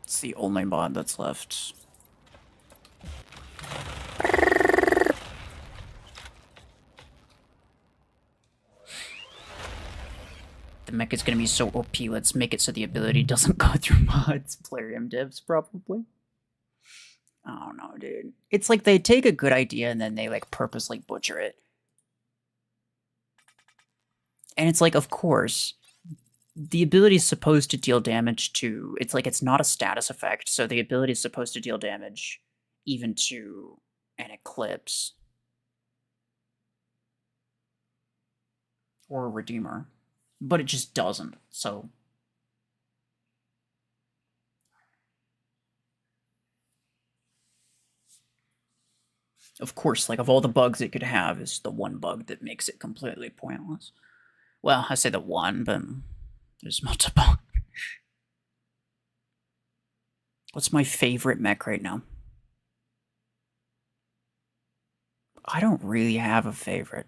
It's the only mod that's left. The mech is gonna be so OP, let's make it so the ability doesn't go through mods. Plarium devs, probably. I don't know, dude. It's like they take a good idea and then they, like, purposely butcher it. And it's like, of course, the ability is supposed to deal damage to... It's like, it's not a status effect, so the ability is supposed to deal damage even to an Eclipse. Or a Redeemer. But it just doesn't, so... Of course, like, of all the bugs it could have, is the one bug that makes it completely pointless. Well, I say the one, but there's multiple. What's my favorite mech right now? I don't really have a favorite.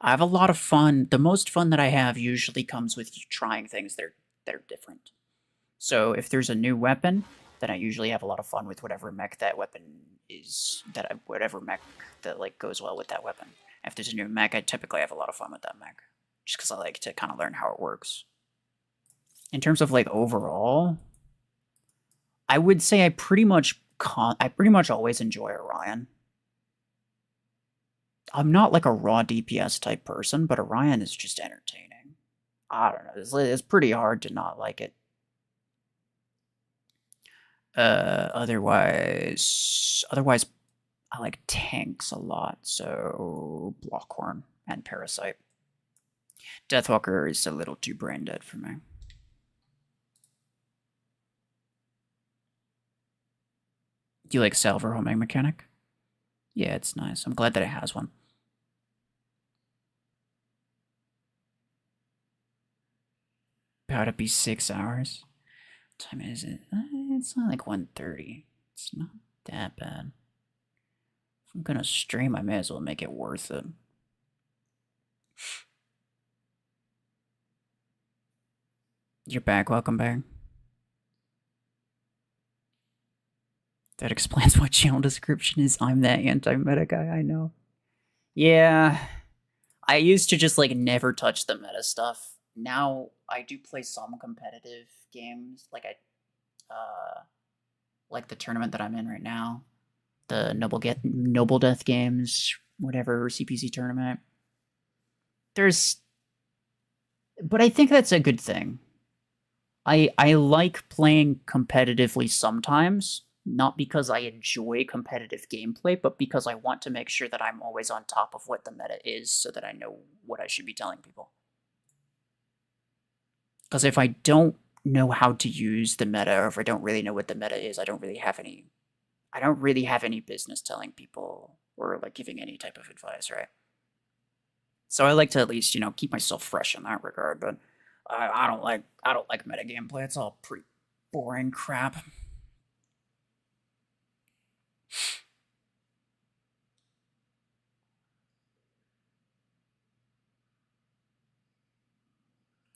I have a lot of fun. The most fun that I have usually comes with trying things that are different. So if there's a new weapon, then I usually have a lot of fun with whatever mech that weapon is, whatever mech that, like, goes well with that weapon. If there's a new mech, I typically have a lot of fun with that mech, just because I like to kind of learn how it works. In terms of, like, overall, I would say I pretty much always enjoy Orion. I'm not like a raw DPS type person, but Orion is just entertaining. I don't know, it's pretty hard to not like it. Otherwise, I like tanks a lot, so Blockhorn and Parasite. Deathwalker is a little too brain dead for me. Do you like Salver homing mechanic? Yeah, it's nice. I'm glad that it has one. About to be 6 hours. time is it? It's not like 1:30. It's not that bad. If I'm gonna stream, I may as well make it worth it. You're back. Welcome back. That explains why channel description is I'm that anti-meta guy, I know. Yeah. I used to just, like, never touch the meta stuff. Now, I do play some competitive games. Like, like the tournament that I'm in right now. The Noble Death games, whatever, CPC tournament. But I think that's a good thing. I like playing competitively sometimes, not because I enjoy competitive gameplay, but because I want to make sure that I'm always on top of what the meta is so that I know what I should be telling people. Because if I don't know how to use the meta, or if I don't really know what the meta is, I don't really have any business telling people or, like, giving any type of advice, right? So I like to at least, keep myself fresh in that regard, but I don't like meta gameplay. It's all pretty boring crap.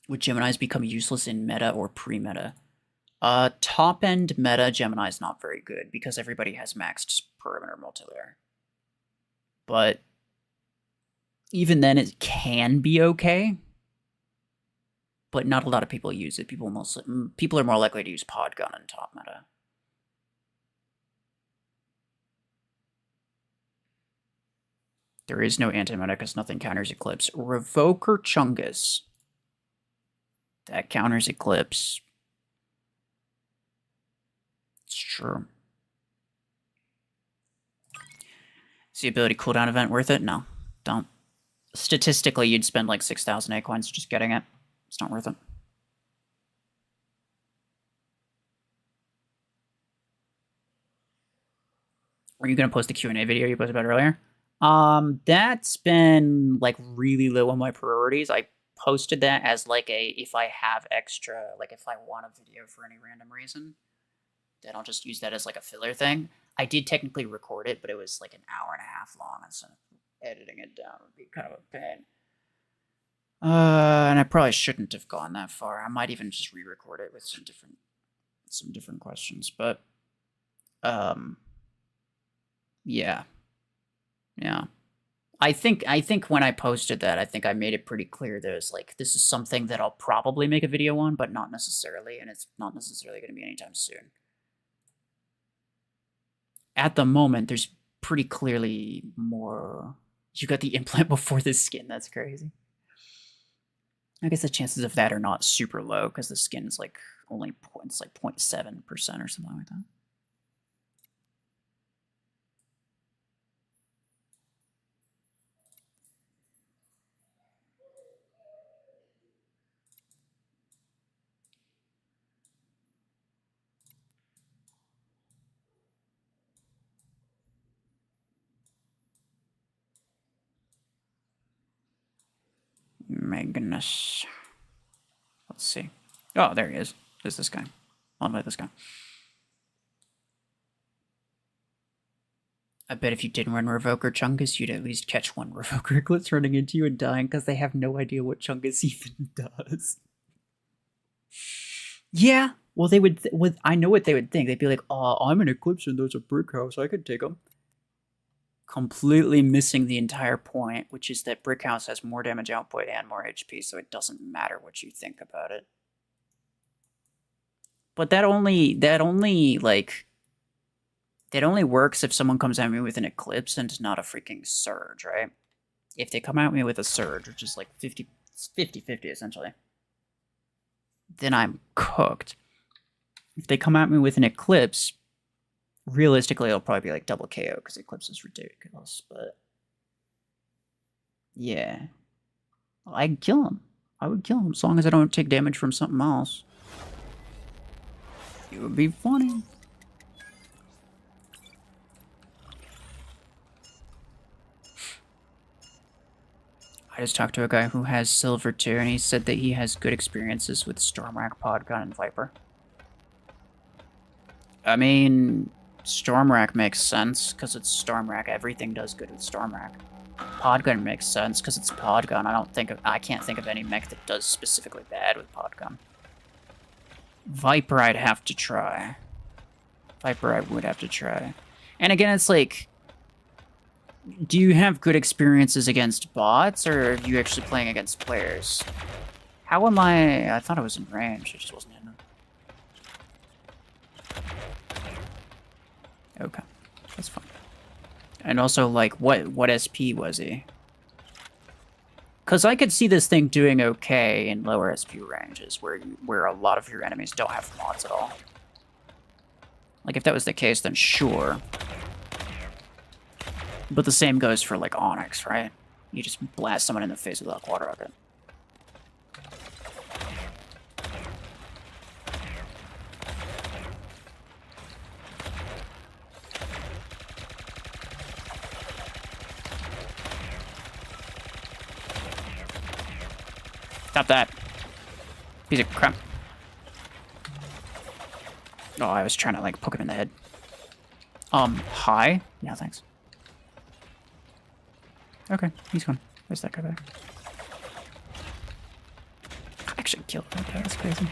Would Geminis become useless in meta or pre-meta? Top-end meta, Gemini's not very good because everybody has maxed perimeter multilayer. But even then, it can be okay. But not a lot of people use it. People are more likely to use Podgun in top meta. There is no anti-meta because nothing counters Eclipse. Revoker Chungus. That counters Eclipse. It's true. Is the ability cooldown event worth it? No, don't. Statistically, you'd spend like 6,000 A coins just getting it. It's not worth it. Are you going to post the Q&A video you posted about earlier? That's been, like, really low on my priorities. I posted that as, like, if I have extra, like, if I want a video for any random reason, then I'll just use that as, like, a filler thing. I did technically record it, but it was, like, an hour and a half long, and so editing it down would be kind of a pain. And I probably shouldn't have gone that far. I might even just re-record it with some different questions, but, yeah. I think when I posted that, I think I made it pretty clear that it's like, this is something that I'll probably make a video on, but not necessarily, and it's not necessarily going to be anytime soon. At the moment, there's pretty clearly more. You got the implant before the skin. That's crazy. I guess the chances of that are not super low because the skin is like only 0.7% or something like that. Magnus. Let's see. Oh, there he is. There's this guy. I'll invite this guy. I bet if you didn't run Revoker Chungus, you'd at least catch one Revoker Eclipse running into you and dying because they have no idea what Chungus even does. Yeah, well, they would. I know what they would think. They'd be like, "Oh, I'm an Eclipse and there's a brick house. I could take them." Completely missing the entire point, which is that brick house has more damage output and more HP, so it doesn't matter what you think about it. But that only works if someone comes at me with an Eclipse and not a freaking Surge, right? If they come at me with a Surge, which is like 50-50 essentially, then I'm cooked. If they come at me with an Eclipse, realistically it'll probably be like double KO because Eclipse is ridiculous, but yeah. I'd kill him. I would kill him as long as I don't take damage from something else. It would be funny. I just talked to a guy who has Silver too, and he said that he has good experiences with Stormrack, Podgun, and Viper. I mean, Stormrack makes sense, because it's Stormrack. Everything does good with Stormrack. Podgun makes sense, because it's Podgun. I can't think of any mech that does specifically bad with Podgun. Viper I'd have to try. Viper I would have to try. And again, it's like, do you have good experiences against bots, or are you actually playing against players? How am I thought I was in range, I just wasn't hitting it. Okay, that's fine. And also, like, what SP was he? Because I could see this thing doing okay in lower SP ranges, where a lot of your enemies don't have mods at all. Like, if that was the case, then sure. But the same goes for, like, Onyx, right? You just blast someone in the face with a quad rocket. Stop that. Piece of crap. Oh, I was trying to, like, poke him in the head. Hi? Yeah, thanks. Okay, he's gone. Where's that guy back? I actually killed that guy, that's crazy.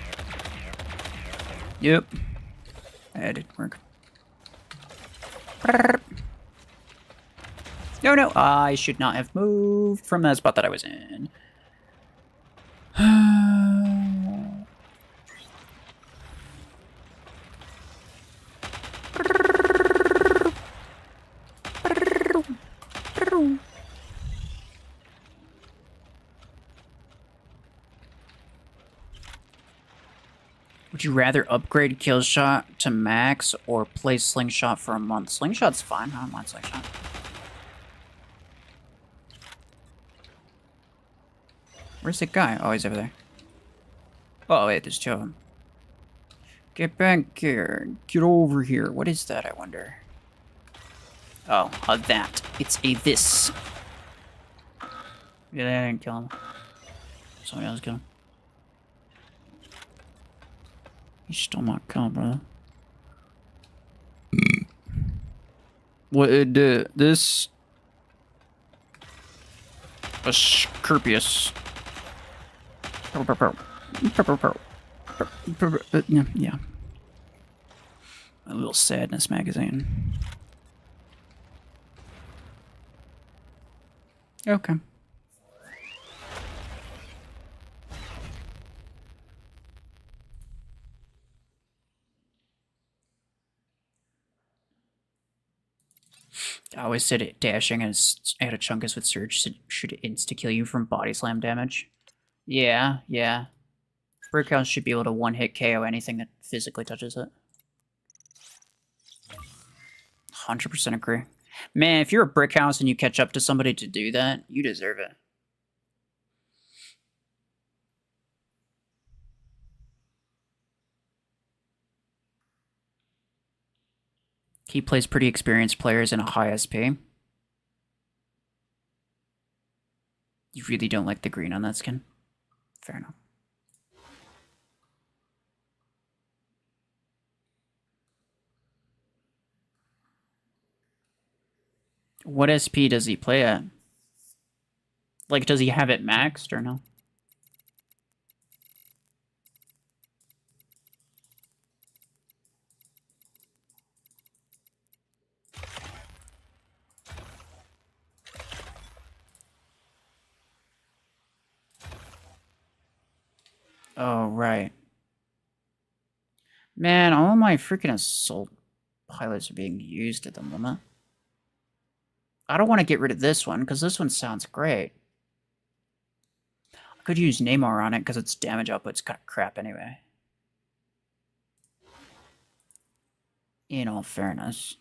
Yep. That didn't work. No, I should not have moved from that spot that I was in. Would you rather upgrade Killshot to max or play Slingshot for a month? Slingshot's fine. I don't mind Slingshot. Where's the guy? Oh, he's over there. Oh, wait, there's two of them. Get back here. Get over here. What is that, I wonder? Oh, that. It's a this. Yeah, I didn't kill him. Somebody else killed him. You stole my kill, brother. What this? A Scorpius. Yeah. A little sadness magazine. Okay. I always said it, dashing as at a chunkus with surge should insta-kill you from body slam damage. Yeah. Brick House should be able to one-hit KO anything that physically touches it. 100% agree. Man, if you're a Brick House and you catch up to somebody to do that, you deserve it. He plays pretty experienced players in a high SP. You really don't like the green on that skin? Fair enough. What SP does he play at? Like, does he have it maxed or no? Oh, right. Man, all my freaking assault pilots are being used at the moment. I don't want to get rid of this one, because this one sounds great. I could use Namor on it, because its damage output's kind of crap anyway. In all fairness.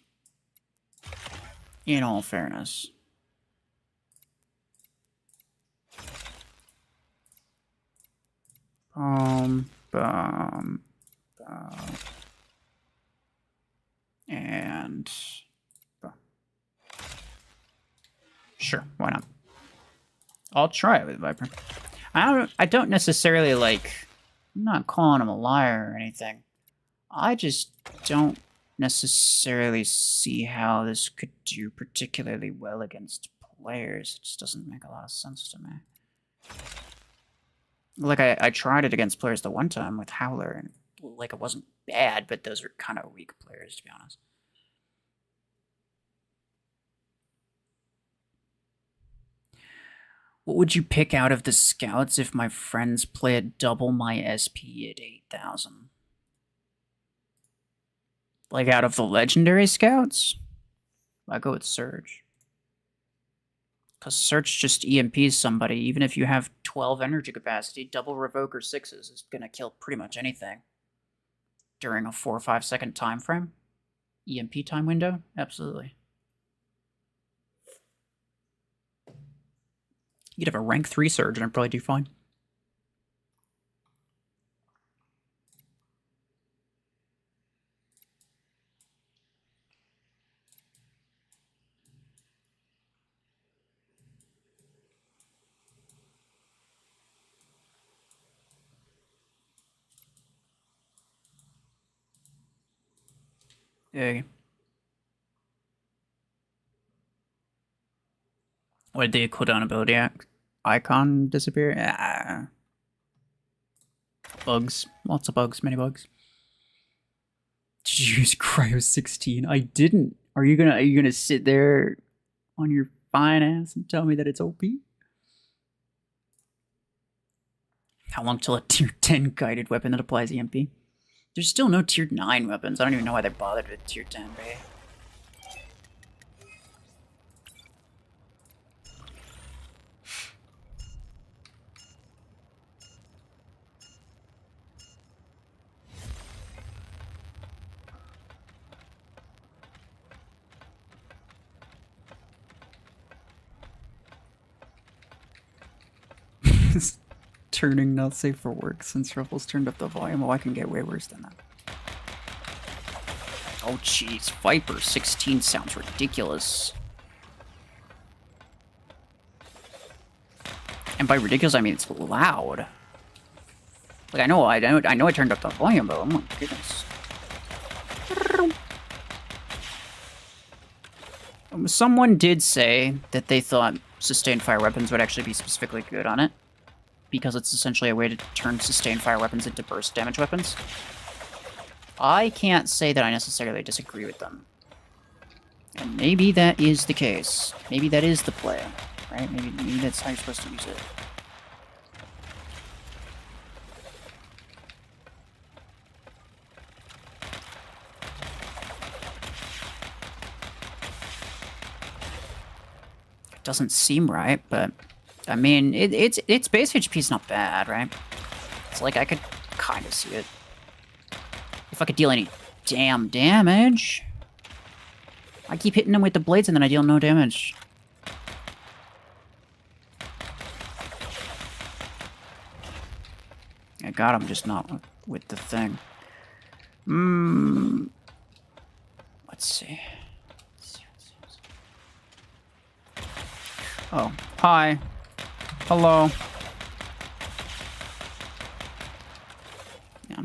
And sure, why not? I'll try it with Viper. I don't necessarily like. I'm not calling him a liar or anything. I just don't necessarily see how this could do particularly well against players. It just doesn't make a lot of sense to me. Like, I tried it against players the one time with Howler, and like, it wasn't bad, but those are kind of weak players, to be honest. What would you pick out of the scouts if my friends play at double my SP at 8,000? Like, out of the legendary scouts? I go with Surge. Because Surge just EMPs somebody, even if you have 12 energy capacity, double Revoker 6s is going to kill pretty much anything. During a 4 or 5 second time frame? EMP time window? Absolutely. You'd have a rank 3 Surge and I'd probably do fine. Hey. What did the cooldown ability icon disappear? Bugs. Lots of bugs. Many bugs. Did you use Cryo 16? I didn't. Are you gonna sit there on your fine ass and tell me that it's OP? How long till a tier 10 guided weapon that applies EMP? There's still no tier 9 weapons. I don't even know why they bothered with tier 10, right? Turning not safe for work since RuFFles turned up the volume. Oh, I can get way worse than that. Oh, jeez. Viper 16 sounds ridiculous. And by ridiculous, I mean it's loud. Like, I know I turned up the volume, but oh my goodness. Someone did say that they thought sustained fire weapons would actually be specifically good on it, because it's essentially a way to turn sustained fire weapons into burst damage weapons. I can't say that I necessarily disagree with them. And maybe that is the case. Maybe that is the play, right? Maybe that's how you're supposed to use it. It doesn't seem right, but I mean, its base HP is not bad, right? It's like I could kind of see it. If I could deal any damn damage. I keep hitting them with the blades and then I deal no damage. I got him, just not with the thing. Let's see. Oh, hi. Hello. Yeah.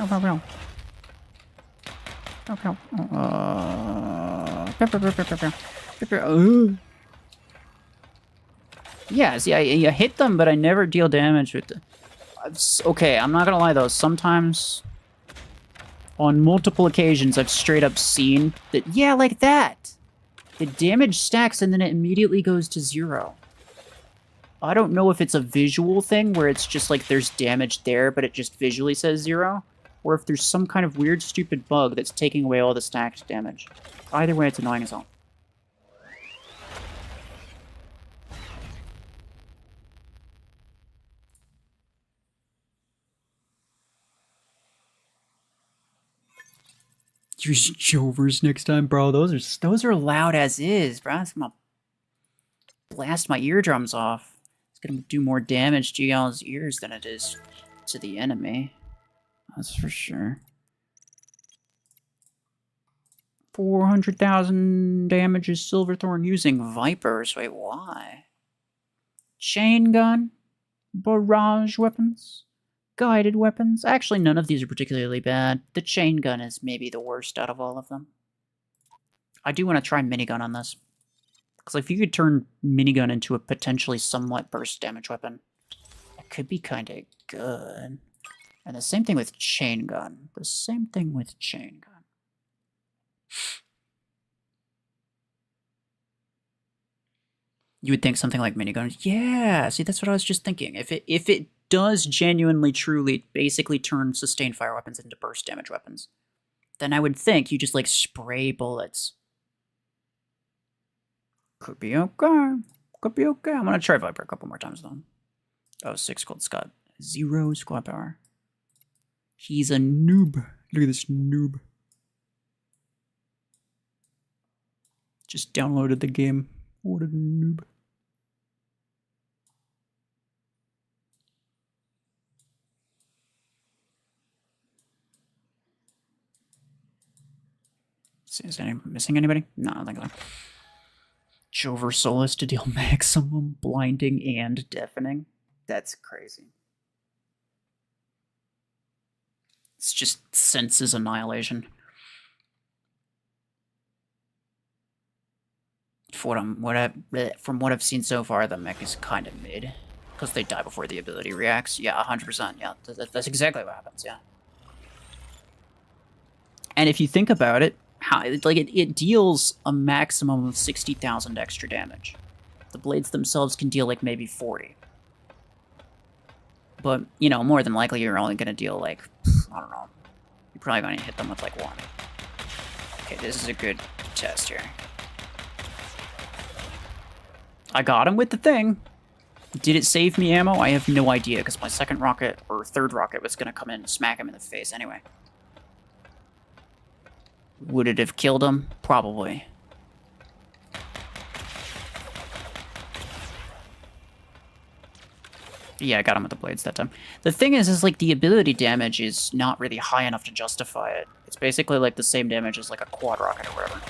Oh. Yeah, see, I hit them, but I never deal damage with them. Okay, I'm not gonna lie though, sometimes, on multiple occasions, I've straight up seen that, yeah, like that! The damage stacks and then it immediately goes to 0. I don't know if it's a visual thing where it's just like there's damage there, but it just visually says 0, or if there's some kind of weird, stupid bug that's taking away all the stacked damage. Either way, it's annoying as hell. Use Jovers next time, bro. Those are loud as is, bro. It's gonna blast my eardrums off. It's gonna do more damage to y'all's ears than it is to the enemy. That's for sure. 400,000 damage is Silverthorn using Vipers. Wait, why? Chain gun? Barrage weapons? guided weapons. Actually, none of these are particularly bad. The chain gun is maybe the worst out of all of them. I do want to try minigun on this. Because if you could turn minigun into a potentially somewhat burst damage weapon, it could be kind of good. And the same thing with chain gun. The same thing with chain gun. You would think something like minigun. Yeah, see, that's what I was just thinking. If it does genuinely, truly, basically turn sustained fire weapons into burst damage weapons, then I would think you just, like, spray bullets. Could be okay. Could be okay. I'm gonna try Viper a couple more times, though. Oh, 6 gold Scott. 0 squad power. He's a noob. Look at this noob. Just downloaded the game. What a noob. Is missing anybody? No, I don't think so. Jover Solus to deal maximum blinding and deafening. That's crazy. It's just senses annihilation. From what I've seen so far, the mech is kind of mid. Because they die before the ability reacts. Yeah, 100%. Yeah, that's exactly what happens, yeah. And if you think about it, it deals a maximum of 60,000 extra damage. The blades themselves can deal, like, maybe 40. But, you know, more than likely you're only gonna deal, like, I don't know. You're probably gonna hit them with, like, 1. Okay, this is a good test here. I got him with the thing. Did it save me ammo? I have no idea, because my second rocket, or third rocket, was gonna come in and smack him in the face anyway. Would it have killed him? Probably. Yeah, I got him with the blades that time. The thing is like, the ability damage is not really high enough to justify it. It's basically like the same damage as like a quad rocket or whatever.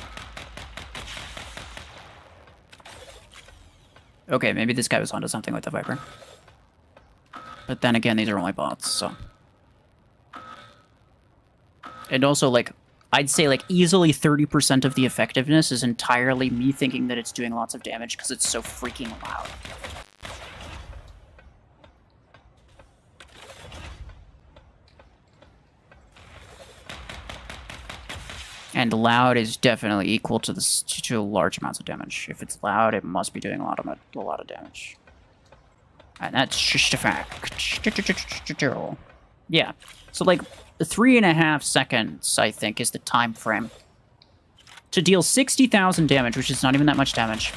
Okay, maybe this guy was onto something with the Viper. But then again, these are only bots, so... And also, like, I'd say, like, easily 30% of the effectiveness is entirely me thinking that it's doing lots of damage because it's so freaking loud. And loud is definitely equal to to large amounts of damage. If it's loud, it must be doing a lot of damage. And that's just a fact. Yeah. So, like, 3.5 seconds, I think, is the time frame to deal 60,000 damage, which is not even that much damage.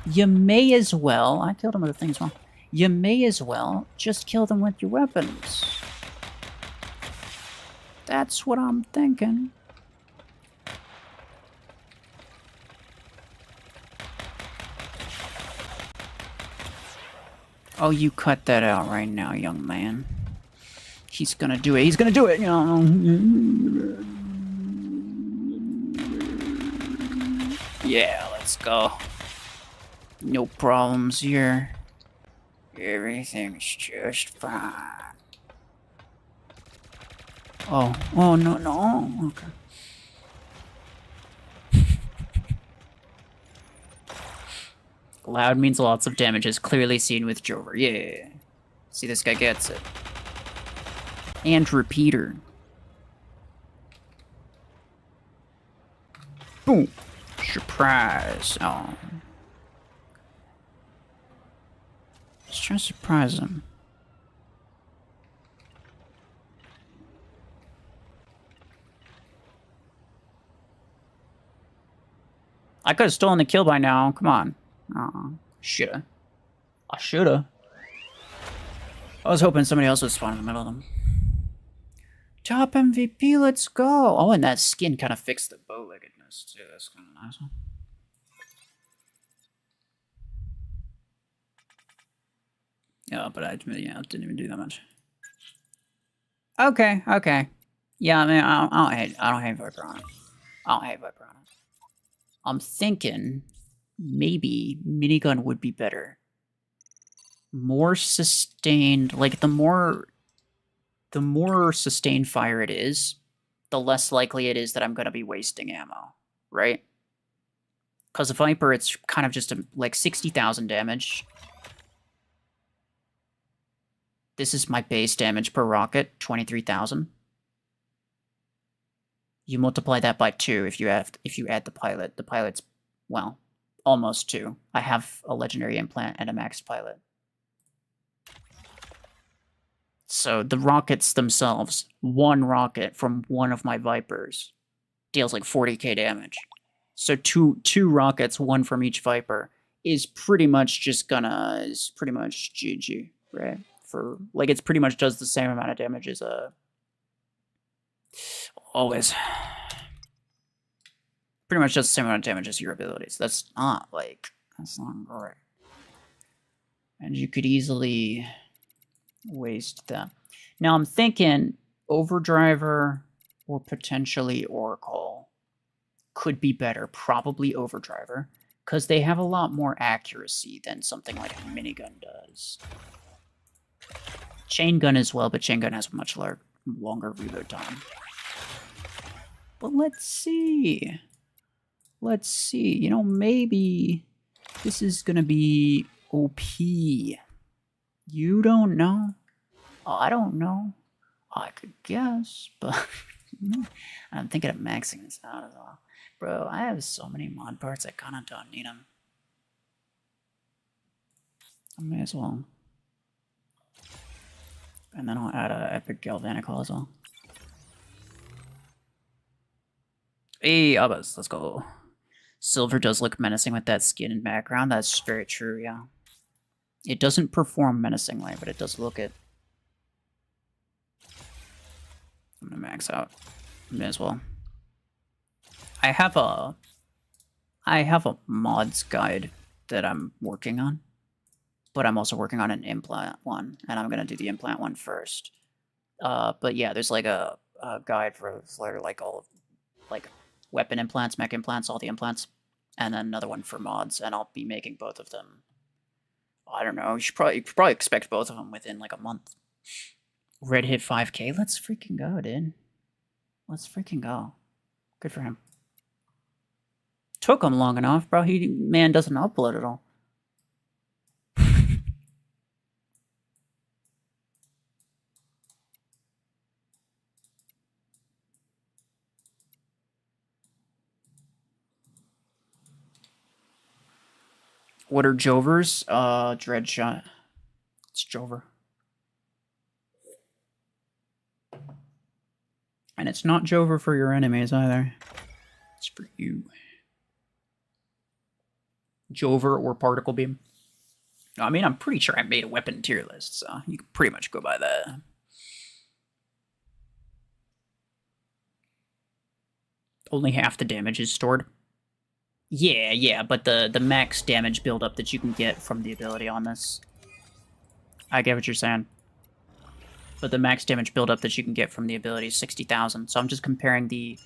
You may as well... I killed him with a thing as well. You may as well just kill them with your weapons. That's what I'm thinking. Oh, you cut that out right now, young man. He's gonna do it. He's gonna do it, you know. Yeah, let's go. No problems here. Everything's just fine. Oh, no. Okay. Loud means lots of damage, is clearly seen with Jover. Yeah. See, this guy gets it. And repeater. Boom. Surprise. Oh. Let's try to surprise him. I could have stolen the kill by now. Come on. Shoulda. I shoulda. I was hoping somebody else would spawn in the middle of them. Top MVP, let's go. Oh, and that skin kind of fixed the bow-leggedness, too. That's kind of nice. Yeah, but I didn't even do that much. Okay. Yeah, I mean, I don't hate Viper on it. I'm thinking maybe minigun would be better. more sustained, like the more sustained fire it is, the less likely it is that I'm going to be wasting ammo, right? Because a Viper, it's kind of just like 60,000 damage. This is my base damage per rocket, 23,000. You multiply that by 2 if you add the pilot. The pilot's, well, almost 2. I have a legendary implant and a maxed pilot. So the rockets themselves, one rocket from one of my Vipers deals like 40k damage. So two rockets, one from each Viper, is pretty much GG, right? For like, it's pretty much does the same amount of damage as always. Pretty much does the same amount of damage as your abilities. That's not great. And you could easily waste that. Now I'm thinking Overdriver or potentially Oracle could be better. Probably Overdriver, because they have a lot more accuracy than something like a minigun does. Chain gun as well, but chain gun has a much longer reload time. But let's see. Let's see. You know, maybe this is gonna be OP. You don't know? I don't know. I could guess, but I'm thinking of maxing this out as well. Bro, I have so many mod parts, I kind of don't need them. I may as well. And then I'll add a epic galvanical as well. Hey, Abbas, let's go. Silver does look menacing with that skin and background. That's very true, yeah. It doesn't perform menacingly, but it does look it. I'm gonna max out. May as well. I have a mods guide that I'm working on, but I'm also working on an implant one, and I'm gonna do the implant one first. But yeah, there's like a guide for like all like weapon implants, mech implants, all the implants, and then another one for mods, and I'll be making both of them. I don't know. You should probably expect both of them within like a month. Red hit 5k. Let's freaking go, dude. Let's freaking go. Good for him. Took him long enough, bro. Man doesn't upload at all. What are Jovers? Dreadshot. It's Jover. And it's not Jover for your enemies either. It's for you. Jover or Particle Beam. I mean, I'm pretty sure I made a weapon tier list, so you can pretty much go by that. Only half the damage is stored. Yeah, but the max damage buildup that you can get from the ability on this. I get what you're saying. But the max damage buildup that you can get from the ability is 60,000. So I'm just comparing the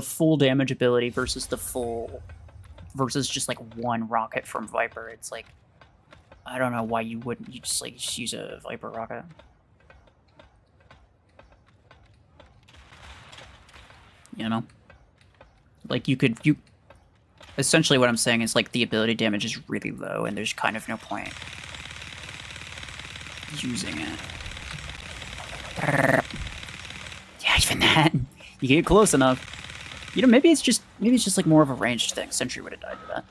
full damage ability versus versus just like one rocket from Viper. It's like, I don't know why you wouldn't. You just use a Viper rocket. You know, like you essentially what I'm saying is like the ability damage is really low, and there's kind of no point using it. Yeah, even that. You get close enough. You know, maybe it's just like more of a ranged thing. Sentry would have died to that.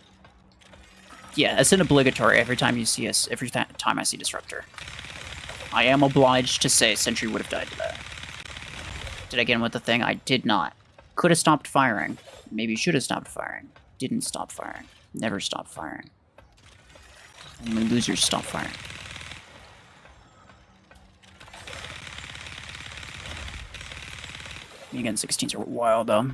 Yeah, it's an obligatory every time you see us. Every time I see Disruptor, I am obliged to say Sentry would have died to that. Did I get him with the thing? I did not. Could have stopped firing. Maybe should have stopped firing. Didn't stop firing. Never stopped firing. Only losers stop firing. Again, 16s are wild, though.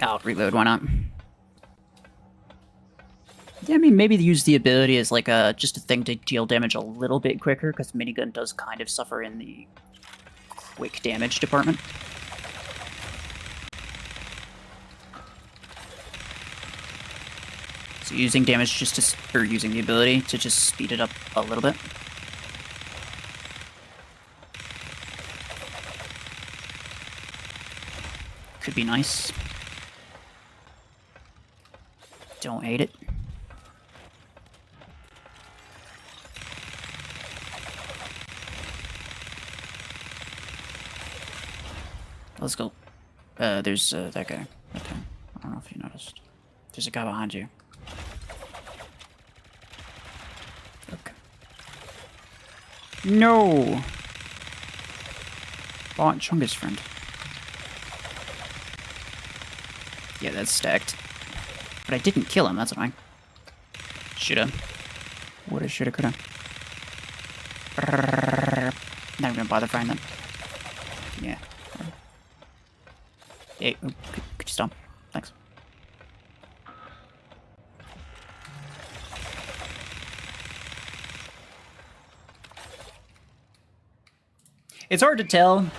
I'll reload, why not? Yeah, I mean, maybe use the ability as like just a thing to deal damage a little bit quicker, because minigun does kind of suffer in the quick damage department. So using damage just to, or using the ability to just speed it up a little bit. Could be nice. Don't hate it. Let's go. There's that guy. Okay. I don't know if you noticed. There's a guy behind you. Okay. No! Bought Chungus friend. Yeah, that's stacked. But I didn't kill him, that's annoying. Shoulda. Woulda, shoulda, coulda. Not even gonna bother finding them. Yeah. Hey, could you stop? Thanks. It's hard to tell,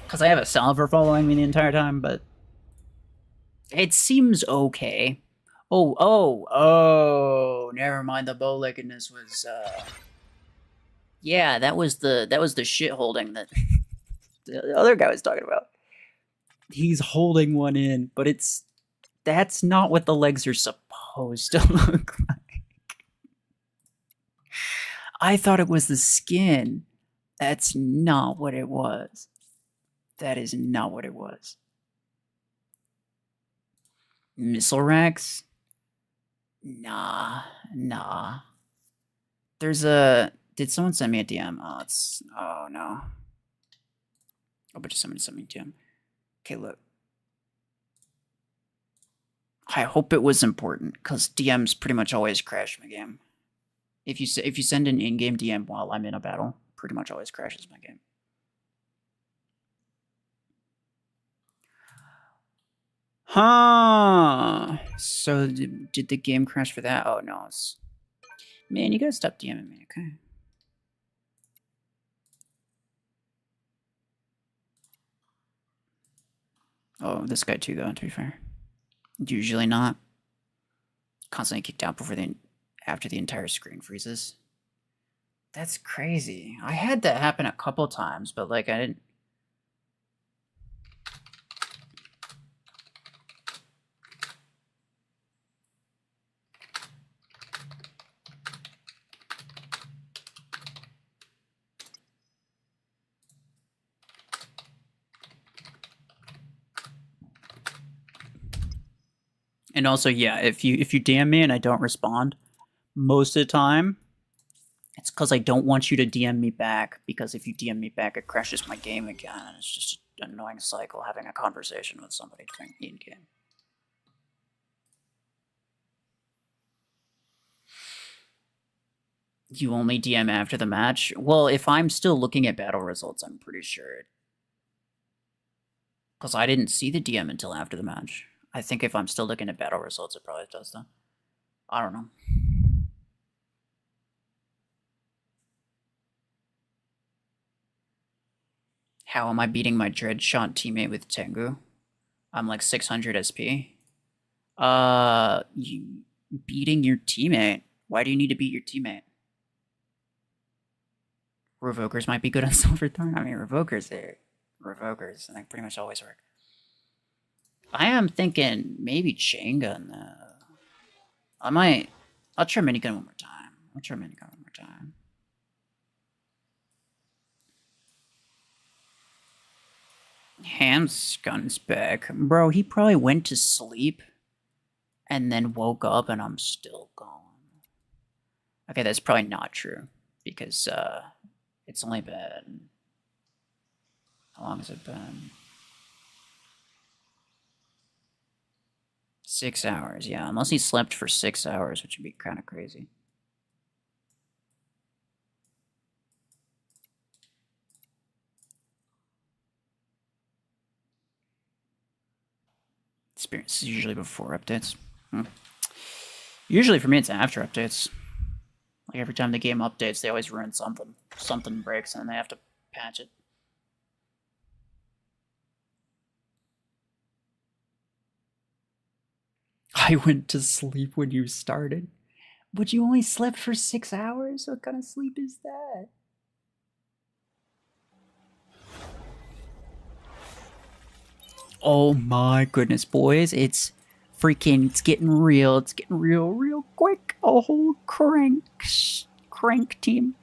because I have a salver following me the entire time, but it seems okay. Oh, never mind, the bow-leggedness was, yeah, that was the shit holding that the other guy was talking about. He's holding one in, but that's not what the legs are supposed to look like. I thought it was the skin. That's not what it was. That is not what it was. Missile racks? Nah. There's a... Did someone send me a DM? Oh, no. Oh, but somebody sent me a DM. Okay, look. I hope it was important, because DMs pretty much always crash my game. If you send an in-game DM while I'm in a battle, pretty much always crashes my game. Huh. So did the game crash for that? Oh no. Man, you gotta stop DMing me, okay? Oh, this guy too, though, to be fair. Usually not. Constantly kicked out after the entire screen freezes. That's crazy. I had that happen a couple times, but like I didn't. And also, yeah, if you DM me and I don't respond, most of the time, it's because I don't want you to DM me back, because if you DM me back, it crashes my game again, and it's just an annoying cycle having a conversation with somebody in-game. You only DM after the match? Well, if I'm still looking at battle results, I'm pretty sure. Because I didn't see the DM until after the match. I think if I'm still looking at battle results, it probably does, though. I don't know. How am I beating my Dreadshot teammate with Tengu? I'm like 600 SP. You beating your teammate? Why do you need to beat your teammate? Revokers might be good on Silverthorn. I mean, Revokers, and they pretty much always work. I am thinking maybe chain gun, though. I'll try minigun one more time. Ham's gun's back. Bro, he probably went to sleep and then woke up and I'm still gone. Okay, that's probably not true, because it's only been... How long has it been? 6 hours, yeah. Unless he slept for 6 hours, which would be kind of crazy. Experience is usually before updates. Usually for me, it's after updates. Like every time the game updates, they always ruin something. Something breaks and they have to patch it. I went to sleep when you started. But you only slept for 6 hours? What kind of sleep is that? Oh my goodness, boys. It's getting real. It's getting real quick. A whole crank team.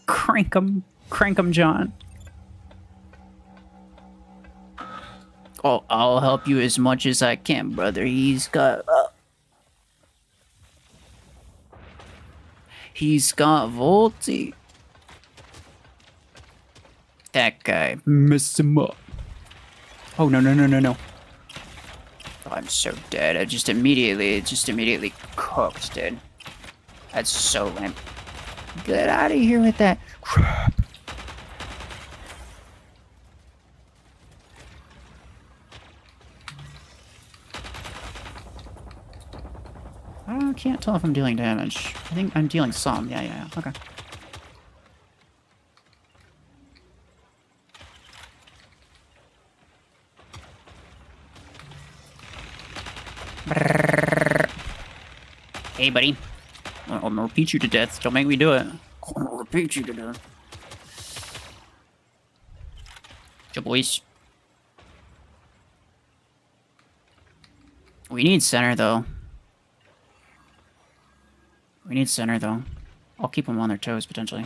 Crank 'em, John. Oh, I'll help you as much as I can, brother. He's got Volty. That guy, mess him up. Oh, no. Oh, I'm so dead. I just immediately cooked, dude. That's so lame. Get out of here with that crap. I can't tell if I'm dealing damage. I think I'm dealing some. Yeah. Okay. Hey, buddy. I'm gonna repeat you to death. Don't make me do it. I'm gonna repeat you to death. Good boys. We need center, though. I'll keep them on their toes, potentially.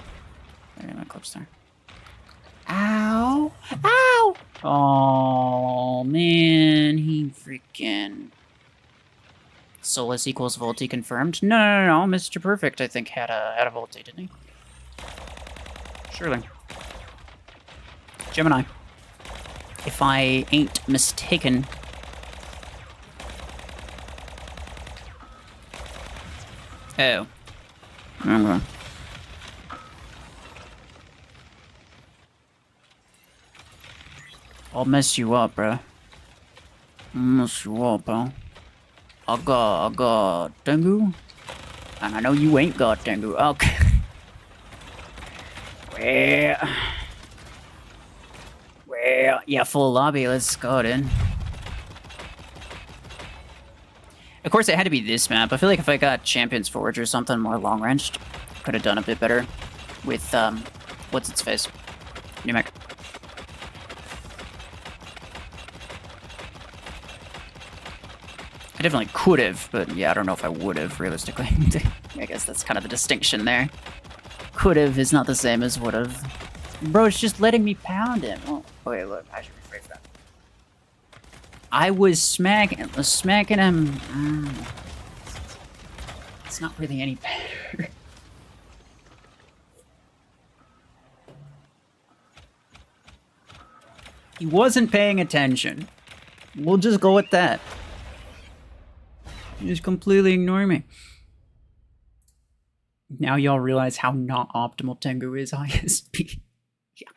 There, my clips there. Ow! Ow! Oh, man. He freaking... Solus equals Volty confirmed? No. Mr. Perfect, I think, had a Volty, didn't he? Surely. Gemini. If I ain't mistaken. Oh. Okay. I'll mess you up, bro. Pal. I got Tengu. And I know you ain't got Tengu. Okay. Well, yeah, full lobby. Let's go, then. Of course, it had to be this map. I feel like if I got Champions Forge or something more long-ranged, could have done a bit better with, what's its face? New Mech. I definitely could have, but yeah, I don't know if I would have, realistically. I guess that's kind of the distinction there. Could have is not the same as would have. Bro, it's just letting me pound him. Oh, wait, look, I should rephrase that. I was smacking him. It's not really any better. He wasn't paying attention. We'll just go with that. You just completely ignore me. Now y'all realize how not optimal Tengu is ISP. Yeah.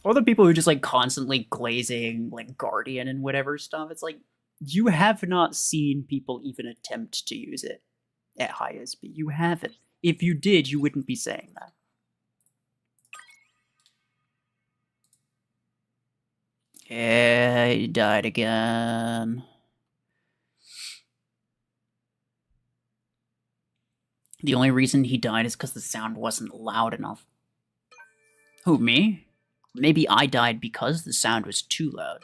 All the people who just like constantly glazing like Guardian and whatever stuff, it's like you have not seen people even attempt to use it at high SP. You haven't. If you did, you wouldn't be saying that. Yeah, he died again. The only reason he died is because the sound wasn't loud enough. Who, me? Maybe I died because the sound was too loud.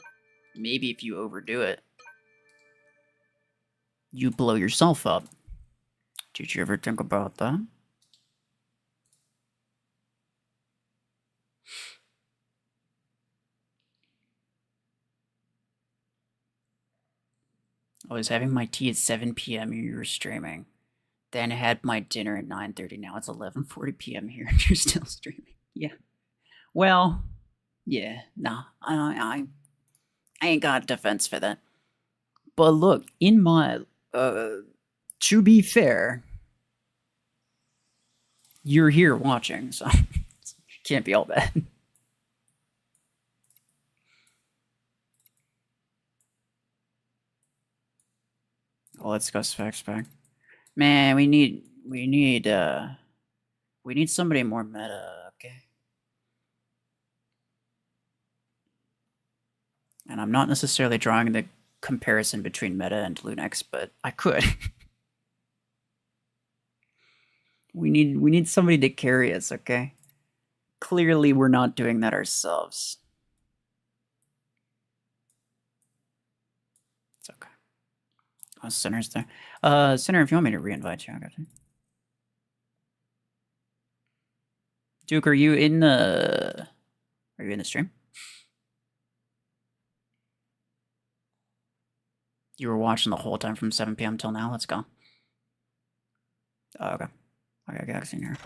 Maybe if you overdo it, you blow yourself up. Did you ever think about that? I was having my tea at 7 p.m. and you were streaming. Then I had my dinner at 9:30. Now it's 11:40 p.m. here and you're still streaming. Yeah. Well, yeah, nah. I ain't got a defense for that. But look, in my to be fair, you're here watching, so it can't be all bad. Oh, let's go specs back. Man, we need somebody more meta, okay? And I'm not necessarily drawing the comparison between Meta and Lunex, but I could. We need somebody to carry us, okay? Clearly, we're not doing that ourselves. It's okay. Oh, Sinner's there. Sinner, if you want me to re-invite you, I got you. Duke, are you in the stream? You were watching the whole time from 7 p.m. till now. Let's go. Oh, okay. I got in here.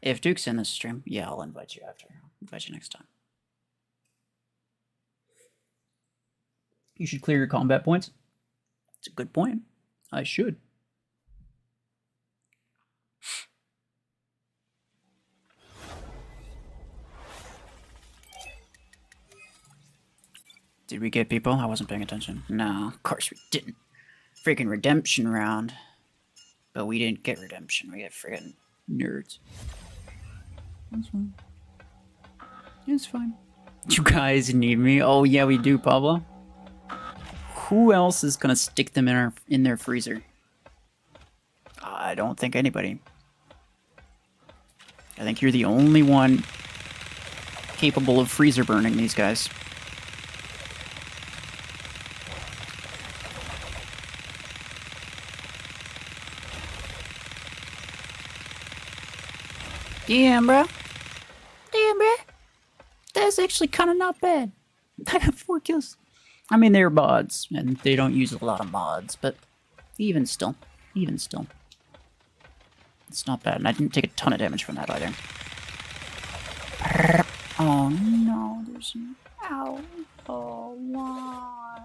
If Duke's in this stream, yeah, I'll invite you after. I'll invite you next time. You should clear your combat points. It's a good point. I should. Did we get people? I wasn't paying attention. No, of course we didn't. Freaking redemption round. But we didn't get redemption. We got freaking nerds. That's fine. It's fine. You guys need me? Oh yeah, we do, Pablo. Who else is gonna stick them in their freezer? I don't think anybody. I think you're the only one capable of freezer burning these guys. Damn, bro. Damn, bro. That's actually kind of not bad. I got 4 kills. I mean, they're mods, and they don't use a lot of mods, but even still. It's not bad, and I didn't take a ton of damage from that either. Oh, no, there's an... Ow. Oh, why?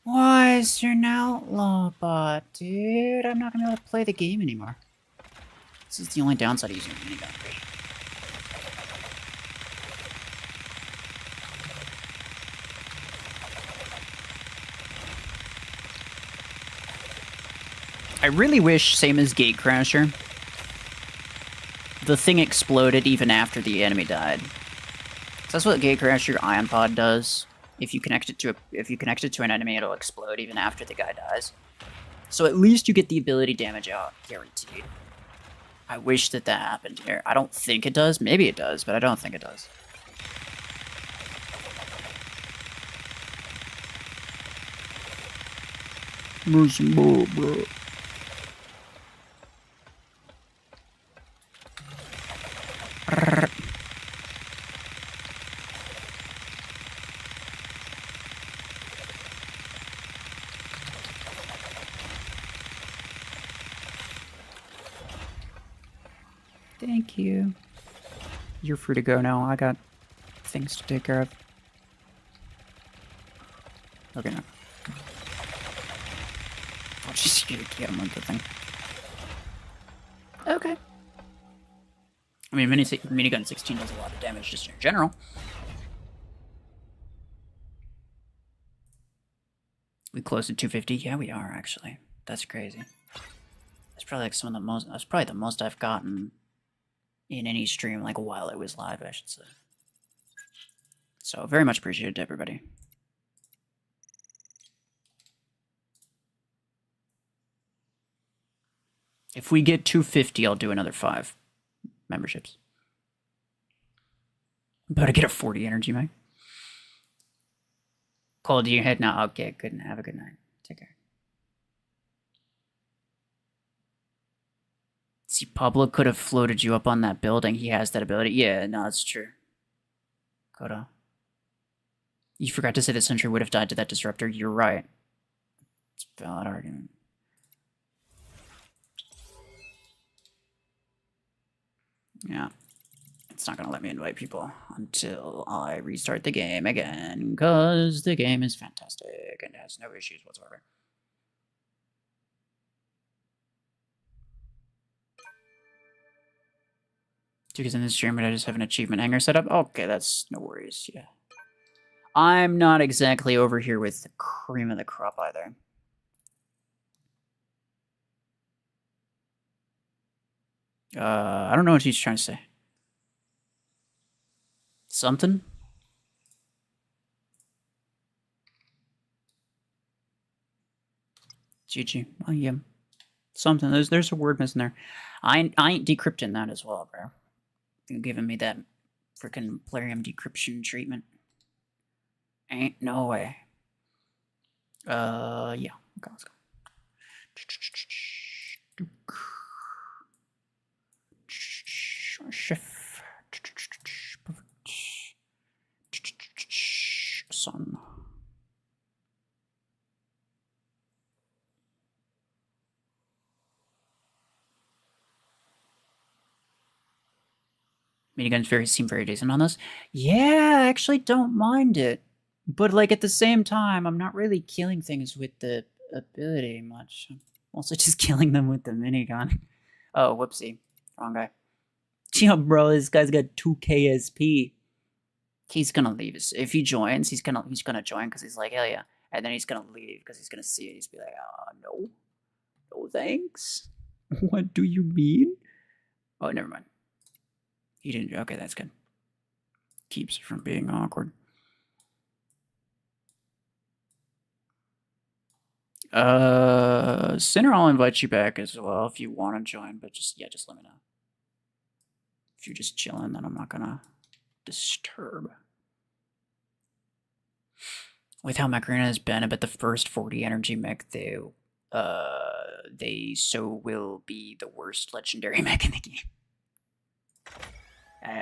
Why is there an outlaw bot, dude? I'm not gonna be able to play the game anymore. This is the only downside of using a minigun. I really wish, same as Gatecrasher, the thing exploded even after the enemy died. So that's what Gatecrasher Ion Pod does. If you connect it to an enemy, it'll explode even after the guy dies. So at least you get the ability damage out, guaranteed. I wish that happened here. I don't think it does. Maybe it does, but I don't think it does. Mercy more, bro. Thank you. You're free to go now. I got things to take care of. Okay, no. I'll just get him on the thing. Okay. I mean, minigun 16 does a lot of damage just in general. We close at 250? Yeah, we are, actually. That's crazy. That's probably like that's probably the most I've gotten in any stream, like while it was live, I should say. So, very much appreciated to everybody. If we get 250, I'll do another 5 memberships. About to get a 40 energy, Mike. Cole, do you head now? Okay, good. Have a good night. Take care. See, Pablo could have floated you up on that building. He has that ability. Yeah, no, it's true. Kodo. You forgot to say that Sentry would have died to that disruptor. You're right. It's a valid argument. Yeah. It's not going to let me invite people until I restart the game again, because the game is fantastic and has no issues whatsoever. Because in this stream, I just have an achievement hanger set up. Okay, that's no worries, yeah. I'm not exactly over here with the cream of the crop either. I don't know what he's trying to say. Something? GG. Oh yeah. Something. There's a word missing there. I ain't decrypting that as well, bro. You're giving me that freaking Plarium decryption treatment. Ain't no way. Yeah. Okay, let's go. Shift. Sun. Miniguns seem very decent on this. Yeah, I actually don't mind it. But, like, at the same time, I'm not really killing things with the ability much. I'm also just killing them with the minigun. Oh, whoopsie. Wrong guy. Yeah, bro, this guy's got 2 KSP. He's gonna leave. If he joins, he's gonna join because he's like, hell yeah. And then he's gonna leave because he's gonna see it. He's be like, no. No thanks. What do you mean? Oh, never mind. He didn't. Okay, that's good. Keeps it from being awkward. Sinner, I'll invite you back as well if you want to join, but just let me know. If you're just chilling, then I'm not gonna disturb. With how Macarena has been, I bet the first 40 energy mech, they so will be the worst legendary mech in the game.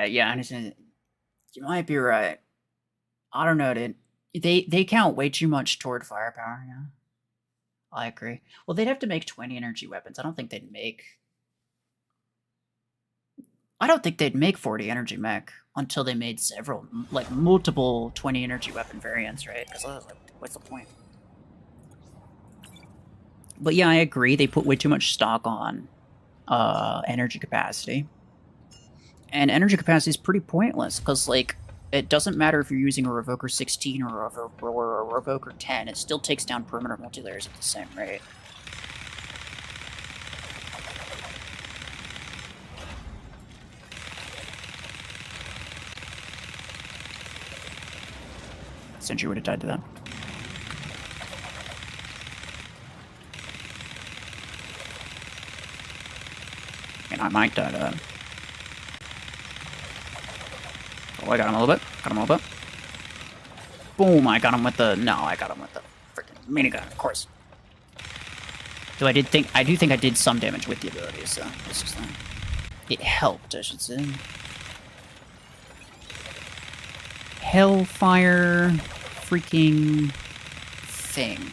Yeah, I understand. You might be right. I don't know, dude. They count way too much toward firepower, yeah. I agree. Well, they'd have to make 20 energy weapons. I don't think they'd make 40 energy mech until they made several, like, multiple 20 energy weapon variants, right? Because I was like, what's the point? But yeah, I agree. They put way too much stock on energy capacity. And energy capacity is pretty pointless, because, like, it doesn't matter if you're using a Revoker 16 or a Revoker 10, it still takes down perimeter multilayers at the same rate. Sentry would have died to that. And I might die to that. Oh, I got him a little bit. Boom, I got him with the... No, I got him with the freaking minigun, of course. Though I do think I did some damage with the ability, so this is it helped, I should say. Hellfire freaking thing.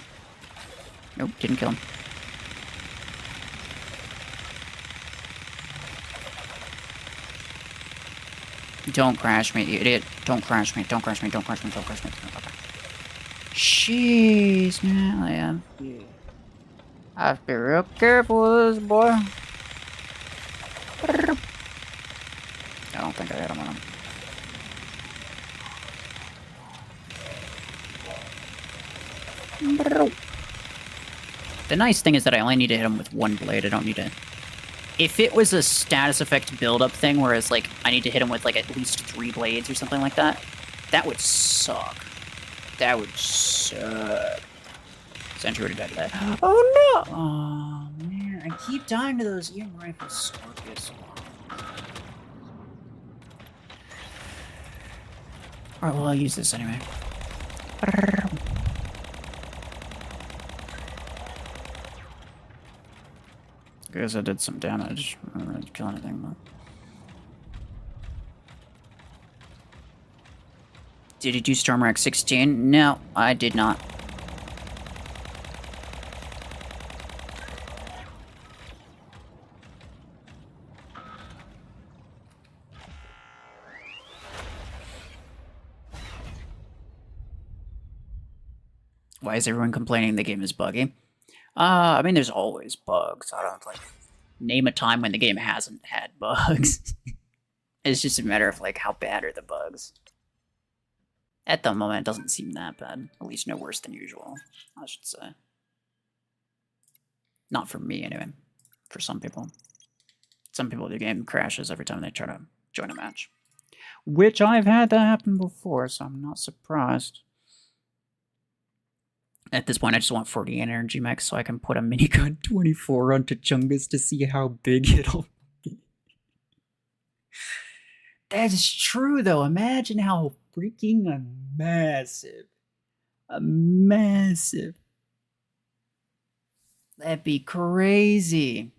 Nope, didn't kill him. Don't crash me, you idiot. Don't crash me. Okay. Jeez, man. I have to be real careful with this boy. I don't think I hit him on him. The nice thing is that I only need to hit him with one blade. I don't need to... If it was a status effect build-up thing, whereas, like, I need to hit him with, like, at least 3 blades or something like that, that would suck. That would suck. Sentry would have died to that. Oh, no! Oh, man. I keep dying to those EM rifle Scorpius. Alright, well, I'll use this anyway. I guess I did some damage. I didn't really kill anything, but... Did you do Stormrack 16? No, I did not. Why is everyone complaining the game is buggy? I mean, there's always bugs. I don't, like, name a time when the game hasn't had bugs. It's just a matter of, like, how bad are the bugs. At the moment, it doesn't seem that bad. At least no worse than usual, I should say. Not for me, anyway. For some people. Some people, the game crashes every time they try to join a match. Which I've had that happen before, so I'm not surprised. At this point, I just want 40 energy mechs so I can put a minigun 24 onto Chungus to see how big it'll be. That is true, though. Imagine how freaking massive. That'd be crazy.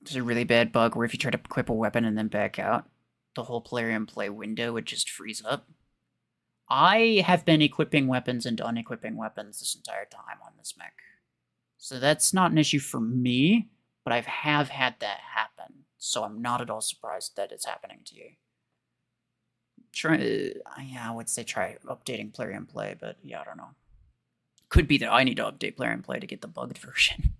There's a really bad bug where if you try to equip a weapon and then back out, the whole Plarium play window would just freeze up. I have been equipping weapons and unequipping weapons this entire time on this mech. So that's not an issue for me, but I have had that happen. So I'm not at all surprised that it's happening to you. Yeah, I would say try updating Plarium play, but yeah, I don't know. Could be that I need to update Plarium play to get the bugged version.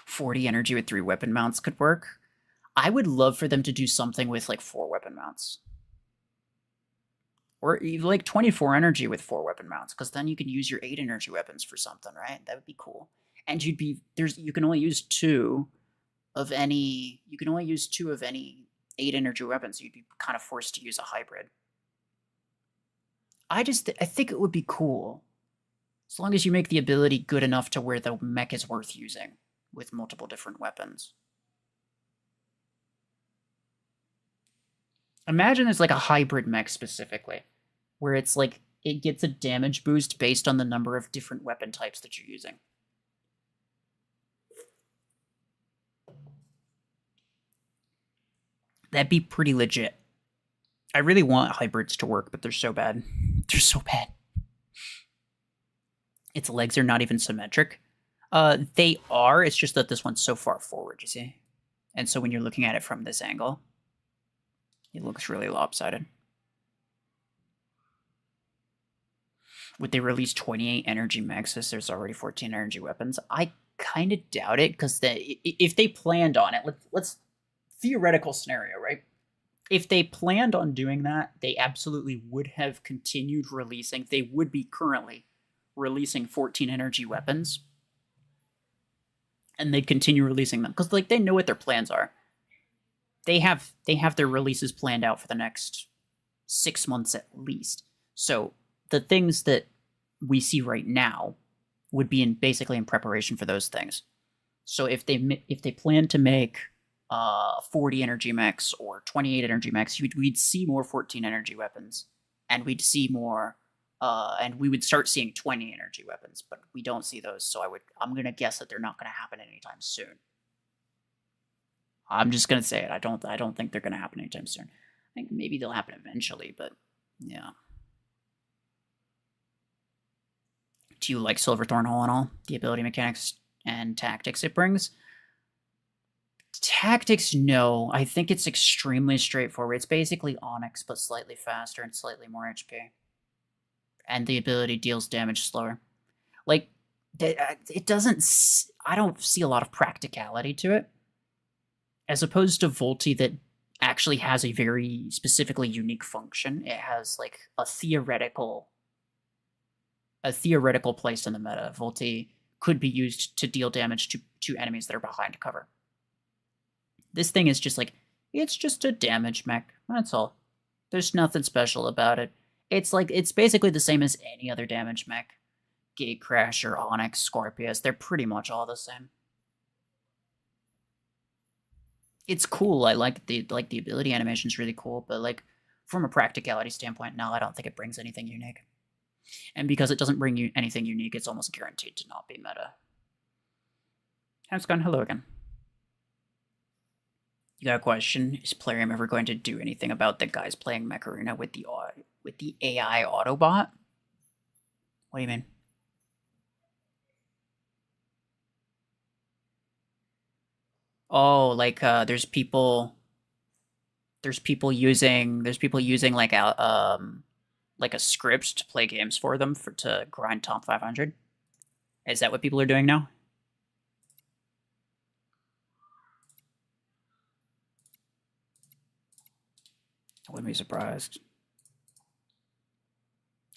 40 energy with 3 weapon mounts could work. I would love for them to do something with like 4 weapon mounts. Or like 24 energy with 4 weapon mounts, because then you can use your 8 energy weapons for something, right? That would be cool. And you can only use 2 of any 8 energy weapons. You'd be kind of forced to use a hybrid. I think it would be cool. As long as you make the ability good enough to where the mech is worth using with multiple different weapons. Imagine there's like a hybrid mech specifically, where it's like it gets a damage boost based on the number of different weapon types that you're using. That'd be pretty legit. I really want hybrids to work, but they're so bad. They're so bad. Its legs are not even symmetric. They are, it's just that this one's so far forward, you see? And so when you're looking at it from this angle, it looks really lopsided. Would they release 28 energy mechs as there's already 14 energy weapons? I kind of doubt it, because if they planned on it, let's theoretical scenario, right? If they planned on doing that, they absolutely would have continued releasing. They would be currently releasing 14 energy weapons. And they'd continue releasing them, because like they know what their plans are. They have their releases planned out for the next 6 months at least. So the things that we see right now would be basically in preparation for those things. So if they plan to make 40 energy mechs or 28 energy mechs, we'd see more 14 energy weapons, and we'd see more, and we would start seeing 20 energy weapons, but we don't see those. So I'm gonna guess that they're not gonna happen anytime soon. I'm just gonna say it. I don't think they're gonna happen anytime soon. I think maybe they'll happen eventually, but yeah. Do you like Silverthorn all in all? The ability mechanics and tactics it brings? Tactics, no. I think it's extremely straightforward. It's basically Onyx, but slightly faster and slightly more HP. And the ability deals damage slower. Like, it doesn't... I don't see a lot of practicality to it. As opposed to Volti that actually has a very specifically unique function. It has, like, a theoretical place in the meta. Volti could be used to deal damage to enemies that are behind cover. This thing is just like, it's just a damage mech. That's all. There's nothing special about it. It's basically the same as any other damage mech. Gatecrasher, Onyx, Scorpius, they're pretty much all the same. It's cool. I like the ability animation is really cool, but like from a practicality standpoint, no, I don't think it brings anything unique. And because it doesn't bring you anything unique, it's almost guaranteed to not be meta. How's it going? Hello again. You got a question? Is Plarium ever going to do anything about the guys playing Mech Arena with the AI Autobot? What do you mean? Oh, like there's people using like a script to play games for them to grind top 500. Is that what people are doing now? I wouldn't be surprised.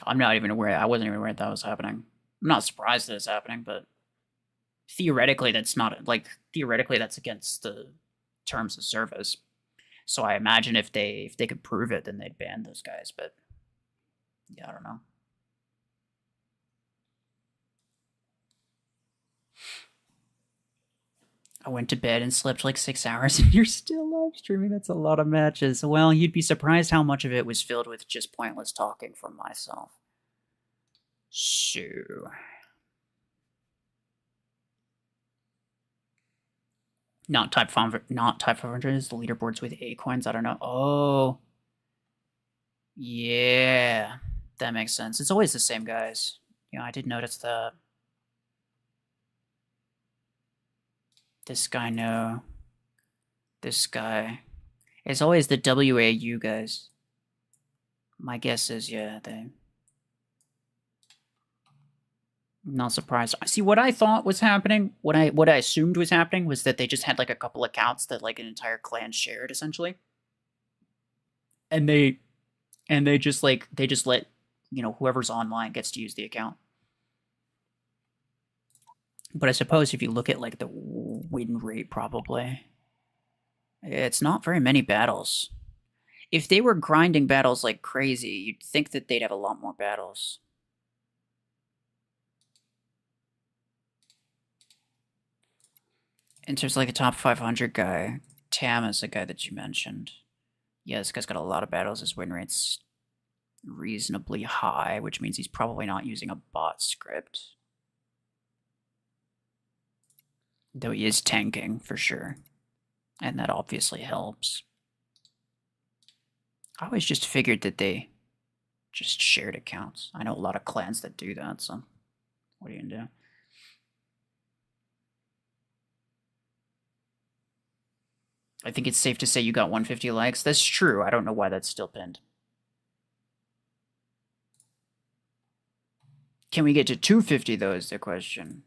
I'm not even aware. I wasn't even aware that was happening. I'm not surprised that it's happening, but theoretically, that's not like theoretically that's against the terms of service. So I imagine if they could prove it, then they'd ban those guys. But yeah, I don't know. I went to bed and slept like 6 hours, and you're still live streaming. That's a lot of matches. Well, you'd be surprised how much of it was filled with just pointless talking from myself. So, not type 500 is the leaderboards with A coins. I don't know. Oh, yeah, that makes sense. It's always the same guys. Yeah, I did notice that. This guy, no. This guy. It's always the WAU guys. My guess is, yeah, they... Not surprised. See, what I thought was happening, what I assumed was happening, was that they just had like a couple accounts that like an entire clan shared, essentially. And they just let, you know, whoever's online gets to use the account. But I suppose if you look at like the win rate, probably, it's not very many battles. If they were grinding battles like crazy, you'd think that they'd have a lot more battles. In terms of like a top 500 guy, Tam is the guy that you mentioned. Yeah, this guy's got a lot of battles. His win rate's reasonably high, which means he's probably not using a bot script. Though he is tanking, for sure. And that obviously helps. I always just figured that they just shared accounts. I know a lot of clans that do that, so what are you gonna do? I think it's safe to say you got 150 likes. That's true. I don't know why that's still pinned. Can we get to 250, though, is the question.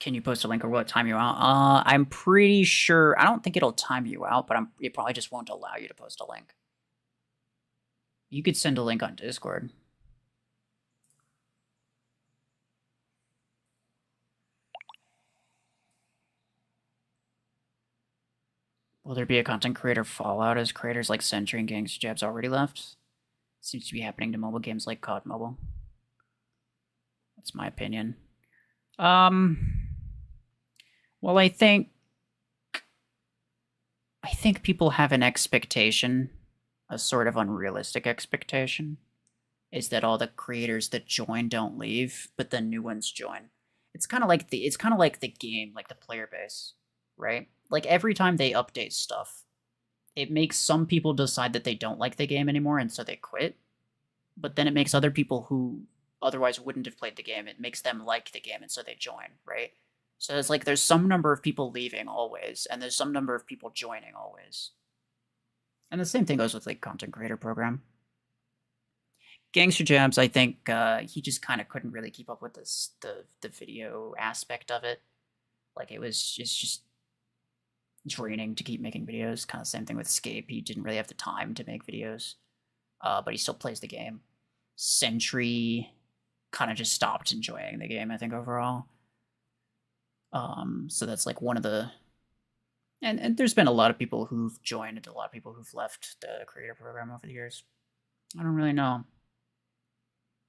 Can you post a link or what? Time you out? I'm pretty sure. I don't think it'll time you out, but it probably just won't allow you to post a link. You could send a link on Discord. Will there be a content creator fallout as creators like Sentry and Gangsta Jabs already left? Seems to be happening to mobile games like COD Mobile. That's my opinion. Well, I think people have an expectation, a sort of unrealistic expectation, is that all the creators that join don't leave, but then new ones join. It's kind of like the game, like the player base, right? Like every time they update stuff, it makes some people decide that they don't like the game anymore, and so they quit. But then it makes other people who otherwise wouldn't have played the game, it makes them like the game, and so they join, right? So it's like there's some number of people leaving always, and there's some number of people joining always. And the same thing goes with like content creator program. Gangster Jabs, I think he just kind of couldn't really keep up with the video aspect of it. Like it's just draining to keep making videos. Kind of same thing with Scape. He didn't really have the time to make videos, but he still plays the game. Sentry kind of just stopped enjoying the game, I think, overall. So that's like one of the... And there's been a lot of people who've joined and a lot of people who've left the creator program over the years. I don't really know.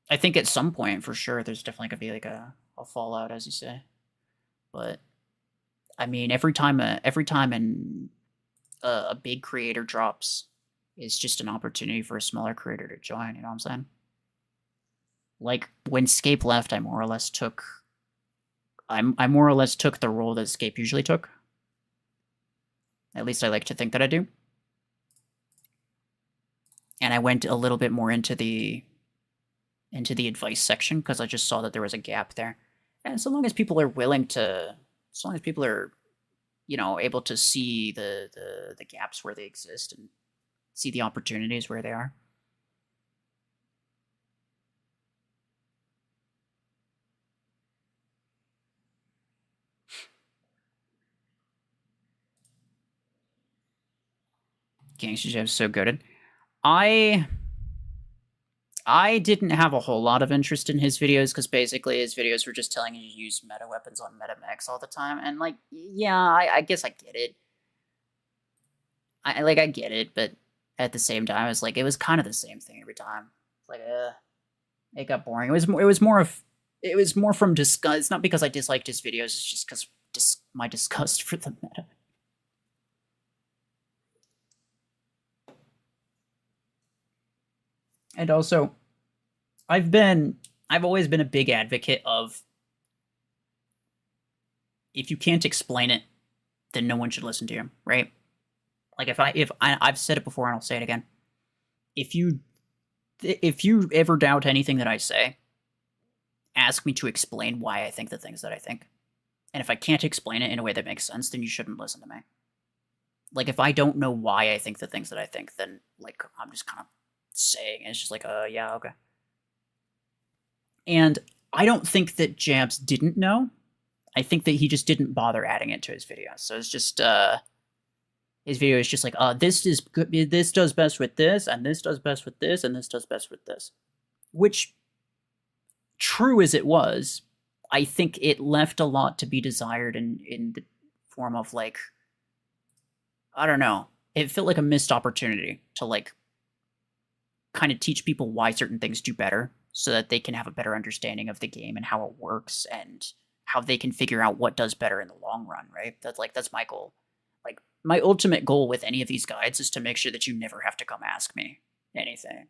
I think at some point, for sure, there's definitely going to be like a fallout, as you say. But, I mean, every time a big creator drops is just an opportunity for a smaller creator to join, you know what I'm saying? Like, when Scape left, I more or less took the role that Scape usually took. At least I like to think that I do. And I went a little bit more into the advice section because I just saw that there was a gap there. And so long as people are willing to, so long as people are, you know, able to see the gaps where they exist and see the opportunities where they are. Gangsta Jab's so goated. I I didn't have a whole lot of interest in his videos because basically his videos were just telling you to use meta weapons on meta mechs all the time, and like, yeah, I guess I get it. I get it, but at the same time, it's like it was kind of the same thing every time. Like, it got boring. It was more from disgust. It's not because I disliked his videos. It's just because my disgust for the meta. And also, I've always been a big advocate of if you can't explain it, then no one should listen to you, right? Like I've said it before and I'll say it again. If you ever doubt anything that I say, ask me to explain why I think the things that I think. And if I can't explain it in a way that makes sense, then you shouldn't listen to me. Like, if I don't know why I think the things that I think, then, like, I'm just kind of saying it. It's just like, yeah, okay. And I don't think that Jabs didn't know. I think that he just didn't bother adding it to his video. So it's just, his video is just like, this is good, this does best with this, and this does best with this, and this does best with this. Which, true as it was, I think it left a lot to be desired in the form of, like, I don't know. It felt like a missed opportunity to, like, kind of teach people why certain things do better so that they can have a better understanding of the game and how it works and how they can figure out what does better in the long run, right? That's my goal. Like, my ultimate goal with any of these guides is to make sure that you never have to come ask me anything.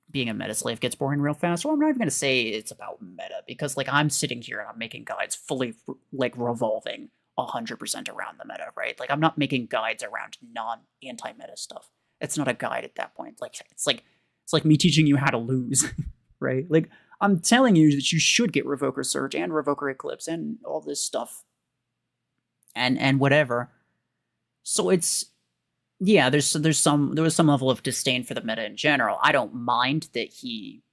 Being a meta slave gets boring real fast. Well, I'm not even going to say it's about meta, because, like, I'm sitting here and I'm making guides fully, like, revolving 100% around the meta, right? Like, I'm not making guides around non-anti-meta stuff. It's not a guide at that point. Like, it's like me teaching you how to lose, right? Like, I'm telling you that you should get Revoker Surge and Revoker Eclipse and all this stuff. And whatever. So it's, yeah, there was some level of disdain for the meta in general. I don't mind that he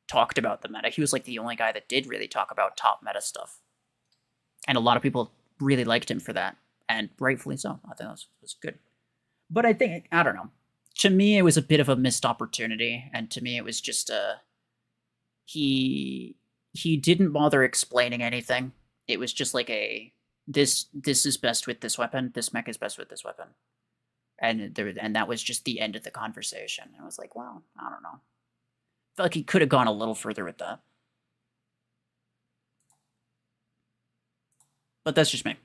talked about the meta. He was, like, the only guy that did really talk about top meta stuff. And a lot of people really liked him for that. And rightfully so. I think that was good. But I think, I don't know. To me, it was a bit of a missed opportunity. And to me, it was just he didn't bother explaining anything. It was just like this is best with this weapon. This mech is best with this weapon. And that was just the end of the conversation. And I was like, well, I don't know. I felt like he could have gone a little further with that. But that's just me.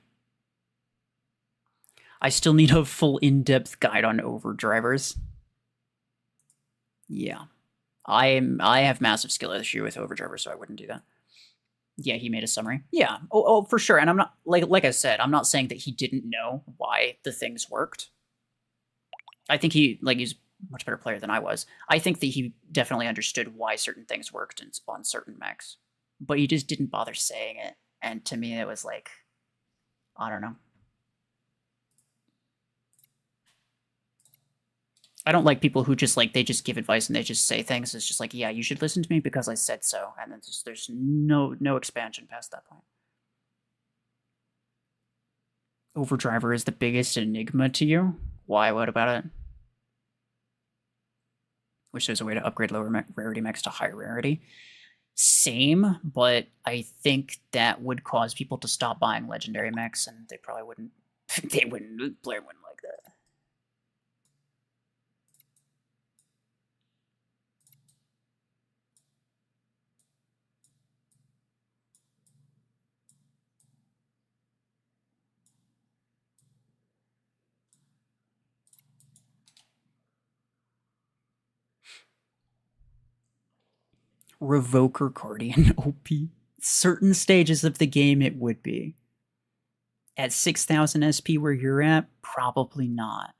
I still need a full in-depth guide on overdrivers. Yeah. I have massive skill issue with overdrivers, so I wouldn't do that. Yeah, he made a summary. Yeah. Oh, for sure. And I'm not, like I said, I'm not saying that he didn't know why the things worked. I think he's a much better player than I was. I think that he definitely understood why certain things worked on certain mechs. But he just didn't bother saying it. And to me, it was like, I don't know. I don't like people who just, like, they just give advice and they just say things. It's just like, yeah, you should listen to me because I said so. And then there's no expansion past that point. Overdriver is the biggest enigma to you? Why? What about it? Wish there's a way to upgrade lower rarity mechs to higher rarity. Same, but I think that would cause people to stop buying legendary mechs, and they probably wouldn't. Player wouldn't like that. Revoker Guardian OP. Certain stages of the game it would be. At 6,000 SP where you're at, probably not.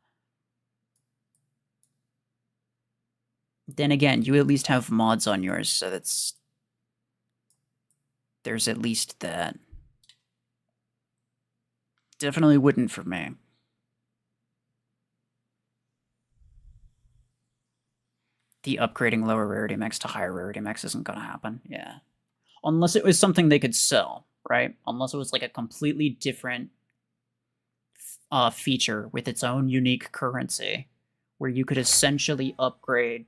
Then again, you at least have mods on yours, so there's at least that. Definitely wouldn't for me. The upgrading lower rarity mechs to higher rarity mechs isn't gonna happen. Yeah. Unless it was something they could sell, right? Unless it was like a completely different feature with its own unique currency, where you could essentially upgrade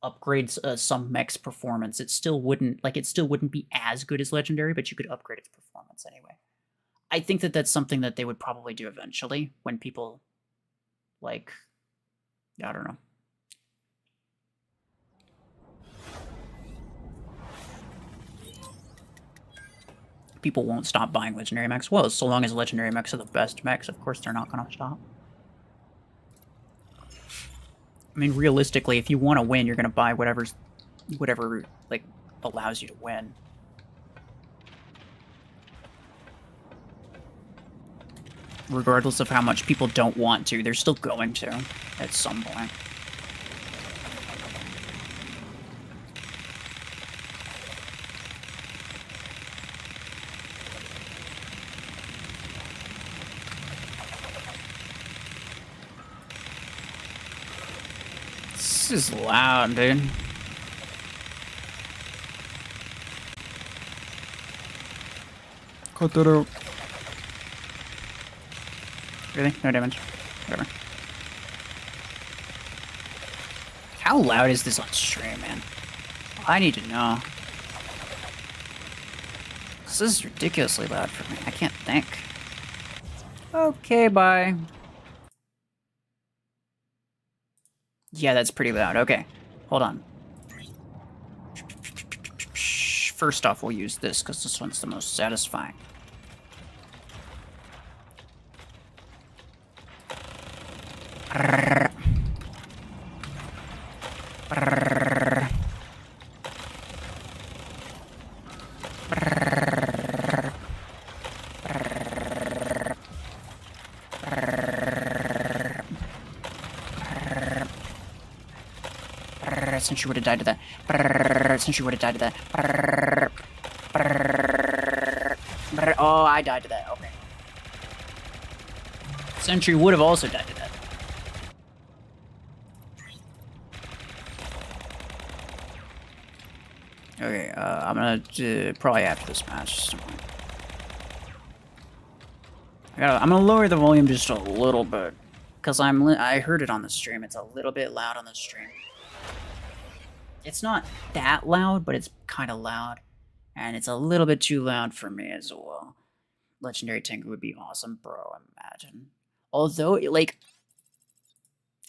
upgrades some mech's performance, it still wouldn't be as good as legendary, but you could upgrade its performance anyway. I think that that's something that they would probably do eventually when people, like, I don't know. People won't stop buying legendary mechs. Well, so long as legendary mechs are the best mechs, of course they're not going to stop. I mean, realistically, if you want to win, you're going to buy whatever, like, allows you to win. Regardless of how much people don't want to, they're still going to at some point. This is loud, dude. Cut that out. Really? No damage. Whatever. How loud is this on stream, man? I need to know. This is ridiculously loud for me. I can't think. Okay, bye. Yeah, that's pretty loud. Okay, hold on. First off, we'll use this because this one's the most satisfying. Since you would have died to that. Since you would have died to that. Oh, I died to that. Okay. Sentry would have also died to that. Okay, I'm gonna probably after this match. I'm gonna lower the volume just a little bit because I heard it on the stream. It's a little bit loud on the stream. It's not that loud, but it's kind of loud. And it's a little bit too loud for me as well. Legendary Tengu would be awesome, bro, imagine. Although, like,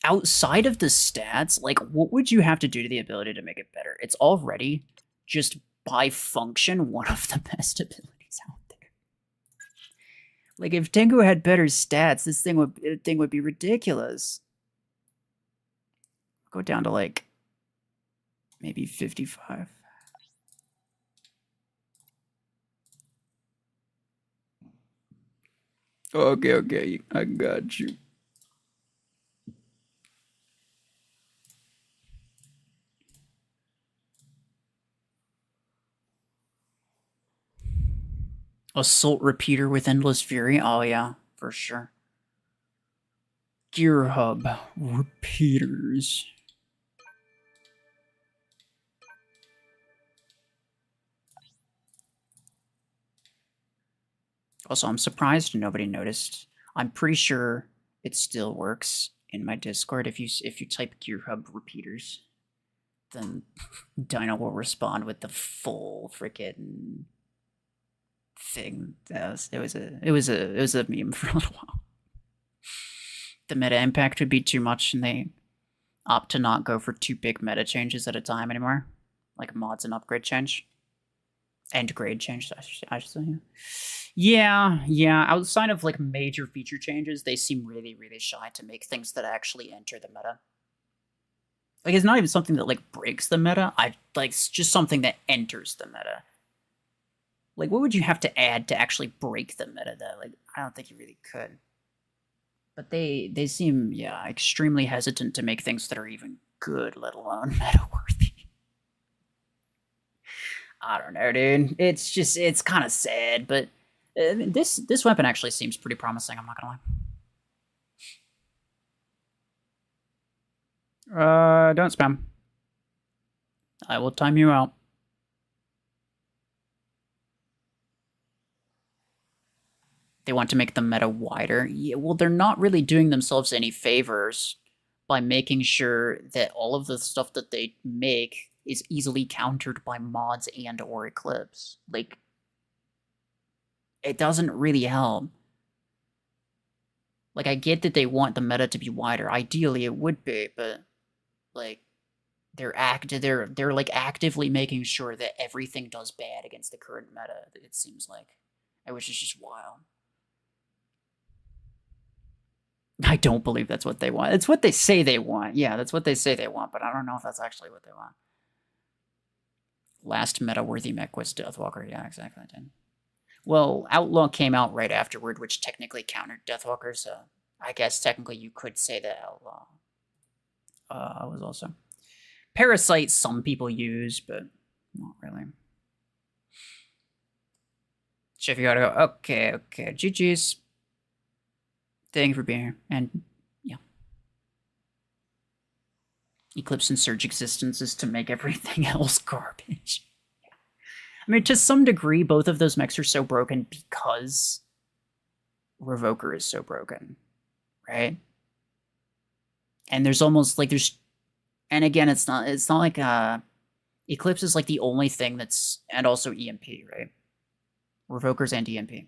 outside of the stats, like, what would you have to do to the ability to make it better? It's already, just by function, one of the best abilities out there. Like, if Tengu had better stats, this thing would be ridiculous. Go down to, like, maybe 55. Okay, I got you. Assault repeater with endless fury? Oh yeah, for sure. Gear hub repeaters. Also, I'm surprised nobody noticed. I'm pretty sure it still works in my Discord. If you type Gear Hub repeaters, then Dino will respond with the full freaking thing. It was a meme for a little while. The meta impact would be too much, and they opt to not go for 2 big meta changes at a time anymore, like mods and upgrade change. And grade change, I should say. Yeah. Outside of like major feature changes, they seem really, really shy to make things that actually enter the meta. Like, it's not even something that like breaks the meta. It's just something that enters the meta. Like, what would you have to add to actually break the meta, though? Like, I don't think you really could. But they seem, yeah, extremely hesitant to make things that are even good, let alone meta-worthy. I don't know, dude. It's kind of sad, but this weapon actually seems pretty promising, I'm not gonna lie. Don't spam. I will time you out. They want to make the meta wider. Yeah, well, they're not really doing themselves any favors by making sure that all of the stuff that they make is easily countered by mods and or Eclipse. Like, it doesn't really help. Like, I get that they want the meta to be wider. Ideally, it would be, but, like, they're like actively making sure that everything does bad against the current meta, it seems like. Which is just wild. I don't believe that's what they want. It's what they say they want. Yeah, that's what they say they want, but I don't know if that's actually what they want. Last meta-worthy mech was Deathwalker. Yeah, exactly. Well, Outlaw came out right afterward, which technically countered Deathwalker, so I guess technically you could say that Outlaw was also. Parasite some people use, but not really. So if you gotta go, okay, GG's. Thank you for being here, and yeah. Eclipse and Surge existence is to make everything else garbage. Yeah. I mean, to some degree, both of those mechs are so broken because Revoker is so broken, right? And there's almost like and again, it's not like Eclipse is like the only thing that's, and also EMP, right? Revokers and EMP.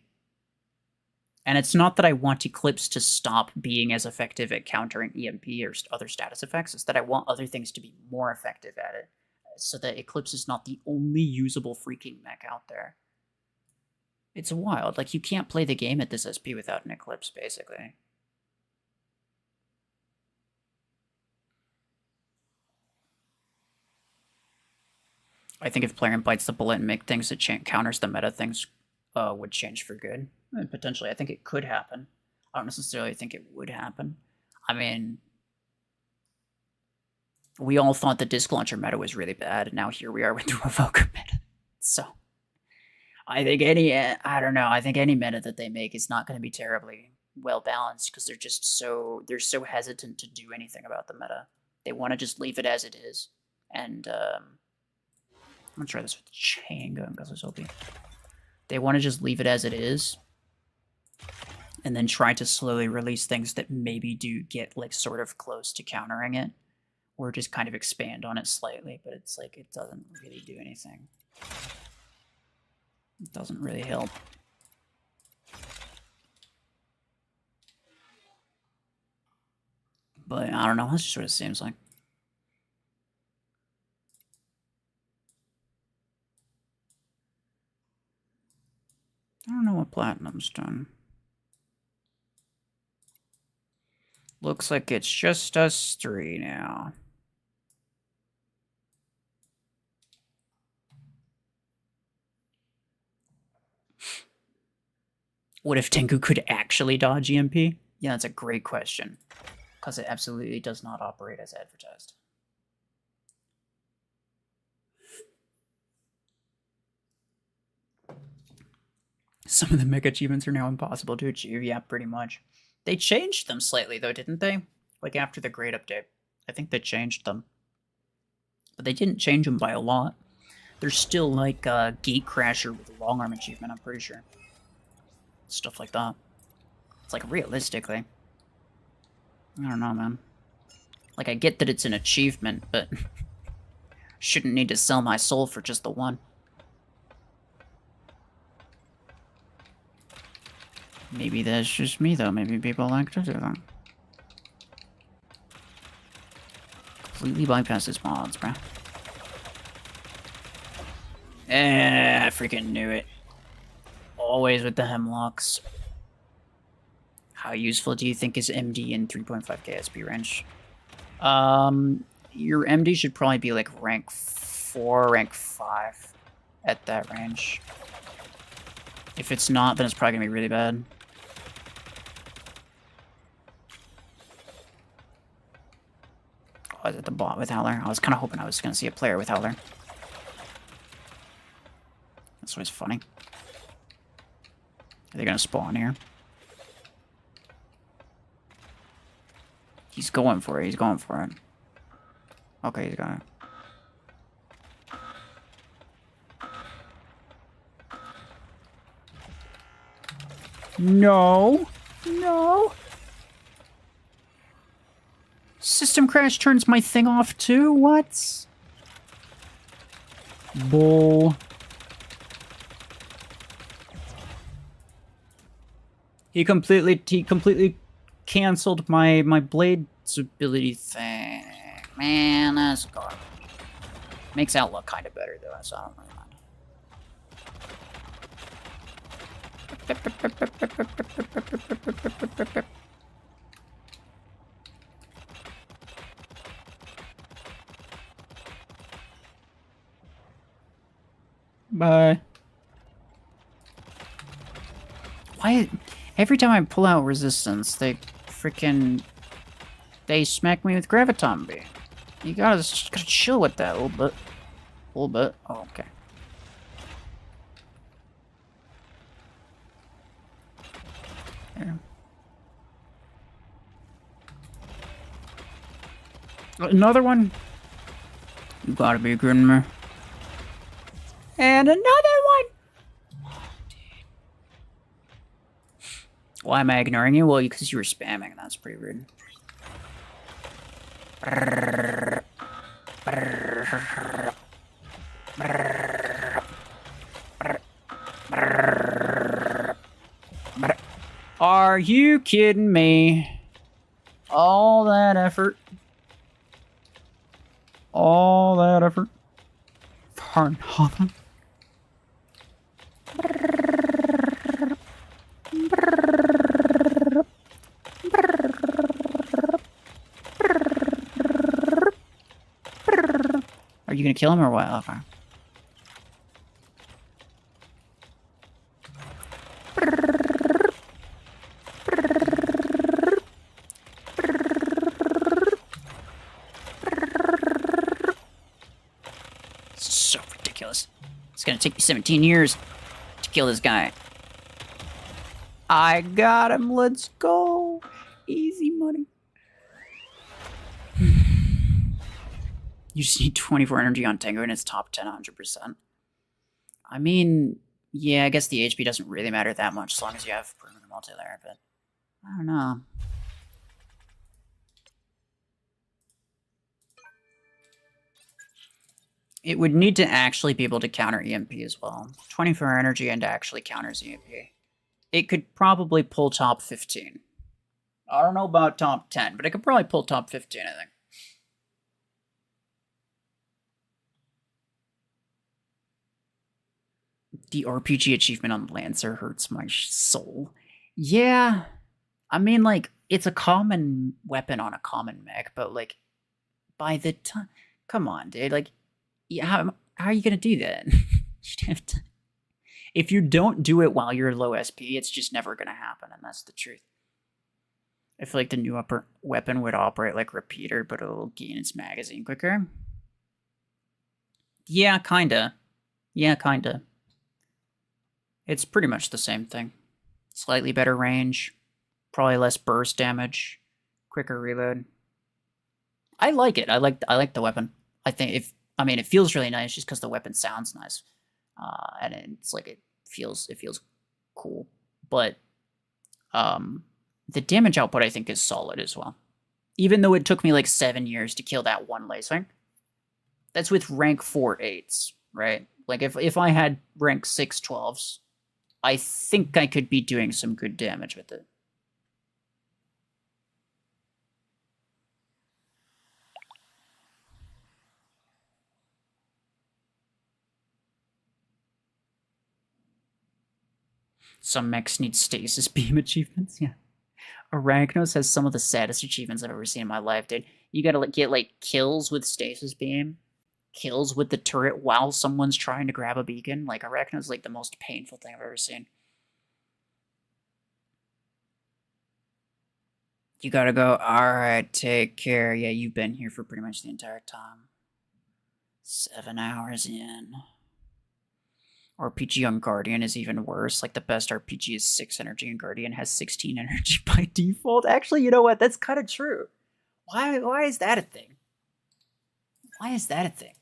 And it's not that I want Eclipse to stop being as effective at countering EMP or other status effects, it's that I want other things to be more effective at it, so that Eclipse is not the only usable freaking mech out there. It's wild. Like, you can't play the game at this SP without an Eclipse, basically. I think if Plarium bites the bullet and make things that counters the meta, things would change for good. And potentially, I think it could happen. I don't necessarily think it would happen. I mean, we all thought the disc launcher meta was really bad, and now here we are with the Revoker meta. So, I think I don't know, I think any meta that they make is not going to be terribly well balanced, because they're just they're so hesitant to do anything about the meta. They want to just leave it as it is. And, I'm going to try this with the chain gun, because it's OP. They want to just leave it as it is, and then try to slowly release things that maybe do get, like, sort of close to countering it, or just kind of expand on it slightly, but it's like, it doesn't really do anything. It doesn't really help. But, I don't know, that's just what it seems like. I don't know what Platinum's done. Looks like it's just us three now. What if Tengu could actually dodge EMP? Yeah, that's a great question. Because it absolutely does not operate as advertised. Some of the mech achievements are now impossible to achieve. Yeah, pretty much. They changed them slightly, though, didn't they? Like, after the grade update. I think they changed them. But they didn't change them by a lot. There's still, like, a Gate Crasher with a long arm achievement, I'm pretty sure. Stuff like that. It's like, realistically. I don't know, man. Like, I get that it's an achievement, but shouldn't need to sell my soul for just the one. Maybe that's just me, though. Maybe people like to do that. Completely bypasses mods, bro. I freaking knew it. Always with the hemlocks. How useful do you think is MD in 3.5k SP range? Your MD should probably be like rank 4, rank 5 at that range. If it's not, then it's probably gonna be really bad. Oh, is it the bot with Howler? I was kind of hoping I was gonna see a player with Howler. That's always funny. Are they gonna spawn here? He's going for it. He's going for it. Okay, he's got it. No. No. System crash turns my thing off too? What? Bull. He completely canceled my blade's ability thing. Man, that's garbage. Makes Outlook kind of better though, so I don't really mind. Bye. Why? Every time I pull out resistance, they smack me with graviton beam. You gotta chill with that a little bit. A little bit. Oh, okay. There. Another one. You gotta be kidding me. And another one! Why am I ignoring you? Well, because you were spamming. That's pretty rude. Are you kidding me? All that effort. All that effort. For nothing. Are you gonna kill him or what? Okay. So ridiculous. It's gonna take me 17 years to kill this guy. I got him. Let's go. Easy money. You just need 24 energy on Tango and it's top 10 100%. I mean, yeah, I guess the HP doesn't really matter that much as long as you have permanent multilayer, but I don't know. It would need to actually be able to counter EMP as well. 24 energy and actually counters EMP. It could probably pull top 15. I don't know about top 10, but it could probably pull top 15, I think. The RPG achievement on Lancer hurts my soul. Yeah. I mean, like, it's a common weapon on a common mech, but, like, by the time... Come on, dude. Like, yeah, how are you going to do that? You'd have to... If you don't do it while you're low SP, it's just never going to happen, and that's the truth. I feel like the new upper weapon would operate like Repeater, but it'll gain its magazine quicker. Yeah, kinda. Yeah, kinda. It's pretty much the same thing. Slightly better range, probably less burst damage, quicker reload. I like it. I like the weapon. I think it feels really nice just because the weapon sounds nice, and it's like it feels cool. But the damage output I think is solid as well. Even though it took me like 7 years to kill that one laser, that's with rank 4 8s, right? Like if I had rank 6 12s. I think I could be doing some good damage with it. Some mechs need stasis beam achievements, yeah. Arachnos has some of the saddest achievements I've ever seen in my life, dude. You gotta get, like, kills with stasis beam, kills with the turret while someone's trying to grab a beacon. Like, Arachnos is, like, the most painful thing I've ever seen. You gotta go, alright, take care. Yeah, you've been here for pretty much the entire time. 7 hours in. RPG on Guardian is even worse. Like, the best RPG is 6 energy, and Guardian has 16 energy by default. Actually, you know what? That's kind of true. Why is that a thing? Why is that a thing?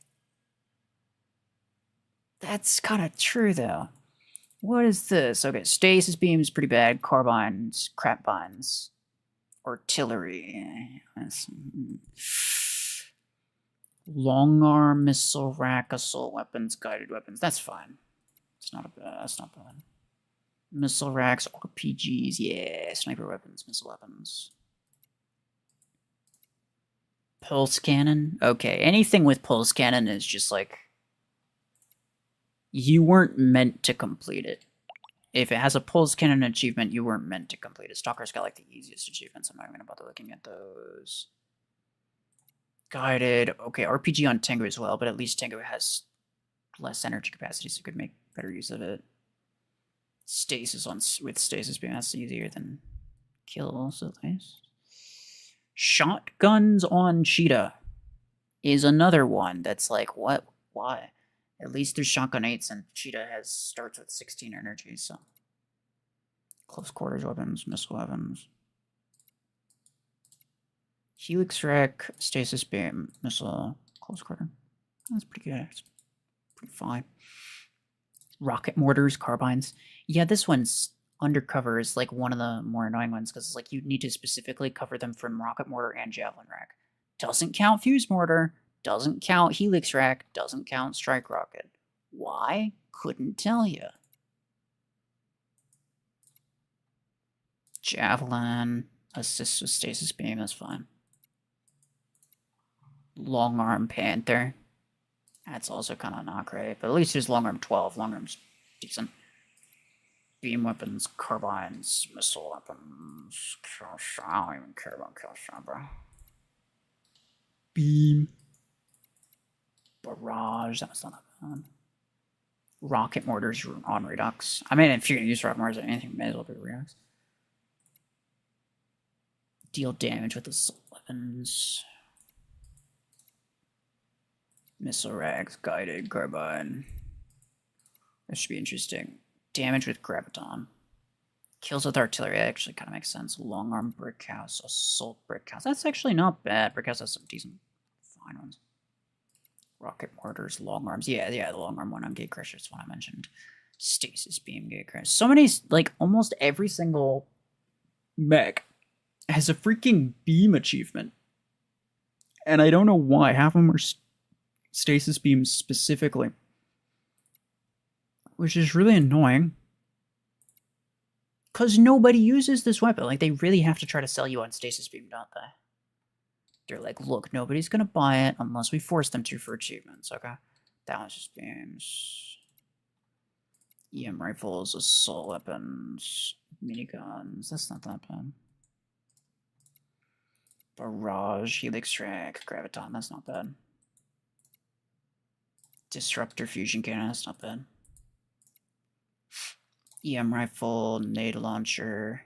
That's kind of true, though. What is this? Okay, stasis beam is pretty bad. Carbines, crap binds. Artillery. Long arm, missile rack, assault weapons, guided weapons. That's fine. It's not that's not bad. Missile racks, RPGs, yeah, sniper weapons, missile weapons. Pulse cannon? Okay, anything with pulse cannon is just like... You weren't meant to complete it. If it has a pulse cannon achievement, you weren't meant to complete it. Stalker's got like the easiest achievements. I'm not even going to bother looking at those. Guided. Okay, RPG on Tengu as well, but at least Tengu has less energy capacity, so you could make better use of it. Stasis with stasis being that's easier than kills, at least. Shotguns on Cheetah is another one that's like, what? Why? At least there's shotgun 8s, and Cheetah starts with 16 energy, so. Close quarters weapons, missile weapons. Helix Wreck, Stasis Beam, Missile, Close Quarter. That's pretty good. It's pretty fine. Rocket Mortars, Carbines. Yeah, this one's undercover is like one of the more annoying ones because it's like you need to specifically cover them from Rocket Mortar and Javelin Rack. Doesn't count Fuse Mortar, doesn't count Helix Rack, doesn't count Strike Rocket. Why? Couldn't tell you. Javelin, assists with Stasis Beam, that's fine. Long Arm Panther. That's also kind of not great, but at least there's Long Arm 12. Long Arm's decent. Beam weapons, carbines, missile weapons. I don't even care about Killshot, bro. Beam. Barrage, that's not that bad. Rocket mortars on Redux. I mean, if you're gonna use rocket mortars or anything, may as well be Redux. Deal damage with assault weapons. Missile racks, guided, carbine. This should be interesting. Damage with graviton. Kills with artillery actually kind of makes sense. Long arm brick house, assault brick house. That's actually not bad. Brick house has some decent, fine ones. Rocket mortars, long arms. Yeah, the long arm one on Gatecrusher is one I mentioned. Stasis beam, Gatecrusher. So many, like almost every single mech has a freaking beam achievement, and I don't know why. Half of them are stasis beams specifically, which is really annoying because nobody uses this weapon. Like, they really have to try to sell you on stasis beam, don't they? They're like, look, nobody's gonna buy it unless we force them to for achievements. Okay, that one's just beams. EM rifles, assault weapons, miniguns. That's not that bad. Barrage, helix track, graviton. That's not bad. Disruptor fusion cannon. That's not bad. EM rifle, nade launcher,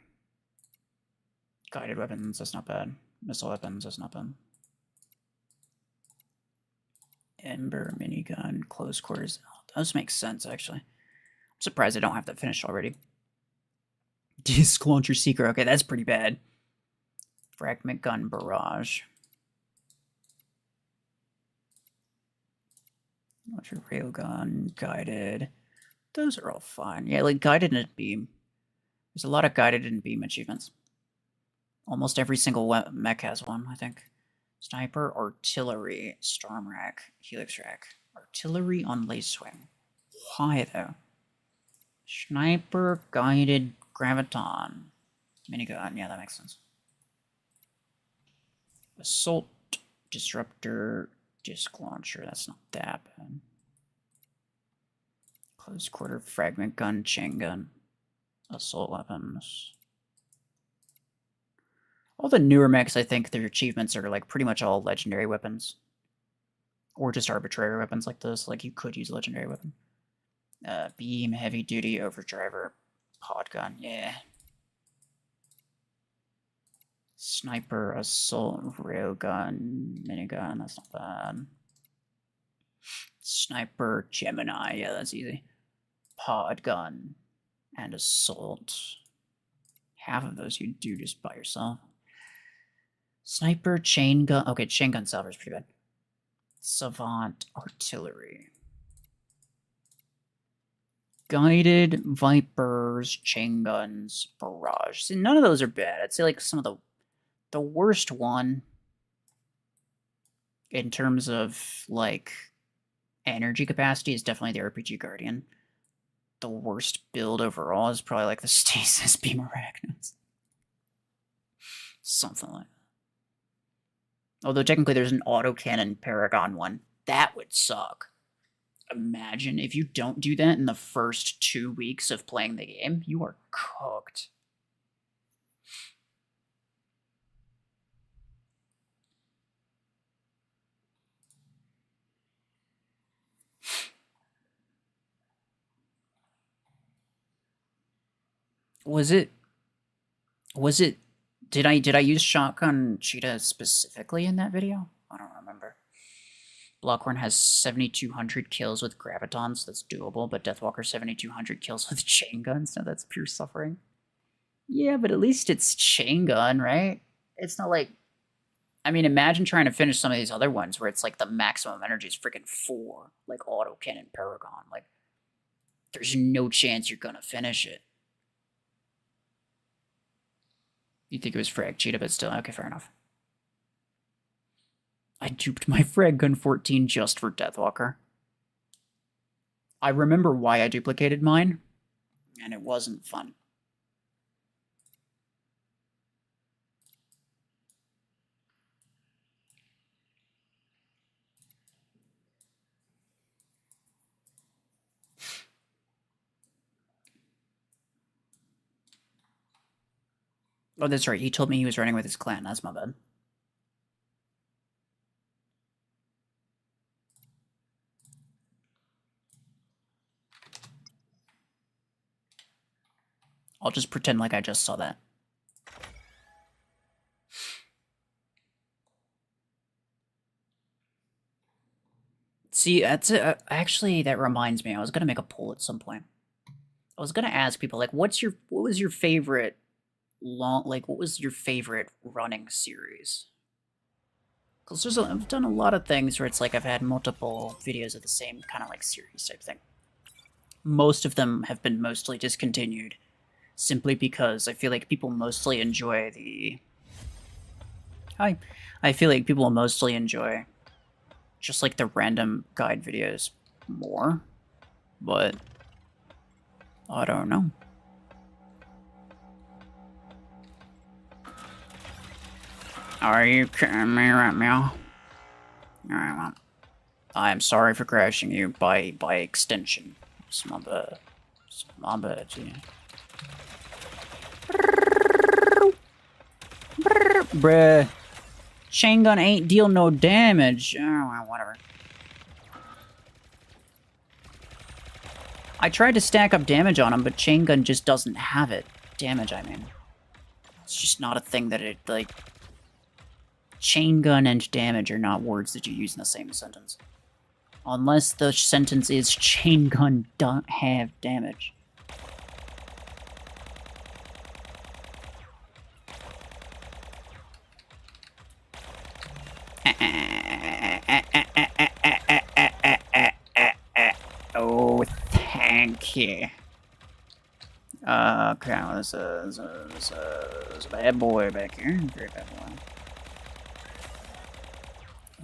guided weapons. That's not bad. Missile weapons. That's not bad. Ember minigun, close quarters. Oh, those make sense actually. I'm surprised I don't have that finished already. Disc launcher seeker. Okay, that's pretty bad. Fragment gun barrage. Launcher railgun, guided. Those are all fine. Yeah, like guided and beam. There's a lot of guided and beam achievements. Almost every single mech has one, I think. Sniper, artillery, storm rack, helix rack. Artillery on lace swing. Why though? Sniper, guided, graviton. Minigun, yeah, that makes sense. Assault, disruptor, disc launcher, that's not that bad. Close quarter, fragment gun, chain gun, assault weapons. All the newer mechs, I think their achievements are like pretty much all legendary weapons. Or just arbitrary weapons like this, like you could use a legendary weapon. Beam, heavy duty, overdriver, pod gun, yeah. Sniper, assault, railgun, minigun, that's not bad. Sniper, Gemini, yeah, that's easy. Pod gun, and assault. Half of those you do just by yourself. Sniper, chain gun, okay, chain gun salver is pretty bad. Savant, artillery. Guided, vipers, chain guns, barrage. See, none of those are bad. I'd say like some of the the worst one in terms of, like, energy capacity is definitely the RPG Guardian. The worst build overall is probably, like, the Stasis Beam Arachnids. Something like that. Although technically there's an autocannon Paragon one. That would suck. Imagine if you don't do that in the first 2 weeks of playing the game, you are cooked. Did I use Shotgun Cheetah specifically in that video? I don't remember. Blockhorn has 7,200 kills with Gravitons, that's doable, but Deathwalker 7,200 kills with chain guns, no, that's pure suffering. Yeah, but at least it's chain gun, right? It's not like... I mean, imagine trying to finish some of these other ones where it's like the maximum energy is freaking 4, like Autocannon Paragon. Like, there's no chance you're gonna finish it. You think it was Frag Cheetah, but still, okay, fair enough. I duped my Frag Gun 14 just for Deathwalker. I remember why I duplicated mine, and it wasn't fun. Oh, that's right, he told me he was running with his clan, that's my bad. I'll just pretend like I just saw that. See, that's it. Actually, that reminds me. I was gonna make a poll at some point. I was gonna ask people, like, what was your favorite what was your favorite running series? Because I've done a lot of things where it's like I've had multiple videos of the same kind of like series type thing. Most of them have been mostly discontinued, simply because I feel like people mostly enjoy the... I feel like people mostly enjoy just like the random guide videos more, but I don't know. Are you kidding me right now? Alright, well, I am sorry for crashing you by extension. It's my bad. It's my bad, yeah. Bruh. Chain gun ain't deal no damage. Oh, well, whatever. I tried to stack up damage on him, but chain gun just doesn't have it. Damage, I mean. It's just not a thing that it, like... Chain gun and damage are not words that you use in the same sentence. Unless the sentence is chain gun don't have damage. Oh, thank you. Okay, well, there's a bad boy back here. Very bad boy.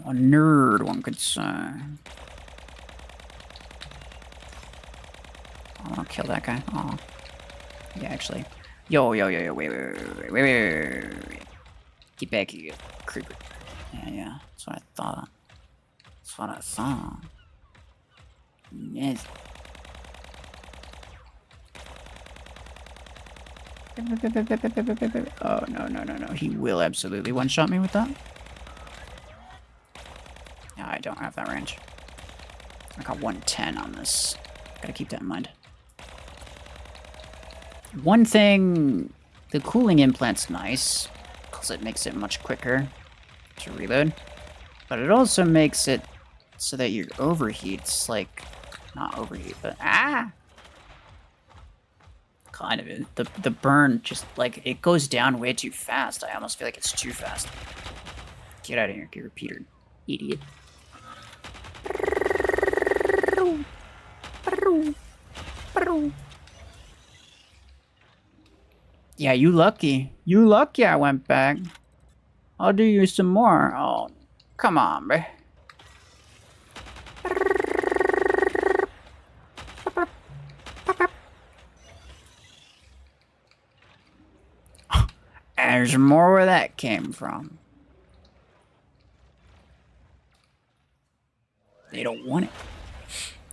A nerd, one could say. I want to kill that guy. Oh, yeah, actually. Yo, wait. Get back here, creeper. Yeah, that's what I thought. That's what I thought. Yes. Oh, no. He will absolutely one-shot me with that. Yeah, I don't have that range. I got 110 on this. Gotta keep that in mind. One thing, the cooling implant's nice, because it makes it much quicker to reload. But it also makes it so that your overheats, like, not overheat, but kind of it. The burn just, like, it goes down way too fast. I almost feel like it's too fast. Get out of here, get repeated, idiot. Yeah, you lucky. You lucky I went back. I'll do you some more. Oh, come on, bruh. There's more where that came from. They don't want it.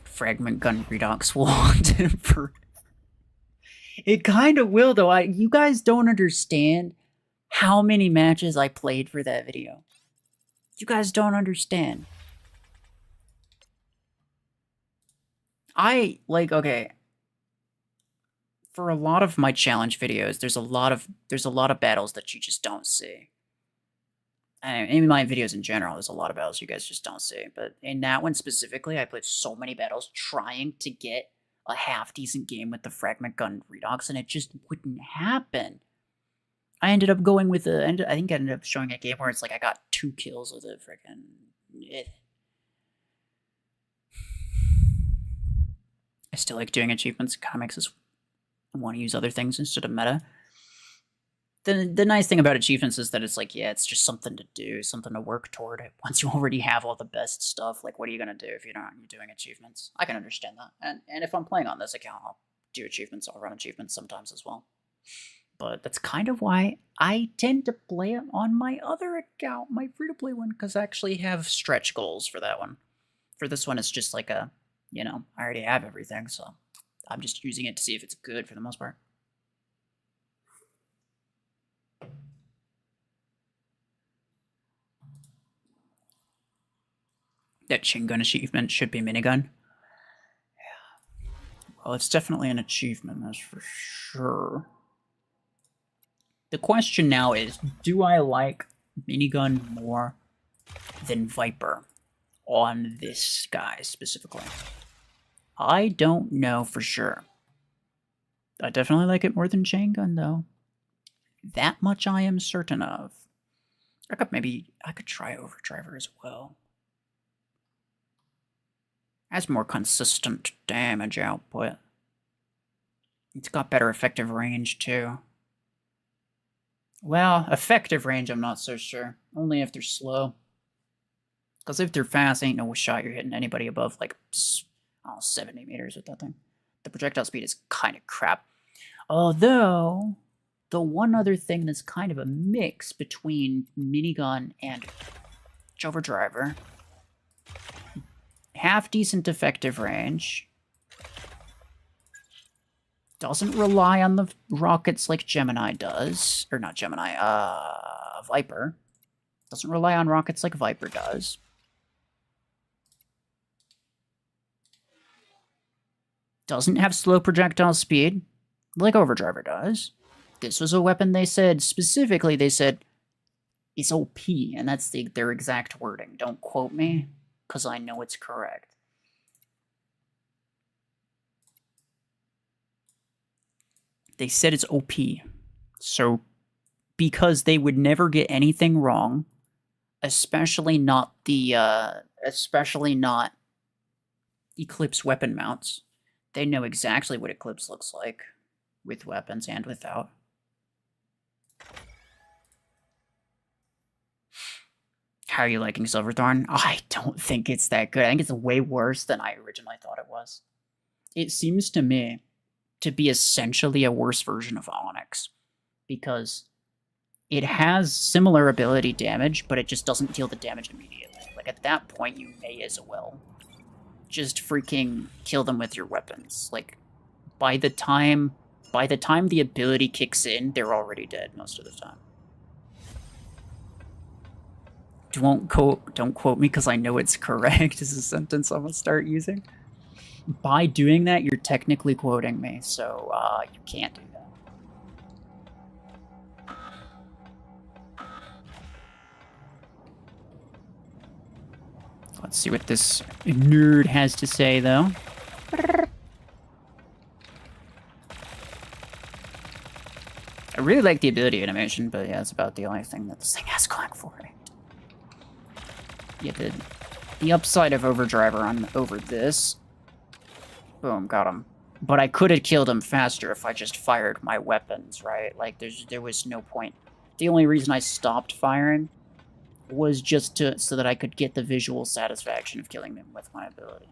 Fragment gun redox will haunt him for... It kind of will, though. You guys don't understand how many matches I played for that video. You guys don't understand. Okay. For a lot of my challenge videos, there's a lot of battles that you just don't see. And in my videos in general, there's a lot of battles you guys just don't see. But in that one specifically, I played so many battles trying to get a half-decent game with the Fragment Gun Redox, and it just wouldn't happen. I ended up going with I think I ended up showing a game where it's like I got 2 kills with it, freaking... I still like doing achievements. It kind of makes us want to use other things instead of meta. The nice thing about achievements is that it's like, yeah, it's just something to do, something to work toward. Once you already have all the best stuff, like, what are you going to do if you're doing achievements? I can understand that. And if I'm playing on this account, I'll do achievements. I'll run achievements sometimes as well. But that's kind of why I tend to play it on my other account, my free-to-play one, because I actually have stretch goals for that one. For this one, it's just like a, I already have everything, so I'm just using it to see if it's good for the most part. That chain gun achievement should be minigun. Yeah. Well, it's definitely an achievement, that's for sure. The question now is, do I like minigun more than Viper on this guy specifically? I don't know for sure. I definitely like it more than chain gun, though. That much I am certain of. I could try Overdriver as well. Has more consistent damage output. It's got better effective range, too. Well, effective range, I'm not so sure. Only if they're slow. Because if they're fast, ain't no shot you're hitting anybody above, like, 70 meters with that thing. The projectile speed is kind of crap. Although, the one other thing that's kind of a mix between minigun and Overdriver... half-decent effective range. Doesn't rely on the rockets like Gemini does. Or not Gemini, Viper. Doesn't rely on rockets like Viper does. Doesn't have slow projectile speed like Overdriver does. This was a weapon they said, specifically they said, it's OP, and that's their exact wording. Don't quote me, because I know it's correct. They said it's OP. So, because they would never get anything wrong, especially not Eclipse weapon mounts. They know exactly what Eclipse looks like, with weapons and without. How are you liking Silverthorn? I don't think it's that good. I think it's way worse than I originally thought it was. It seems to me to be essentially a worse version of Onyx, because it has similar ability damage, but it just doesn't deal the damage immediately. Like, at that point, you may as well just freaking kill them with your weapons. Like, by the time the ability kicks in, they're already dead most of the time. Don't quote me because I know it's correct is a sentence I'm gonna start using. By doing that, you're technically quoting me, so you can't do that. Let's see what this nerd has to say, though. I really like the ability animation, but yeah, that's about the only thing that this thing has going for it. Yeah, the upside of Overdriver over this. Boom, got him. But I could have killed him faster if I just fired my weapons, right? Like, there was no point. The only reason I stopped firing was just so that I could get the visual satisfaction of killing them with my ability.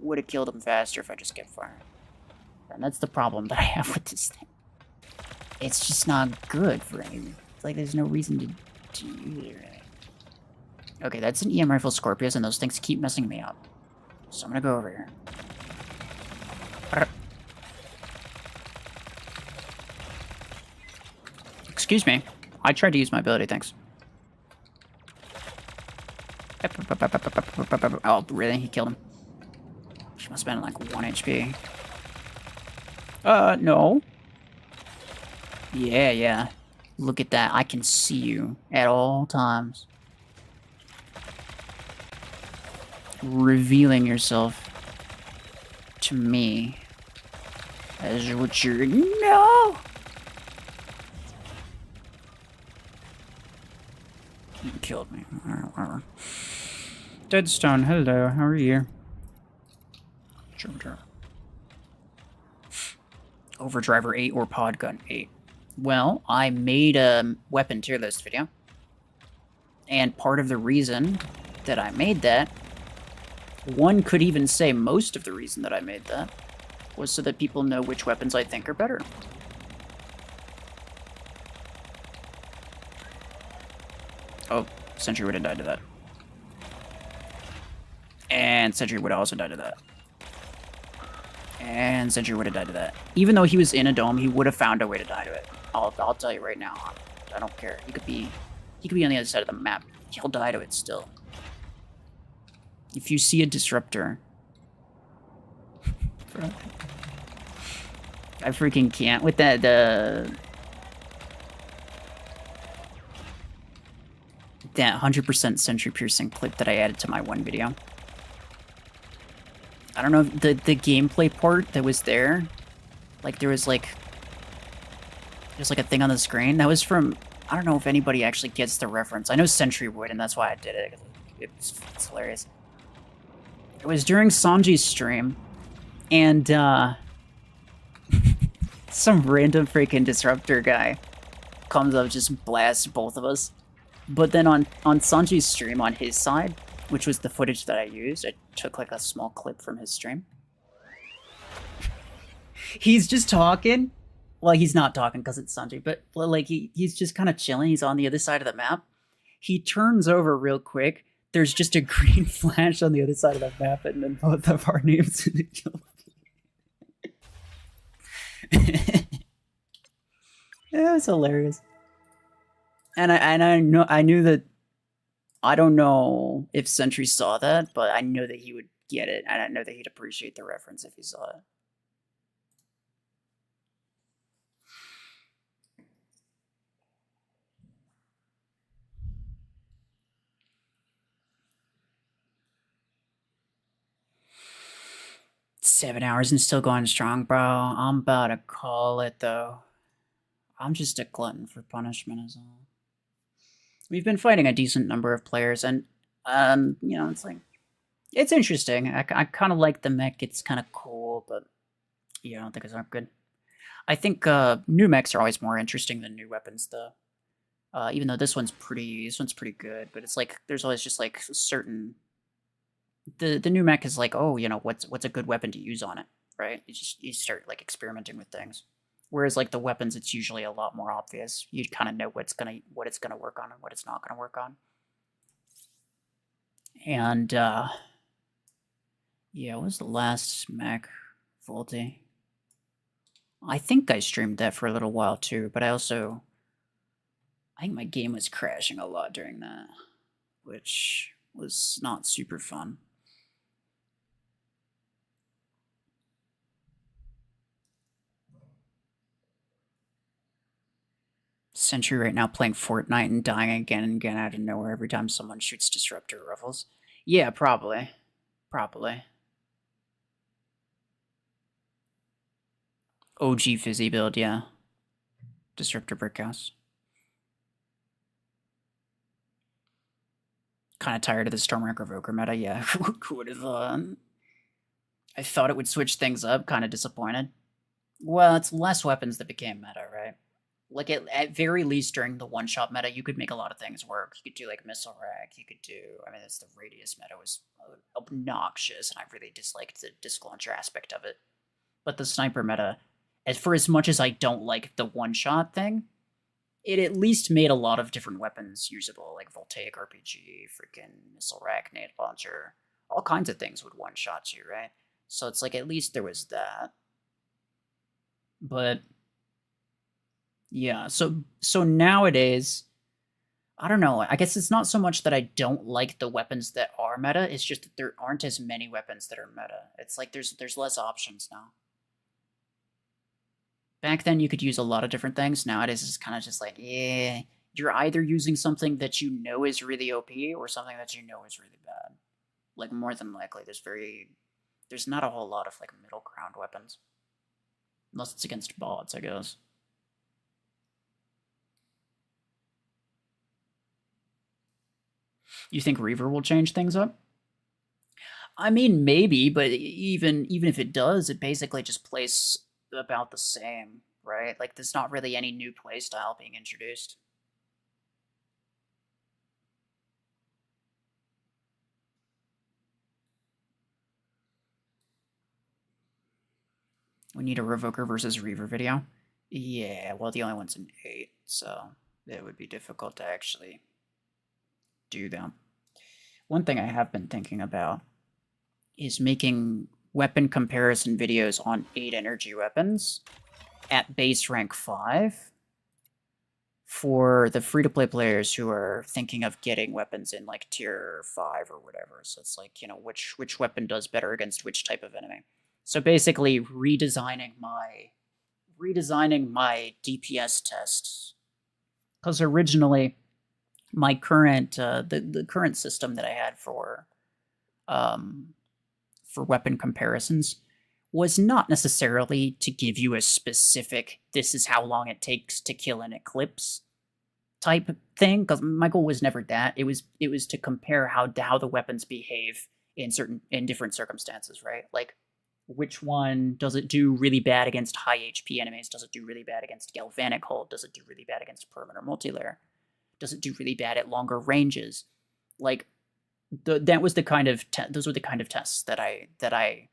Would have killed them faster if I just kept firing. And that's the problem that I have with this thing. It's just not good for anything. It's like there's no reason to use it, really. Okay, that's an EM rifle Scorpius, and those things keep messing me up. So I'm gonna go over here. Excuse me. I tried to use my ability, thanks. Oh, really? He killed him. She must have been like 1 HP. No. Yeah. Look at that. I can see you at all times. Revealing yourself to me as what you're... No! You killed me. Alright. Deadstone, hello. How are you? Overdriver 8 or Podgun 8. Well, I made a weapon tier list video. And part of the reason that I made that, one could even say most of the reason that I made that, was so that people know which weapons I think are better. Oh, Sentry would have died to that. And Sentry would have also died to that. And Sentry would have died to that. Even though he was in a dome, he would have found a way to die to it. I'll tell you right now. I don't care. He could be on the other side of the map. He'll die to it still. If you see a disruptor, I freaking can't with that that 100% Sentry piercing clip that I added to my one video. I don't know if the gameplay part that was there, like there's like a thing on the screen that was from, I don't know if anybody actually gets the reference. I know Sentry would, and that's why I did it. It's hilarious. It was during Sanji's stream, and some random freaking disruptor guy comes up, just blasts both of us. But then on Sanji's stream, on his side, which was the footage that I used, I took like a small clip from his stream. He's just talking. Well, he's not talking because it's Sanji, but like he's just kind of chilling. He's on the other side of the map. He turns over real quick. There's just a green flash on the other side of the map, and then both of our names in the kill. It was hilarious. And I knew that. I don't know if Sentry saw that, but I know that he would get it, and I know that he'd appreciate the reference if he saw it. "7 hours and still going strong, bro. I'm about to call it, though. I'm just a glutton for punishment, is all. We've been fighting a decent number of players, and, you know, it's like, it's interesting. I kind of like the mech. It's kind of cool, but, yeah, I don't think it's that good. I think new mechs are always more interesting than new weapons, though. Even though this one's pretty good, but it's like, there's always just, like, certain... The new mech is like, oh, you know, what's a good weapon to use on it, right? You start, like, experimenting with things. Whereas, like, the weapons, it's usually a lot more obvious. You kind of know what it's gonna work on and what it's not gonna work on. And, yeah, what was the last mech? Volty. I think I streamed that for a little while, too, but I think my game was crashing a lot during that, which was not super fun. Sentry right now playing Fortnite and dying again and again out of nowhere every time someone shoots Disruptor RuFFles. Yeah, probably. OG Fizzy build, yeah. Disruptor Brickhouse. Kind of tired of the Stormwreck Revoker meta, yeah. Who would have thought? I thought it would switch things up, kind of disappointed. Well, it's less weapons that became meta, right? Like, at very least during the one-shot meta, you could make a lot of things work. You could do, like, Missile Rack, you could do... I mean, the Radius meta was obnoxious, and I really disliked the Disc Launcher aspect of it. But the Sniper meta, for as much as I don't like the one-shot thing, it at least made a lot of different weapons usable, like Voltaic RPG, freaking Missile Rack, Nade Launcher, all kinds of things would one-shot you, right? So it's like, at least there was that. But... yeah, so nowadays, I don't know, I guess it's not so much that I don't like the weapons that are meta, it's just that there aren't as many weapons that are meta. It's like there's less options now. Back then you could use a lot of different things, nowadays it's kind of just like, yeah, you're either using something that you know is really OP or something that you know is really bad. Like, more than likely, there's not a whole lot of, like, middle ground weapons. Unless it's against bots, I guess. You think Reaver will change things up? I mean, maybe, but even if it does, it basically just plays about the same, right? Like, there's not really any new playstyle being introduced. We need a Revoker versus Reaver video? Yeah, well, the only one's an 8, so it would be difficult to actually do them. One thing I have been thinking about is making weapon comparison videos on 8 energy weapons at base rank 5 for the free-to-play players who are thinking of getting weapons in, like, tier 5 or whatever. So it's like, you know, which weapon does better against which type of enemy. So basically redesigning my DPS tests. Because originally my current the current system that I had for weapon comparisons was not necessarily to give you a specific this is how long it takes to kill an eclipse type thing, because my goal was never that. It was to compare how the weapons behave in different circumstances, right? Like, which one does it do really bad against high HP enemies? Does it do really bad against galvanic hull? Does it do really bad against perimeter multilayer? Does it do really bad at longer ranges? Like, that was the kind of those were the kind of tests that I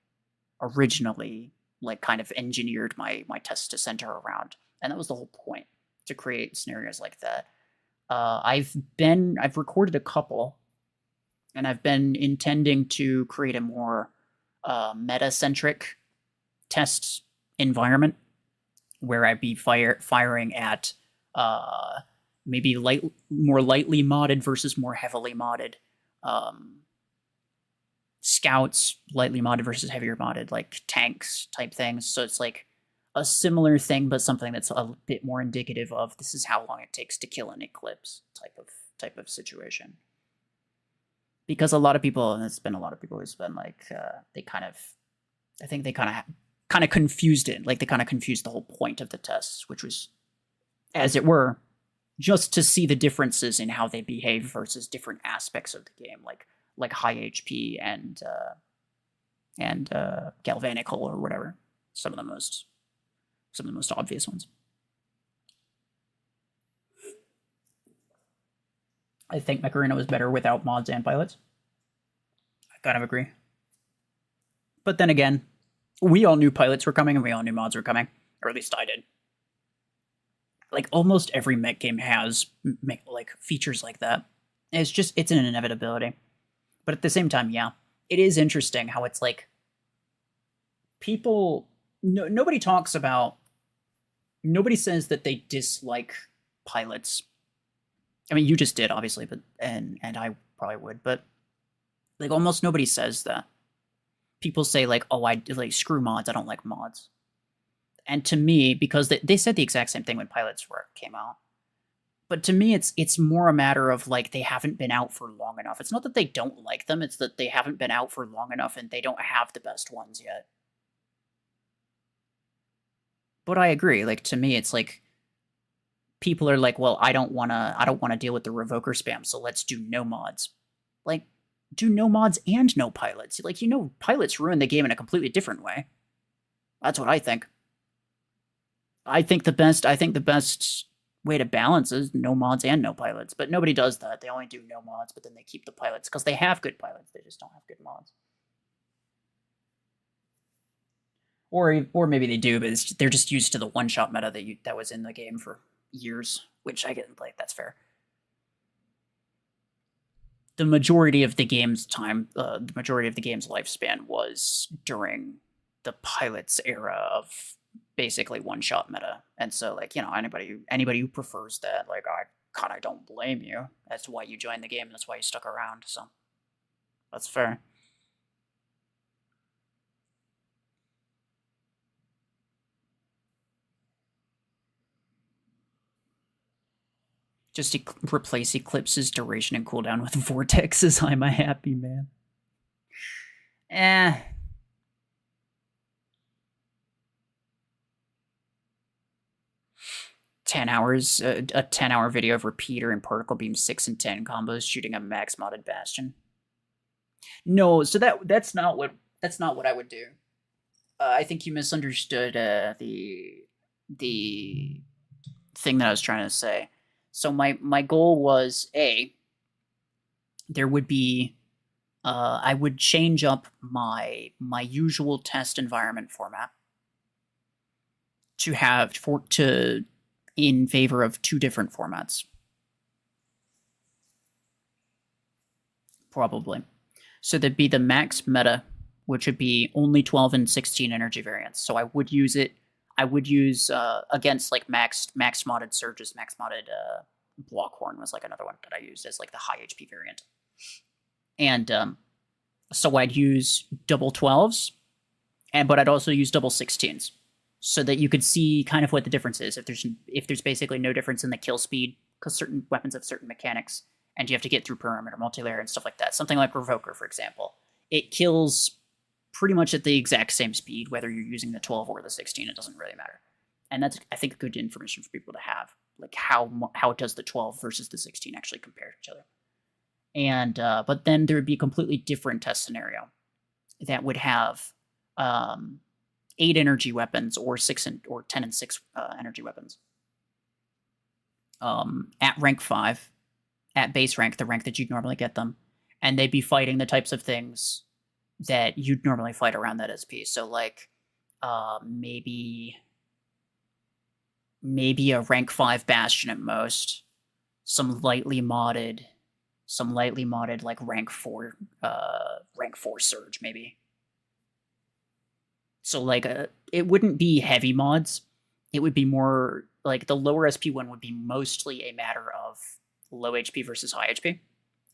originally, like, kind of engineered my tests to center around, and that was the whole point, to create scenarios like that. I've recorded a couple, and I've been intending to create a more meta-centric test environment where I'd be firing at maybe more lightly modded versus more heavily modded scouts, lightly modded versus heavier modded, like tanks type things. So it's like a similar thing, but something that's a bit more indicative of this is how long it takes to kill an eclipse type of situation. Because a lot of people, and it's been a lot of people who's been like, they kind of confused it. Like, they kind of confused the whole point of the tests, which was, as it were, just to see the differences in how they behave versus different aspects of the game, like high HP and galvanic hull or whatever. Some of the most obvious ones. I think Mech Arena was better without mods and pilots. I kind of agree. But then again, we all knew pilots were coming and we all knew mods were coming. Or at least I did. Like, almost every mech game has, like, features like that. It's an inevitability. But at the same time, yeah, it is interesting how it's like, people, nobody says that they dislike pilots. I mean, you just did, obviously, but and I probably would, but like, almost nobody says that. People say, like, oh, I like, screw mods, I don't like mods. And to me, because they said the exact same thing when pilots came out, but to me, it's more a matter of, like, they haven't been out for long enough. It's not that they don't like them, it's that they haven't been out for long enough and they don't have the best ones yet. But I agree, like, to me, it's like, people are like, well, I don't wanna deal with the revoker spam, so let's do no mods. Like, do no mods and no pilots. Like, pilots ruin the game in a completely different way. That's what I think. I think the best way to balance is no mods and no pilots, but nobody does that. They only do no mods, but then they keep the pilots because they have good pilots. They just don't have good mods. Or maybe they do, but they're just used to the one-shot meta that was in the game for years, which I get, like, that's fair. The majority of the game's time, the majority of the game's lifespan was during the pilots era of basically one-shot meta, and so, like, you know, anybody who prefers that, like, I kind of don't blame you. That's why you joined the game. That's why you stuck around. So that's fair. Just replace Eclipse's duration and cooldown with Vortexes. I'm a happy man. 10 hours, a 10-hour video of Repeater and Particle Beam 6 and 10 combos shooting a max modded Bastion. No, so that's not what I would do. I think you misunderstood the thing that I was trying to say. So my goal was there would be I would change up my usual test environment format to in favor of 2 different formats. Probably. So there'd be the max meta, which would be only 12 and 16 energy variants. So I would use against like max modded surges, max modded Blockhorn was like another one that I used as like the high HP variant. And so I'd use double 12s, but I'd also use double 16s. So that you could see kind of what the difference is. If there's basically no difference in the kill speed, because certain weapons have certain mechanics, and you have to get through perimeter, multi-layer, and stuff like that. Something like Revoker, for example. It kills pretty much at the exact same speed, whether you're using the 12 or the 16, it doesn't really matter. And that's, I think, good information for people to have. Like, how does the 12 versus the 16 actually compare to each other? And, but then there would be a completely different test scenario that would have 8 energy weapons or 10 and 6 energy weapons. At rank 5, at base rank, the rank that you'd normally get them, and they'd be fighting the types of things that you'd normally fight around that SP. So like maybe a rank 5 Bastion at most, some lightly modded like rank 4 Surge maybe. So like it wouldn't be heavy mods. It would be more like the lower SP one would be mostly a matter of low HP versus high HP,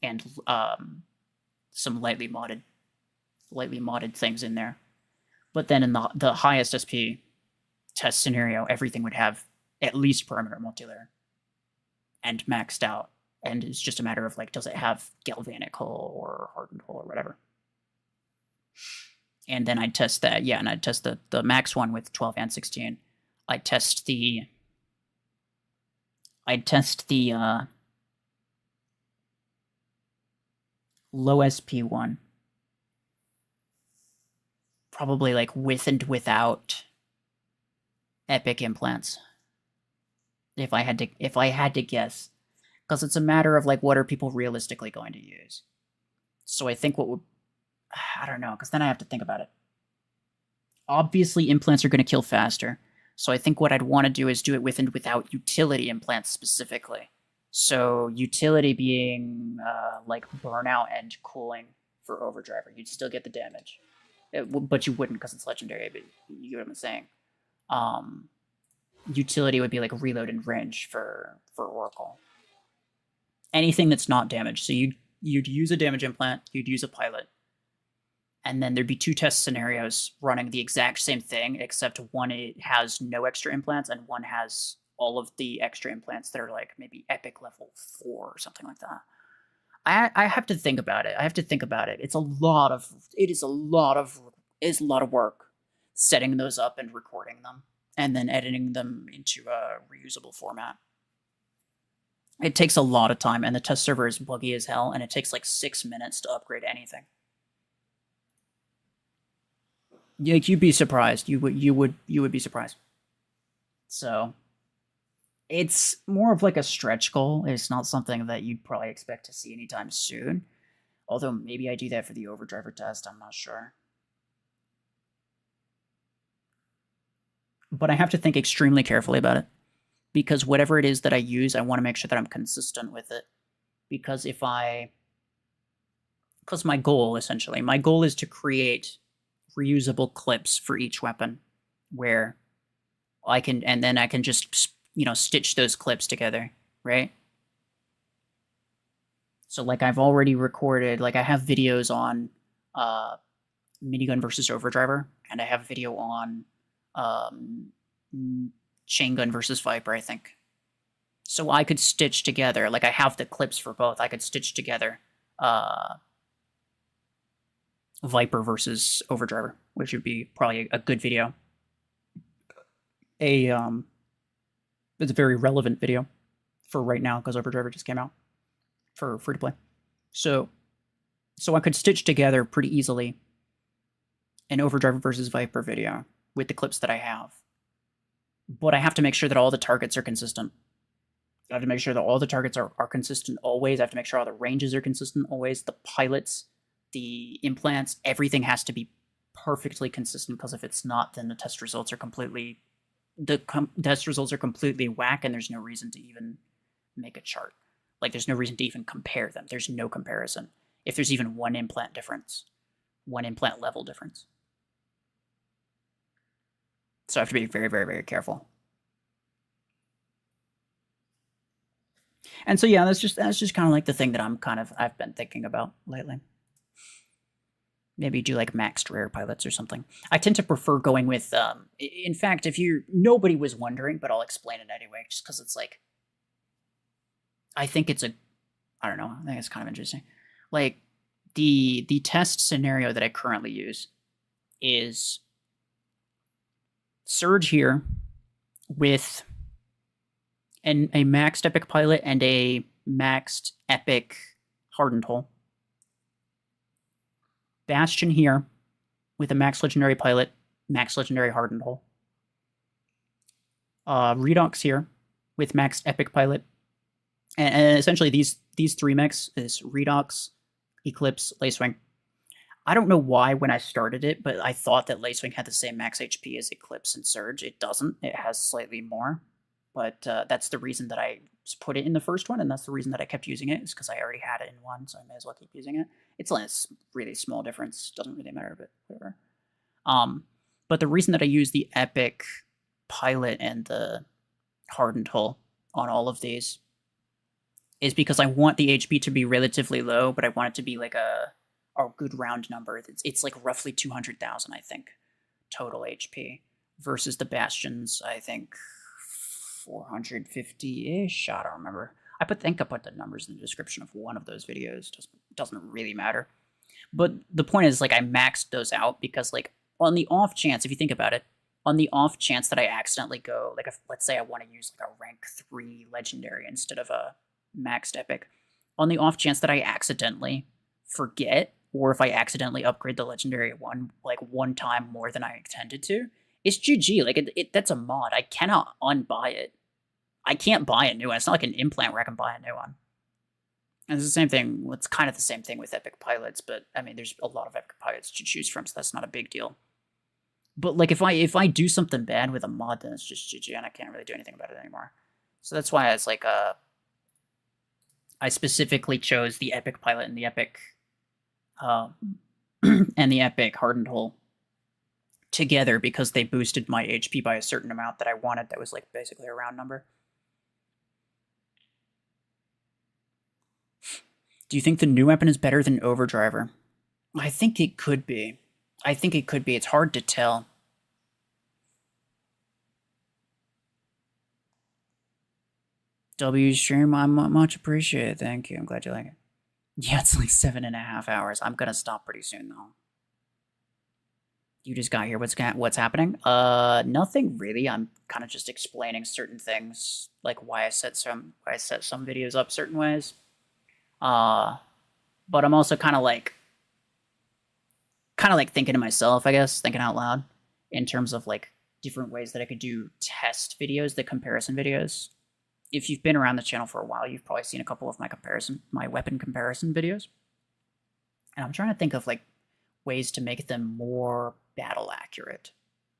and some lightly modded things in there. But then in the highest SP test scenario, everything would have at least perimeter multi-layer and maxed out. And it's just a matter of like, does it have galvanic hull or hardened hull or whatever? And then I'd test that, yeah, and I'd test the max one with 12 and 16. I'd test the low SP one. Probably like with and without epic implants. If I had to guess. Because it's a matter of like, what are people realistically going to use? So I think I don't know, because then I have to think about it. Obviously, implants are going to kill faster. So I think what I'd want to do is do it with and without utility implants specifically. So utility being like burnout and cooling for Overdriver. You'd still get the damage. But you wouldn't because it's legendary, but you get what I'm saying. Utility would be like reload and range for Oracle. Anything that's not damage. So you'd use a damage implant, you'd use a pilot, and then there'd be 2 test scenarios running the exact same thing, except one it has no extra implants and one has all of the extra implants that are like maybe epic level 4 or something like that. I have to think about it. It's a lot of work setting those up and recording them and then editing them into a reusable format. It takes a lot of time, and the test server is buggy as hell, and it takes like 6 minutes to upgrade anything. You'd be surprised. You would be surprised. So It's more of like a stretch goal. It's not something that you'd probably expect to see anytime soon. Although maybe I do that for the overdriver test, I'm not sure. But I have to think extremely carefully about it. Because whatever it is that I use, I want to make sure that I'm consistent with it. Because my goal, essentially, my goal is to create reusable clips for each weapon where I can, and then I can just, stitch those clips together, right? So, like, I've already recorded, like, I have videos on minigun versus overdriver, and I have a video on chain gun versus Viper, I think. So I could stitch together, like, I have the clips for both. I could stitch together Viper versus overdriver, which would be probably a good video. It's a very relevant video for right now because overdriver just came out for free to play. So I could stitch together pretty easily an overdriver versus Viper video with the clips that I have. But I have to make sure that all the targets are consistent. I have to make sure that all the targets are consistent always. I have to make sure all the ranges are consistent always. The pilots, the implants, everything has to be perfectly consistent, because if it's not, then the test results are completely whack, and there's no reason to even make a chart. Like, there's no reason to even compare them. There's no comparison. If there's even one implant difference, one implant level difference. So I have to be very, very, very careful. And so, yeah, that's just kind of like the thing that I've been thinking about lately. Maybe do like maxed rare pilots or something. I tend to prefer going with, in fact, nobody was wondering, but I'll explain it anyway, just because it's like, I think it's I don't know, I think it's kind of interesting. Like, the test scenario that I currently use is Surge here with a maxed epic pilot and a maxed epic hardened hull. Bastion here with a max legendary pilot, max legendary hardened hull. Redox here with maxed epic pilot. And essentially these three mechs is Redox, Eclipse, Lacewing. I don't know why when I started it, but I thought that Lacewing had the same max HP as Eclipse and Surge. It doesn't. It has slightly more. But that's the reason that I put it in the first one, and that's the reason that I kept using it, is because I already had it in one, so I may as well keep using it. It's a really small difference. Doesn't really matter, but whatever. But the reason that I use the epic pilot and the hardened hull on all of these is because I want the HP to be relatively low, but I want it to be like a good round number. It's like roughly 200,000, I think, total HP, versus the Bastions, I think, 450-ish. I don't remember. I put the numbers in the description of one of those videos. Doesn't really matter. But the point is, like, I maxed those out because, like, on the off chance, if you think about it, on the off chance that I accidentally go, like, let's say I want to use like a rank 3 legendary instead of a maxed epic, on the off chance that I accidentally forget, or if I accidentally upgrade the legendary one time more than I intended to, it's GG. Like, that's a mod. I cannot unbuy it. I can't buy a new one. It's not like an implant where I can buy a new one. And it's the same thing. Well, it's kind of the same thing with epic pilots, but I mean, there's a lot of epic pilots to choose from, so that's not a big deal. But like, if I do something bad with a mod, then it's just GG, and I can't really do anything about it anymore. So that's why it's like I specifically chose the epic pilot and the epic and the epic hardened hull together, because they boosted my HP by a certain amount that I wanted. That was like basically a round number. Do you think the new weapon is better than Overdriver? I think it could be. It's hard to tell. W stream, I much appreciate it. Thank you. I'm glad you like it. Yeah, it's like 7.5 hours. I'm gonna stop pretty soon though. You just got here. What's happening? Nothing really. I'm kind of just explaining certain things, like why I set some videos up certain ways. But I'm also kind of like thinking to myself, I guess, thinking out loud, in terms of like different ways that I could do test videos, the comparison videos. if you've been around the channel for a while, you've probably seen a couple of my weapon comparison videos. And I'm trying to think of like ways to make them more battle accurate.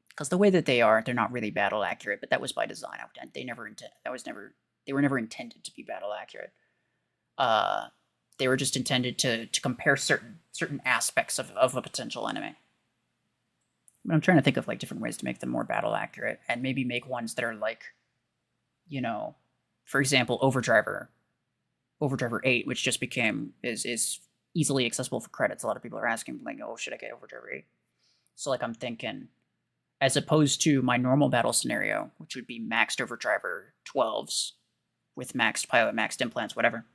Because the way that they are, they're not really battle accurate, but that was by design. They were never intended to be battle accurate. They were just intended to compare certain aspects of a potential enemy. But I'm trying to think of like different ways to make them more battle accurate, and maybe make ones that are like, you know, for example, Overdriver 8, which just is easily accessible for credits. A lot of people are asking, like, oh, should I get Overdriver 8? So like I'm thinking, as opposed to my normal battle scenario, which would be maxed Overdriver 12s with maxed pilot, maxed implants, whatever,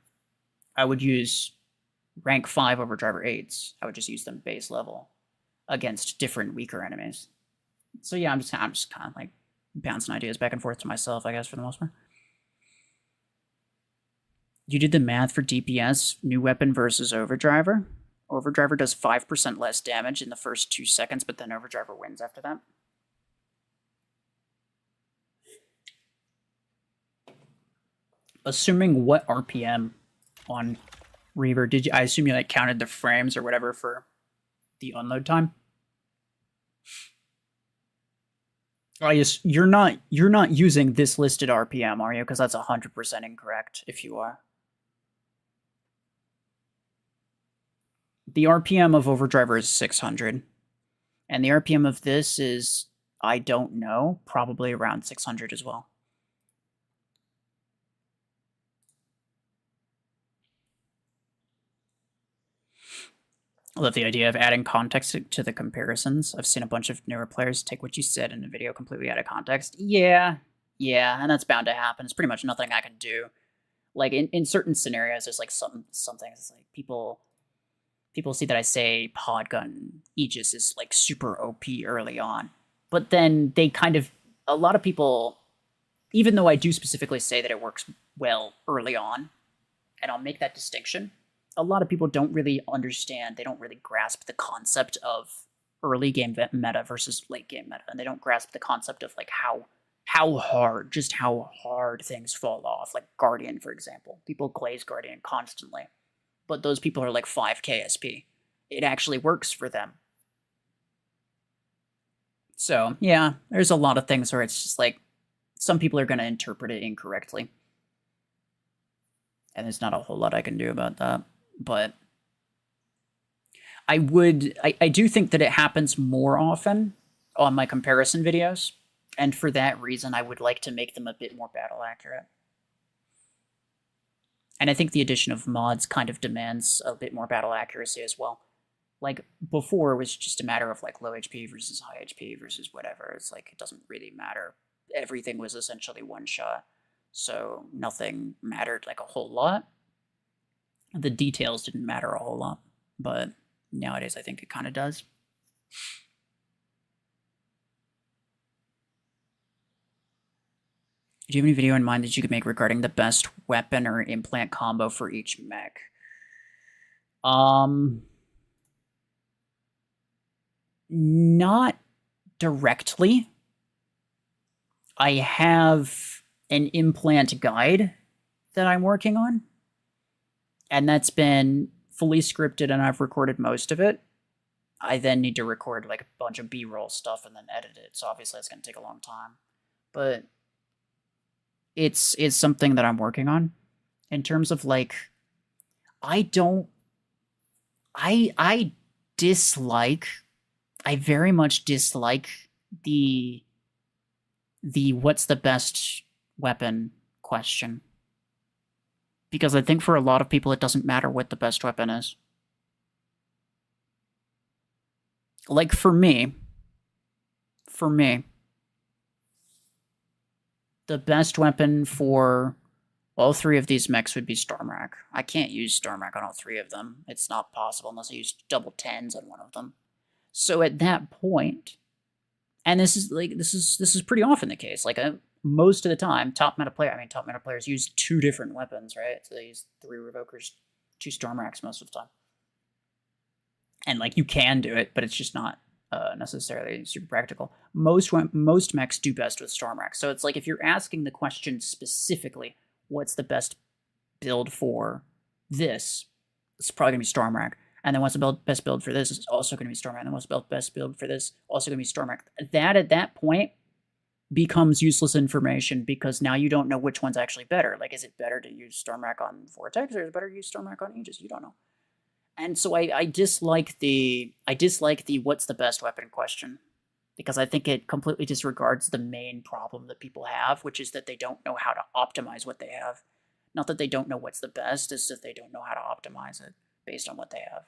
I would use rank 5 Overdriver 8s. I would just use them base level against different weaker enemies. So yeah, I'm just kind of like bouncing ideas back and forth to myself, I guess, for the most part. You did the math for DPS, new weapon versus Overdriver. Overdriver does 5% less damage in the first 2 seconds, but then Overdriver wins after that. Assuming what RPM on Reaver did you? I assume you like counted the frames or whatever for the unload time. You're not using this listed RPM, are you? Because that's 100% incorrect if you are. The RPM of Overdriver is 600. And the RPM of this is, I don't know, probably around 600 as well. I love the idea of adding context to the comparisons. I've seen a bunch of newer players take what you said in a video completely out of context. Yeah, and that's bound to happen. It's pretty much nothing I can do. Like, in certain scenarios, there's like some things, it's like people see that I say Podgun Aegis is like super OP early on. But then they kind of, a lot of people, even though I do specifically say that it works well early on, and I'll make that distinction, a lot of people don't really understand, they don't really grasp the concept of early game meta versus late game meta, and they don't grasp the concept of like how hard things fall off. Like Guardian, for example. People glaze Guardian constantly, but those people are like 5k SP. It actually works for them. So yeah, there's a lot of things where it's just like, some people are going to interpret it incorrectly. And there's not a whole lot I can do about that. But I do think that it happens more often on my comparison videos. And for that reason, I would like to make them a bit more battle accurate. And I think the addition of mods kind of demands a bit more battle accuracy as well. Like, before, it was just a matter of like low HP versus high HP versus whatever. It's like, it doesn't really matter. Everything was essentially one shot. So nothing mattered like a whole lot. The details didn't matter a whole lot, but nowadays I think it kind of does. Do you have any video in mind that you could make regarding the best weapon or implant combo for each mech? Not directly. I have an implant guide that I'm working on, and that's been fully scripted, and I've recorded most of it. I then need to record like a bunch of B-roll stuff and then edit it, so obviously it's going to take a long time. But it's something that I'm working on. In terms of like, I very much dislike the what's the best weapon question. Because I think for a lot of people, it doesn't matter what the best weapon is. Like, for me, the best weapon for all three of these mechs would be Stormrack. I can't use Stormrack on all three of them. It's not possible unless I use double 10s on one of them. So at that point, and this is pretty often the case. Like, most of the time, top meta players use two different weapons, right? So they use 3 Revokers, 2 Stormracks most of the time. And like, you can do it, but it's just not necessarily super practical. Most mechs do best with Stormrack. So it's like, if you're asking the question specifically, what's the best build for this? It's probably going to be Stormrack. And then what's the best build for this? It's also going to be Stormrack. And then what's the best build for this? Also going to be Stormrack. That, at that point, becomes useless information because now you don't know which one's actually better. Like, is it better to use Stormrack on Vortex or is it better to use Stormrack on Aegis? You don't know. And so I dislike the what's the best weapon question, because I think it completely disregards the main problem that people have, which is that they don't know how to optimize what they have. Not that they don't know what's the best, it's that they don't know how to optimize it based on what they have.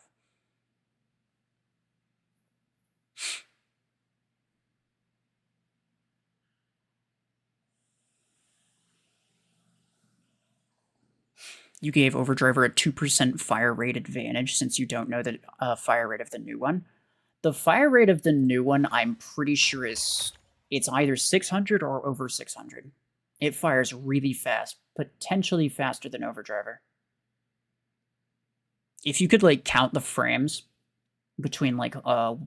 You gave Overdriver a 2% fire rate advantage since you don't know the fire rate of the new one. The fire rate of the new one, I'm pretty sure it's either 600 or over 600. It fires really fast, potentially faster than Overdriver. If you could like count the frames between like a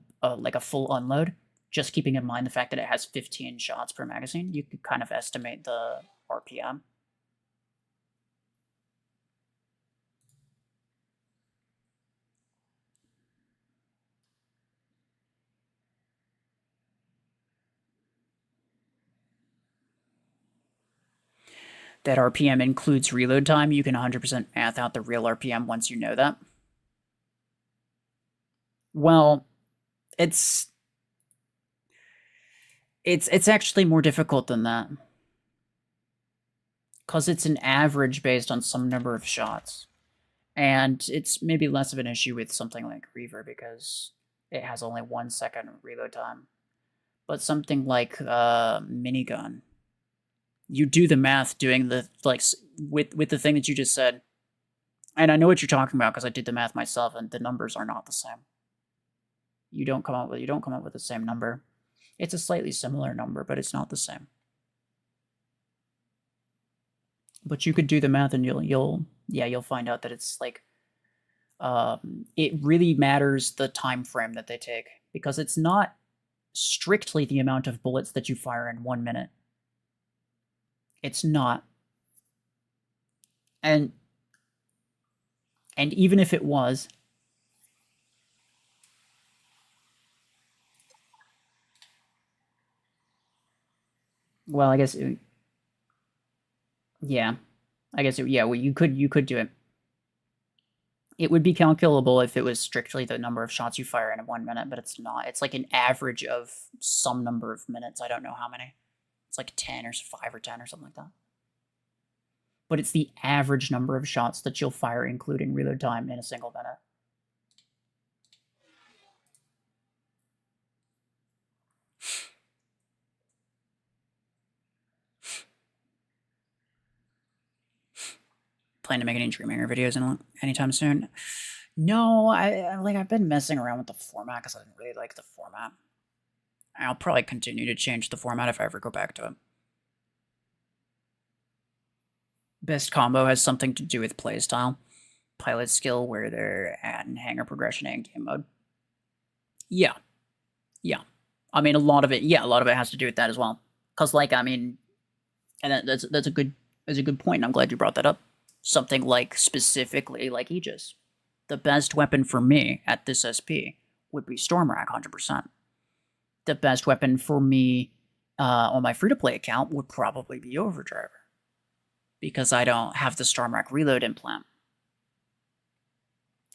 full unload, just keeping in mind the fact that it has 15 shots per magazine, you could kind of estimate the RPM. That RPM includes reload time. You can 100% math out the real RPM once you know that. Well, it's actually more difficult than that. Because it's an average based on some number of shots. And it's maybe less of an issue with something like Reaver because it has only 1 second reload time. But something like Minigun, you do the math doing the, like, with the thing that you just said. And I know what you're talking about because I did the math myself and the numbers are not the same. You don't come up with the same number. It's a slightly similar number, but it's not the same. But you could do the math and you'll find out that it's like it really matters the time frame that they take, because it's not strictly the amount of bullets that you fire in 1 minute. It's not. And even if it was, well, I guess well, you could do it. It would be calculable if it was strictly the number of shots you fire in 1 minute, but it's not. It's like an average of some number of minutes. I don't know how many. It's like 10 or 5 or 10 or something like that. But it's the average number of shots that you'll fire, including reload time, in a single minute. Plan to make any Dreamhanger videos anytime soon? No, I've been messing around with the format because I didn't really like the format. I'll probably continue to change the format if I ever go back to it. Best combo has something to do with playstyle, pilot skill, where they're at, and hanger progression and game mode. Yeah. I mean, a lot of it has to do with that as well. Cause and that's a good point. And I'm glad you brought that up. Something like specifically like Aegis, the best weapon for me at this SP would be Stormrack, 100%. The best weapon for me on my free-to-play account would probably be Overdriver, because I don't have the Stormrack reload implant.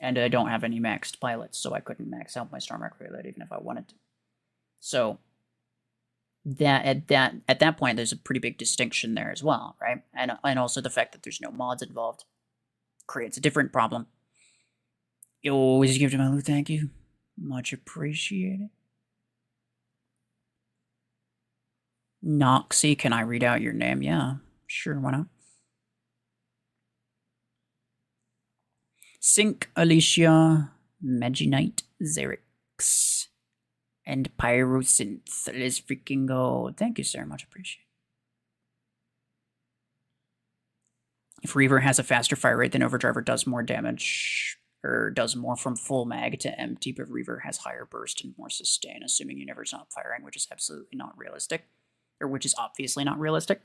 And I don't have any maxed pilots, so I couldn't max out my Stormrack reload even if I wanted to. So at that point, there's a pretty big distinction there as well, right? And also the fact that there's no mods involved creates a different problem. You always give to my loot, thank you. Much appreciated. Noxy, can I read out your name? Yeah, sure, why not? Sync, Alicia, Maginite, Xerix, and Pyrosynth. Let's freaking go. Thank you, sir. Much appreciated. If Reaver has a faster fire rate, then Overdriver does more damage, or does more from full mag to empty, but Reaver has higher burst and more sustain, assuming you never stop firing, which is absolutely not realistic. Or which is obviously not realistic.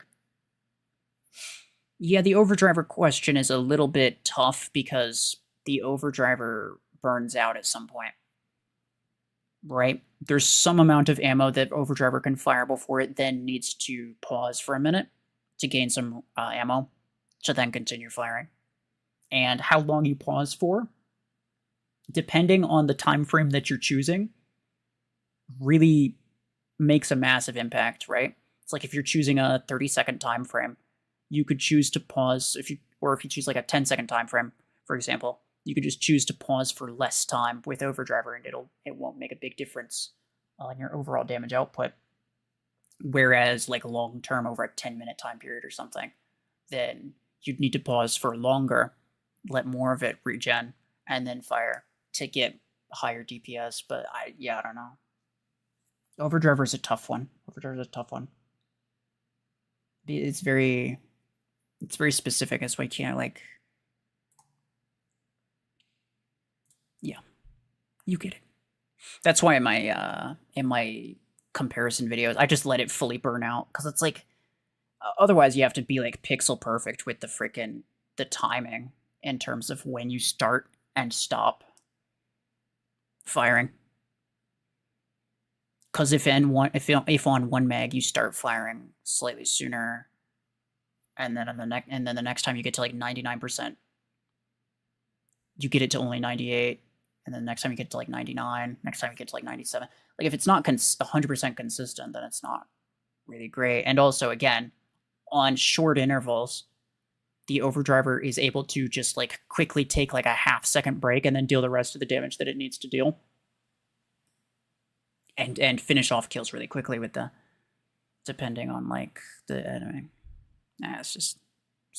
Yeah, the overdriver question is a little bit tough because the overdriver burns out at some point, right? There's some amount of ammo that overdriver can fire before it then needs to pause for a minute to gain some ammo to then continue firing. And how long you pause for, depending on the time frame that you're choosing, really makes a massive impact, right? It's like if you're choosing a 30-second time frame, you could choose to pause if you choose like a 10-second time frame, for example, you could just choose to pause for less time with overdriver and it won't make a big difference on your overall damage output. Whereas like long term over a 10-minute time period or something, then you'd need to pause for longer, let more of it regen, and then fire to get higher DPS. But I don't know. Overdriver's a tough one. It's very specific. That's why you can't like. Yeah, you get it. That's why in my comparison videos, I just let it fully burn out because it's like, otherwise you have to be like pixel perfect with the timing in terms of when you start and stop firing. Because if on one mag you start firing slightly sooner, and then the next time you get to like 99%, you get it to only 98, and then the next time you get to like 99, next time you get to like 97. Like if it's not 100% consistent, then it's not really great. And also, again, on short intervals, the overdriver is able to just like quickly take like a half-second break and then deal the rest of the damage that it needs to deal. And finish off kills really quickly with depending on like the enemy. It's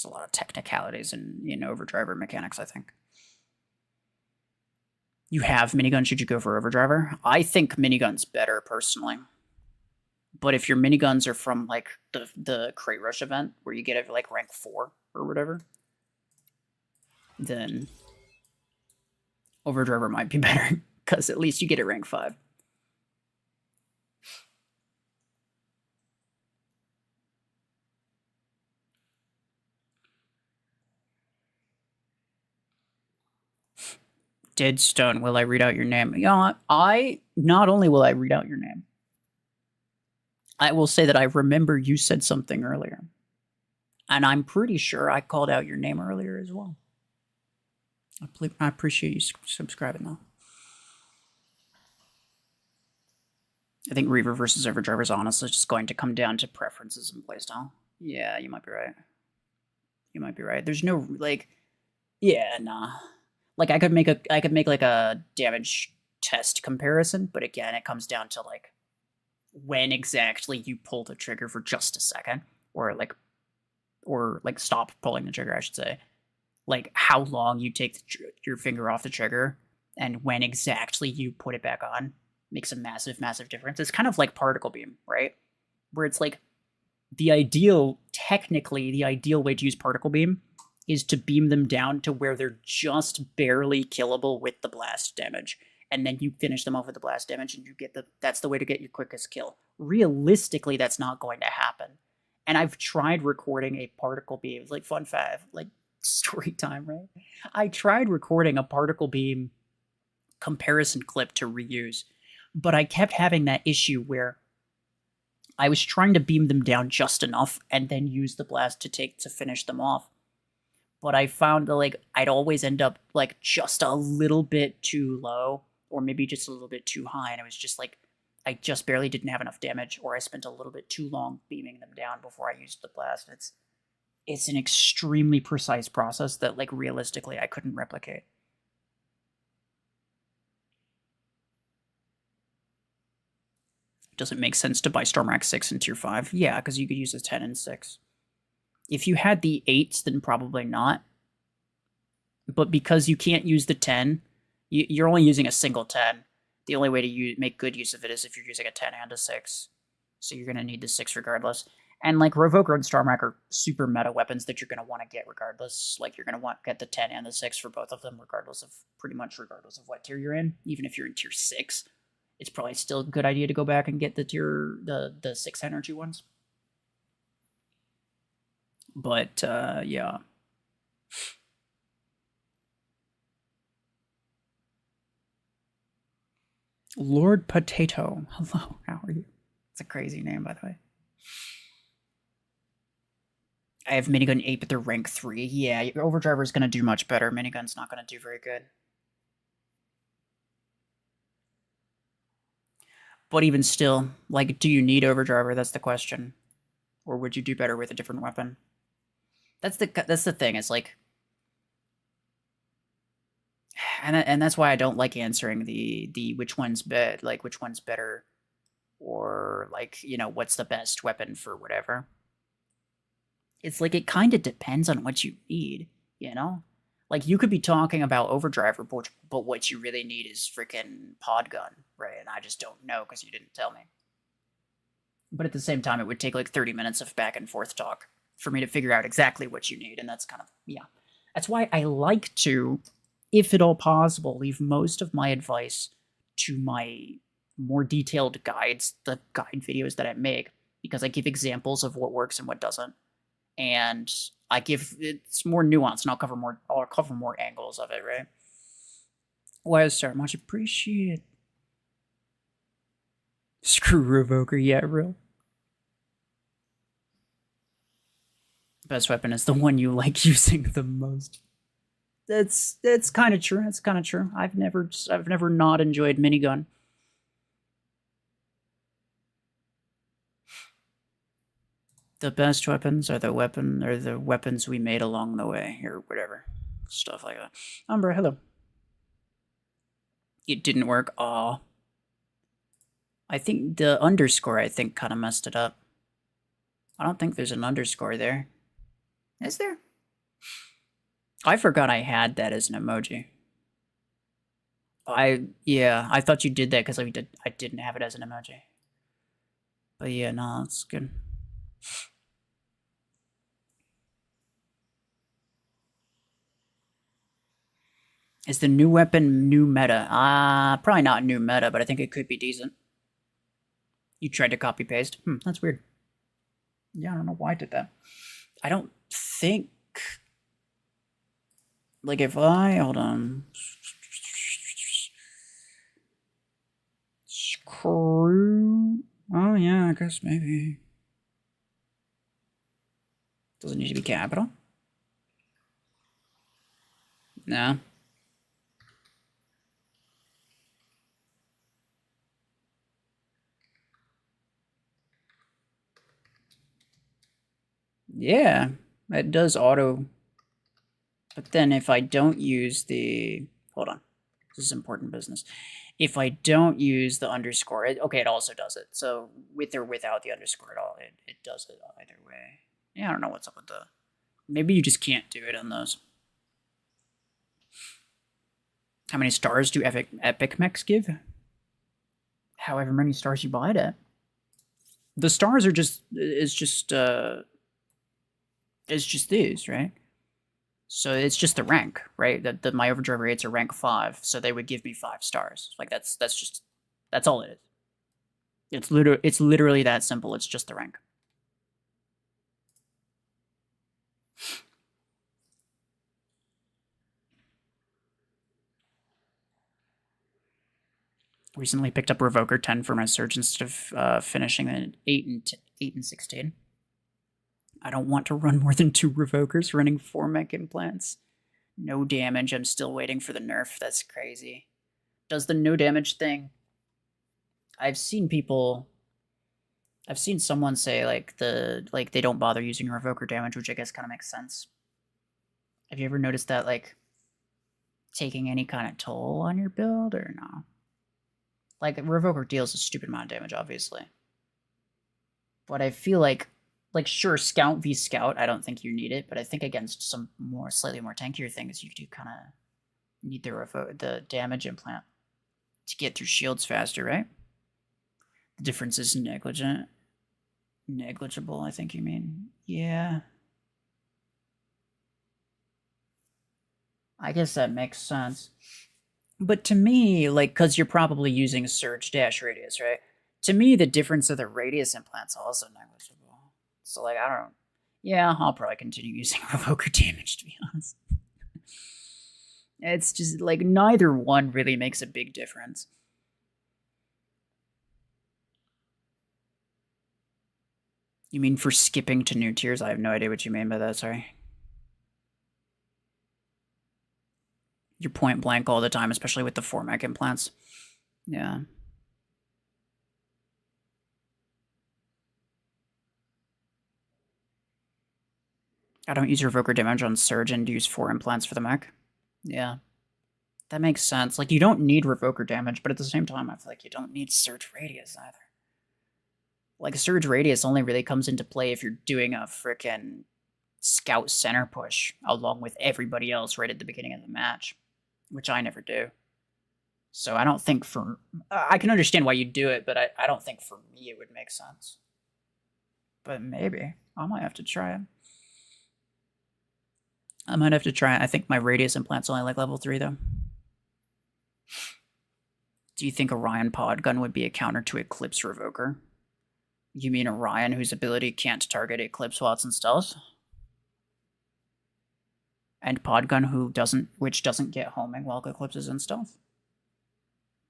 a lot of technicalities in overdriver mechanics, I think. You have minigun, should you go for overdriver? I think minigun's better personally. But if your miniguns are from like the crate rush event where you get it like rank 4 or whatever, then overdriver might be better because at least you get it rank 5. Deadstone, will I read out your name? I not only will I read out your name, I will say that I remember you said something earlier. And I'm pretty sure I called out your name earlier as well. I appreciate you subscribing, though. I think Reaver versus Overdriver is honestly just going to come down to preferences and playstyle. Yeah, you might be right. There's no, like... Yeah, nah. Like, I could make like a damage test comparison, but again, it comes down to, like, when exactly you pull the trigger for just a second, or stop pulling the trigger, I should say. Like, how long you take your finger off the trigger, and when exactly you put it back on makes a massive, massive difference. It's kind of like particle beam, right? Where it's like, technically, the ideal way to use particle beam is to beam them down to where they're just barely killable with the blast damage. And then you finish them off with the blast damage and that's the way to get your quickest kill. Realistically, that's not going to happen. And I've tried recording a particle beam. It's like fun fact, like story time, right? I tried recording a particle beam comparison clip to reuse, but I kept having that issue where I was trying to beam them down just enough and then use the blast to finish them off. But I found that, like, I'd always end up, like, just a little bit too low, or maybe just a little bit too high, and it was just, like, I just barely didn't have enough damage, or I spent a little bit too long beaming them down before I used the blast. It's an extremely precise process that, like, realistically, I couldn't replicate. Does it make sense to buy Stormrack 6 in Tier 5? Yeah, because you could use a 10 and 6. If you had the 8s, then probably not. But because you can't use the 10, you're only using a single 10. The only way to make good use of it is if you're using a 10 and a 6. So you're going to need the 6 regardless. And like Revoker and Stormrack are super meta weapons that you're going to want to get regardless. Like you're going to get the 10 and the 6 for both of them regardless of what tier you're in. Even if you're in Tier 6, it's probably still a good idea to go back and get the 6 energy ones. But, yeah. Lord Potato. Hello, how are you? It's a crazy name, by the way. I have Minigun 8, but they're rank 3. Yeah, your Overdriver is going to do much better. Minigun's not going to do very good. But even still, like, do you need Overdriver? That's the question. Or would you do better with a different weapon? That's the thing. It's like, and that's why I don't like answering the which one's which one's better, or like, you know, what's the best weapon for whatever. It's like, it kind of depends on what you need, you know? Like, you could be talking about Overdriver, but what you really need is freaking Pod Gun, right? And I just don't know because you didn't tell me. But at the same time, it would take like 30 minutes of back and forth talk for me to figure out exactly what you need, and that's kind of, yeah. That's why I like to, if at all possible, leave most of my advice to my more detailed guides, the guide videos that I make, because I give examples of what works and what doesn't. And it's more nuanced, and I'll cover more angles of it, right? Well, sir, much appreciated. Screw Revoker, yeah, real. Best weapon is the one you like using the most. That's kind of true. That's kind of true. I've never not enjoyed minigun. The best weapons are the weapons we made along the way, or whatever. Stuff like that. Umbra, hello. It didn't work. Aw. I think the underscore, kind of messed it up. I don't think there's an underscore there. Is there? I forgot I had that as an emoji. Yeah, I thought you did that because I didn't have it as an emoji. But yeah, no, that's good. Is the new weapon new meta? Probably not new meta, but I think it could be decent. You tried to copy paste? That's weird. Yeah, I don't know why I did that. I don't think... Like, if hold on. Screw... Oh, yeah, I guess maybe. Does it need to be capital? No. Yeah, it does auto. But then if I don't use the... Hold on. This is important business. If I don't use the underscore, okay, it also does it. So with or without the underscore at all, it does it either way. Yeah, I don't know what's up with the... Maybe you just can't do it on those. How many stars do epic mechs give? However many stars you buy it at. The stars are just... It's just these, right? So it's just the rank, right? That my overdrive rates are rank 5, so they would give me 5 stars. Like that's all it is. It's literally that simple. It's just the rank. Recently picked up Revoker 10 for my Surge instead of finishing an 8 and 16. I don't want to run more than 2 Revokers running 4 mech implants. No damage. I'm still waiting for the nerf. That's crazy. Does the no damage thing... I've seen someone say like they don't bother using Revoker damage, which I guess kind of makes sense. Have you ever noticed that, like, taking any kind of toll on your build, or no? Like, Revoker deals a stupid amount of damage, obviously. But I feel like sure, Scout v Scout, I don't think you need it, but I think against some slightly more tankier things, you do kind of need the damage implant to get through shields faster, right? The difference is negligible, I think you mean. Yeah. I guess that makes sense. But to me, like, because you're probably using Surge dash radius, right? To me, the difference of the radius implant's also negligible. So, like, I don't know. Yeah, I'll probably continue using Revoker damage, to be honest. It's just, like, neither one really makes a big difference. You mean for skipping to new tiers? I have no idea what you mean by that, sorry. You're point blank all the time, especially with the 4 mech implants. Yeah. I don't use Revoker damage on Surge and use 4 implants for the mech. Yeah. That makes sense. Like, you don't need Revoker damage, but at the same time, I feel like you don't need Surge Radius either. Like, Surge Radius only really comes into play if you're doing a frickin' Scout center push along with everybody else right at the beginning of the match, which I never do. So I don't think for... I can understand why you do it, but I don't think for me it would make sense. But maybe. I might have to try it. I might have to try it. I think my Radius implant's only like level 3, though. Do you think Orion Podgun would be a counter to Eclipse Revoker? You mean Orion, whose ability can't target Eclipse while it's in stealth? And Podgun, which doesn't get homing while Eclipse is in stealth?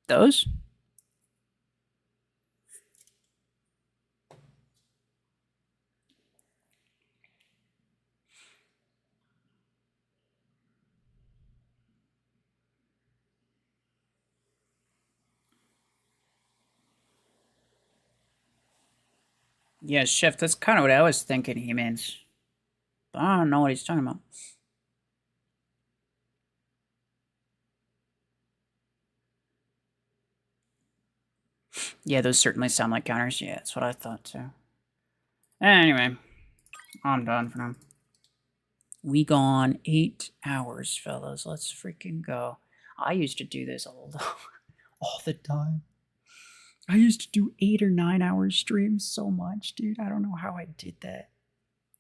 Those? Yeah, Chef, that's kind of what I was thinking he means. But I don't know what he's talking about. Yeah, those certainly sound like counters. Yeah, that's what I thought too. Anyway, I'm done for now. We gone 8 hours, fellas. Let's freaking go. I used to do this all the time. I used to do 8 or 9 hour streams so much, dude. I don't know how I did that.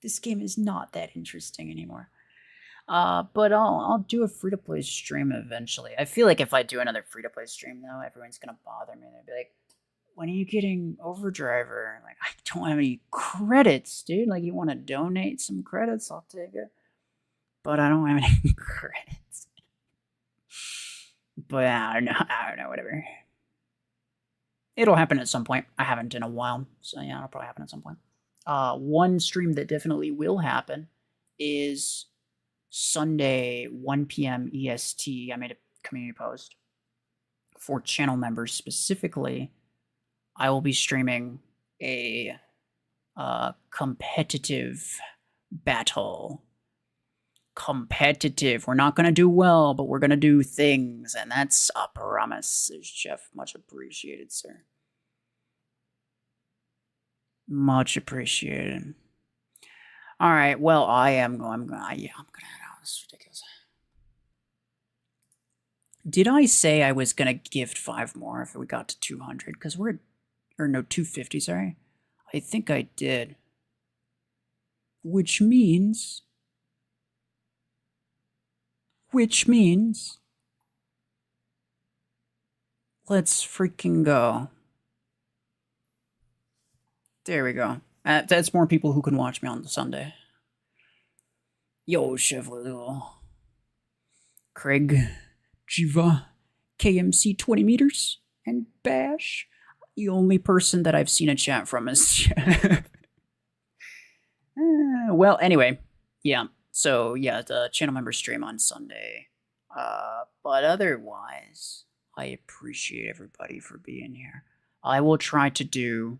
This game is not that interesting anymore. But I'll do a free-to-play stream eventually. I feel like if I do another free-to-play stream, though, everyone's gonna bother me. They'll be like, when are you getting Overdriver? Like, I don't have any credits, dude. Like, you want to donate some credits? I'll take it. But I don't have any credits. But I don't know, whatever. It'll happen at some point. I haven't in a while. So yeah, it'll probably happen at some point. One stream that definitely will happen is Sunday, 1 p.m. EST. I made a community post for channel members specifically. I will be streaming a competitive battle. Competitive. We're not going to do well, but we're going to do things, and that's a promise, Jeff. Much appreciated, sir. Much appreciated. All right, well, I'm going to head out. This is ridiculous. Did I say I was going to gift 5 more if we got to 200? Because we're... Or no, 250, sorry. I think I did. Which means... Let's freaking go. There we go. That's more people who can watch me on the Sunday. Yo, Chef Little. Craig, Jiva, KMC 20 meters, and Bash. The only person that I've seen a chat from is Chef. Well, anyway, yeah. So, yeah, the channel member stream on Sunday. But otherwise, I appreciate everybody for being here. I will try to do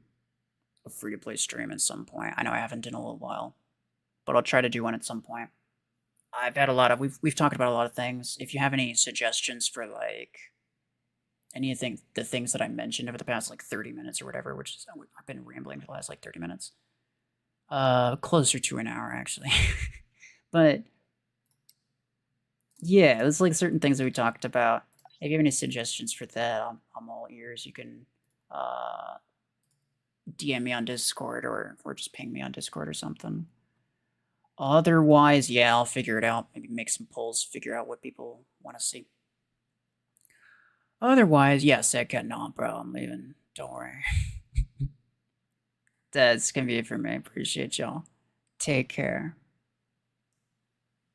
a free-to-play stream at some point. I know I haven't in a little while, but I'll try to do one at some point. I've had a lot of... We've talked about a lot of things. If you have any suggestions for, like... anything, the things that I mentioned over the past, like, 30 minutes or whatever, which is... I've been rambling for the last, like, 30 minutes. Closer to an hour, actually. But... yeah, there's, like, certain things that we talked about. If you have any suggestions for that, I'm all ears. You can, DM me on Discord or just ping me on Discord or something. Otherwise, yeah, I'll figure it out. Maybe make some polls, figure out what people want to see. Otherwise, yeah, Sedcat, no, bro, I'm leaving. Don't worry. That's gonna be it for me. Appreciate y'all. Take care.